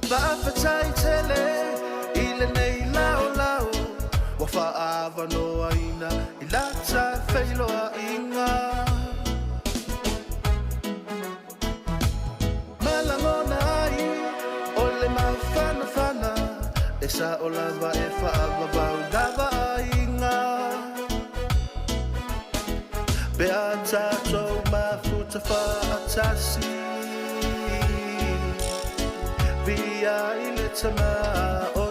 ba fatai tele ile nei lao whaava no aina I lata whailoa inga Malangona ai o le mawhana e sa o lava e whaava bau dawa inga Bea tātou mafuta whaatasi Via I le tama o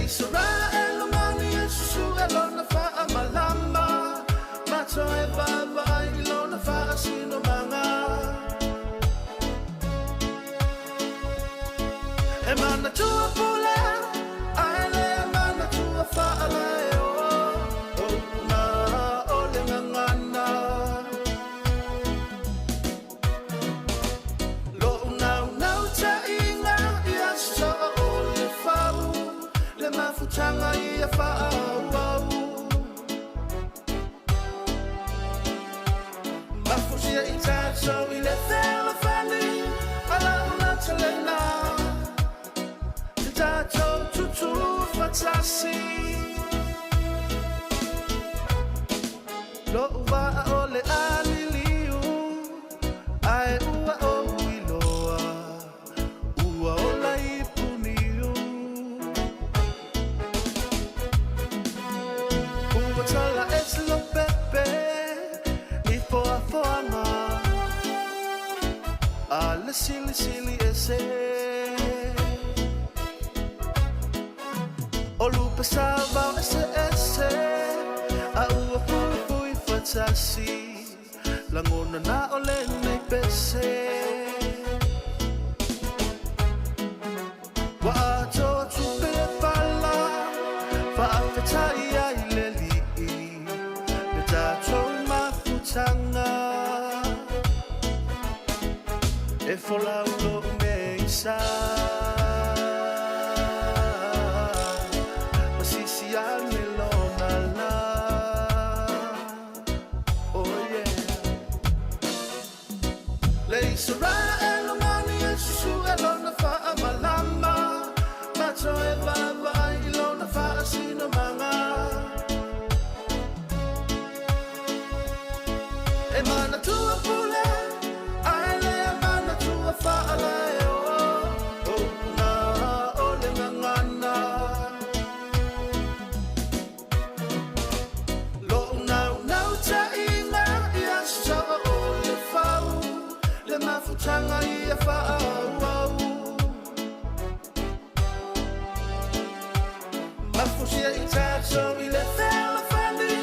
Israel mani Yesu elona fa amalama mato e baba ilona fa asino manga e mana tua pula ale mana tua fa ale o na ole ngana lo na ta inga ya so ia whaau mafusia I tātou I le whela whani ala una talena te tātou tutu whatasi lo uwa o le aliliu ai ua o iloa ua o la ipuniu ua tala eslo pepe I foa foanga a le sili sili ese o lupa sava ese ese a ua fui fui fatasi langona na ole nei pese wa ato tupe pala fa afetai ai le li le tato mafutanga e fola ulo meisa masisi ane lona la oh yeah Leisa ra elomani e susu elona fa amalama mato e vava ilona fa asino manga e mana tua pule aile mana tua fa alae o na ole ngangana lo na ta inga ia so ole fau le mafutanga ia whaau mafusia I tātou I le whela whani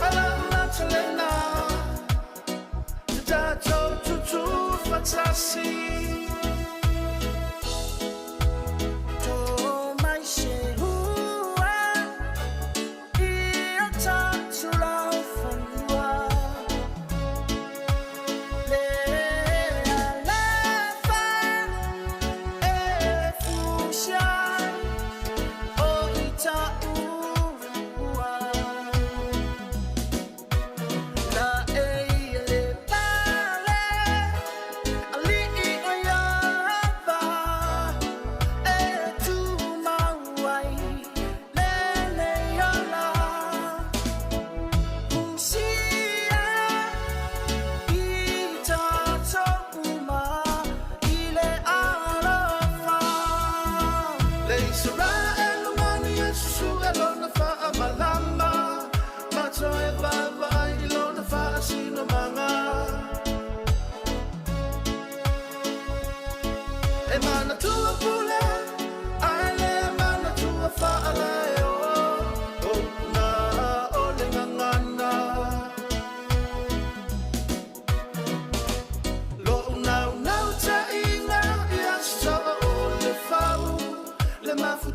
ala una talena te tātou tutu whatasi tō mai se hua I a tātou lau whanua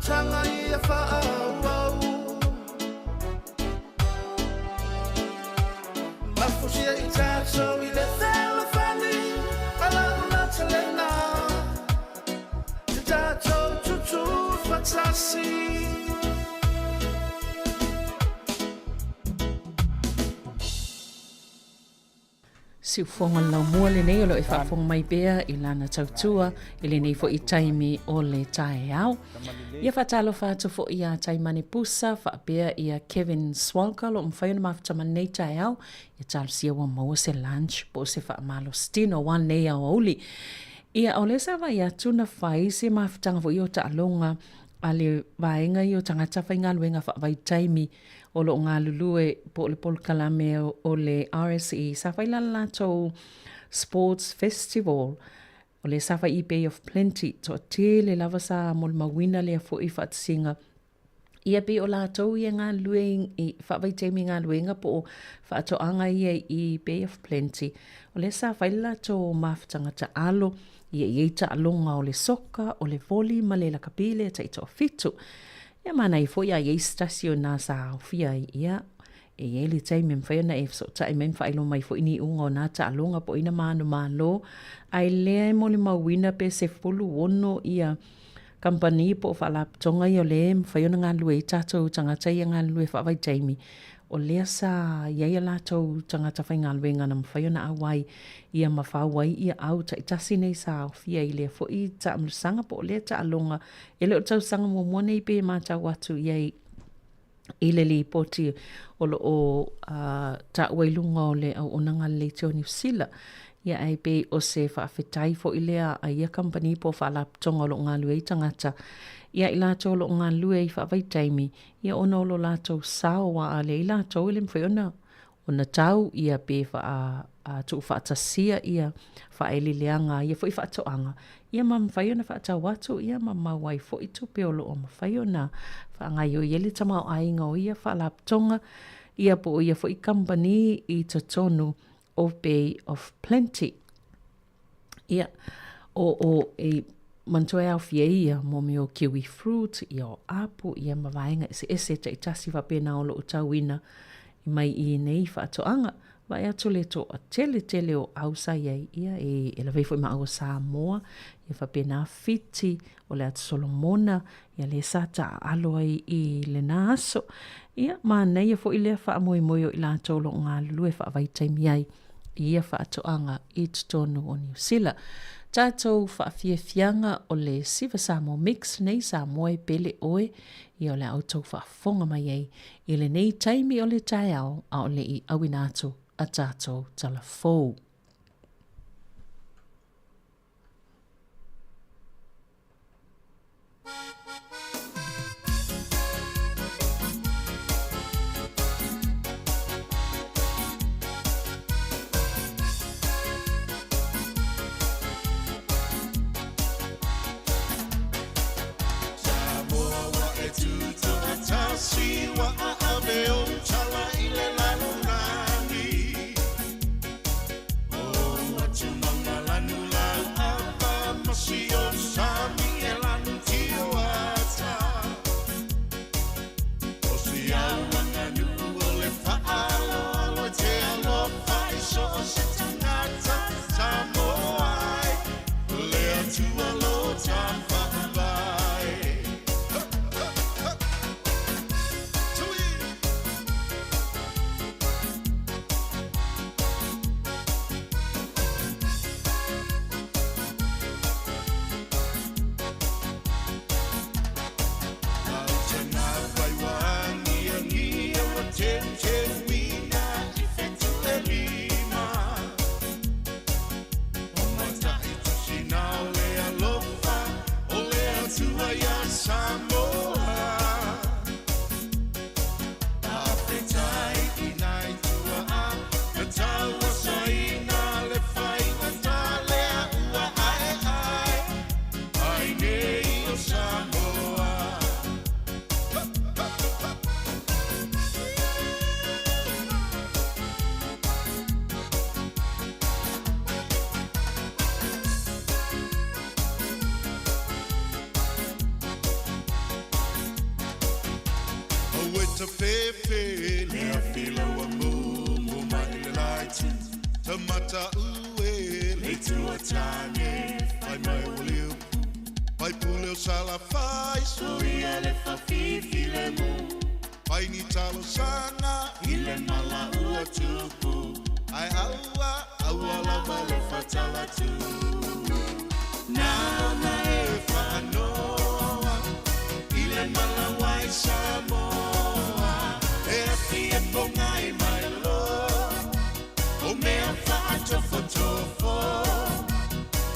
Tanga ia whaau mafusia I tātou I le whela whani ala una talena te tātou tutu whatasi Siu fonga lau mua le nei o lo e whaafonga mai bea I lana tautua I le nei fo I taimi o le tae au. Ia whaatalo whaato fo I a taimane pusa whaapea I a Kevin Swalka lo mwhaiona mawhitama nei tae au. Ia talo sia wa maua se lunch po se whaamalo stino wan nei au auli. Ia o le sawa ia tuna whai se mawhitanga fo I o ta alonga a le vaenga I o tangata whainga luenga whaavai taimi o lo ngā lulue po le polkalame o le RSE sa whailala tau Sports Festival o le sawa I Bay of Plenty to te le lava sa mo le mawina le a fo I whaatsinga ia pe o la tau I ngā lueng I whaavai taimi ngā luenga po whaato anga ia I Bay of Plenty o le sa whailala tau mawhitanga ta alo ia I eita alonga o le soka o le voli ma le lakapile ta ito fitu ia mana I fo ia I stasio na sa ofia ia e ele tai mem fa na efso tai mem fa ilo mai fo ini unga na ta alonga po ina mano malo ai le mo le mawina pe se fulu wono ia company po whaalapatonga i o le mwhaiona ngā lue i tātou tangata i ngā lue whaavai Jamie. O lea sa iai la tau tangata whai ngā lue ngana mwhaiona awai ia mawhawai ia au ta itasi nei sa awhia i lea fo i ta amlusanga po o lea ta alonga e leo tau sanga mwone i pe mātau watu iai i le li poti o lo o ta wailunga o le au onanga le teo New Zealand. Ia ai pe o se whaafetai fo i lea a ia company po whaalapatonga o lo ngā lue i tangata. Ia i lātou lo ngā lue i whaavai Jamie. Ia ona o lo lātou sao wa a le i lātou i le mwhaiona. O na tau ia pe tu whaatasia ia whaeli leanga ia fo i whaatoanga. Ia ma mwhaiona whaatau watu ia ma mawai fo i tupe o lo o mwhaiona. Whaangai o ieli tamau ainga o ia whaalapatonga. Ia po ia fo i company i tatonu of Bay of Plenty. Ia o e mantua au fie ia mo me o kiwi fruit ia o apu ia mawaenga ese ta itasi wapena o lo utawina i mai i nei whaatoanga wa ea tole to a tele o ausa iai ia e la veifo i maa o Samoa ia wapena fiti o le atu Solomona ia le sata aloa i le naaso ia maa nei ia fo i lea wha moi o i la tolo ngā lue wha vai taimi ai ia whaatoanga i tutonu o New Zealand. Tātou whaafiafianga o le siva Samoa mix nei Samoa e pele oe i o le autou whaafonga mai ei i le nei taimi o le tai au a o le i awinatu a tātou talafou. Siwa a aveo chala ile lalo nani. Oh, wachumanga lanu la apa masio sami elanu tio ata. Osia wanganu ole faalo alo te alo faiso se tangata Samoa. Lea tu alo tampa bai. Tamata ue le tua tane ai mai oleu pai puleu sala fai soia le fa fifi le mu pai ni talo sana ile mala ua tupu ai aua la vale fatala tu na e fa noa ile mala wai Samoa e fie pongai mai lo o mea tofo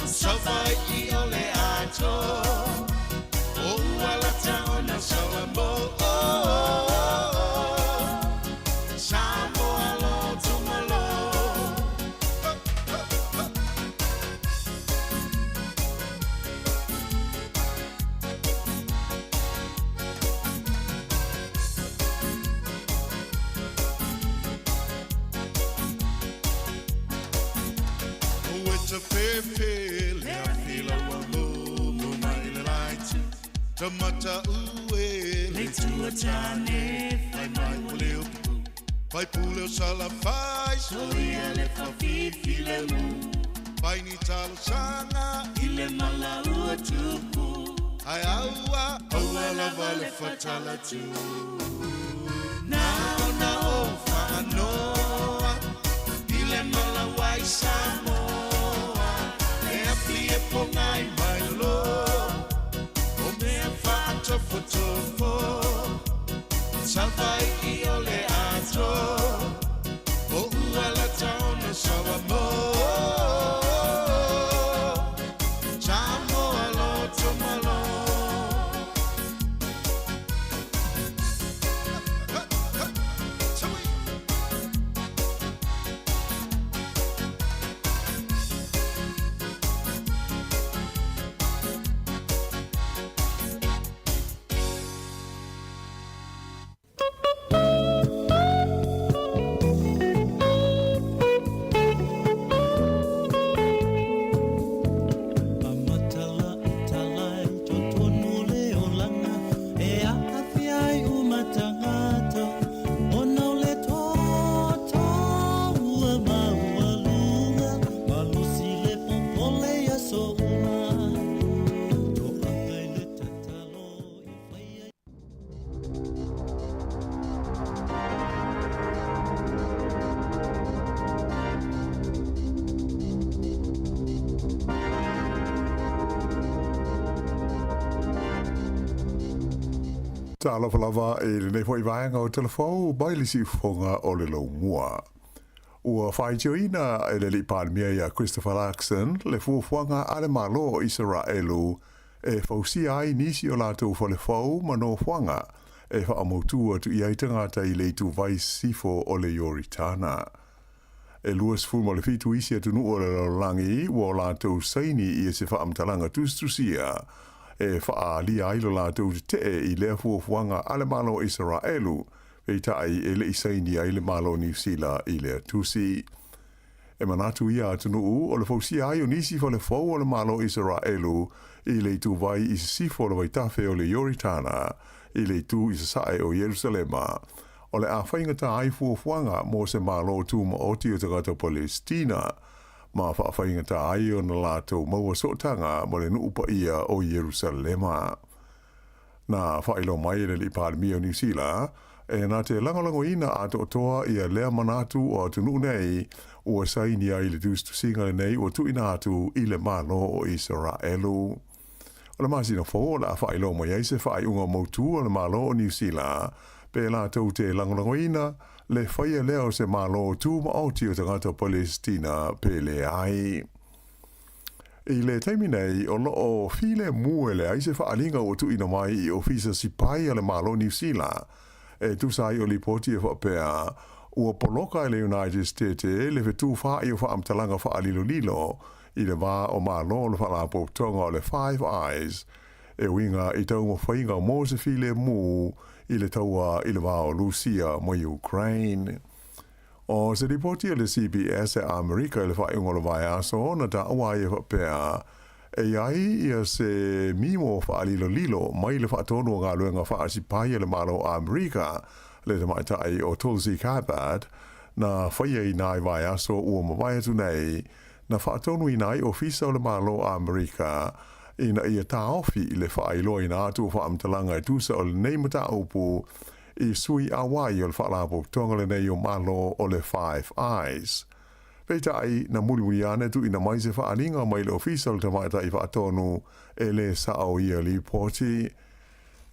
Savai I ole ato o wala taona salamo Samoa lo tumalo pepe le afila wa mo mai le light tamata ue le tua tane fai mai oleo fai puleo sala fai soia le fa fifi le mu fai ni talo sana ile mala ua tupu Ai aua lava le fatala tu. Na o whaanoa, ile malawai Samoa, e api e pongai mai lo, o mea whaatofotofo, Savai ki ole ato, o uala taona sawa mo. Ta alofa lava e le nei vaenga o telefou bailisi fonga o le lo mua. Ua whaitioina e le li palmia ia Christopher Larkson le fuafuanga ale malo o Israelu e fausia ai nisi o lātou fole fau mano fuanga e whaamotua tu iai tangata i le tu vai sifo o le Yoritana. E luas fulma le fitu isi atu nu o le langi ua lātou saini i e se whaamtalanga tustusia e wha li ailo lātou te i lea fuafuanga ale malo o Israelu e tai e le isaini ai le malo New Zealand i lea tusi. E manatu ia atunu o le fausi ai o nisi fa le fau o le malo Israelu i le tu vai i se sifo le vai tafe o le Yoritana i le tu i se sae o Jerusalema o le a whaingata ai fuafuanga mo se malo tu ma oti o tagata Palestina ma wha whaingata ai o na lātou maua sotanga mo le nuupa ia o Jerusalema. Na whailo mai le li palmi o New Zealand e nā te langolango ina ato toa ia lea manatu o atunu nei ua saini ai le tustu singa nei o tu ina atu i le malo o Israelu. O le masina fo la whailo mai ai se whai unga mautu o le malo o New Zealand pe la tau te langolango ina le whaia leo se malo tu ma oti o tangata Palestina pe le ai. I le taimi nei o loo file muele ai se whaalinga o tu ina mai i ofisa sipai le malo New Zealand e tu sai o li poti e whapea ua poloka i le United States le vetu wha i o whaamtalanga whaalilo lilo i le wā o malo le whalapo tonga o le Five Eyes e winga i tau mo whainga mo se file mu i le taua i le wā o Lucia mo Ukraine. O se ripoti le CBS e Amerika i le whainga le vai aso na ta awai e whapea e ai ia se mimo whaalilo lilo mai le whaatono ngā luenga whaasipai le malo Amerika le te maitai o Tulsi Gabbard na whaia i nai vai aso ua mawai atu nei na whaatono i nai ofisa o le malo Amerika ina ia taofi le whaailo i nā atu whaamtalanga i tusa o le neimata upu i sui awai o le whaalapo tonga le nei o malo o le Five Eyes. Peitai na mulimuli ane tu ina mai se whaalinga mai le ofisa o le tamaita i whaatonu e le sao ia li poti.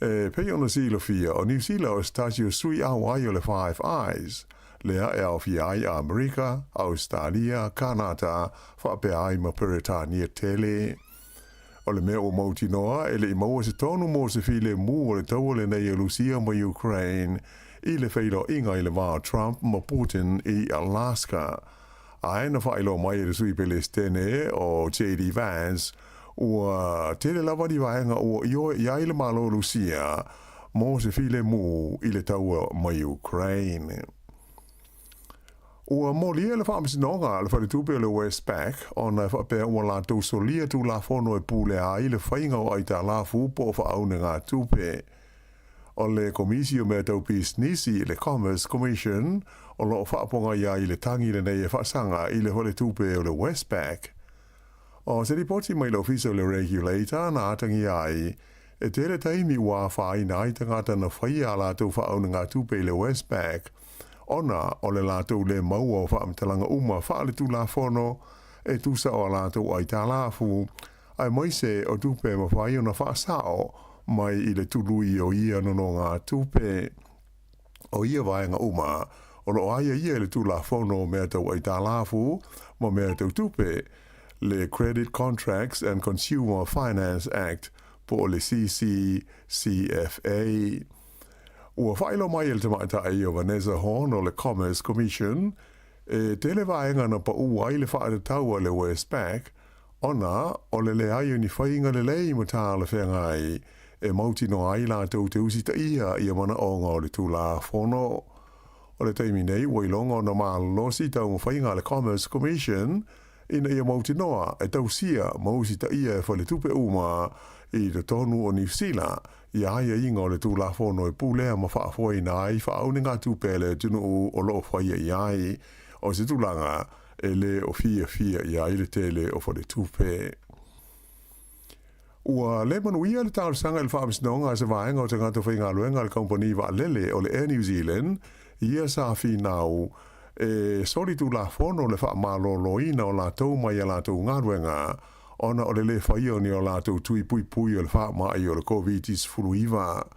E pei ona silo fia o New Zealand o stasio sui awai o le Five Eyes. Lea e au fia ai a Amerika, Australia, Kanata, whaapea ai ma Peretania tele. O le mea o mauti noa, e le i maua se tonu mo se file mu o le tau le nei e Lucia ma Ukraine, i le whailo inga i le vā Trump ma Putin i Alaska. A ena whailo mai e le sui Palestine o J.D. Vance, ua tele lava di vaenga ua iai le malo Lucia, mo se file mu i le tau ma Ukraine. Ua molia le whaamisinonga le wharetupe le Westpac o na whapea ua la tausolia tu la fono e pule a i le whainga o aita la fupo o whaaune ngā tupe. O le komisio mea taupis nisi le Commerce Commission o lo whaaponga ia i le tangi le nei e whaasanga i le wharetupe o le Westpac. O se ripoti mai le ofisa o le regulator na atangi ai e tere taimi wā whai na i tangata na whai a lātou whaau na ngā tupe le Westpac, ona o le lātou le maua o whaamtalanga uma whaale tu la whono, e tusa o lātou ai tā lāfu, ai mai se o tupe ma whai o na whaasao, mai i le tului o ia no ngā tupe. O ia vaenga uma, o lo aia ia le tu la whono mea tau ai tā lāfu, ma mea tau tupe, le Credit Contracts and Consumer Finance Act, po le CCCFA. Ua whaelo mai el te maitai o Vanessa Horn o le Commerce Commission, e tele vaenga na pa ua i le whaare taua le Westpac, ona o le ai ni whainga le lei mo tā le whengai, e mauti no ai la tau te usi ta ia mana o ngā o le tū la whono. O le teimi nei, wailonga na maa losi tau mo whainga le Commerce Commission, ina ia mauti noa e tau sia mausi ta ia e whale tupe uma i le tonu o New Zealand, i aia inga o le tū la whono e pūlea ma whaafoi na ai whaaune ngā tupe le tunu o loo whaia i ai, o se tūlanga e le o fia i ai le tele o whale tupe. Ua le manuia le tālu sanga il whaamisnonga se vaenga o te ngātu whainga luenga le kompani wa lele o le Air New Zealand, ia sa fi nau, e sori tu la whono le wha malo loina o la tau mai a la tau ngā luenga, ona o le whaia ni o la tau tui pui pui o le wha mai o le COVID-19 fuluiva.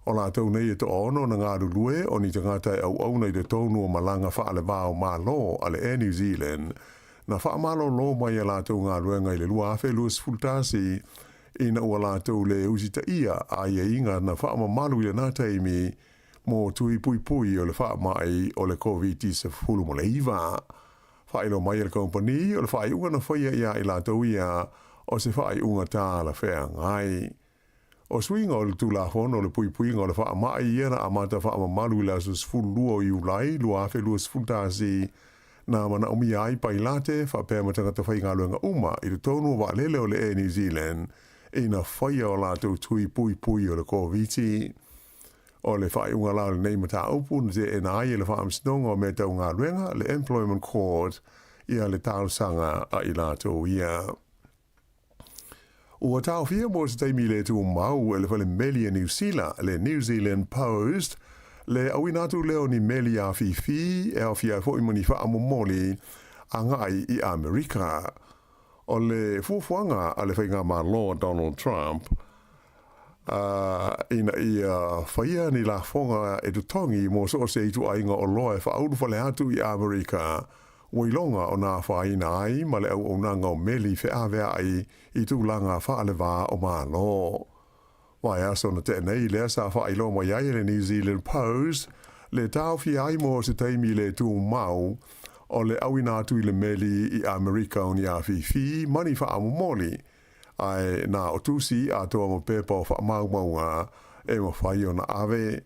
O la tau nei e to ono na ngā rulue, o ni te ngātai au nei te tonu o malanga wha le vāo malo a le Air New Zealand, na wha malo lo mai a la tau ngā luenga i le lua awhe luas fultasi, ina ua lātou le usita ia a ia inga na wha malu i le nā taimi mō tui pui pui o le wha mai o le COVID-19 fulu mo le iwa. Wha ilo mai le kompani o le wha iunga na whaia ia i lātou ia o se wha iunga tā la whea ngai. O swinga o le tūla hono o le pui pui ngā o le wha mai ia na amata wha malu i la sus fulu lua o iulai lua awhe lua sfultasi na mana umi ai pai late wha pēr matangata whai ngā luenga uma i le tonu wa lele o le Air New Zealand ina whaia o lātou tui pui pui o le COVID-19. O le whai unga la le nei mata upu na te e na ai le wha amsinonga o me tau ngā ruenga le Employment Court ia le tāusanga a i lātou ia. Ua tāu fia mō se teimi le tu mau e le whale meli a New Zealand, le New Zealand Post, le awinatu leo ni meli a fifi e au fia fo imani wha amomoli a ngai i Amerika. O le fuafuanga a le whainga ma Lord Donald Trump, ina i whaia ni la whonga e tu tongi mō so se i tu ainga o loa e whauru whale atu i Amerika, wailonga o nā whaina ai, ma le au nanga o meli whaavea ai i tu langa whaale wā o mā lo. Wai aso na te nei lea sa whailo mo iai le New Zealand Post, le tau fi ai mō se teimi le tu mau, o le awina atu i le meli i Amerika o ni a fifi, mani wha amomoli, ai nā o tusi a toa mo pepa o wha maunga e mo whai o na ave.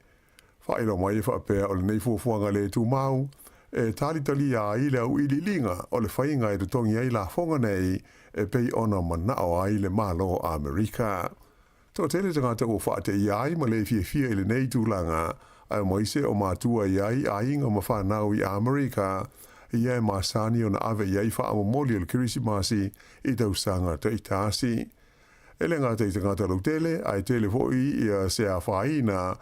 Whailo mai wha pēr o le nei fuafuanga le tu mau, e talitali a i le au ili linga o le whainga e tutongi ai la whonga nei e pei ona manao ai le malo a Amerika. Tō tele tangata o wha te iai ma le fia i le nei tūlanga, ai moise o mātua iai a inga ma whanau i Amerika, ia e masani o na ave iai wha amomoli o le kirisimasi i tausanga te itasi. Ele ngā te tangata lau tele, ai tele hoi i a se a whaina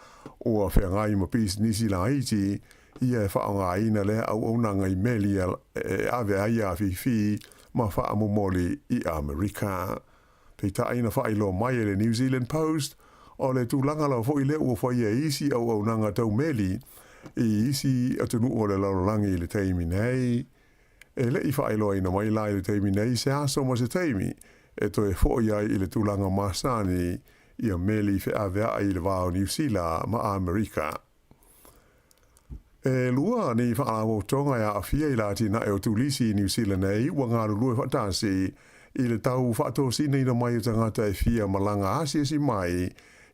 o a whengai ma pisi nisi la iti, ia e wha ngā ina le au nanga i meli e ave ai a fifi ma wha amomoli i Amerika. Te taina wha ilo mai le New Zealand Post, o le tūlanga lau hoi le ua whai e isi au nanga tau meli, i isi atunu o le laurangi le teimi nei. E le i whaeloa ina mai lai le teimi nei se aso mo se teimi e to e fo ai i le tūlanga masani i a meli fe avea i le vāo New Zealand ma Amerika. E lua ni whaalawo tonga ia a fia i lati na e o tūlisi New Zealand nei ua ngā lua whatasi i le tau whatosi nei na mai o tangata e fia malanga asia si mai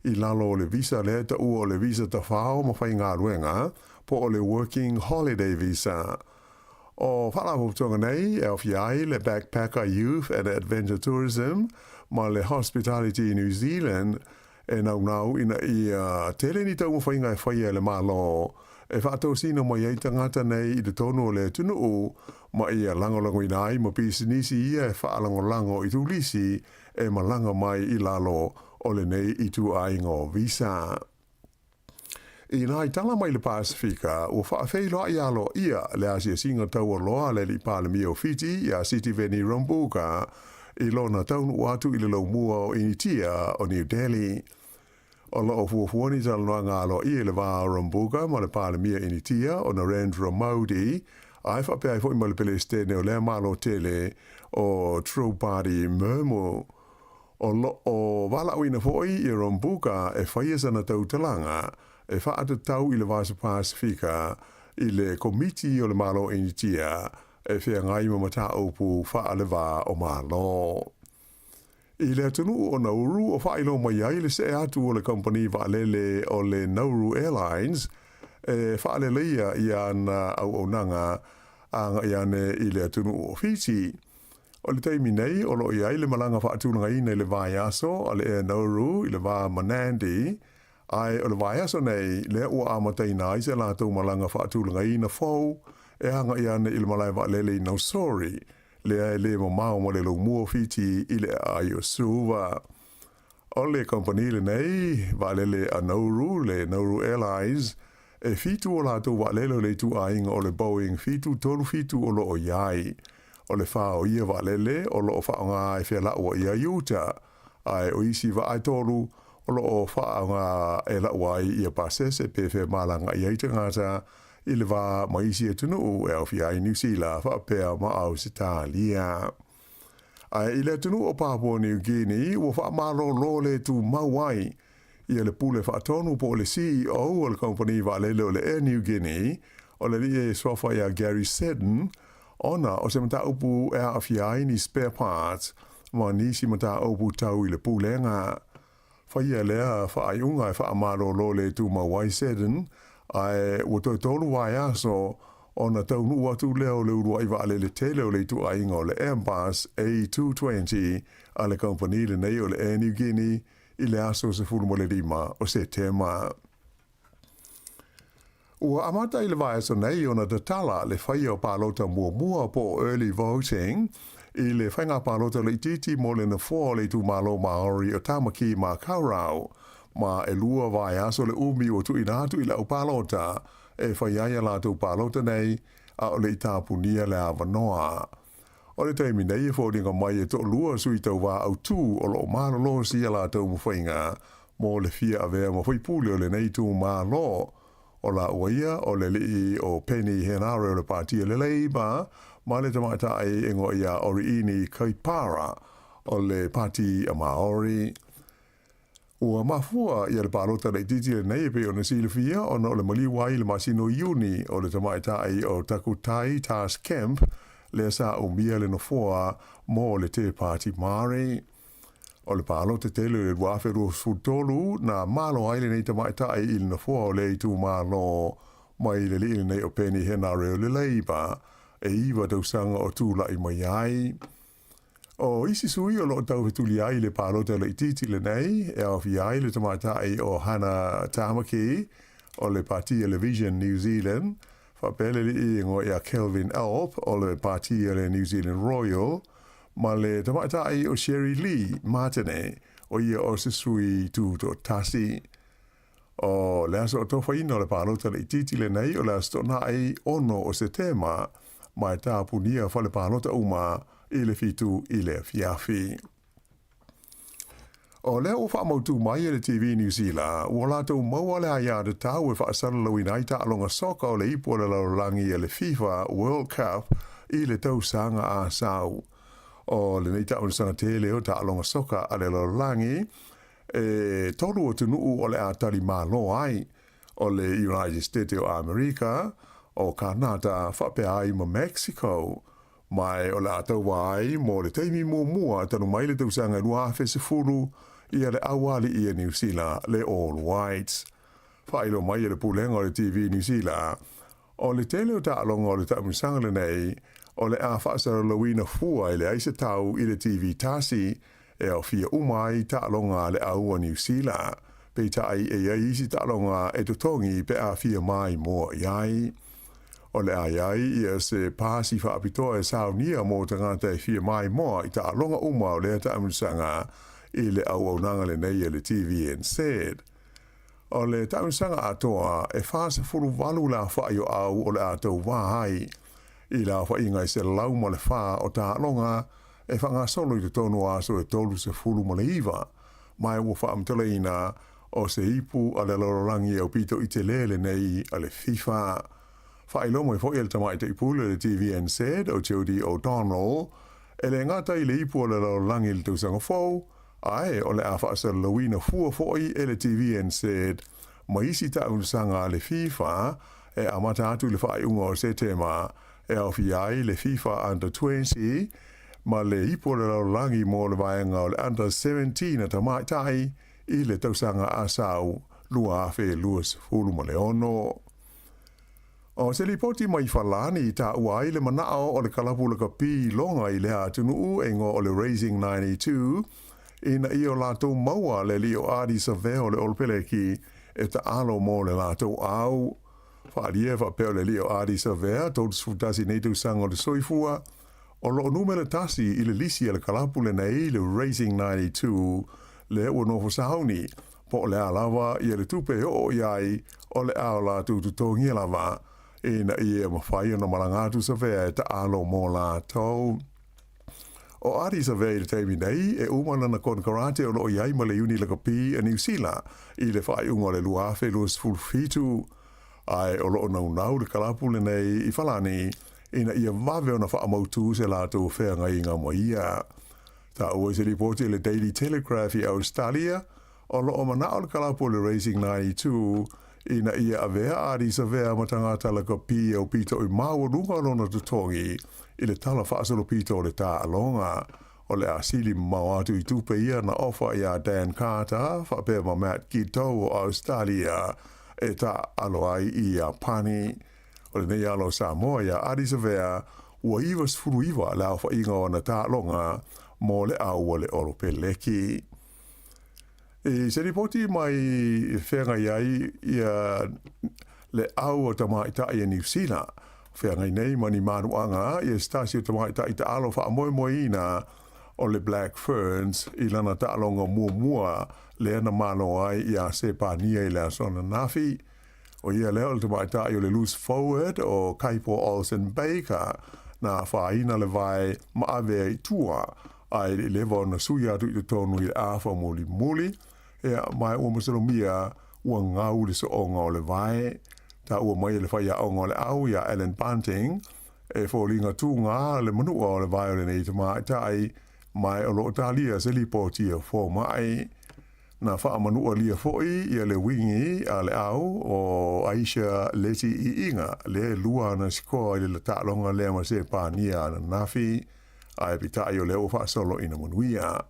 i lalo o le visa le ta ua o le visa ta whao ma whai ngā ruenga po o le Working Holiday Visa. O whalawo tonga nei e awhi ai le Backpacker Youth and Adventure Tourism ma le Hospitality New Zealand e nau ina i tele ni tau mwhai ngai whai le malo e whātou sino mai ei tangata nei i te tono o le tunu o ma i a langolango inai ma pisinisi ia e whaalangolango i tūlisi e malanga mai i lalo o le nei I tu aingo visa. I nai tala mai le Pasifika o whaafei loa I alo ia le asia singa tau loa le li palemi o Fiji ia City Veni Rombuka I lona taunu watu I le lau mua o Initia o New Delhi. O lo o fuafuani tala noa ngā alo ia le vā Rombuka ma le palemi o Initia o Narendra Modi ai whapea I fo I ma le Palestine o lea malo tele o True Party Murmu. O wala uina foi I Rombuka e whaia sana tau talanga e whaata tau I le Vasa Pasifika I le komiti o le malo Initia e whea ngai mamata opu wha le wā o malo. I le atunu o Nauru o whailo mai ai le se atu o le company waalele o le Nauru Airlines e whaale leia I ana au nanga anga I ane I le atunu o Fiji. O le taimi nei o lo I ai le malanga whaatunanga I nei le vaiaso o le Air Nauru I le wā Manandi ai o le vaiaso nei le ua amatai nai se la tau malanga whaatulanga I na fau e hanga I ane I le malai waalele I Nausori le ai le mamao mo le lo mua Fiji I le ai o suva. O le company le nei waalele a Nauru le Nauru Airlines e fitu o la tau waalele le tu ainga o le Boeing fitu tolu fitu o lo o iai. O le whao ia waalele o lo o whaonga e whea laua ia Utah ai o isi wa ai tolu o lo o whaonga e laua ia pasese pe whea malanga ia I tangata I le wā maisi e tunu e au whiai New Zealand whaapea ma au Sitalia. Ai I le tunu o Papua New Guinea ua whaamalo lo le tu mauai ia le pule whaatonu po le CEO o le company waalele o le Air New Guinea o le lie swafa ia Gary Seddon ona o se mata upu e a whiai ni spare parts ma nisi mata upu tau I le pulenga. Whaia lea whaaiunga e whaamalo lo le tu mauai Seddon ai ua tolu wai aso ona taunu watu leo le urua I waalele tele o le tu ainga o le Airbus A220 a le company le nei o le Air New Guinea I le aso se fulu mo le lima o se tema. Ua amata I le vaiaso nei ona tatala le whaia o palota mua po early voting I le whainga palota le titi mo le na fua le tu malo Maori o Tamaki ma Kaurau ma e lua vaiaso le umi o tu inatu I le au palota e whaiaia la tu palota nei a o le itapunia le avanoa. O le taimi nei e fōringa mai e to lua sui tau wā au tū o lo mālo lo si ala tau mwhainga mō le fia avea mo whaipule o le nei tū mālo. O la uaia o le lii o Penny Henare o le pātia le Labour ma le tamata ai ingo ia Oriini Kaipara o le pāti a Maori. Ua mafua ia le palota le titi le nei pe o na silifia o na o le maliwai le masino Iuni o le tamata ai o Takutai Task Camp le sa o mia le nofua mo le te pāti Māori. O le palo te tele le wafero sutolu na malo ai le nei tamaita ai il nofua o le tu malo mai le li nei o Penny Henare o le Labour e iwa tausanga o tūla I mai ai. O isi sui o lo tau hetuli ai le palo te le titi le nei e au fi ai le tamaita ai o Hana Tamaki o le Pāti Television New Zealand whapele li ingo ia Kelvin Alp o le Pāti le New Zealand Royal ma le tamaita ai o Sherry Lee Martine o ia o se sui tu to tasi. O le aso o tofaina o le palota le titi le nei o le astona ai ono o se tema ma e tā punia fa le palota uma I le fitu I le fiafi. O le o wha mautu mai e le TV New Zealand, ua lātou maua le aia de tau e wha asana lau inai ta alonga soka o le ipo le laurangi e le FIFA World Cup I le tau sanga a sau. O le nei ta unisanga tele o ta alonga soka a le laurangi, e tolu o tunuu o le a tali malo ai, o le United States o America, o Canada, whape ai ma Mexico, mai o le atau wai mo le teimi mua tanu mai le tausanga rua fese furu ia le awali ia New Zealand le All Whites. Whailo mai le pulenga o le TV New Zealand. O le tele o ta alonga o le taumusanga le nei, o le a whaasara lawina fua i le aise tau I le TV tasi e au fia umai ta alonga le aua New Zealand. Pei ta ai e isi ta alonga e tutongi pe a fia mai mua iai. O le ai ia se pasi whaapitoa e saunia mō tangata e fia mai moa I ta alonga uma o le ta amusanga i le au nanga le nei le TVNZ. O le taunsanga atoa e whāse furu walu la whaio au o le atou wāhai i la whainga i se lau ma le whā o tā longa e whanga solo i te tonu aso e tolu se furu ma le iwa mai ua whaamtala ina o se ipu a le lororangi au pito i te lele nei a le FIFA. Whailomo i fwoi el tamai te ipule le TVNZ o Jody O'Donnell e le ngata i le ipu a le lororangi le tausanga fau ai o le awha asa lawina fua fwoi e le TVNZ ma isi ta unsanga le FIFA e amata atu le whai unga o se tema e au fiai le FIFA Under 20 ma le ipu a le lororangi mo le vaenga o le Under 17 a tamai tai i le tausanga asau lua afe luas fulu ma le ono. O se li poti mai falani i ta uai le manao o le kalapula ka pi longa i le atunu e ngo o le Raising 92 ina i o lato maua le li o adi sa veo le olpele ki e ta alo mo le lato au. Whaalia wha peo le li o adi sa vea tau sfutasi neitu sanga o le soifua o lo numere tasi i le lisi e le kalapula nei le Raising 92 le ua nofo sauni po le alawa i le tupe o iai o le aola tututongi lava ina i e mawhai na marangatu sa vea e ta alo mo la tau. O ari sa vea i le teimi nei e umana na konkarate o lo iai ma le uni laka pi a New Zealand i le whai unga le luafe luas fulfitu ai o lo nau le kalapule nei i falani ina i a wawe ona wha amautu se lato whea ngai ngā moia. Ta ua se ripoti le Daily Telegraph i Australia o lo o mana o le kalapo le Raising 92 ina ia avea ari sa vea matangata la ka pi au pito i maua runga lona tutongi i le tala whaasalo pito o le tā alonga o le asili mau atu i tupe ia na ofa ia Dan Carter whapea ma Matt Gito o Australia e tā alo ai i a pani o le nei alo Samoa ia ari sa vea ua iwa sfuru iwa la wha inga o na tā alonga mo le au le oro peleki. E se ripoti mai whenga iai ia le au o tamaitai e New Zealand. Whenga nei mani manuanga i stasio tamaitai ta alo wha moe moe ina o le Black Ferns i lana ta alonga mua le ana mano ai i a se pania i le asona nafi. O ia leo le tamaitai o le Loose Forward o Kaipo Olsen Baker na whaina le vai maave i tua ai le vona suia tu i tonu i afa muli e mai o masalomia ua ngau le so onga o le vai ta ua mai le whaia onga o le au ia Ellen Bunting e fōlinga tu ngā le manua o le vai o le nei tamai tai mai o lo talia se li poti e fō mai na wha manua lia fōi ia le wingi a le au o Aisha Leti i inga le lua na sikoa i le tālonga le ma se pānia na nafi ai pitai o leo wha solo ina manuia.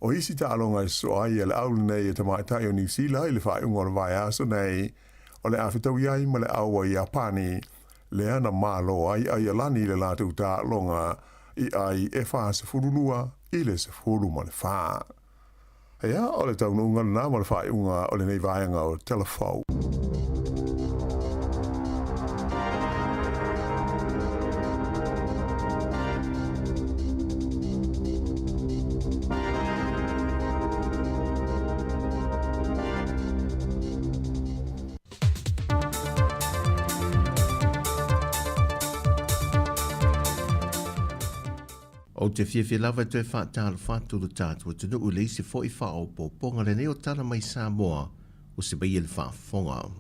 O isi tālonga i so ai le au nei e tamaitai o New Zealand i le whai unga o le vai aso nei o le awhitau iai ma le aua i Apani le ana malo ai ai alani le lātou tālonga i ai e wha se furulua i le se furu ma le wha. Hea o le taununga na ma le whai unga o le nei vaianga o telefau. O te whiawhi lava te whātāra whāturu tātua tunu u leisi fo i whao po ponga le neo tana mai Samoa o se bai ele whaafonga.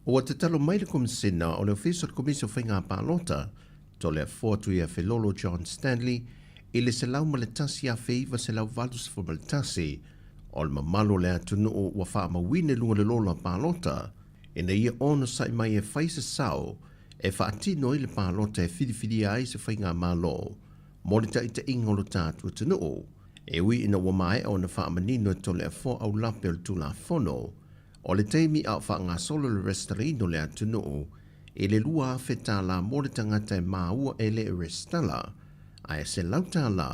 O te talo mai le komisina o le official komisio whainga pālota to le fōtu i a Filolo John Stanley i le se lau maletasi a wheiva se lau valus fo maletasi o le mamalo le atunu o wa wha mawine lunga le lola pālota e na ia ono sai mai e whaisa sao e whaatino i le pālota e whiriwhiri ai se whainga malo Morita i te ingolo tātua tunu o, e ui ina ua mai o na whaamanino to le fo au lape o le tula whono, o le teimi au wha ngā solo le restarino le atunu o, e le lua whetā la morita ngata e māua e le restala, a e se lauta la,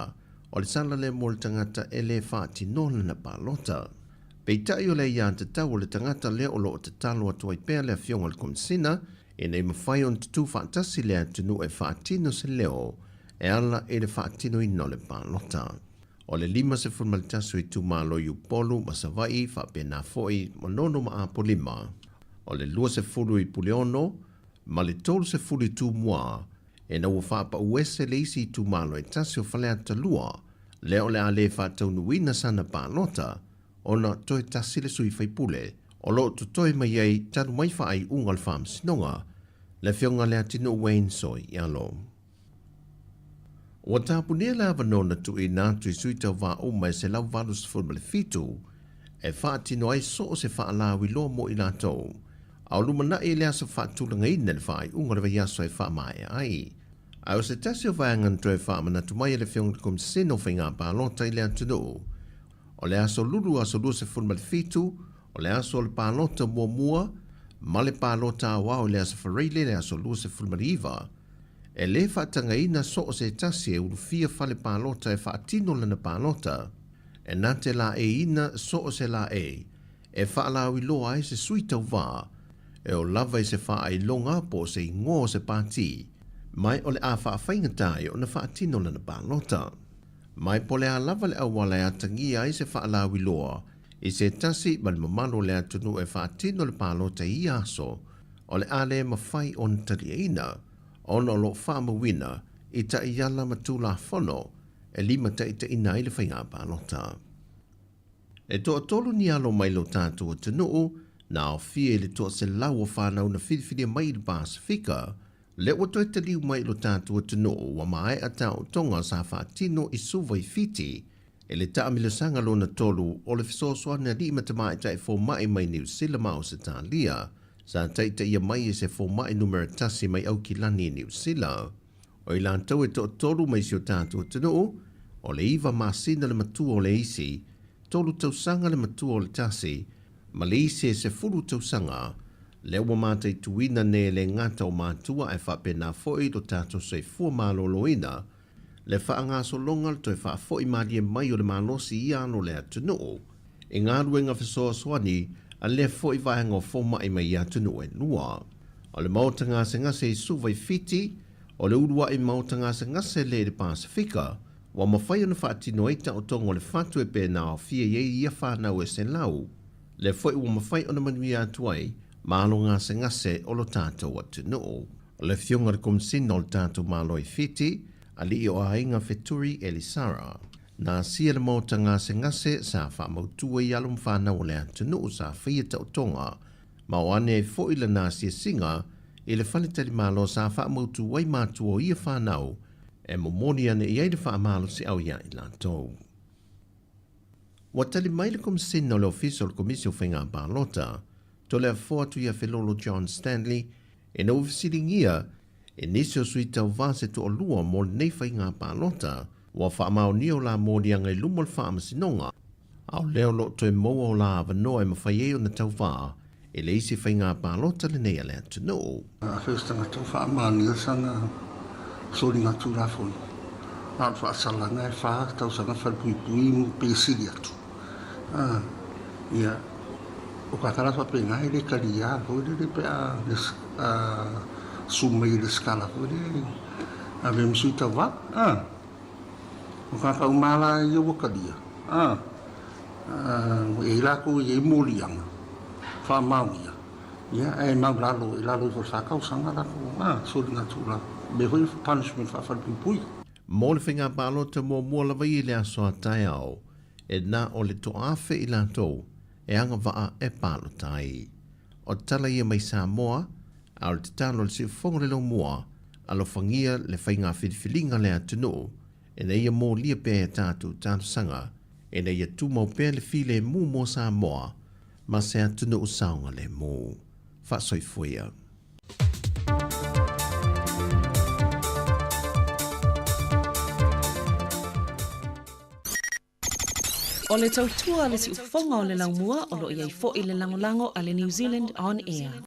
o le sala le morita ngata e le whaatinola na pālota. Pei tai o le ia te tau o le tangata le o lo o te talo atua i pēr le fionga le komsina, e nei mawhai on tutu whaatasi le atunu e whaatino se leo, e ala e le whaatino i nole pālota. O le 5 i tūmalo i upolu ma savai whapena foi manono ma apolima. O le 2 i puleono ma le 3 i tūmua e na ua whapa uese le isi i tūmalo e tasi o whalea talua le o le ale whataunuina sana pālota o na toi tasi le sui whaipule o lo tu toi mai ei tanu mai whaai ungal whaam sinonga le whionga lea tino Wayne Soy i alo. Ua tāpunia le awanona tu i nātu i sui tau wā o mai se lau valus fulmale fitu e whaatino ai so o se whaalawi loa mo i lātou. Au lumana e lea sa whaatulanga i nel whaai unga le waiaso e whaamae ai. Au se tasi o whaangan tue whaamana tu mai le whionga kum seno whainga pālota i lea tunu. O le aso lulu aso lua se fulmale fitu o le aso le pālota mua ma le pālota awa o le aso whareile le aso lua se fulmale iwa. E le whaatanga ina so o se tasi e urufia whale pālota e whaatino lana pālota. E nā te la e ina so o se la e whaalawi loa ai se sui tau wā. E o lava i se wha ai longa po se ingo se pāti. Mai o le a whaawhaingatai o na whaatino lana pālota. Mai po le a lava le awala e atangi ai se whaalawi loa. I se tasi ma le mamalo le atunu e whaatino le pālota i aso. O le a le mawhai o ntali e ina. Ono lo whaamawina i ta i ala matula whono e 5 ta i ta ina i le whainga pālota. E toa tolu ni alo mai lo tātua tanu, na o fie le toa se lau o whanau na whiriwhiria mai i Pasifika, le o toi te liu mai lo tātua tanu wa mai a tau tonga sa whaatino i suwa i fiti, e le taamila sanga lo na tolu o le fisosua na 5 ta mai ta i fo mai mai New Zealand o se tālia, sa taita ia mai e se fomai numera tasi mai au ki lani New Zealand. O i lantau e to tolu mai si o tātua tanu, o le iwa masina le matua o le isi, tolu tausanga le matua o le tasi, ma le isi e se furu tausanga, le ua mātai tuina ne le ngata o mātua e whapena foi do tātou se fua maloloina, le whaangaso longal to e whaafoi maria mai o le malosi i ano le atunu, e ngā ruenga whesoa swani, a le foi vaenga o foma i mai atunu e nua. O le mautanga se ngase i suva i fiti, o le urua i mautanga se ngase le de Pasifika, wa mawhai ona whaatino eita o tongo le whatu e pēna o fia iei ia whanau e se lau. Le foi wa mawhai ona manui atuai, maalo ngā se ngase o lo tātou atunu. O le whionga le komsina o le tātou malo i fiti, ali i o ainga Feturi Elisara. Nā sia le mautanga se ngase sa whamautua i alum whanau le atunu sa whia tau tonga, ma o ane e fo ila nā sia singa, i le whanetari malo sa whamautua i mātua o ia whanau, e momoni ane i eide whamalo si au ia i lātou. Wa tali mai le komisina o le official komisio whainga pālota, to le afoatu ia Filolo John Stanley, e na ufisiringia, e nisi o sui tau vase to o lua mo le nei whainga pālota, wa whaamau ni o la mōri angai lumol whaamasinonga, au leo lo to e moa o la avanoa e mawhaie o na tau wha, e le isi whainga pālota le nei ale atunu. Whistanga tau whaamani o sanga sori ngā tūrafoi. Nā whaasalanga e wha, tau sanga whalpui mu pēsiri atu. Ia, o kakara whapenga e le karia, hoi le pe a sumei le skala, hoi le a me msui tau wha. O kaka umala i o karia. E lako i e mōrianga. Wha mau ia. Ia, e mau lalo, e lalo i whakau sanga lako. Sori ngā tūra. Me hoi punishment whawharpui pui. Mō le whinga pālota mō mua lawa i le asoa tai au, e nā o le to awhi i lātou, e anga waa e pālota ai. O tala ia mai Samoa, au le titano le si whongre lo mua, alo whangia le whainga whiriwhiringa le atunu, e na ia mō lia pē e tātou tātou sanga, e na ia tūmau pē le while mū mō Samoa, ma se atunu usaunga le mū. Whasoi fuia. O le tautua le si ufonga o le laumua o lo iai fo i le langolango a le New Zealand On Air.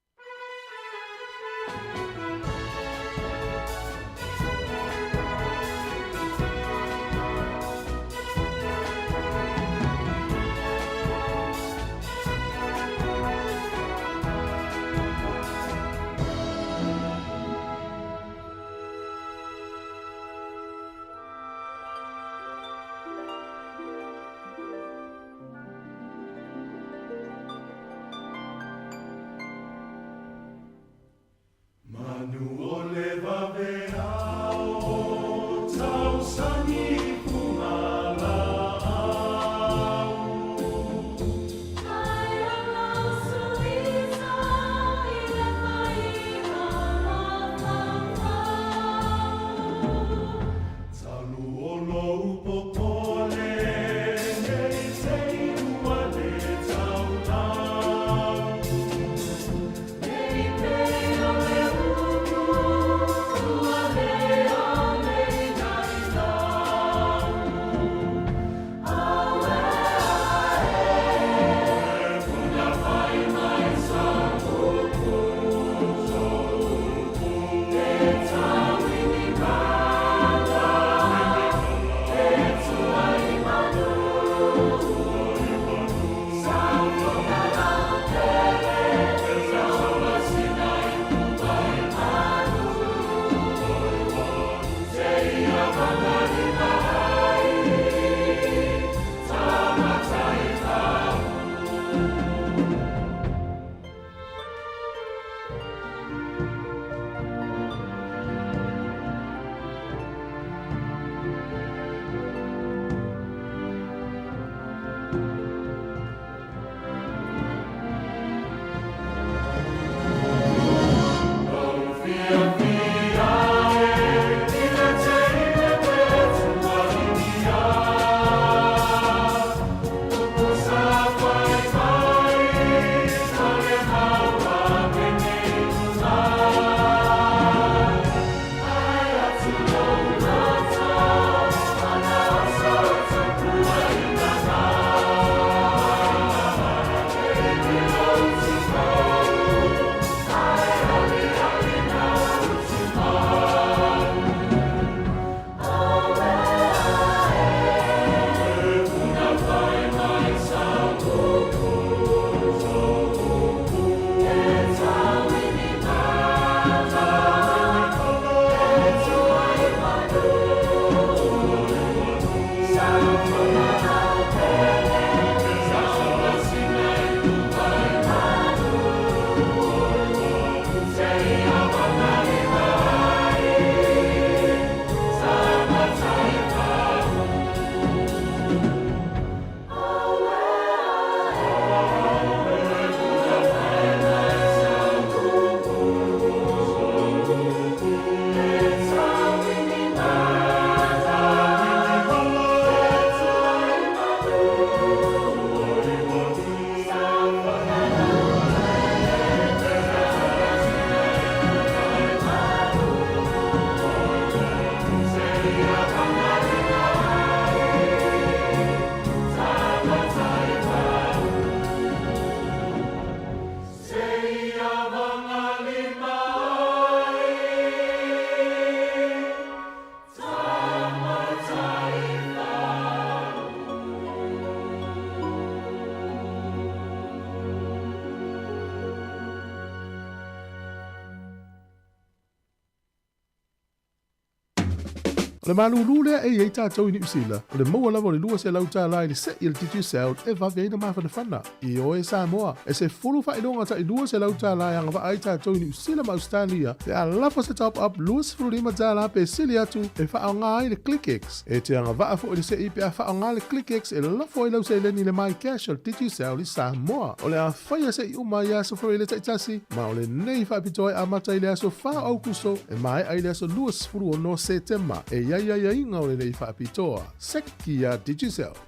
O le malulu lea e tātou i New Zealand. O le maua lava o le lua se lau tā lai le se i le Teach Yourself e waweina mawhanawhana. I o e Samoa. E se fulu whainonga ta i lua se lau tā lai anga wa ai tātou i New Zealand ma Australia. Le a lafa se top up lua se fulu lima tā la pe sili atu e whaonga ai le ClickX. E te anga waa fo i le se i pe a whaonga le ClickX e lafo i lau se leni le mai cash o le Teach Yourself i Samoa. O le a whaia se i uma ia so furu i le taitasi. Ma o le nei whaipitoe a mata i le aso wha au kuso e mai ai le aso lua se fulu o no September. E ia inga o le nei whaapitoa. Seki a Teach Yourself.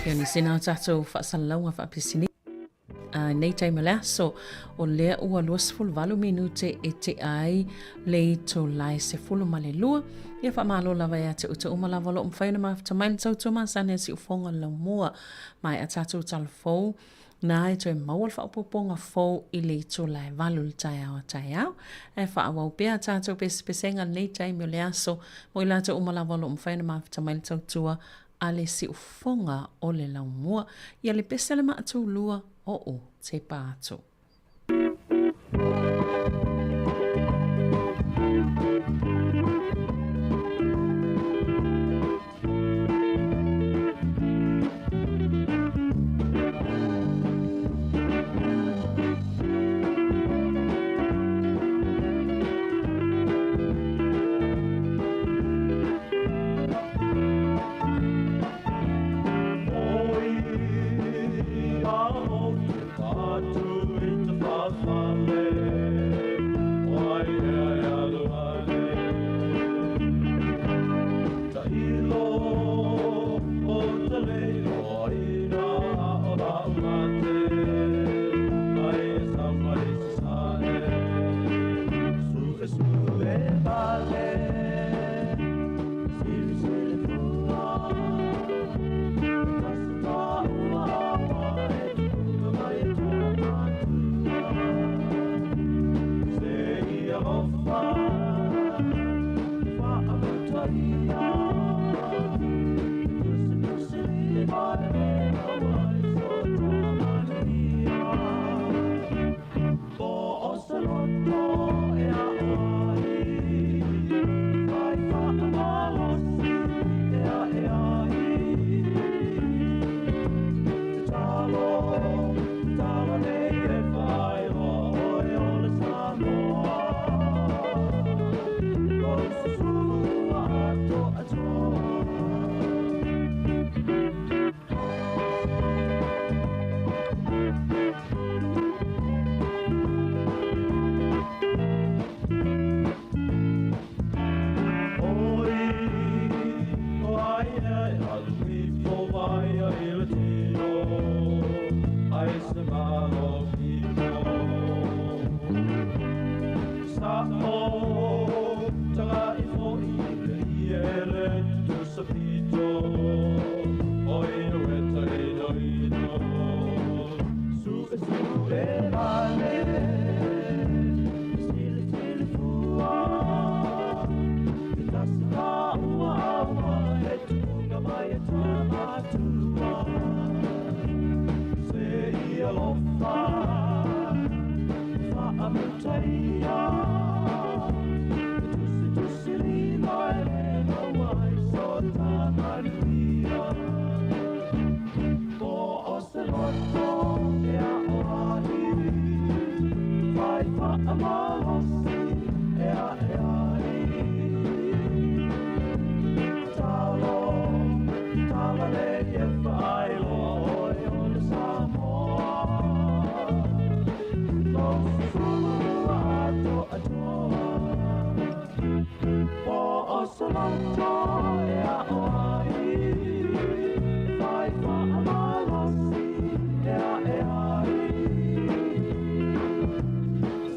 Ia ni sina o tātou whaasalaunga whaapisini. Nei taima lea so o lea ua luas fulvalu minute e te ai le to lai se fulu ma le lua. Ia whaamalo lawa ia te uta umalawa lo mwhaina ma tamain tautua ma sane si ufonga la mua mai a tātou talafou. Nā e toi mawal whaupoponga fōu i le to lai valu le tai au. E whaawau pia tātou pesenga nei taimi o le aso mo i lata umalawa lo mwhaina ma tamain tautua a le si ufonga o le laumua. Ia le pesele ma atu lua o te pātou.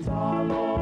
Talo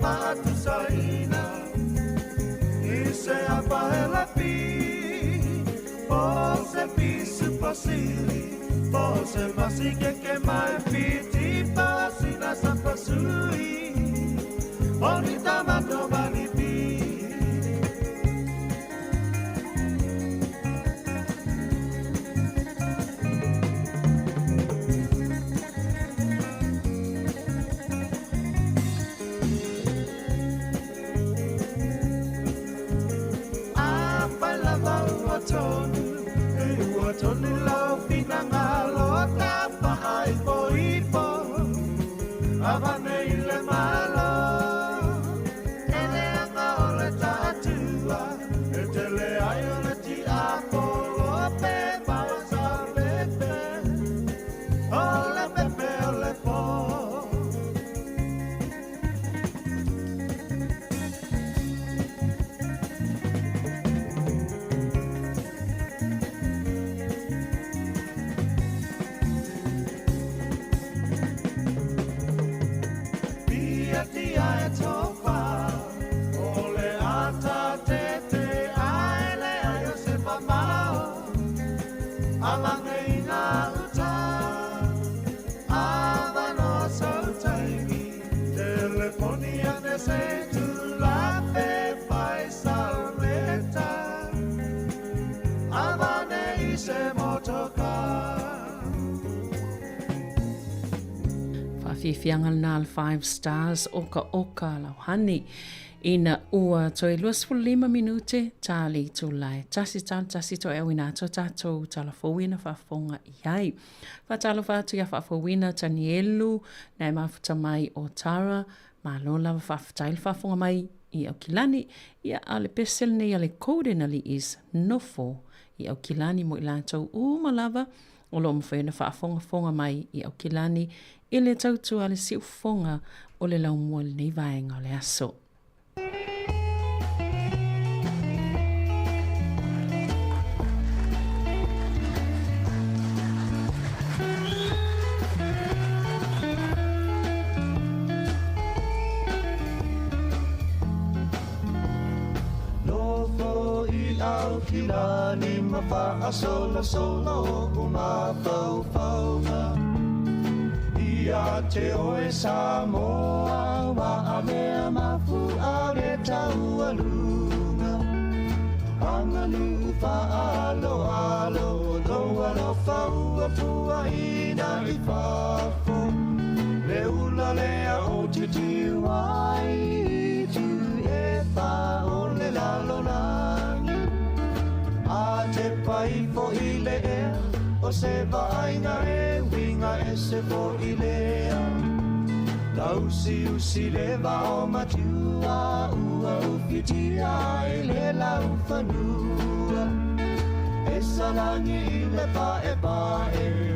fatu saina Ise apa hela pi Pose pisu pasili Pose masike ke mai piti Pasina sa pasui Bonita mato bani pi Tonu lau pinangalo tapahai poipo Avane ile malo Ele anga ole tatua Etele ayole ti apolo Pe basa pepe Ole pepe ole po Fiangal nal 5 stars oka lauhani ina ua toi 25 minute tali tulai tasi to ewina to tato talafowina fafonga iai fatalo fatu ya fafowina tanielu na mafuta mai o tara malola faftail fafonga mai I Aukilani ia ale pesel nei ale kode na li is nofo I Aukilani mo ilatou umalava o lo mwhena whaafonga mai I Aukilani I le tautu ale siufonga o le laumua nei vaenga o le aso. Aukilani mawhaasola sola o kumawhauwhaunga Ia te oe Samoa wa a mea mafu a re tau alunga Angalu whaalo alo Loa no whaua pua ina I whafo Le ula lea o te tiwai Tu e wha o le lalo langi A te pai fo I le ea O se vainga e winga e se fo I lea Lausi usi le vao matua Ua ufitia I le lau whanua E salangi I le pae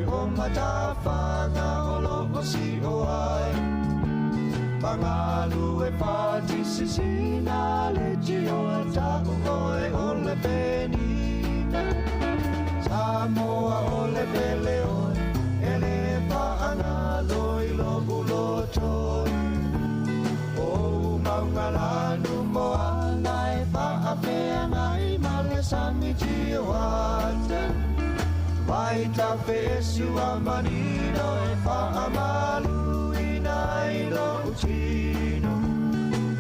O matawhanga o loko si o ai Pangalu e pati sisina Le tio e taku oe o le penina Samoa o le pele oe Ele paanga loi lobu lotoi O maungalanu moana e whaapea ngai Male sangi tio ate Waita pesu a manino e whaamalu ina I lo utino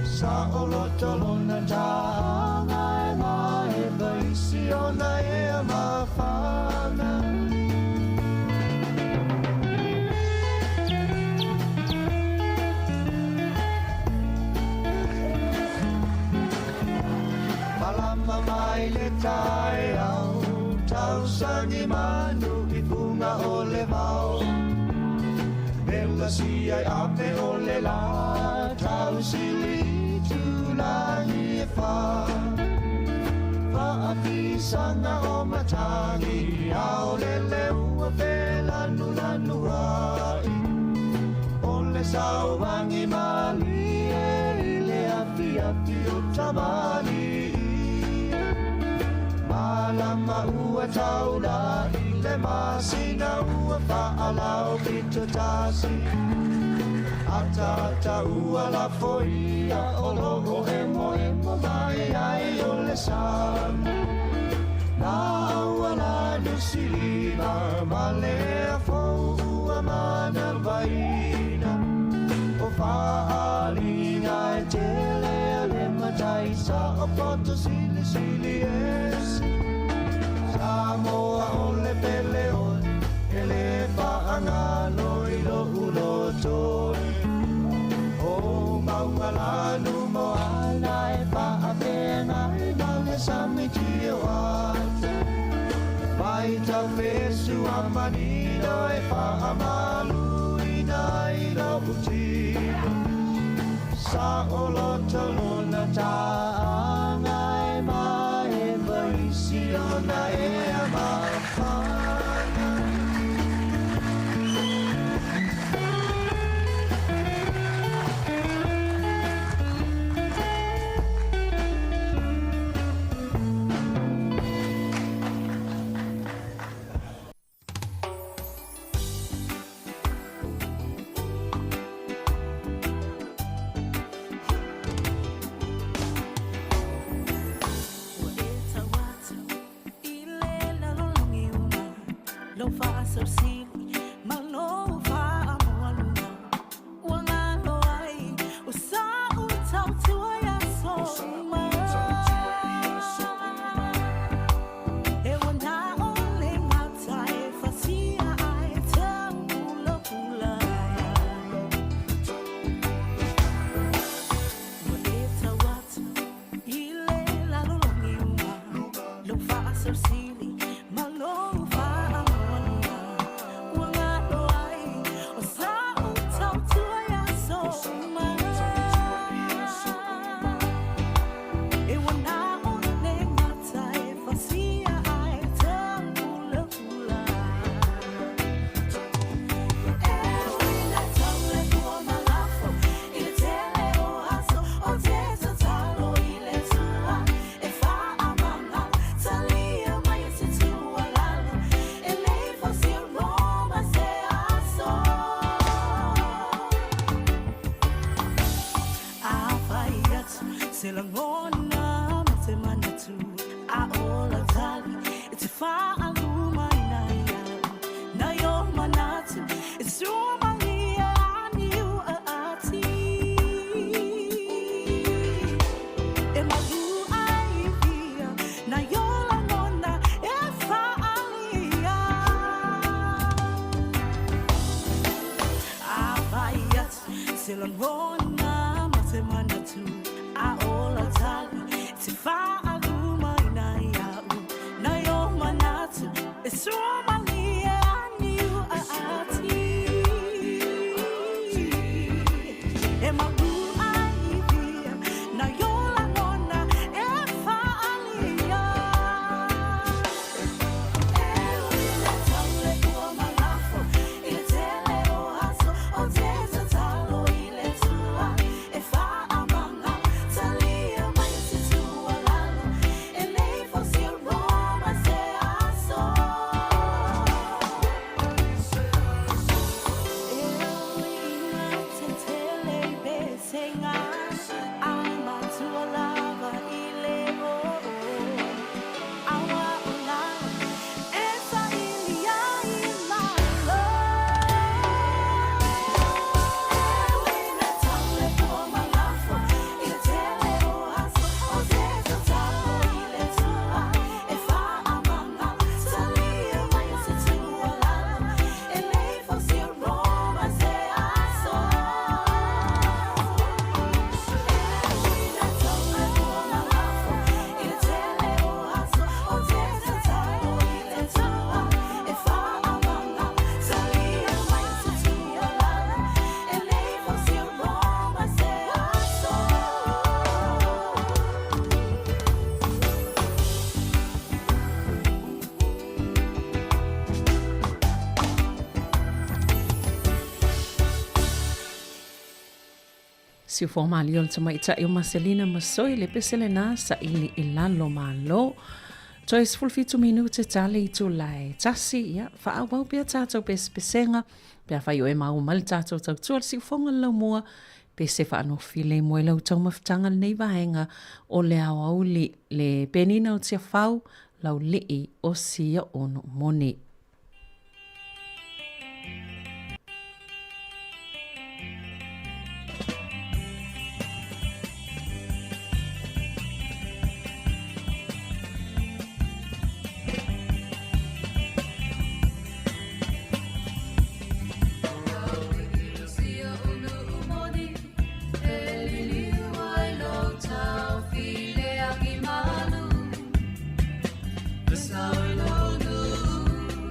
Sa o lotolona taanga e mai Vaisi ona e a mawhana Malama mai le tai au Tau sangi manu I punga o le vau Bella si ai ape o le la Tau sili tu langi e wha Whaafisanga o matangi Ao le ua pela lanu ai O le sau wangi mali E le api o tamali Malama ua taula I le masina ua whaalao pito tasi Ata ua la foia o logo e mo mai ai o le samu. Na ua la nusilina ma lea fo ua mana vaina. O whaalinga e tele le mataisa o poto sili esi. Samoa o le pele o e le whaanga noi lo ulo toi. O maungalanu mo ala e whaapena e male samiti o ate. Paita fesu a manino e whaamalu ina i lo utino. Sa o lo taluna taanga e mai vaisi ona e amawhana. Si formali o tama ita e Marcelina Masoi le pesele na sa ili ilalo malo Tois fulfitu minute tali I tu lai tasi ia whaawau pia tātou pes pesenga pia whai o e mau mali tātou tau tuar si whonga lau mua pe se whaano file mo e lau tau mawhitanga nei wahenga o le au le penina o tia whau lau lii o sia ono moni. Sao lo nu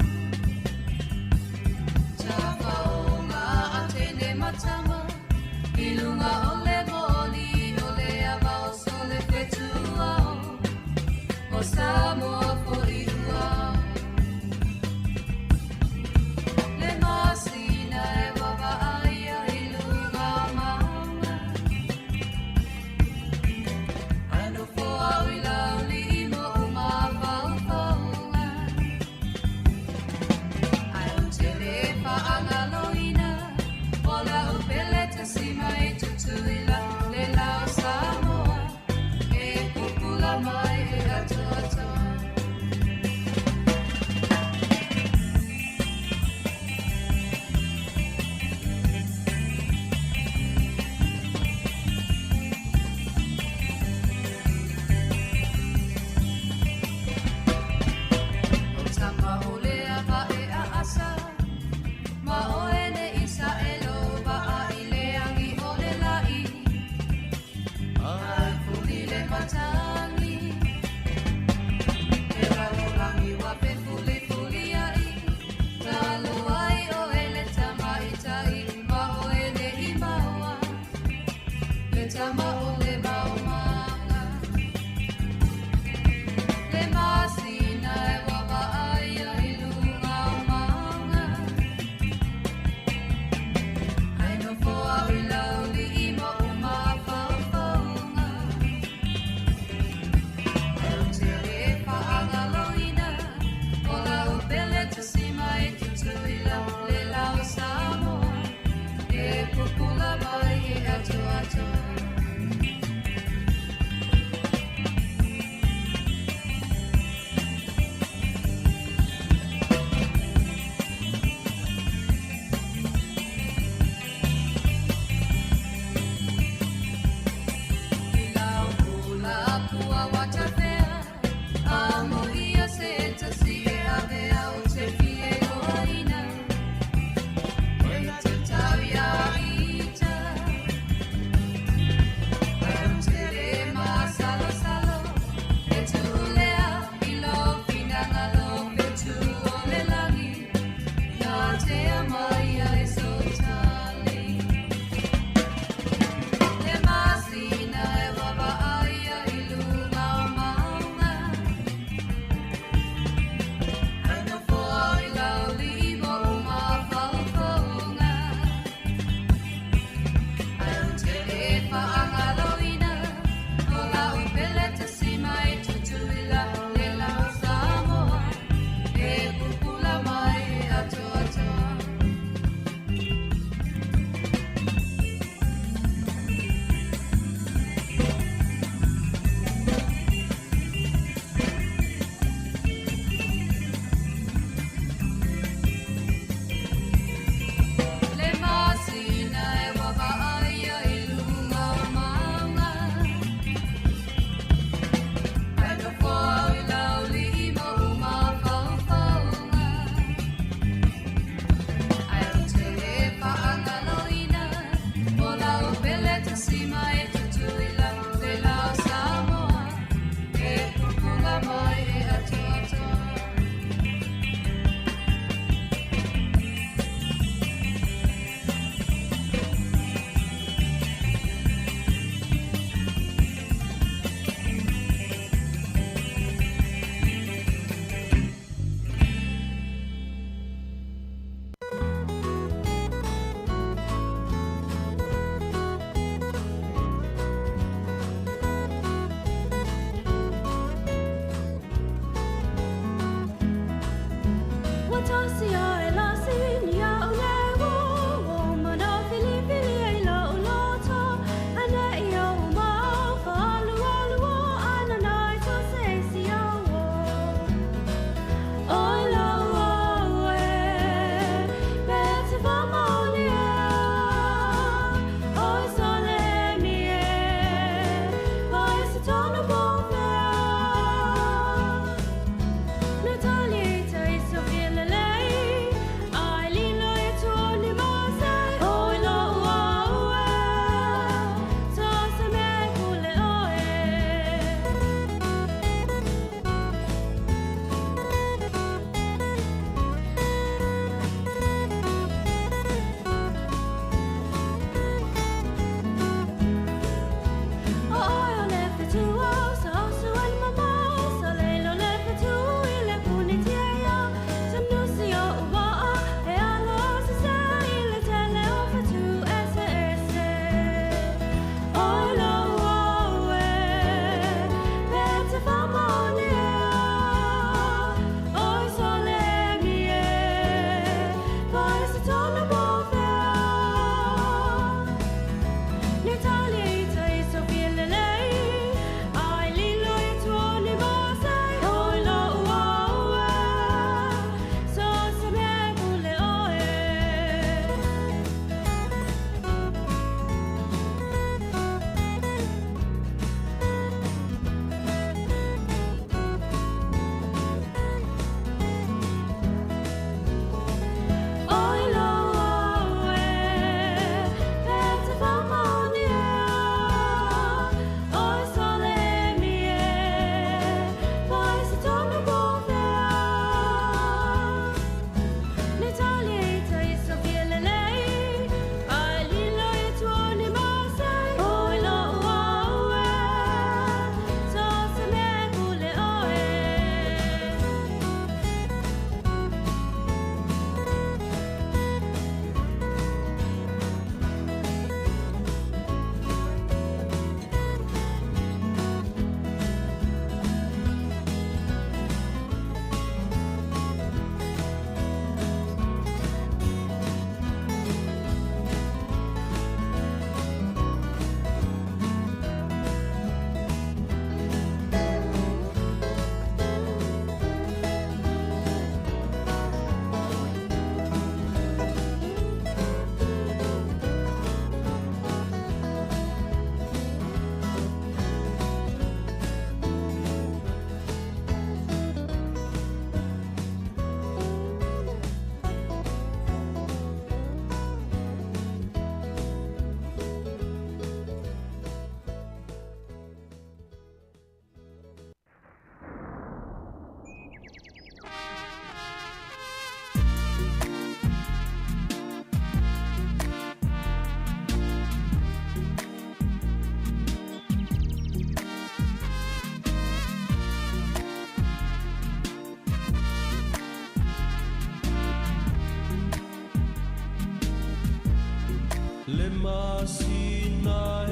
Le masina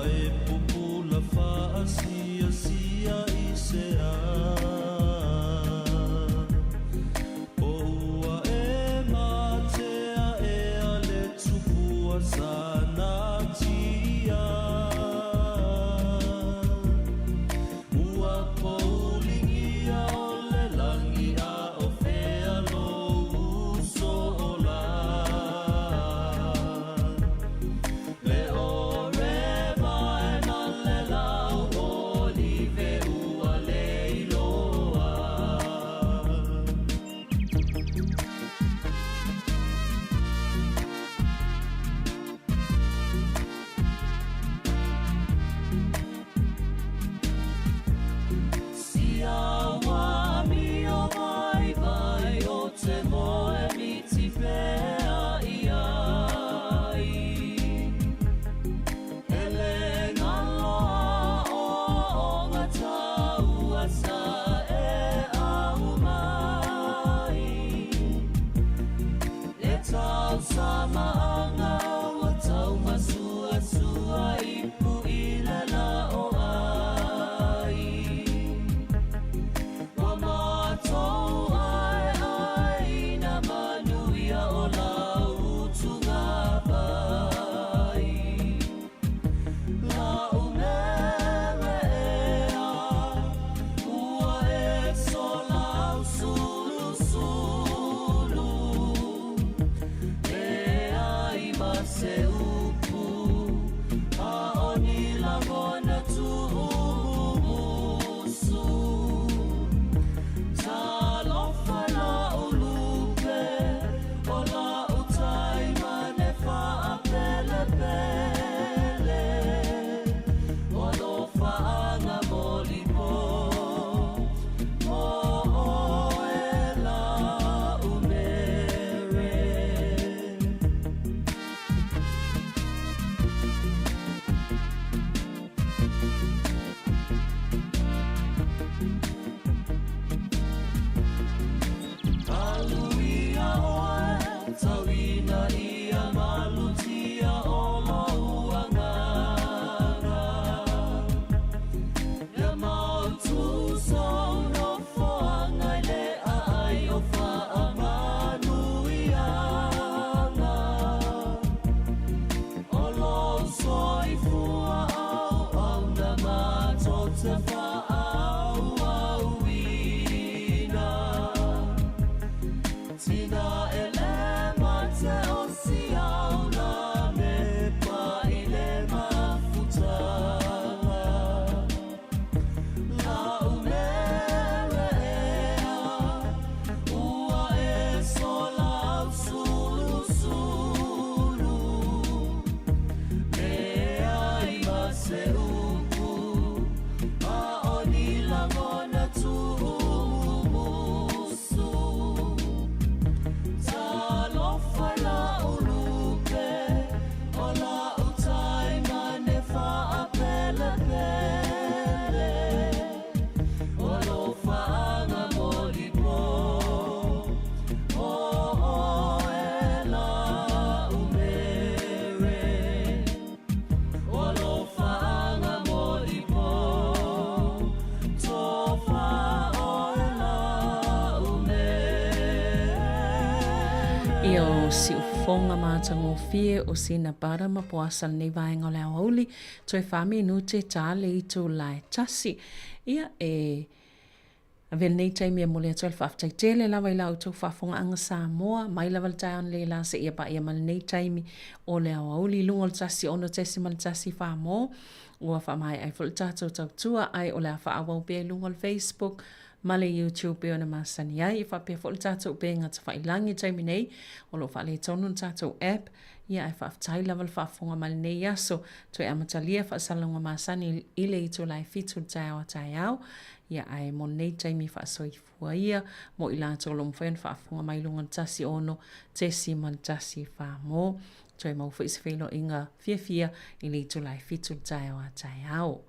ai pupula fa sia sia isea o ua e matea e ale tupua sana tia ua poulingia o le langi a o fea lo uso o la le ore vai na le lau o live ua lei I o si ufonga mātango fie o sina para ma poasa nei vaenga o leo auli, toi whami nu te tāle i tō lai tasi. Ia Avel nei tai mea mole atual whaftai tele lawa i lau tau whafonga anga Samoa, mai lawa le tai on le la se ia pa ia mal nei tai mi o leo auli lungo le tasi ono tesi mal tasi whamo, ua whamai ai ful tātou tau tua ai o lea whaawau pe lungo le Facebook, male YouTube pe ona masani ai, i whapea ful tātou pe ngata whailangi tai mi nei, o lo whale tonu tātou app, ia ai whaftai lawa le whafonga mal nei aso, toi amatalia whaasalonga masani ile i tō lai fitu tai o tai au, ia ai mo nei taimi whaasoi fua ia, mo i lātou lomu whaen whaafunga mai lunga tasi ono, te si man tasi whaamo, toi mau whaise whelo inga fia i li tu lai fitu tai o a tai au.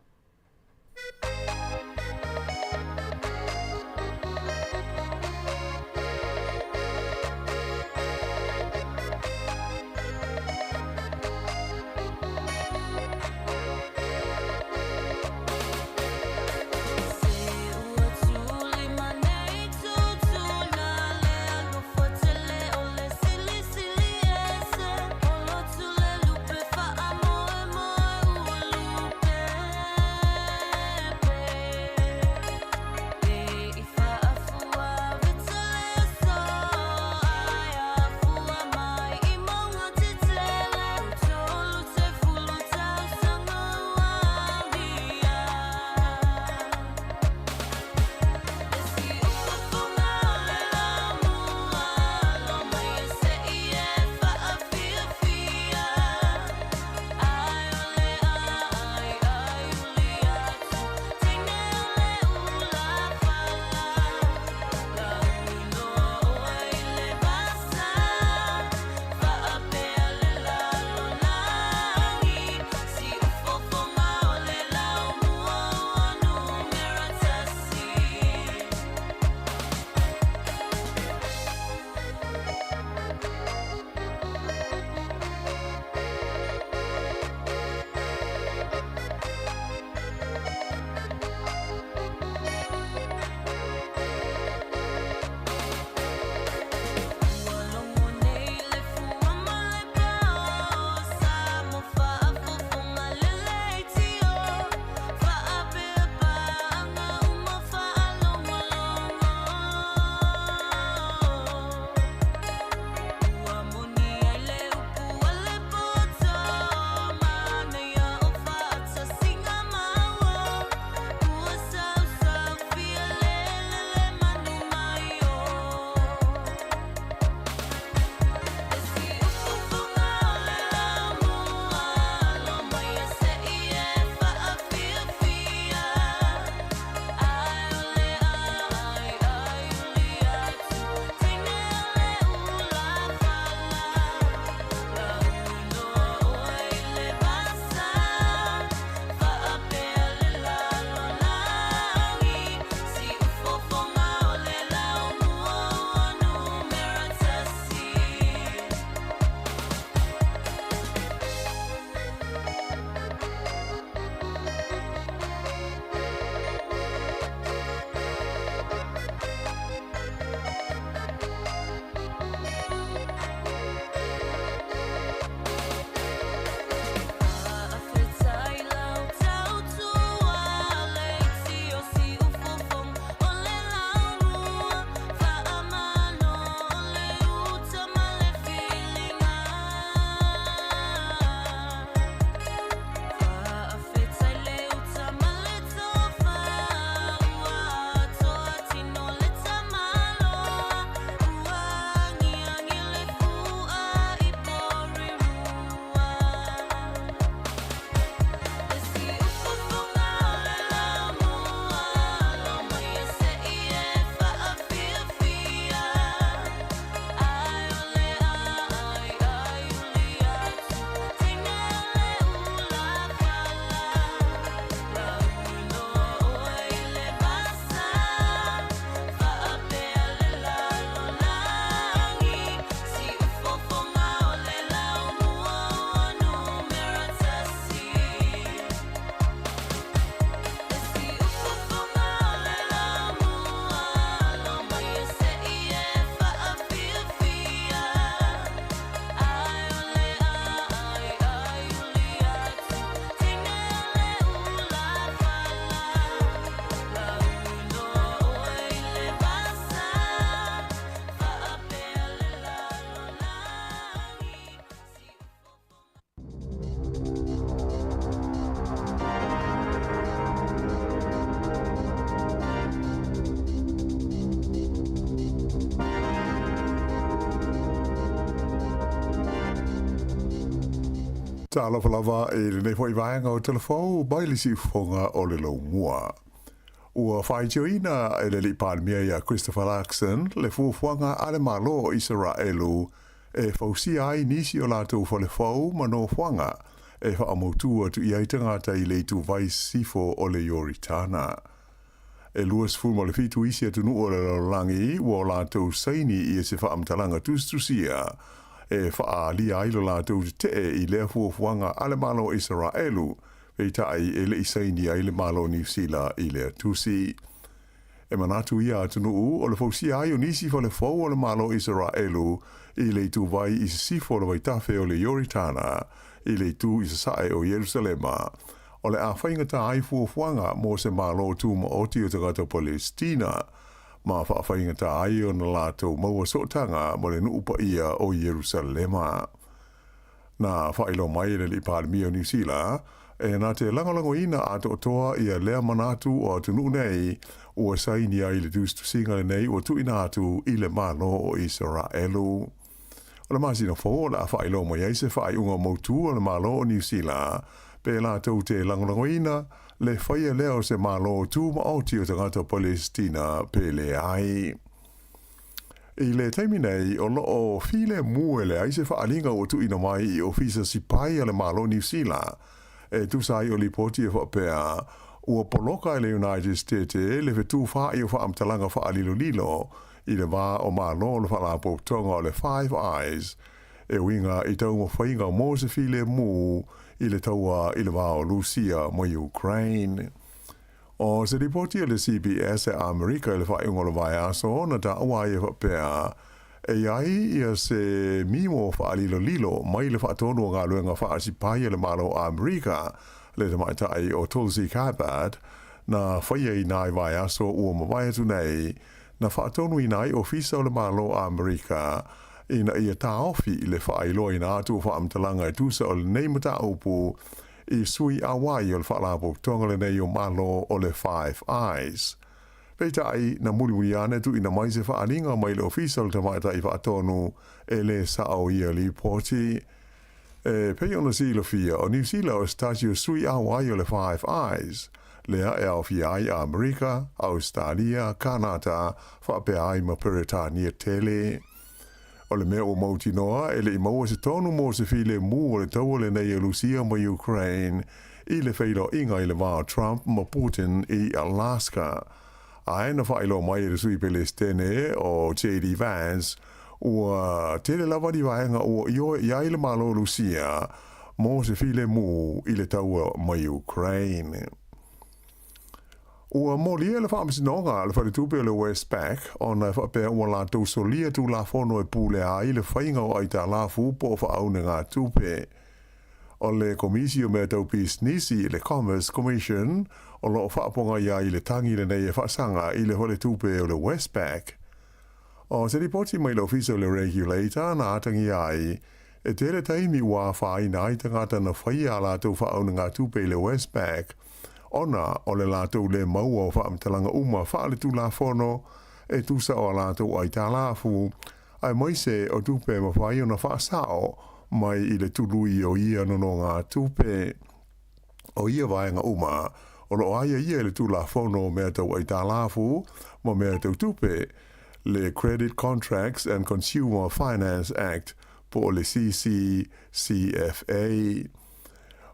Talo falava e le foi vaenga o telefo baili si fonga o le lo mua. Ua fai joina e le li palmia ia Christopher Larkson le fuanga ale malo Israelu e fausi ai nisi o lato fo le fau mano fuanga e fa amotua tu ia tangata i le tu vai sifo o le yoritana. E luas fulma le fitu isi atu nu o le langi ua lato saini i se fa amtalanga tustusia e fa ali ai lo lato te i le fuanga ale malo Israelu e tai e le isaini ai le malo New Zealand i le tusi. E manatu ia atunu o le fausi ai o nisi fo le fau o le malo Israelu i le tu vai i se sifo le vai tafe o le Yoritana i le tu i se sae o Jerusalema. O le a whaingata ai fuafuanga mo se malo tu ma oti o tagata Palestina ma wha whaingata ai o na lato maua sotanga mo le nuupa ia o Jerusalema. Na whailo mai le li palmi o New Zealand e nā te langalango ina ato toa ia lea manatu o atunu nei ua saini ai le dustu singa nei o tu ina atu i le malo o Israelu. O le masina fo la whailo mai ai se whai unga mautu o le malo o New Zealand pe la tau te langalango ina le whaia leo se malo tu ma oti o tangata Palestina pe le ai. I le taimi nei o loo file muele ai se whaalinga o tu ina mai i ofisa sipai ale malo New Zealand e tu sai o li poti e whapea ua poloka i le United States le vetu wha i o wha amtalanga wha alilo lilo i le wā o malo le wha lapo tonga o le Five Eyes e winga i tau mo whainga mo se file mu i le taua i le wā o Lucia mo Ukraine. O se ripoti o le CBS e Amerika i le wha ingo le vai aso na ta awa i whapea e ai ia se mimo wha alilo lilo mai le wha tonu o ngā luenga wha asipai le malo Amerika le te maitai o Tulsi Gabbard na whaia i nai vai aso ua mawai atu nei na wha tonu i nai ofisa o le malo Amerika ina ia ta ofi i le wha ailo i nā atu wha amtalanga i tusa o le neimata upu i sui awai o le wha lapo tonga le nei o malo o le Five Eyes. Peita ai na muli ane tu ina mai se wha aninga mai le official te maita i wha tonu e le sao ia li poti. E pei ona si lo fia o New Zealand o stasio sui awai o le Five Eyes. Lea e au fia ai Amerika, Australia, Kanata, wha pe ai ma Peretania tele. O le mea o mauti noa e le i maua se tonu mo se file mu o le tau le nei e Lucia ma Ukraine i le feilo inga i le vā Trump ma Putin i Alaska. A ena whailo mai e sui Palestine o J.D. Vance ua tele lava di vaenga o iai le malo Lucia mo se file mu i le tau ma Ukraine. Ua moli e le whaamisinonga le wharetupe le Westpac o na whapea ua la tau solia tu la fono e pule a i le whainga o aita la fupo o whaaune ngā tupe. O le komisio mea tau pis nisi le Commerce Commission o lo whaaponga ia i le tangi le nei e whaasanga i le wharetupe o le Westpac. O se ripoti mai le officer le regulator na atangi ai e tele taimi ua whaina i tangata na whaia la tau whaaune ngā tupe i le Westpac ona o le lātou le maua o whaamtalanga uma whaale tu la fono e tusa o lātou ai tā lāfu ai maise o tupe ma whai o na whaasao mai i le tului o ia nono ngā tupe o ia vaenga uma o lo aia ia le tu la fono mea tau ai tā lāfu ma mea tau tupe le Credit Contracts and Consumer Finance Act po le CCCFA.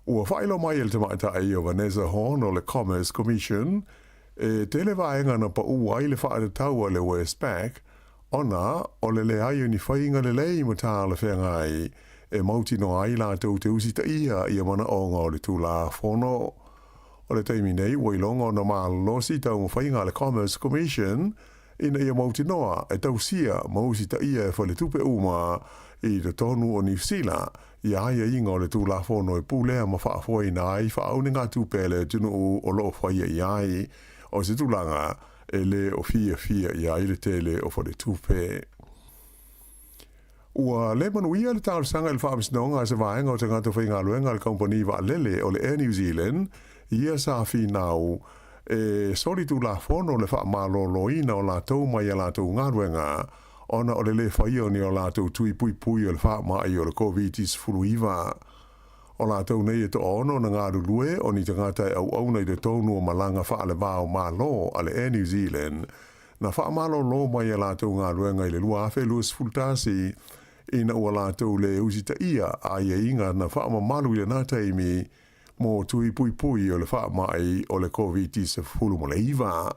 Ua whailo mai el te maita ai o Vanessa Horn o le Commerce Commission e tele vaenga na pa ua i le whaare taua le Westpac ona o le ai ni whainga le lei mo tā le whengai e mauti no ai la tau te usi ta ia i a mana onga o le tū la whono. O le taimi nei ua ilonga o na maa losi tau mo whainga le Commerce Commission ina i a mauti noa e tau sia mausi ta ia e whale tupe uma i le tonu o New Zealand i aia inga o le tū la whono e pūlea ma whaafoi na ai whaaune ngā tūpele tunu o lo whaia i ai o se tūlanga e le o fia i ai le tele o whale tūpe. Ua le manuia le tālu sanga il whaamisnonga se vaenga o te ngātu whainga luenga le kompani wa lele o le Air New Zealand ia sa fi nau e sori tū la whono le whaamalo ina o la tau mai a la tau ngā luenga ona o le whaia ni o la tau tui pui o le wha mai o le COVID-19 fuluiva. O la tau nei e to ono na ngā rulue o ni tangata au nei te tonu o malanga wha ale vāo malo ale e New Zealand. Na wha malo lo mai e la tau ngā ruenga i le lua awhe luas fultasi ina ua la tau le usita ia a ia inga na wha malu i le nā taimi mo tui pui pui o le wha mai o le COVID-19 mo le iwa.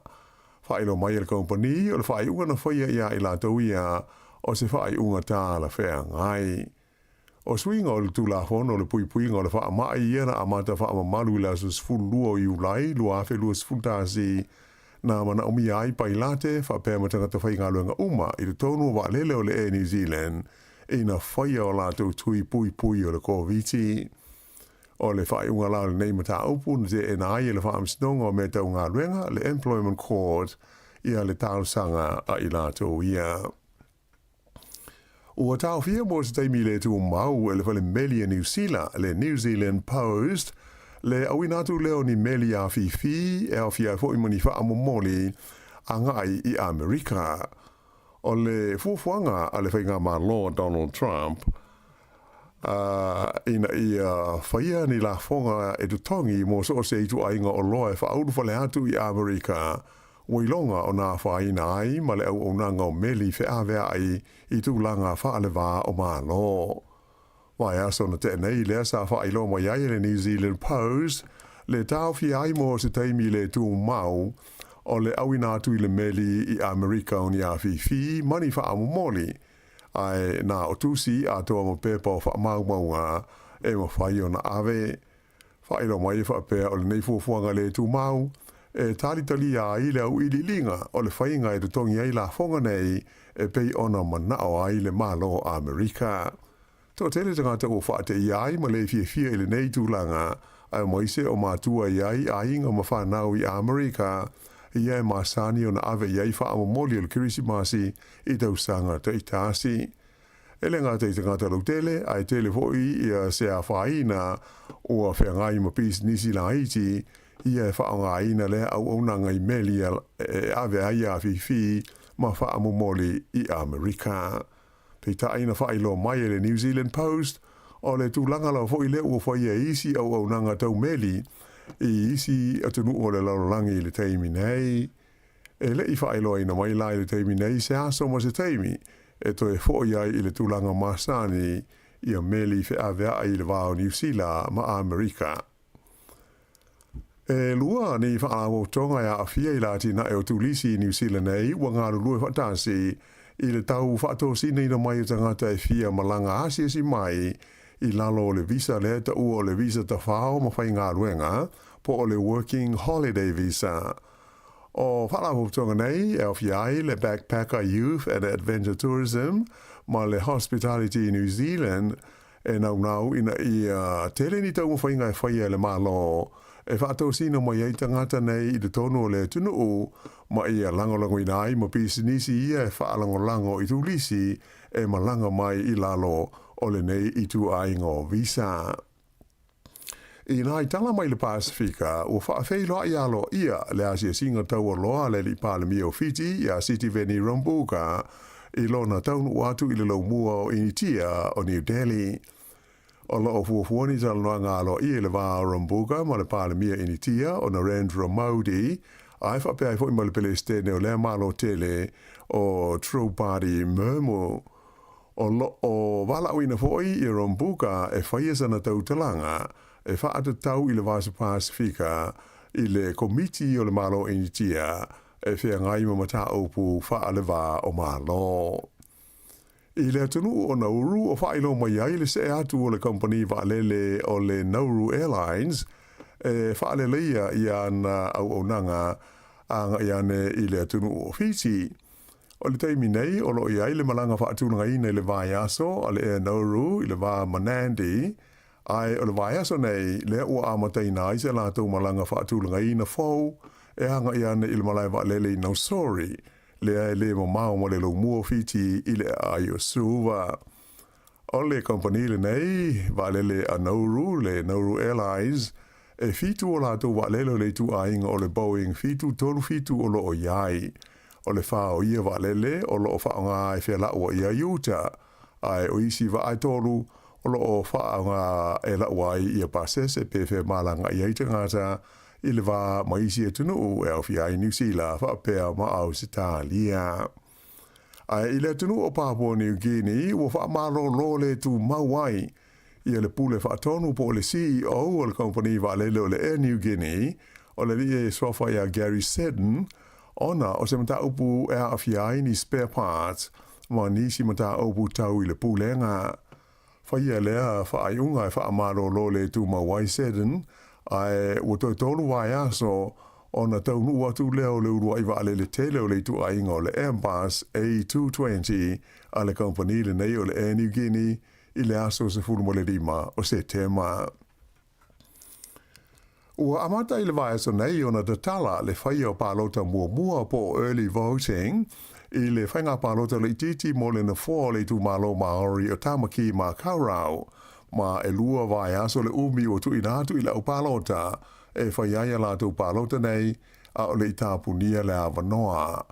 Wha ilo mai le kompani o le wha i unga na whaia ia i la tau ia o se wha i unga tā la whea ngai. O swinga o le tula hono o le pui pui ngā le wha mai ia na amata wha malu i la sus fulua o iulai lua awhe luas fultasi na mana umi ai pai late wha pēr matangata whai ngā luenga uma i le tonu wa lele o le e New Zealand i na whaia o la tau tui pui pui o le COVID. O le whai unga la le nei mata upu na te e na ai le wha amsinonga o me tau ngā luenga le Employment Court ia le tāusanga a i la tau ia. Ua tau fia mo se taimi le tu mau e le whale meli a New Zealand, le New Zealand Post, le awinatu leo ni meli a fifi e au fia fo imani wha amomoli a ngai i Amerika. O le fuafuanga a le whainga ma law Donald Trump, ina i whaia ni la fonga e tu tongi mo so se i tu ainga o loa e wha auru whale atu i Amerika. Wailonga o nā whaina ai, ma le au nanga o meli whe awea ai i tūlanga whaale wā o mālo. Wai aso na te nei lea sa whailo mai ai le New Zealand Post, le tauwhi ai mo se teimi le tū mau, o le awinatu i le meli i Amerika o ni a whiwhi, mani wha amu moli, ai nā o tūsi a toa mo pepa o wha mau maunga, e mo whai o na awe. Whailo mai wha pēr o le nei fuafuanga le tū mau, e talitali a i le au ili linga o le whainga e tutongi ai la fonga nei e pei ona manao ai le malo Amerika. Tō tele tangata o whaate i ai ma le fia i le nei tūlanga ai moise o mātua i ai a inga ma whanau i Amerika i ai masani o na ave i ai wha amomoli o le kirisimasi i tausanga te itasi. Ele ngā te tangata lau tele ai tele hoi i a se a whaina o a whengai ma pisi nisi la iti ia e whaonga ina lea au nanga i meli e ave ai a fifi ma whaamomoli i Amerika. Pei ta aina whailo mai e le New Zealand Post o le tūlanga lau fo i le ua whaia isi au nanga tau meli i isi atunu o le laurangi i le teimi nei. E le i whailo aina mai lai le teimi nei se aso ma se teimi e to e fo i ai i le tūlanga masani i a meli whe ave ai le vāo New Zealand ma Amerika. E lua ni whaalawo tonga ia a fia i lati na e o tūlisi i New Zealand nei, ua ngāru lua whatasi i le tau whaatosi nei na mai o tangata e fia malanga asia si mai i lalo o le visa le ta ua o le visa ta whao ma whai ngā ruenga po o le Working Holiday Visa. O whaalawo tonga nei e o fia ai le Backpacker Youth and Adventure Tourism ma le Hospitality New Zealand e nau ina i tele ni tau ma whai ngā e whai le malo e whaatau sino mai ei tangata nei i te tono o le tunu o ma i a langolango i nai ma pisinisi ia e whaalangolango i tūlisi e malanga mai i lalo o le nei i tu aingo visa. I nai tala mai le Pasifika o whaafeilo i alo ia le asia singa tau o loa le li palemi o Fiji i a City Veni Rombuka i lona taunu watu i le lau mua o Initia o New Delhi. O lo fuafuani tala noa ngā lo i le vā Rombuka ma le Palemia Initia o Narendra Modi ai whapea i fo i ma le Palestine o lea malo tele o True Party Murmu. O wala uina fo i Rombuka e whaia sana tau talanga e whaata tau i le Vasa Pasifika i le komiti o le malo Initia e whea ngai ma mata opu wha le vā o malo. I le atunu o Nauru o whailo mai ai le se atu o le company waalele o le Nauru Airlines e whaaleleia i ana au nanga anga i ane i le atunu o Fiji. O le teimi nei o lo i ai le malanga whaatunanga ina i le vaiaso o le Air Nauru i le vā Manandi ai o le vaiaso nei le ua amateina ai se lātou malanga whaatunanga ina fau e anga i ane i le malai waalele i Nausori. Le mamao mo le lo mua Fiji i le aio suva. O le company le nei, valele a Nauru, le Nauru Airlines, e fitu o lato valele le tu ainga o le Boeing fitu tolu fitu o lo o iai. O le whao ia valele o lo o whaonga e whea lau o ia Utah. Ai o isi va ai tolu o lo whaanga e la wai i a pasese pe fe malanga i eite ngata i le wā maisi e tunu e au fiai New Zealand whapea ma au se tālia. Ai i le tunu o Papua New Guinea ua wha malo lo le tu mauai i le pule whaatonu po le CEO o le company wa le le Air New Guinea o le li e sofa ia Gary Seddon ona o se mata upu e a fiai ni spare parts ma nisi mata upu tau i le pulenga. Whaia lea whaaiunga e whaamaro lo le tu mauai Seddon ai ua tolu wai aso ona taunu watu leo le urua iwa ale le tele o le tu ainga o le Airbus A220 a le company le nei o le Air New Guinea i le aso se fulu mo le lima o se tema. Ua amata i le vai aso nei ona te tala le whaia o palota mua po early voting i le whainga palota le titi mo le na fua le tu malo Maori o Tamaki ma Kaurau ma e lua vai aso le umi o tu inatu i le au palota e whaiaia la tu palota nei a o le itapunia le avanoa.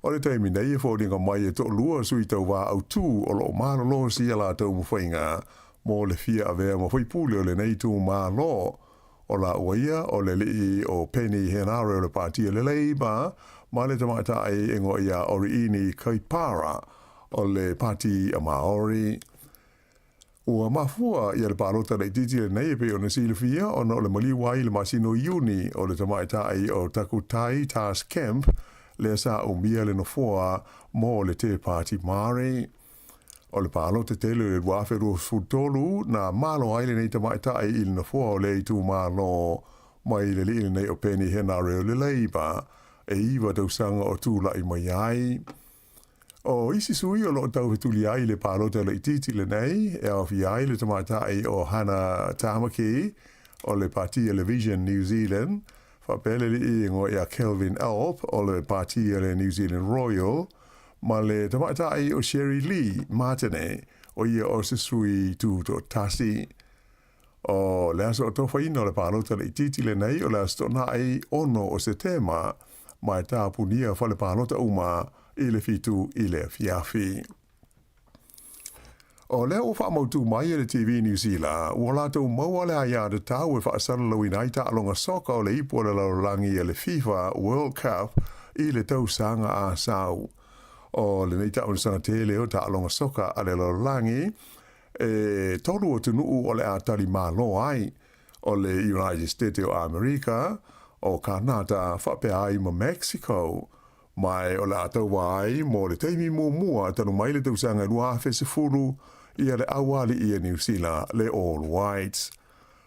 O le taimi nei e fōringa mai e to lua sui tau wā au tū o lo mālo lo si a la tau mwhainga mo le fia avea mo whaipule o le nei tū mālo o la uaia o le lii o Penny Henare o le pātia le leiba ma le tamata ai ingo ia Oriini Kaipara o le pāti a Maori. Ua mafua i le palota le titi le nei pe o na silifia o na o le maliwai le masino iuni o le tamaita ai o Takutai Task Camp le sa o mia le nofua mo le te pāti Māori. O le palota tele le waferu futolu na malo ai le nei tamaita ai i le nofua o le tu malo mai le li nei o Penny Henare o le leiba e iwa tausanga o tūla i mai ai. O isi sui o lo tau hituli ai le palota le ititi le nei e o fi ai le tamata ai o Hana Tamaki o le Parti Vision New Zealand fa pele li ingo ia Kelvin Alp o le Parti le New Zealand Royal ma le tamata ai o Sherry Lee Martine o ia o se sui tu to tasi o le aso o tofaina le palota le ititi le nei o le astona ai ono o se tema ma e tāpunia fa le palota uma i le fitu i le fiafi. O leo o whaamautu mai e le TV New Zealand, ua lātou maua le aia de tau e whaasara lau ina i ta alonga soka o le ipo le laurangi e le FIFA World Cup i le tau sanga a sau. O le nei ta unisanga te leo ta alonga soka a le laurangi e tolu o tunuu o le atari malo ai o le United States o America o Kanata whape ai ma Mexico. Mai o la tau wai mo le teimi mua tanu mai le tausanga lua fese furu i le awali i New Zealand le All Whites.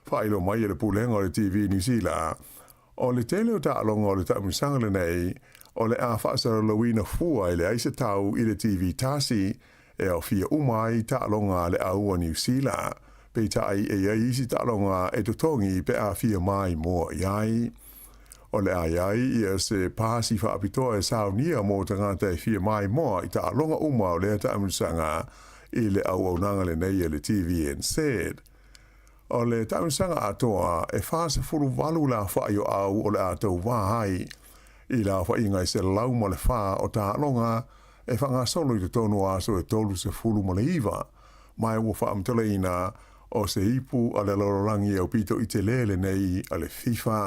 Whailo mai le pulenga o le TV New Zealand. O le tele o ta alonga o le taumisanga le nei o le a whaasara lawina fua i le aise tau i le TV tasi e o fia umai ta alonga le aua New Zealand. Pei ta ai e isi ta alonga e tutongi pe a fia mai mua iai. O le ai ia se pasi whaapitoa e saunia mō tangata e fia mai moa i ta alonga uma o le ta amusanga i le auaunanga le nei e le TVNZ. O le ta amusanga atoa e whaasa furu walu la whaio au o le atou wahai i la whainga i se lau mo le wha o ta alonga e whanga solo i te tonu aso e tolu se furu mo le iwa. Mai ua whaamtala ina o se ipu a le lororangi au pito i te lele nei a le FIFA.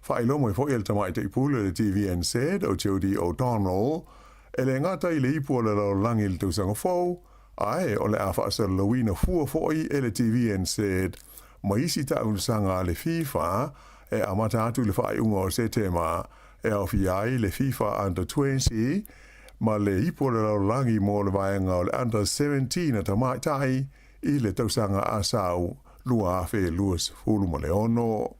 Whailo mo i fo el tamai te ipule le TVNZ o Jody O'Donnell e le ngata i le ipu o le langi le tausanga fau ae o le a whaasara lawina fua foi e le TVNZ ma isi ta unsanga le FIFA e amata atu le whaaiunga o se tema e au fiai le FIFA Under 20 ma le ipu o le langi mo le vaenga o le Under 17 na tamai tai i le tausanga asau lua afe luas hulu ma le ono.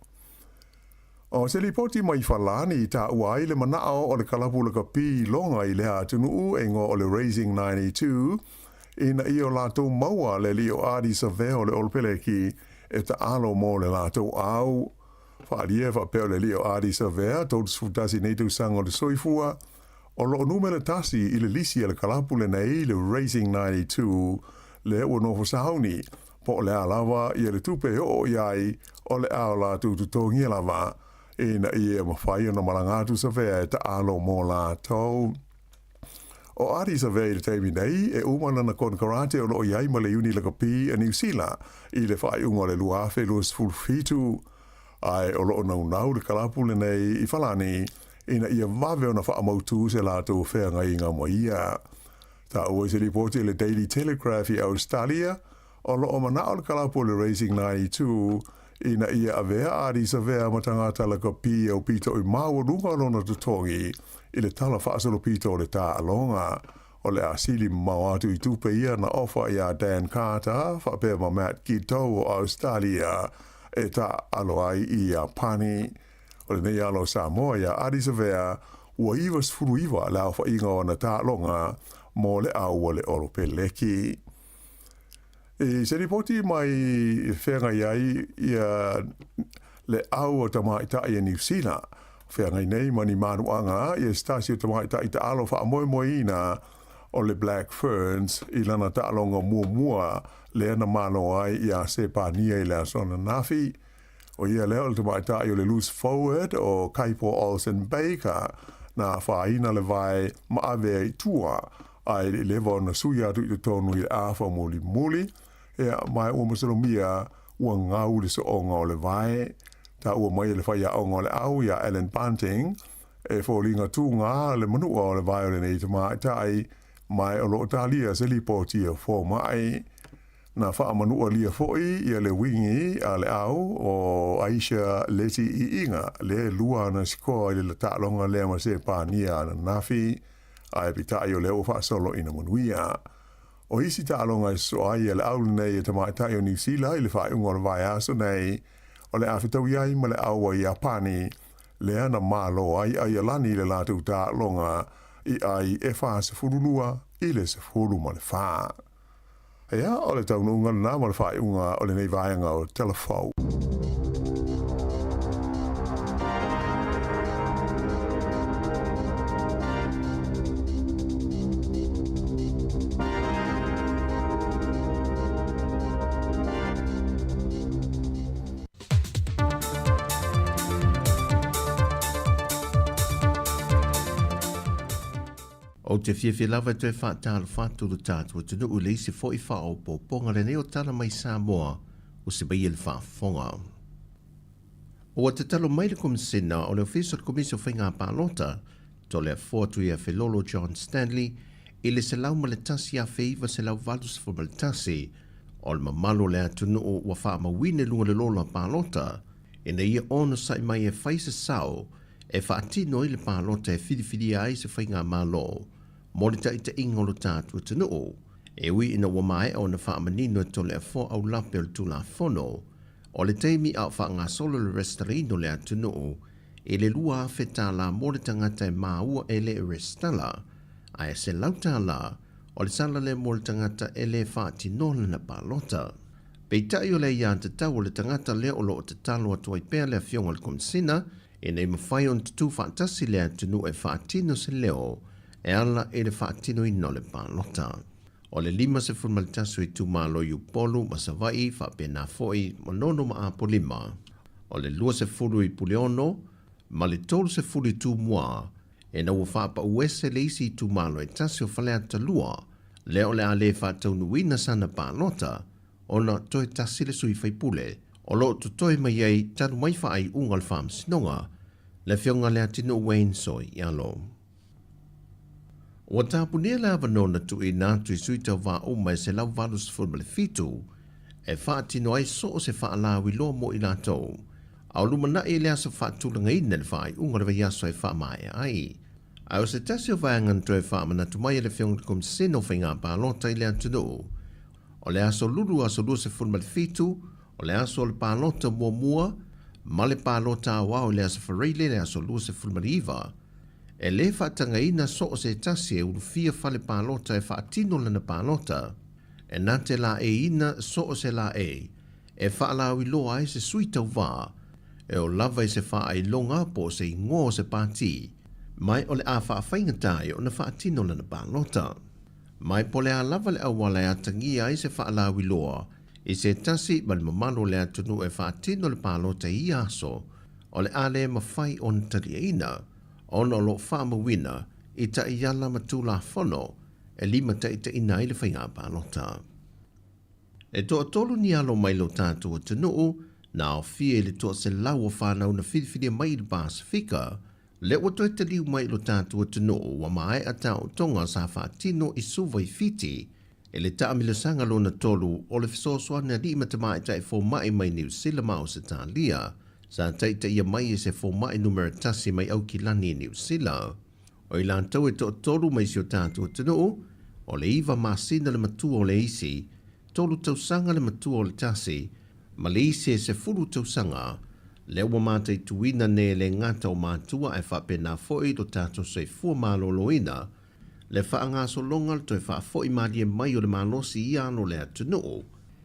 O se li poti mai falani ta uai le manao o le kalapula ka pi longa i le atunu e ngo o le Raising 92 ina i o lato maua le li o adi sa veo le olpeleki e ta alo mo le lato au. Whaalia whapeo le li o adi sa vea tau sfutasi neitu sango le soifua o lo numere tasi i le lisi e le kalapula nei le Raising 92 le ua nofo sauni po le alawa i le tupe o iai o le ao la tututongi lava ina i e mawhai na marangatu sa vea e ta alo mō la tau. O ari sa vei le teimi nei, e umana na kon karate o loo iai ma le uni le kapi a New Zealand, i le whai unga le luafe luas fulfitu, ai o loo nau le kalapu le nei i falani, ina ia mave o na wha amautu se lato whea ngai ngā mo ia. Ta ua se ripoti le Daily Telegraph i Australia, o loo mana o le kalapu le Racing 92, ina ia avea ari sa vea ma tangata la kapi au pito i maua runga lona tutongi, i le tala whaasalo pito o le tā alonga, o le asili mau atu i tupe ia na ofa ia Dan Carter, whapea ma Matt Gito o Australia, e tā alo ai i a pani, o le nei alo Samoa ia ari sa vea, ua iwa sfuru iwa lau wha inga o na tā alonga, mo le au o le oro peleki. E se ripoti mai whenga iai ia le au o tamaita i New Zealand. Whenga nei mani manuanga i stasio tamaita i ta alo wha moe moe ina o le Black Ferns i lana ta alonga mua le ana mano ai i a se pānia i le asona nafi. O ia leo le tamaita i o le loose forward o Kaipo Olsen Baker na whaina le vai ma ave i tua ai le na suia tu i te tonu i awha muli muli. Ea mai ua masalomia ua ngau le so onga o le vai. Ta ua mai le whaia onga o le au ia Alan Bunting. E fōlinga tū ngā le manua o le vai o le nei tamai tai mai o lo talia se li pōtia fō mai. Na wha manua lia fōi ia le wingi a le au o Aisha Leti i inga le lua na sikoa i le tālonga le ma se pānia na nafi. Ai pitai o le o wha solo ina manuia. O isi ta alonga i so ai le au nei e tamaita o New Zealand i le whae unga o le vai aso nei o le awhitau iai ma le aua i Apani le ana malo ai ai alani le lātou ta alonga i ai e wha se furulua i le se furu ma le wha. Ea o le taununga na ma le whae unga o le nei vaianga o telefau. O te whiawhi lava te whātāra whāturu tātua tunu u leisi fo i whao po ponga le neo tala mai Samoa o se bai le whaafonga. O te talo mai le komisina o le official komisio whainga pālota to le fōtu ia Filolo John Stanley i le se lau maletasi a wheiva se lau valus fo maletasi o le mamalo le atunu o wa wha mawine lunga le lola pālota e na ia ono sai mai e whaise sao e whaatino i le pālota e whiriwhiri ai se whainga malo. Morita i te ingolo tātua tanu o, e ui ina wamae o na whaamanino to le fo au lape o tula fono, o le teimi au wha ngā solo le restarino le atunu o, e le lua whetā la morita ngata e māua e le restala, a e se lauta la, o le sala le morita ngata e le whaatinola na pālota. Peitai o le ia te tau o le tangata le o lo o te talo atua i pēr le fionga le komisina, e nei mawhai on tutu whaatasi le atunu e whaatino se leo, e ala e le whaatino i nole pālota. O le 5 se fulmalitasu i tu malo i upolu ma savai whapena foi manono ma apolima. O le 2 se fulu i puleono, ma le 3 se fulu i tu mua, e na ua whapa uese le isi i tu malo e tasi o whalea talua, leo le ale whaataunuina sana pālota, o na toi tasi le sui whaipule, o lo tu toi mai ei tanu mai whaai ungal whaam sinonga, le whionga le atino Wayne Soi i alo. O tāpunia le avanona tu i nātu i sui tau wā uma e se lau valus fulmale fitu, e whaatino ai so o se whaalawi loa mo i lātou. Au lumana i lea sa whaatulanga i nel whaai unga rewa yaso e whaamae ai. Au se tasi o whaangan tue whaamana tu mai e le whionga kum seno whainga pālota i lea tunu. O le aso lulu aso lua se fulmale fitu, o le aso le pālota mua, ma le pālota awa o le aso whareile le aso lua se fulmale iwa, e le whaatanga ina so o se tasi e urufia whale pālota e whaatino lana pālota, e nā te la e ina so o se la e whaalawi loa e se sui tau wā, e o lava i se wha ai longa po se ingo se pāti, mai o le a whaawhaingatai o na whaatino lana pālota. Mai po le a lava le awala e atangia i se whaalawi loa, i se tasi ma le mamalo le atunu e whaatino le pālota i aso, o le ale mawhai o na tali ina, ono lo whaamawina i ta i ala matula fono e lima ta i ta ina i le whainga pālota. E toa tolu ni alo mai lo tātua tunuu, na o fie le toa se lau o whanau na whiwhiria mai i Pasifika, le o toi te liu mai lo tātua tunuu wa mai a tau tonga sa whaatino i suvai fiti, e le taamilasanga lo na tolu o le fisoswana li matamai tai fo mai mai New Zealand o se tālia, sa taita ia mai e se fo mai numera tasi mai au ki lani New Zealand. O i lantau e to tolu mai si o tātua tunuu, o le iwa masina le matua o le isi, tolu tausanga le matua o le tasi, ma le isi e se furu tausanga, le ua mātai tuina ne le ngata o mātua e whapena foi do tātou se fua māloloina, le whaanga so longa le toi whaafoi mālia mai o le mālosi i ano le atunuu,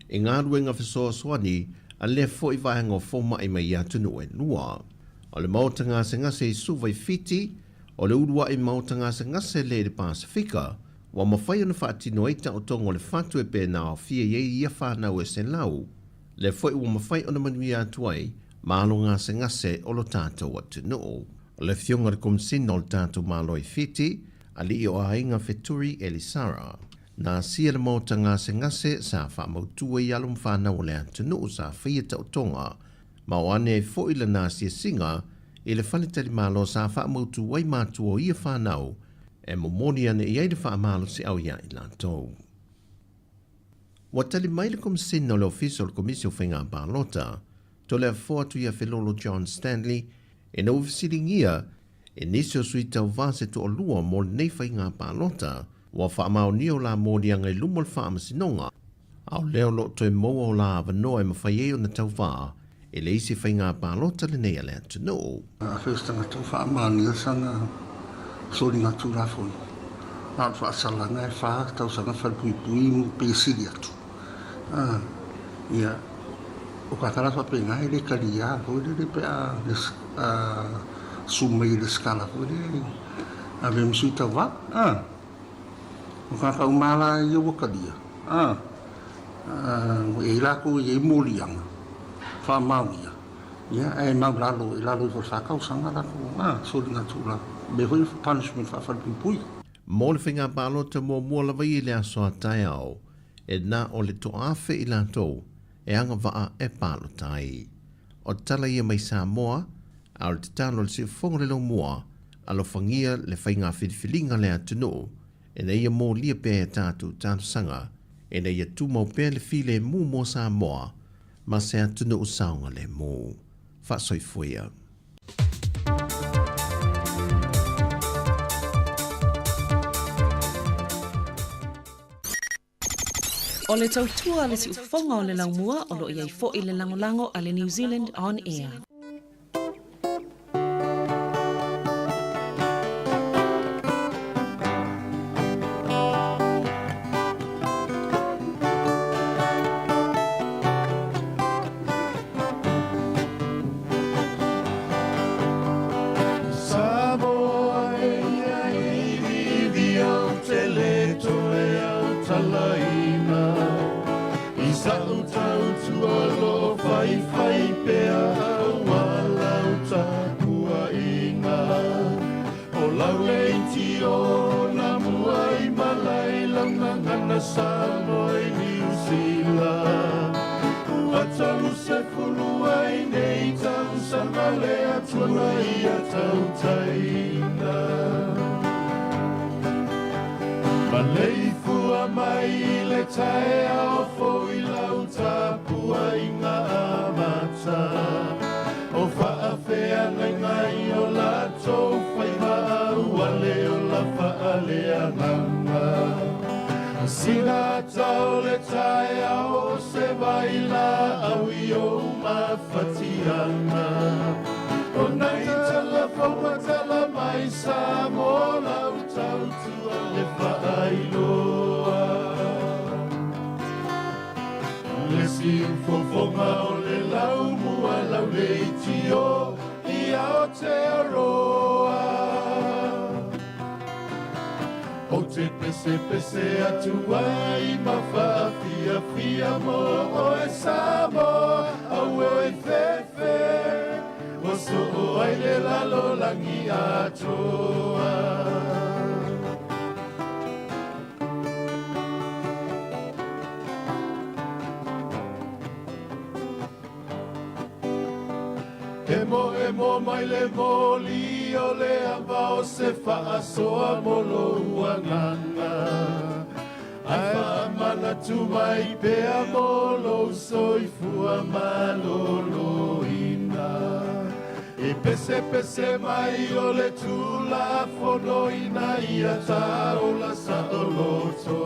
e ngā ruenga whesoa swani, a le foi vahenga o foma i mai atunuu e nua. O le mautanga se ngase i suvai fiti, o le urua i mautanga se ngase le de Pasifika, wa mawhai ana whaatino eita o tongo le whatu e pēnā o fia iei ia whanau e sen lau. Le foi wa mawhai ona manui atuai, mālo ngā se ngase o lo tātou atunuu. O le fionga le komsina o le tātou māloi fiti, ali o a inga Feturi Elisara. Nā sia le mautanga se ngase sa whamautua i alum whanau le atunuu sa whia tau tonga, ma o ane e foi le nā sia singa, i le whanitari mālo sa whamautua i mātua o ia whanau, e momoni ane i eide whaamalo si au ia i lantou. Wa tali mai le komisina o le ofisa o le komisio whainga Pālota, to le afoatu ia Filolo John Stanley, e na ufisiringia, e nisi o sui tau vase to o lua mo le nei whainga Pālota, wa whaamao ni o la mōri angai lumo le whaamasinonga, au leo lo toi moa o la avanoa e mawhai o na tau vaa, e le isi whainga Pālota le nei ale atunuu. Whistanga tau whaamani sanga, sori ngā tūrafoi. Nā whaasalanga e whaa, tau sanga whalpui mu pēsiri atu. Ia, o kakarafa pe ngā e le karia, hoi le pe a sumei le skala, hoi le a ve msui tau wā. O kakau mala i o karia. E lako i e mōlianga, wha mauia. Ia, e mau lalo, e lalo i whakau sanga lako, sori ngā tūrafoi. Me hoi punishment whawharpui. Mō le whainga Pālota mō mua lawa i le asoa tai au, e nā o le toafe i lantou, e anga waa e Pālota ai. O tala ia mai Samoa, au le titano le sifonga le lo mua, alo whangia le whainga whiriwhiringa le atunuu, e na ia mō lia pēr tātu tātu sanga, e na ia tūmau pēr le while mū mō Samoa, ma se atunuu saunga le mū. Whasoi fuia. O le tautua le si ufonga o le laumua o lo iai fo i le langolango a le New Zealand On Air. Sina tau le tai ao se vaila au i o mawhatianga. O nei tala whaua tala mai sa mo lau tau tua le whaailoa. Le si ufofonga o le lau mua lau le itio i ao te aroa. O te pese atu ai ma whaafia fia mo o e Samoa au o e whewhe. O so o ai le lalo langi atoa. E mo mai le moli o le ava o se wha soa molo uanganga. Ai wha mana tu mai pea molo soifua malolo ina. E pese mai o le tula fono ina ia ta o la sa o loto.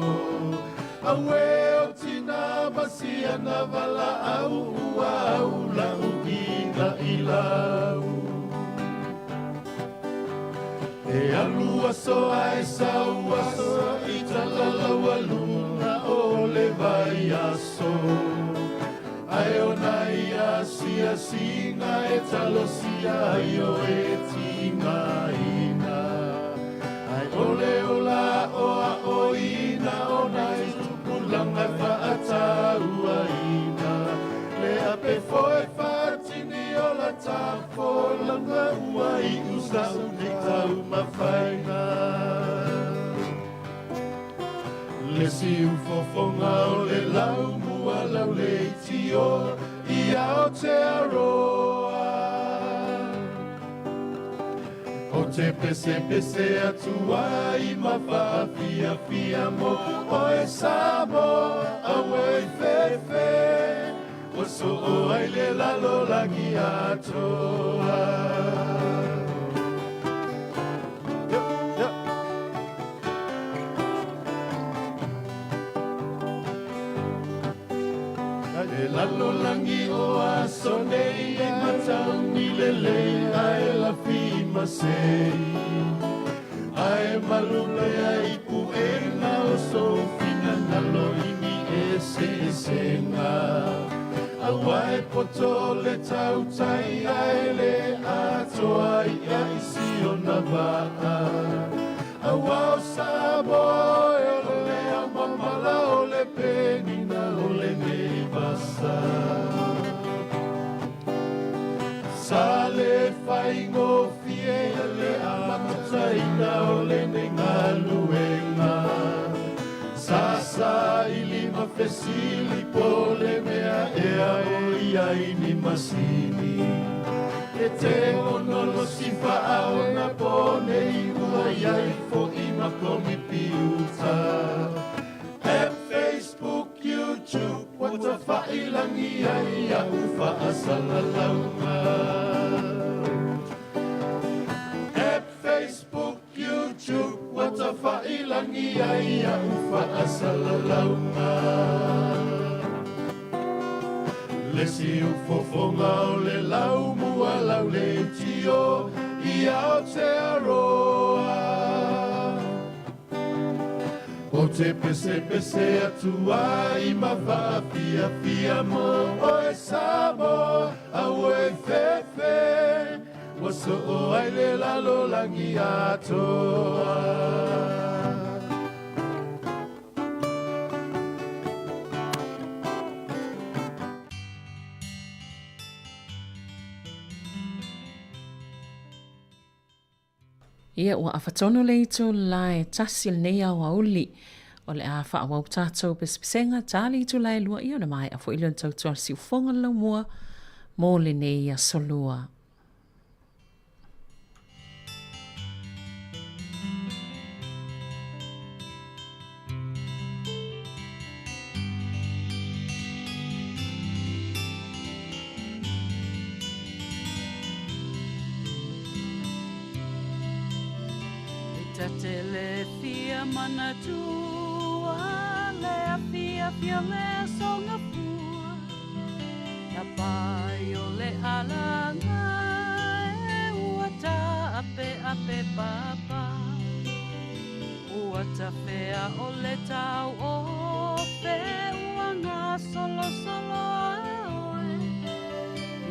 Awe o tina masia na vala au ua au la uina ilau. E alua soa e saua soa i talalau aluna o le vai aso. Ai o nai a sia singa e talosia ai o e tinga ina. Ai ole ola oa o ina o nai tupulanga fa ataua ina. Le ape foe fatini o la tafo langa ua i usa uni tau mawhainga. Le si ufofonga o le lau mua lau le tio i Aotearoa. O te pese atua i mawha fia mo o e samo au e fefe. O so o ai le lalo lagi atoa. E lalo langi o a sonei e mataungi lele ae la fi masei. Ae malule a ipu e na o so fina nalo ingi e se nga. Awae poto le tau tai ae le atoa i a isi o na waa. Awao sabo e o le amamala o le penina o le nevasa. Sa le whaingo fie le amataina o le nengaluenga. Sa i lima fesili po le mea ea o ia ini masini. E te onolo si wha na pone i ua iai fo i makomi piuta. App, Facebook, YouTube, wata whailangi ai a uwha asala launga. App, Facebook, YouTube, wata whailangi ai a uwha asala launga. Le si ufofonga o le lau mua lau le tio i Aotearoa. O te pese atua i mawha fia mo o e samo au e fefe. Waso o ai le lalo langi atoa. Ia ua awhatono le ito la e tasil nei au auli. O le a wha wau tātou pespesenga tāli ito la e lua i ona mai a fo ilion tautua al si ufonga lau mua mō le nei a solua. Tele fia mana tua, le fia le songa pua. Na pai o le alanga, e uata ape papa. Uata fea o le tau o pe uanga solo aoe.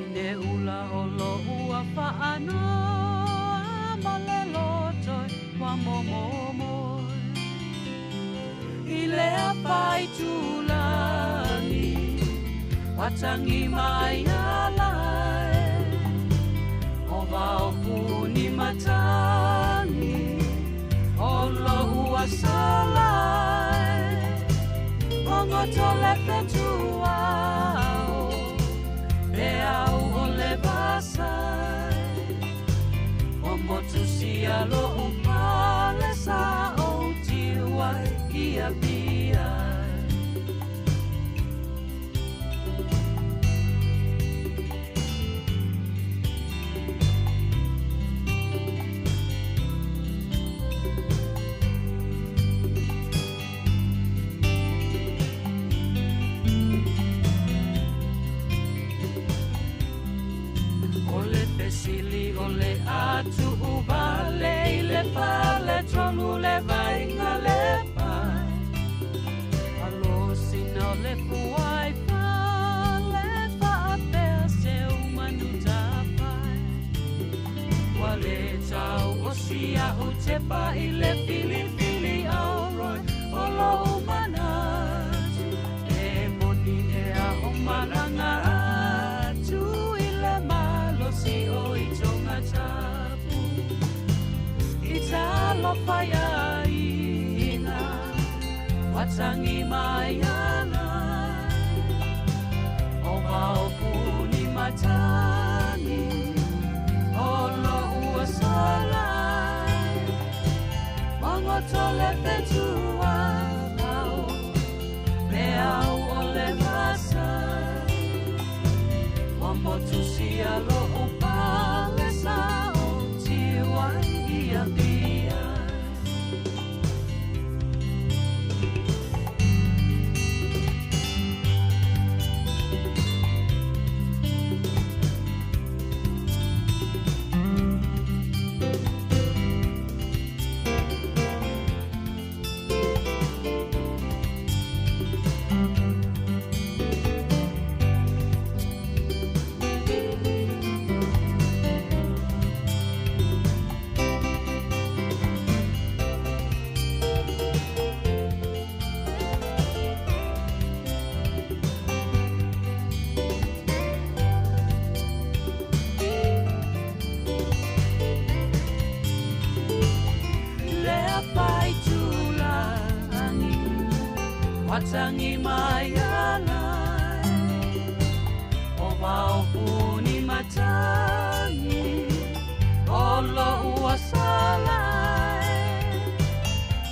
Ine ula o lo ua faano, amale lotoi. Momo i lea pai tulani watangi mai alai o vau puni matangi o lo ua salai ongo tole petuao e au o le bas sai o motu sia lo upale sa o tiwai ia bia Sili ole atu ubale ile pale tronu le vainga le pai alo sino le puai pale pa pe se umanu tapai wale tau osia utepa ile fili fili auroi olo umanat e moni e a umaranga atu ile malo si oi tonga tapu italo paya ina watangi mayana o wao puni matani olo uasala wangotole petua au meau ole masa wamotusia lo upale sao tiwai ia bia watangi mayana o wao puni matani olo uasala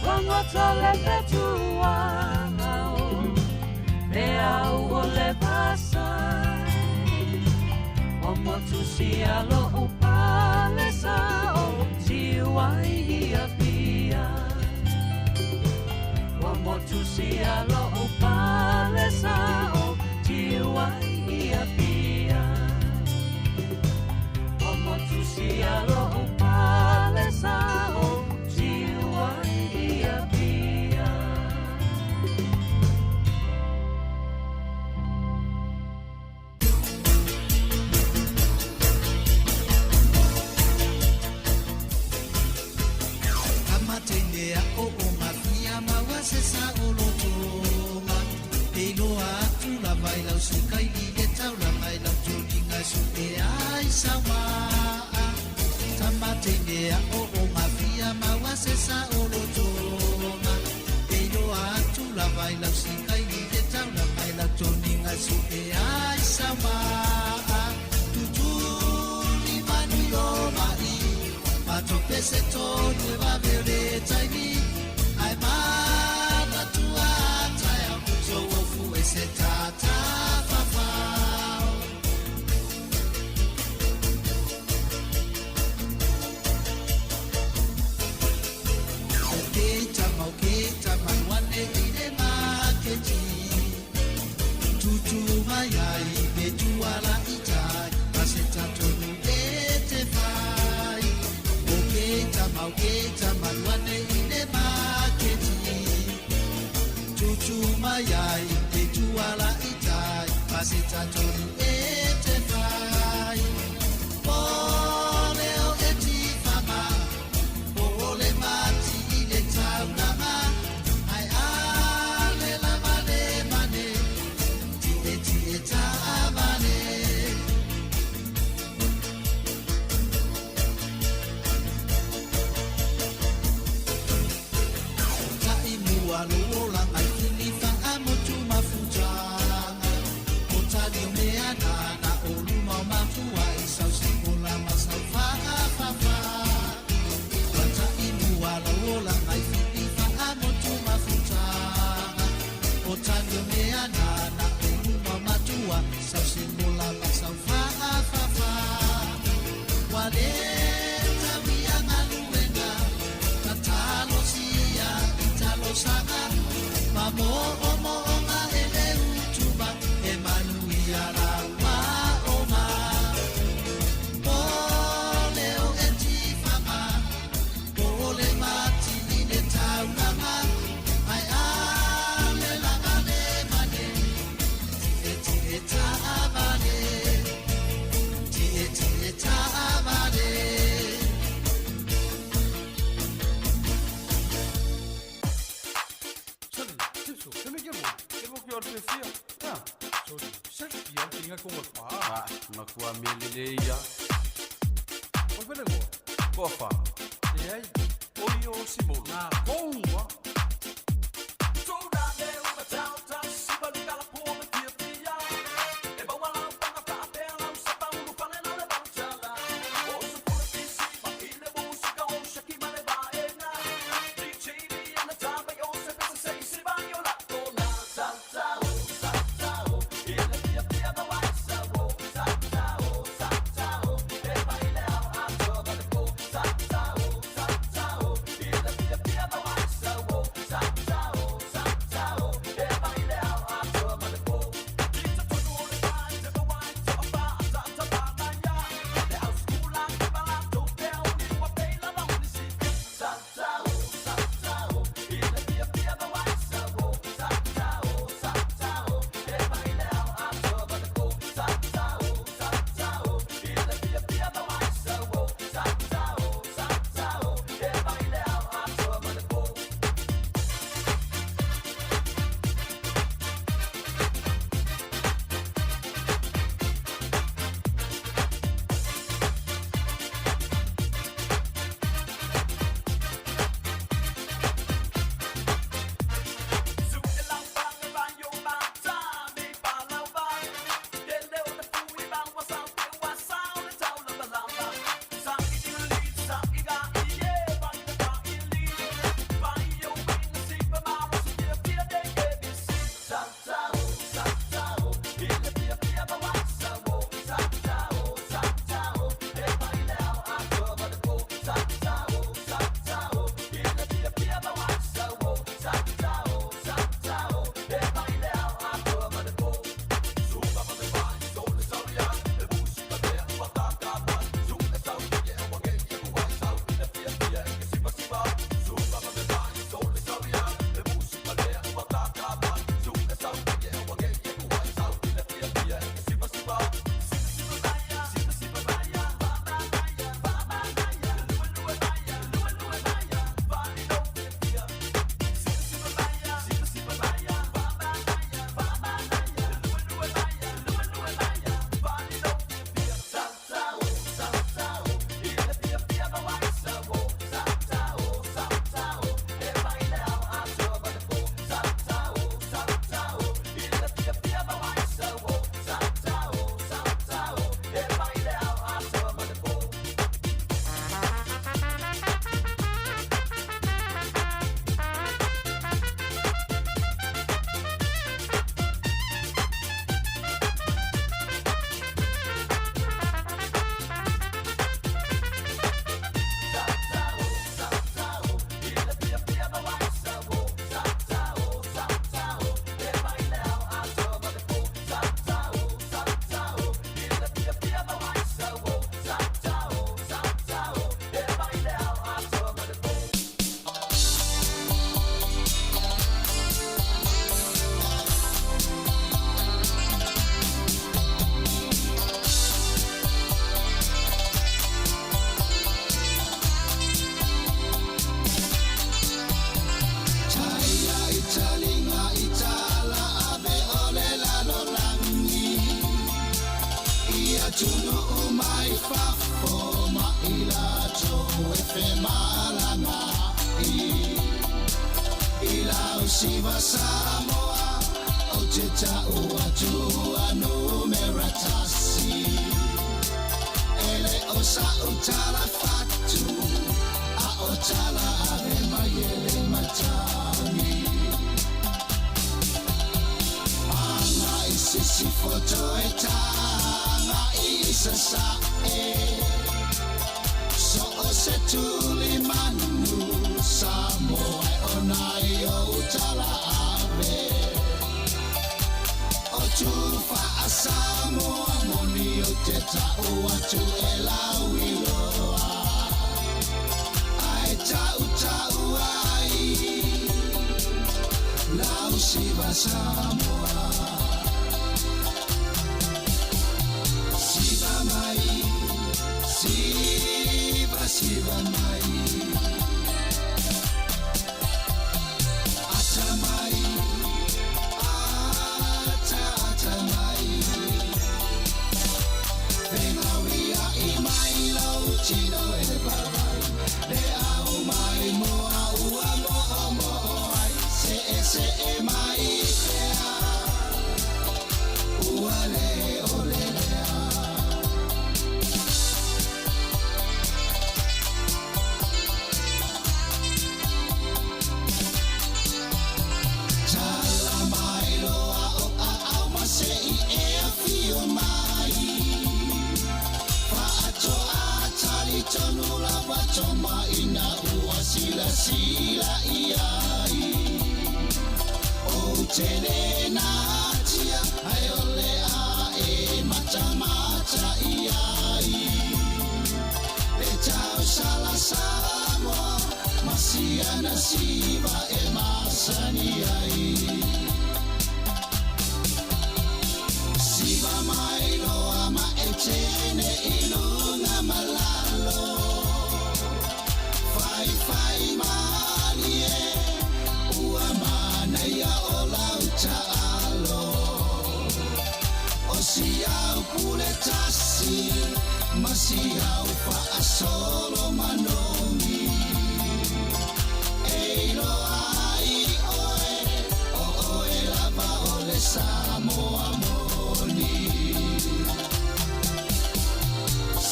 wangotole petua au meau ole pasa o motusia lo upale sao tiwai ia pia motusia lo upale sao tiwai ia pia o motusia lo upale sao tiwai ia pia Amatendea o mafia mawase sa olotonga Eilo atu la vai lau sikai li tau la mai lau jolinga su e ai sawa Tamatendea o mafia mawase sa olotonga Eilo atu la vai lau sikai li tau la mai lau jolinga su e ai sawa Tutuli manu yo mai Matopese to nueva verde taimi Ai mana tua taia so ofu ese tata fafao Okay, tama wane ine maketi Tutu mayai betuala itai Paseta tonu ete fai Okay, tama wane ine maketi Tutu mayai betuala itai Paseta tonu ete fai Poleo eti fama Pole mati ile taunama Ai ale la mane mane Tie taamane Taimua luola ai kilifa amotu mafutanga Kotani umeana tanu mea nana uma matua sau simula ma sau fa wale tawia ngaluenga katalo sia talo sanga mamo omo onga ele utuba emanuia la ma oma oleo etifama ole mati ine taunanga ai ale langane mane eti abane eti abane Makua meleleia. Oi, venengo. Cofa. E aí? Oi, o Simolo. Na bomba. Siva Samoa, Ochecha Uatua Numeratasi, Ele Osa Utala Fatu, A Otala Ave Mayele Matami. toe tanga isa sa so o se tuli manu sa moe o nai o tala ave o tu fa asa moa moni o te tau atu e laui loa ai tau tau ai lau siva Samoa siva mai siva mai ata mai ata mai venga via I mai lau chino e le parai le au mai moa ua moa ai se e mai ea ua le ole lea tala mai loa o au ma se I ea fio mai fa ato a tali tonu lava toma ina ua sila iai o tele na tia ai ole a e mata iai le tau sala samo masiana siva e masani ai siva mai loa ma e tene ilunga malalo fai mali e ua mana ia o lau taalo o si au pule tasi ma si au fa asolo manomi e lo ai oe lava o le Samoa moni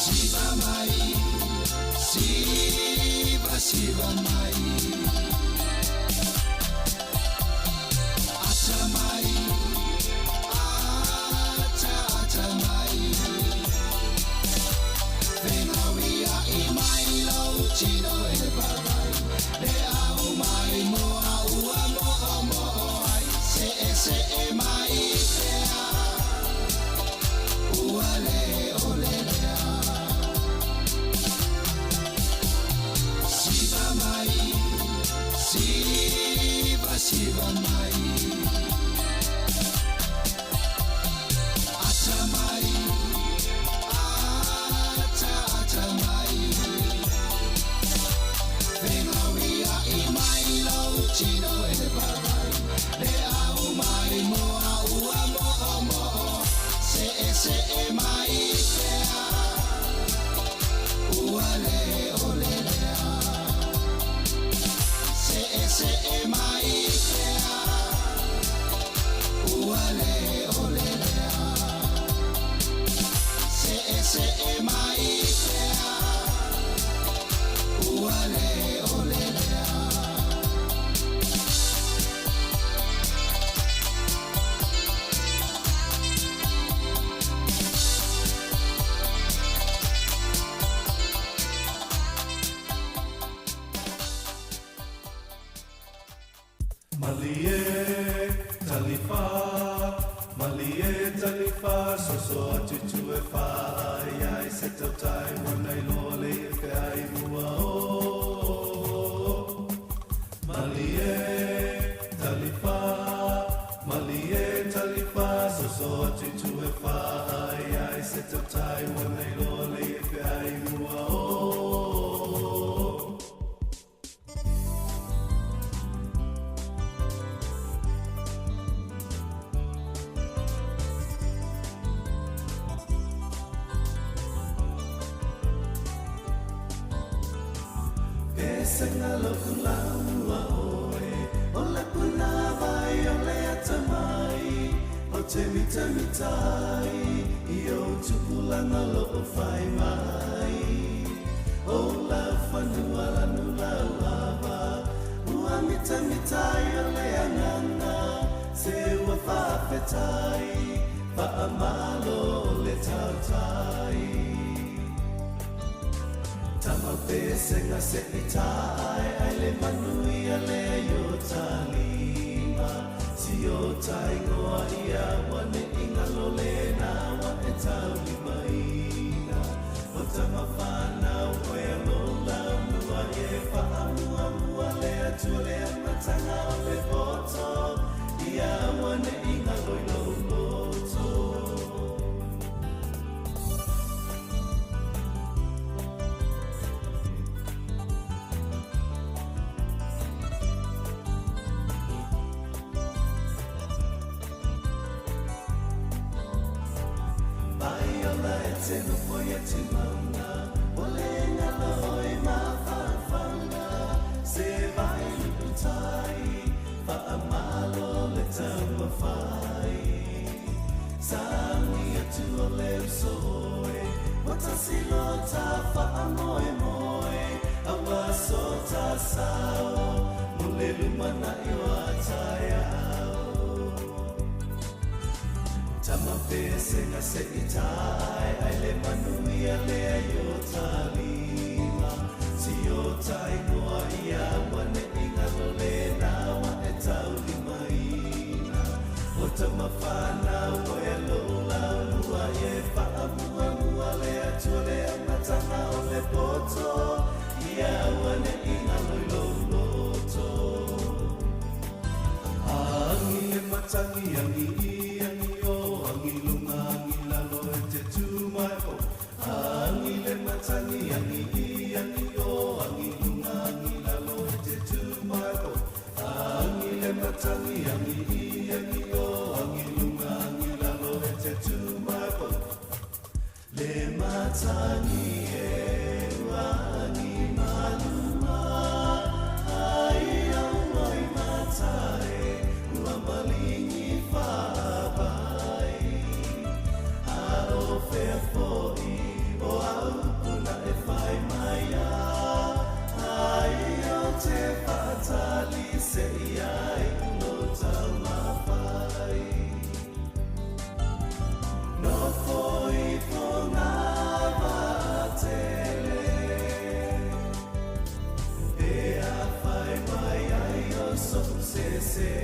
siva mai siva mai ata mai ata mai venga via I mai lau chino e le parai le au mai moa ua moa ai se e mai ea ua le ole lea siva mai siva mai ata mai ata mai venga via I mai lau chino e le parai le au mai moa ua moa se e mai ea ua le ole lea se e mai ea ua le ole lea se e mai ea ua le ole lea Malie talifa so atu e fa ai se tau tai wana I lole e ke ai mua o Malie talifa so atu e fa ai se tau tai wana I lole e ke ai mua o Senga loku laua oe o le puna vai o le atamai o te mitai I o tupulanga lo o whai mai o la whanua lanu lau lava ua mitai o le anganga se ua whawhetai Whaamalo le tautai Tama pesenga se itai Ai le manui a le yo talima Si yo tai ngoa ia wane inga lo le na wa e tau lima ina O tama whanau koe lo la mua e whaamua mua le atu le amatanga o le poto Ia wane inga lo lo loto Tenu foi a timanga, olenga la oi mafafanga, se vai lutai, fa amalo le tamba fai, sami atu ole soe, wata silota fa amoe moe, awasota sao, mulelu mana iwataya. Tama pesenga se itai ai le manui a le yo talima si yo tai noa ia wane inga lo le na wa e tau lima ina o tama whana o e lo la lua e wha mua mua le atu le amatanga o le poto ia wane inga lo lo loto Angi le matangi angi Tangi angi angi yo angi lunga angi la lo te tu mato angi le matangi angi yo angi lunga angi la lo te tu mato le matangi e angi maluma ai au mai matai ua malingi fa bai aro fe foi o au te fatali se iai no tama pai no foi fonava tele e a fai mai ai o so se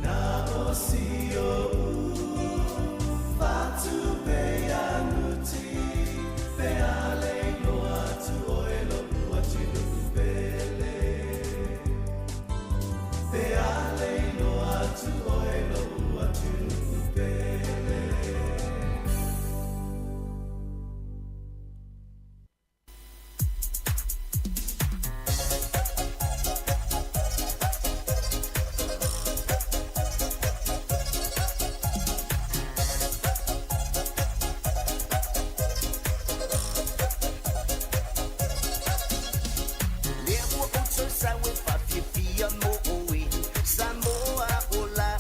na o si o fatu be anuti be ale Samoa ola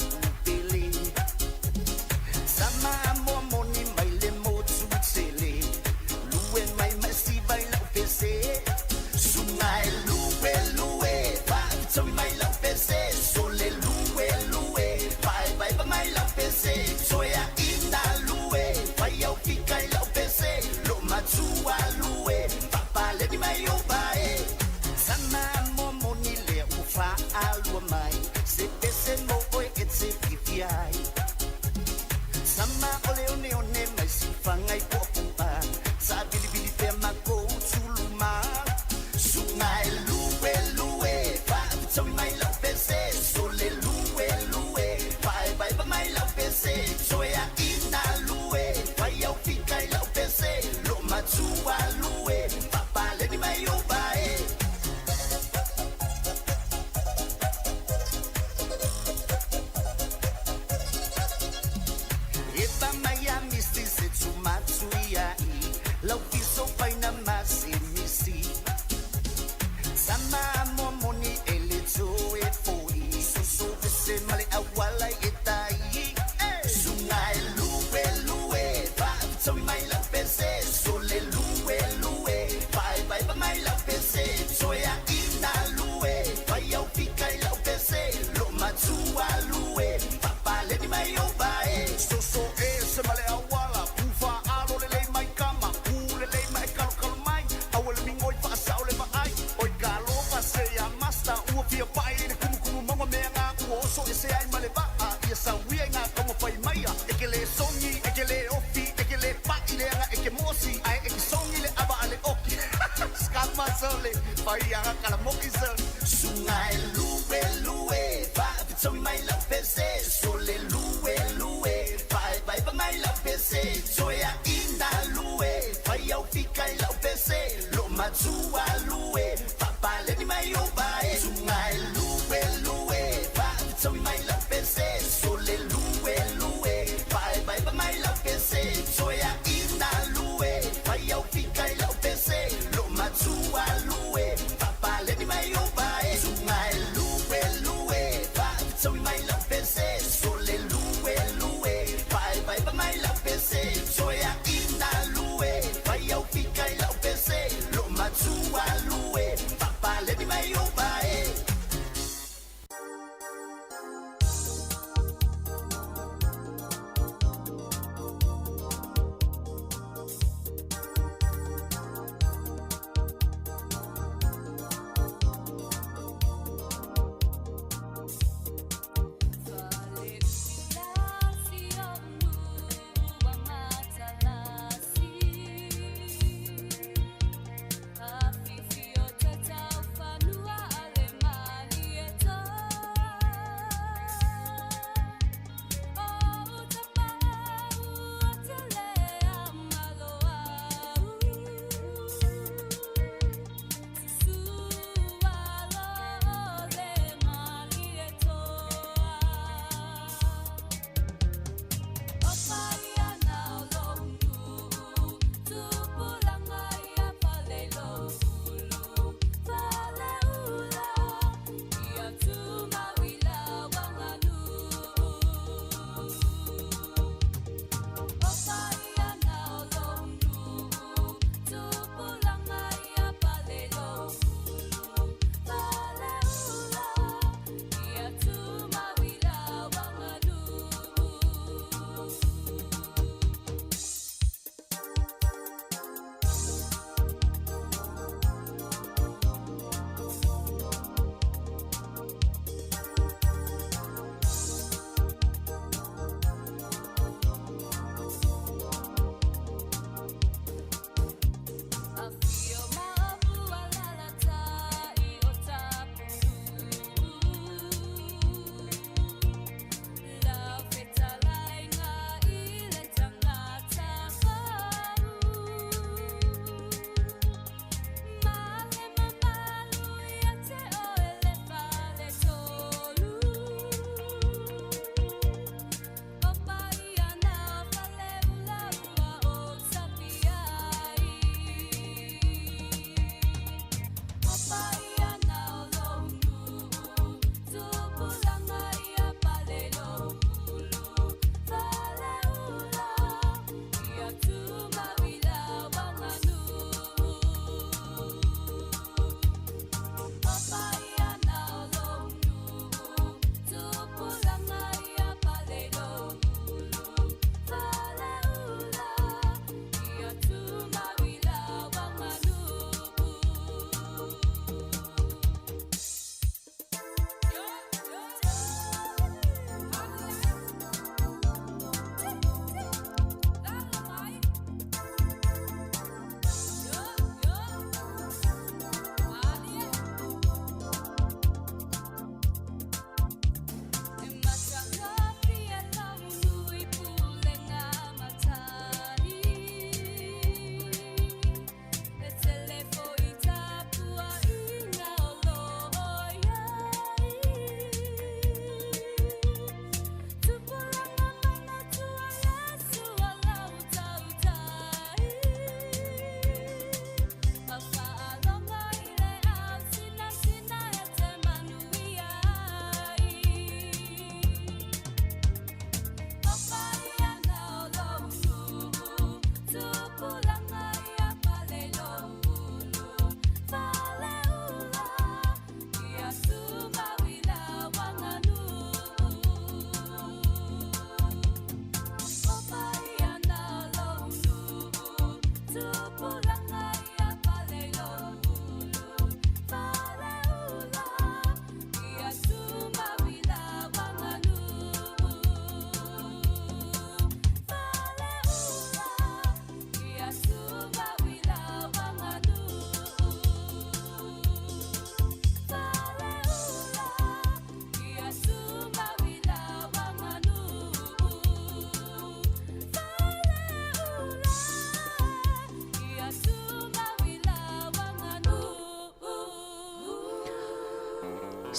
so e se ai male ba ia sa wienga como fai maia e que le songi e que le ofi e que le pa ile anga e que mosi ai e que songi le aba ale oki skama sole fai anga kala moki sa sungai lue lue fa so mai la pese sole lue lue fai vai pa mai la pese so ya inda lue fai au fika la pese lo matua lue fa pale ni mai o bai sungai lue lue fa so mai la pese sole lue lue fai vai pa mai la pese so ya inda lue fai au fika la pese lo matua lue fa pale ni mai o bai sungai lue lue fa so mai la pese sole lue lue fai vai pa mai la pese so ya inda lue fai au fika la pese lo matua lue fa pale ni mai o bai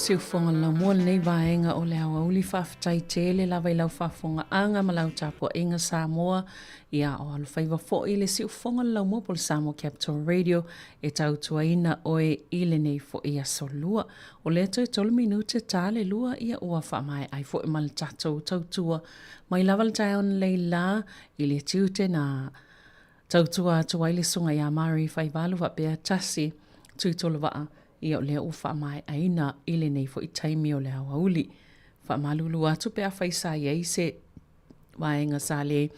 Siufonga la mua nei vaenga o le awa uli whaftai tele lava I lau whafonga anga ma lau tapua inga Samoa ia o alwhaiva fo I le siufonga la mua pol Samoa Capital Radio e tautua ina oe I le nei fo ia solua o le toi 3 minute tale lua ia ua whamai ai fo I mal tatou tautua mai lava le tai on leila I le tiute na tautua atua I le sunga ia mari whaivalu wapea tasi tuitolo waa ia o lea ufa mai aina ile nei fo I taimi o lea wauli. Wha malulu atu pe a whaisa iei se waenga sa le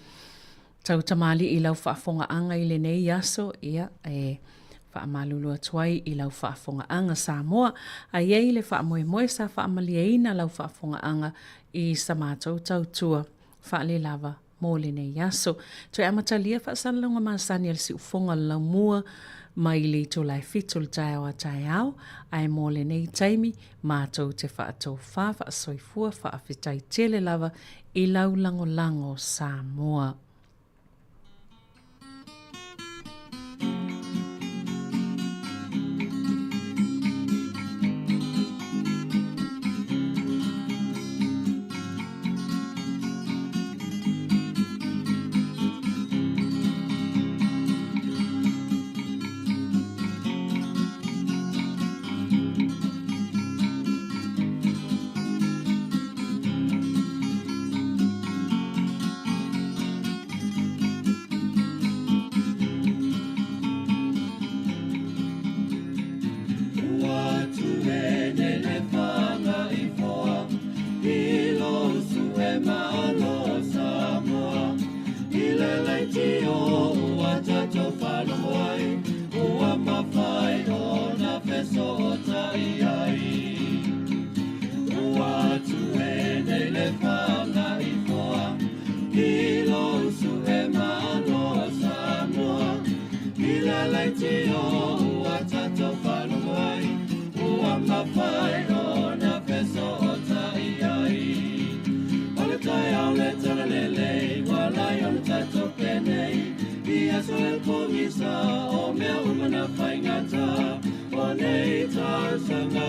tau tamali I lau whaafonga anga ile nei aso ia wha malulu atuai I lau whaafonga anga Samoa a iei le wha moe moe sa wha amali eina lau whaafonga anga I sa mātou tautua wha le lava mō le nei aso. Toi amatalia wha sanlonga maasani al si ufonga lau mua mai li to lai fitul tai o tai au ai mo le nei taimi mātou te whaatou wha soifua wha awhitai tele lava I lau lango lango Samoa. O mea umana whaingata, o nei tā sanga